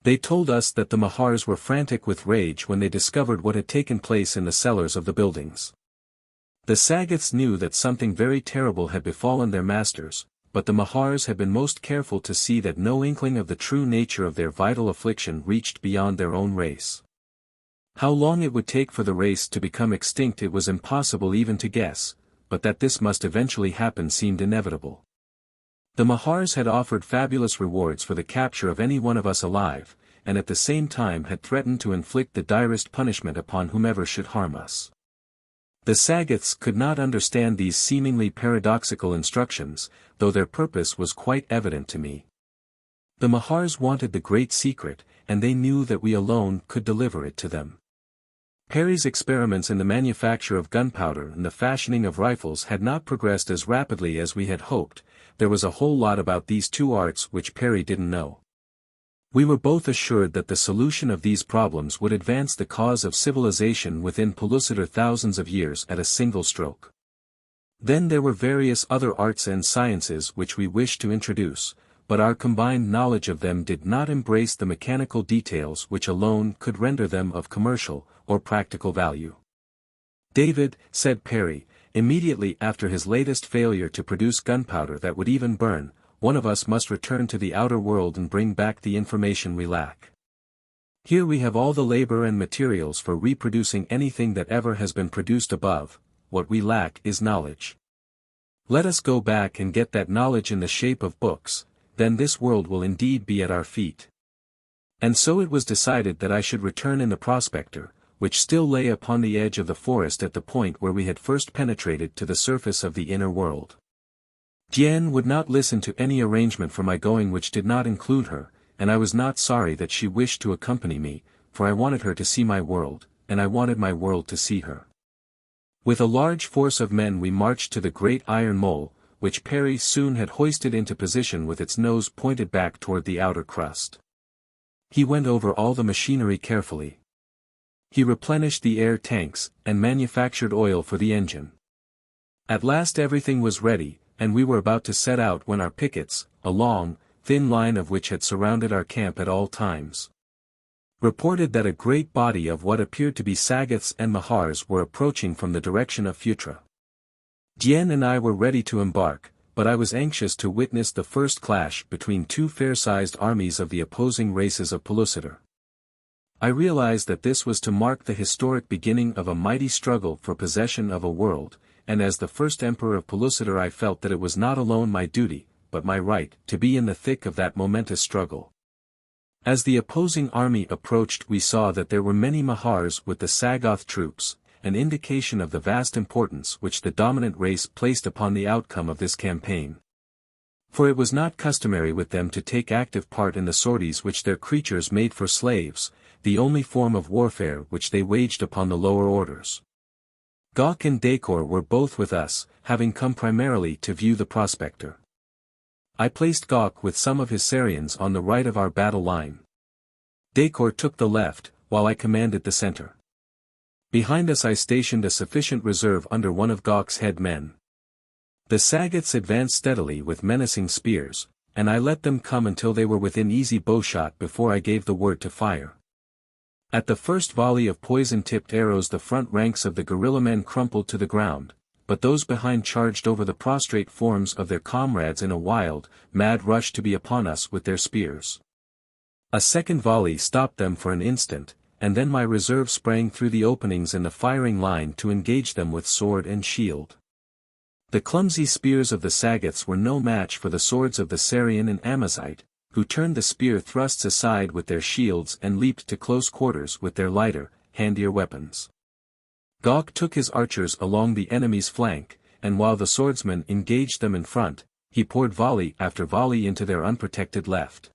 They told us that the Mahars were frantic with rage when they discovered what had taken place in the cellars of the buildings. The Sagoths knew that something very terrible had befallen their masters, but the Mahars had been most careful to see that no inkling of the true nature of their vital affliction reached beyond their own race. How long it would take for the race to become extinct it was impossible even to guess, but that this must eventually happen seemed inevitable. The Mahars had offered fabulous rewards for the capture of any one of us alive, and at the same time had threatened to inflict the direst punishment upon whomever should harm us. The Sagoths could not understand these seemingly paradoxical instructions, though their purpose was quite evident to me. The Mahars wanted the great secret, and they knew that we alone could deliver it to them. Perry's experiments in the manufacture of gunpowder and the fashioning of rifles had not progressed as rapidly as we had hoped. There was a whole lot about these 2 arts which Perry didn't know. We were both assured that the solution of these problems would advance the cause of civilization within Pellucidar thousands of years at a single stroke. Then there were various other arts and sciences which we wished to introduce, but our combined knowledge of them did not embrace the mechanical details which alone could render them of commercial or practical value. "David," said Perry, immediately after his latest failure to produce gunpowder that would even burn, "one of us must return to the outer world and bring back the information we lack. Here we have all the labor and materials for reproducing anything that ever has been produced above. What we lack is knowledge. Let us go back and get that knowledge in the shape of books, then this world will indeed be at our feet." And so it was decided that I should return in the prospector, which still lay upon the edge of the forest at the point where we had first penetrated to the surface of the inner world. Dian would not listen to any arrangement for my going which did not include her, and I was not sorry that she wished to accompany me, for I wanted her to see my world, and I wanted my world to see her. With a large force of men we marched to the great iron mole, which Perry soon had hoisted into position with its nose pointed back toward the outer crust. He went over all the machinery carefully. He replenished the air tanks, and manufactured oil for the engine. At last everything was ready, and we were about to set out when our pickets, a long, thin line of which had surrounded our camp at all times, reported that a great body of what appeared to be Sagoths and Mahars were approaching from the direction of Phutra. Dian and I were ready to embark, but I was anxious to witness the first clash between 2 fair-sized armies of the opposing races of Pellucidar. I realized that this was to mark the historic beginning of a mighty struggle for possession of a world, and as the first emperor of Pellucidar I felt that it was not alone my duty, but my right, to be in the thick of that momentous struggle. As the opposing army approached we saw that there were many Mahars with the Sagoth troops, an indication of the vast importance which the dominant race placed upon the outcome of this campaign. For it was not customary with them to take active part in the sorties which their creatures made for slaves, the only form of warfare which they waged upon the lower orders. Gok and Dacor were both with us, having come primarily to view the prospector. I placed Gok with some of his Syrians on the right of our battle line. Dacor took the left, while I commanded the center. Behind us I stationed a sufficient reserve under one of Gok's head men. The Sagoths advanced steadily with menacing spears, and I let them come until they were within easy bowshot before I gave the word to fire. At the first volley of poison-tipped arrows the front ranks of the guerrilla men crumpled to the ground, but those behind charged over the prostrate forms of their comrades in a wild, mad rush to be upon us with their spears. A second volley stopped them for an instant, and then my reserve sprang through the openings in the firing line to engage them with sword and shield. The clumsy spears of the Sagoths were no match for the swords of the Syrian and Amazite, who turned the spear thrusts aside with their shields and leaped to close quarters with their lighter, handier weapons. Gog took his archers along the enemy's flank, and while the swordsmen engaged them in front, he poured volley after volley into their unprotected left.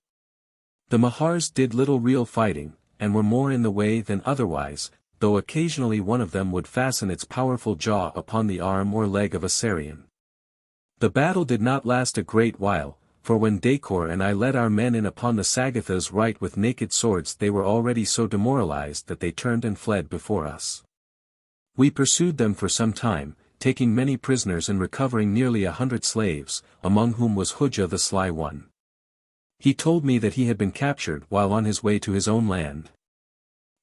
The Mahars did little real fighting, and were more in the way than otherwise, though occasionally one of them would fasten its powerful jaw upon the arm or leg of a Syrian. The battle did not last a great while, for when Dacor and I led our men in upon the Sagoths right with naked swords, they were already so demoralized that they turned and fled before us. We pursued them for some time, taking many prisoners and recovering nearly 100 slaves, among whom was Hujah the Sly One. He told me that he had been captured while on his way to his own land,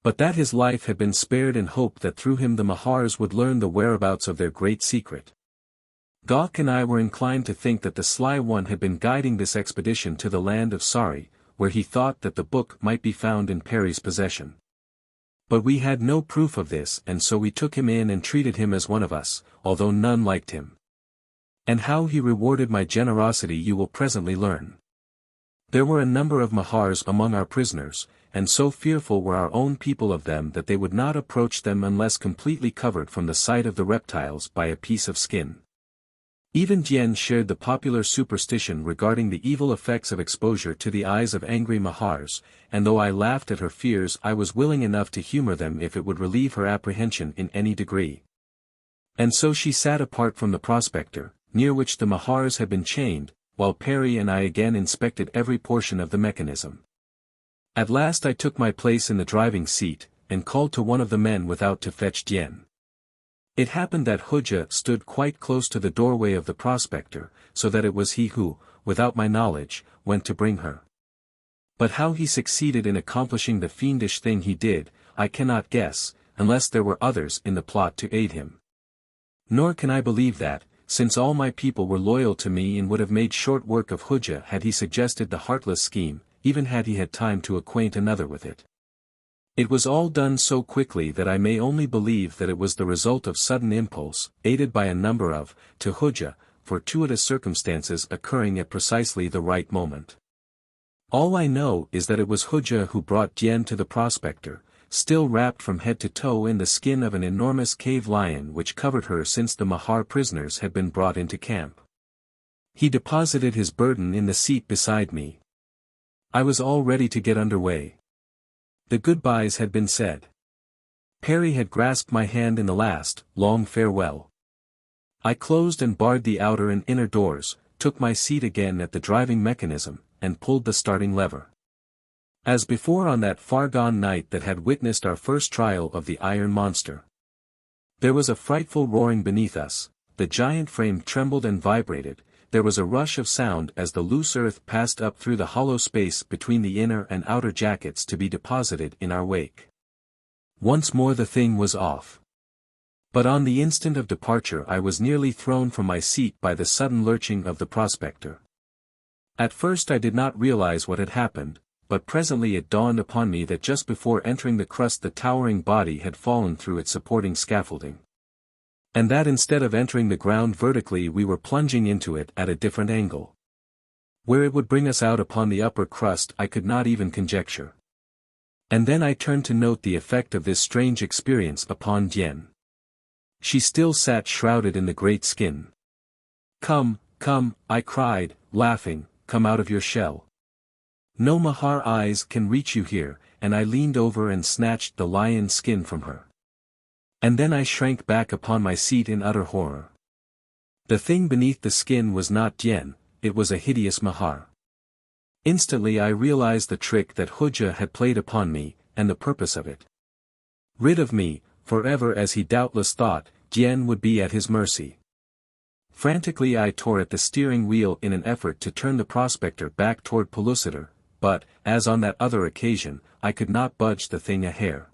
but that his life had been spared in hope that through him the Mahars would learn the whereabouts of their great secret. Gok and I were inclined to think that the Sly One had been guiding this expedition to the land of Sari, where he thought that the book might be found in Perry's possession. But we had no proof of this, and so we took him in and treated him as one of us, although none liked him. And how he rewarded my generosity you will presently learn. There were a number of Mahars among our prisoners, and so fearful were our own people of them that they would not approach them unless completely covered from the sight of the reptiles by a piece of skin. Even Dian shared the popular superstition regarding the evil effects of exposure to the eyes of angry Mahars, and though I laughed at her fears I was willing enough to humor them if it would relieve her apprehension in any degree. And so she sat apart from the prospector, near which the Mahars had been chained, while Perry and I again inspected every portion of the mechanism. At last I took my place in the driving seat, and called to one of the men without to fetch Dian. It happened that Hujah stood quite close to the doorway of the prospector, so that it was he who, without my knowledge, went to bring her. But how he succeeded in accomplishing the fiendish thing he did, I cannot guess, unless there were others in the plot to aid him. Nor can I believe that, since all my people were loyal to me and would have made short work of Hujah had he suggested the heartless scheme, even had he had time to acquaint another with it. It was all done so quickly that I may only believe that it was the result of sudden impulse, aided by a number of, to Hujah, fortuitous circumstances occurring at precisely the right moment. All I know is that it was Hujah who brought Dian to the prospector, still wrapped from head to toe in the skin of an enormous cave lion which covered her since the Mahar prisoners had been brought into camp. He deposited his burden in the seat beside me. I was all ready to get under way. The goodbyes had been said. Perry had grasped my hand in the last, long farewell. I closed and barred the outer and inner doors, took my seat again at the driving mechanism, and pulled the starting lever. As before on that far-gone night that had witnessed our first trial of the iron monster. There was a frightful roaring beneath us, the giant frame trembled and vibrated, there was a rush of sound as the loose earth passed up through the hollow space between the inner and outer jackets to be deposited in our wake. Once more the thing was off. But on the instant of departure I was nearly thrown from my seat by the sudden lurching of the prospector. At first I did not realize what had happened, but presently it dawned upon me that just before entering the crust the towering body had fallen through its supporting scaffolding. And that instead of entering the ground vertically we were plunging into it at a different angle. Where it would bring us out upon the upper crust I could not even conjecture. And then I turned to note the effect of this strange experience upon Dian. She still sat shrouded in the great skin. "Come, come," I cried, laughing, "come out of your shell. No Mahar eyes can reach you here," and I leaned over and snatched the lion skin from her. And then I shrank back upon my seat in utter horror. The thing beneath the skin was not Dian, it was a hideous Mahar. Instantly I realized the trick that Hujah had played upon me, and the purpose of it. Rid of me, forever as he doubtless thought, Dian would be at his mercy. Frantically I tore at the steering wheel in an effort to turn the prospector back toward Pellucidar, but, as on that other occasion, I could not budge the thing a hair.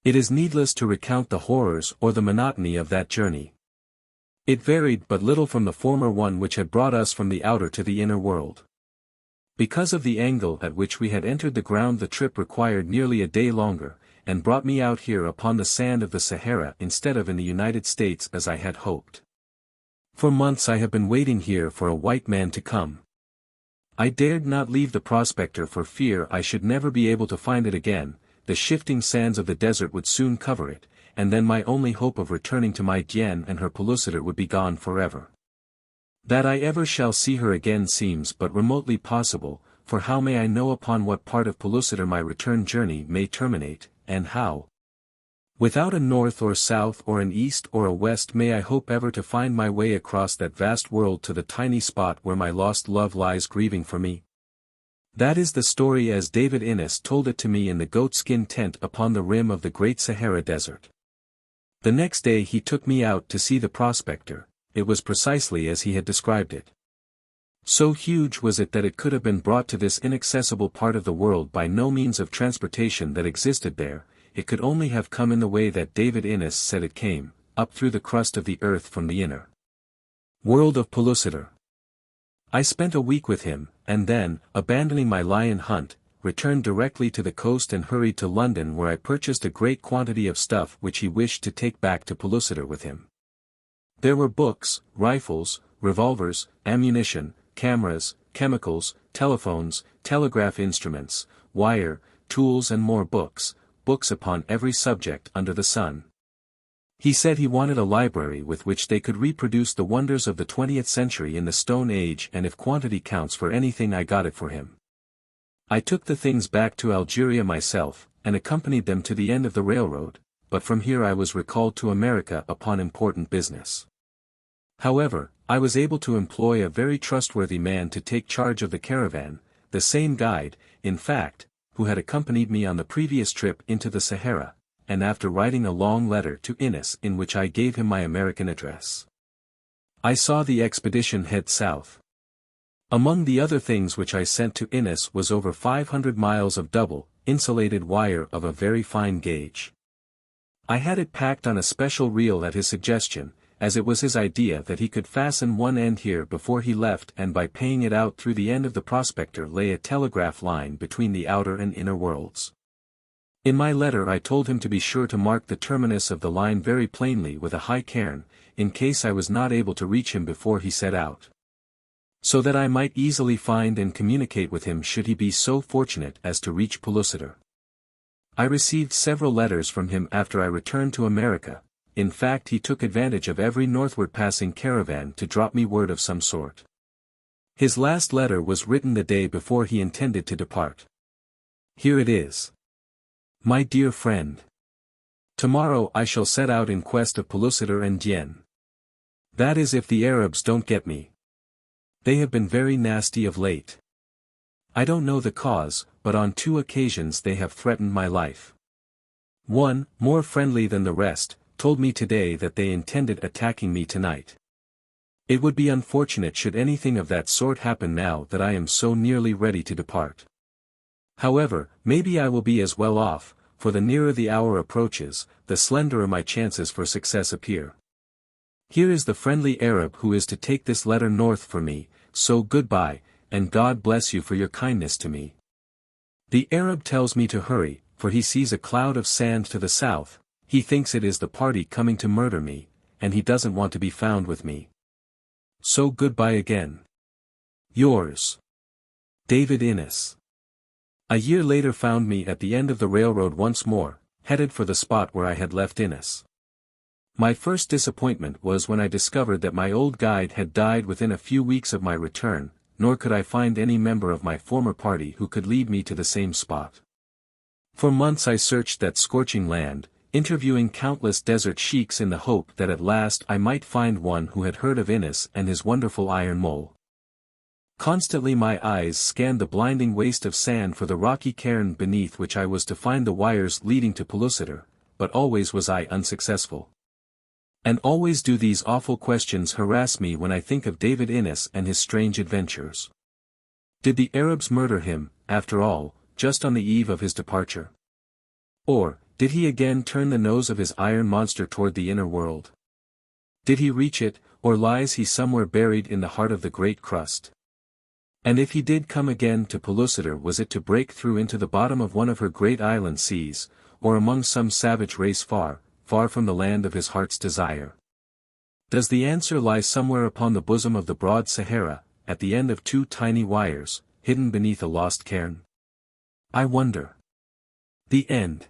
It is needless to recount the horrors or the monotony of that journey. It varied but little from the former one which had brought us from the outer to the inner world. Because of the angle at which we had entered the ground the trip required nearly a day longer, and brought me out here upon the sand of the Sahara instead of in the United States as I had hoped. For months I have been waiting here for a white man to come. I dared not leave the prospector for fear I should never be able to find it again. The shifting sands of the desert would soon cover it, and then my only hope of returning to my Dian and her Pellucidar would be gone forever. That I ever shall see her again seems but remotely possible, for how may I know upon what part of Pellucidar my return journey may terminate, and how? Without a north or south or an east or a west may I hope ever to find my way across that vast world to the tiny spot where my lost love lies grieving for me? That is the story as David Innes told it to me in the goatskin tent upon the rim of the great Sahara Desert. The next day he took me out to see the prospector. It was precisely as he had described it. So huge was it that it could have been brought to this inaccessible part of the world by no means of transportation that existed there. It could only have come in the way that David Innes said it came, up through the crust of the earth from the inner world of Pellucidar. I spent a week with him, and then, abandoning my lion hunt, returned directly to the coast and hurried to London where I purchased a great quantity of stuff which he wished to take back to Pellucidar with him. There were books, rifles, revolvers, ammunition, cameras, chemicals, telephones, telegraph instruments, wire, tools and more books upon every subject under the sun. He said he wanted a library with which they could reproduce the wonders of the 20th century in the Stone Age, and if quantity counts for anything I got it for him. I took the things back to Algeria myself, and accompanied them to the end of the railroad, but from here I was recalled to America upon important business. However, I was able to employ a very trustworthy man to take charge of the caravan, the same guide, in fact, who had accompanied me on the previous trip into the Sahara, and after writing a long letter to Innes in which I gave him my American address, I saw the expedition head south. Among the other things which I sent to Innes was over 500 miles of double, insulated wire of a very fine gauge. I had it packed on a special reel at his suggestion, as it was his idea that he could fasten one end here before he left, and by paying it out through the end of the prospector lay a telegraph line between the outer and inner worlds. In my letter I told him to be sure to mark the terminus of the line very plainly with a high cairn, in case I was not able to reach him before he set out, so that I might easily find and communicate with him should he be so fortunate as to reach Pellucidar. I received several letters from him after I returned to America. In fact, he took advantage of every northward passing caravan to drop me word of some sort. His last letter was written the day before he intended to depart. Here it is. My dear friend. Tomorrow I shall set out in quest of Pellucidar and Dian. That is if the Arabs don't get me. They have been very nasty of late. I don't know the cause, but on 2 occasions they have threatened my life. One, more friendly than the rest, told me today that they intended attacking me tonight. It would be unfortunate should anything of that sort happen now that I am so nearly ready to depart. However, maybe I will be as well off, for the nearer the hour approaches, the slenderer my chances for success appear. Here is the friendly Arab who is to take this letter north for me, so goodbye, and God bless you for your kindness to me. The Arab tells me to hurry, for he sees a cloud of sand to the south. He thinks it is the party coming to murder me, and he doesn't want to be found with me. So goodbye again. Yours, David Innes. A year later found me at the end of the railroad once more, headed for the spot where I had left Innes. My first disappointment was when I discovered that my old guide had died within a few weeks of my return, nor could I find any member of my former party who could lead me to the same spot. For months I searched that scorching land, interviewing countless desert sheiks in the hope that at last I might find one who had heard of Innes and his wonderful iron mole. Constantly my eyes scanned the blinding waste of sand for the rocky cairn beneath which I was to find the wires leading to Pellucidar, but always was I unsuccessful. And always do these awful questions harass me when I think of David Innes and his strange adventures. Did the Arabs murder him, after all, just on the eve of his departure? Or, did he again turn the nose of his iron monster toward the inner world? Did he reach it, or lies he somewhere buried in the heart of the great crust? And if he did come again to Pellucidar, was it to break through into the bottom of one of her great island seas, or among some savage race far, far from the land of his heart's desire? Does the answer lie somewhere upon the bosom of the broad Sahara, at the end of two tiny wires, hidden beneath a lost cairn? I wonder. The end.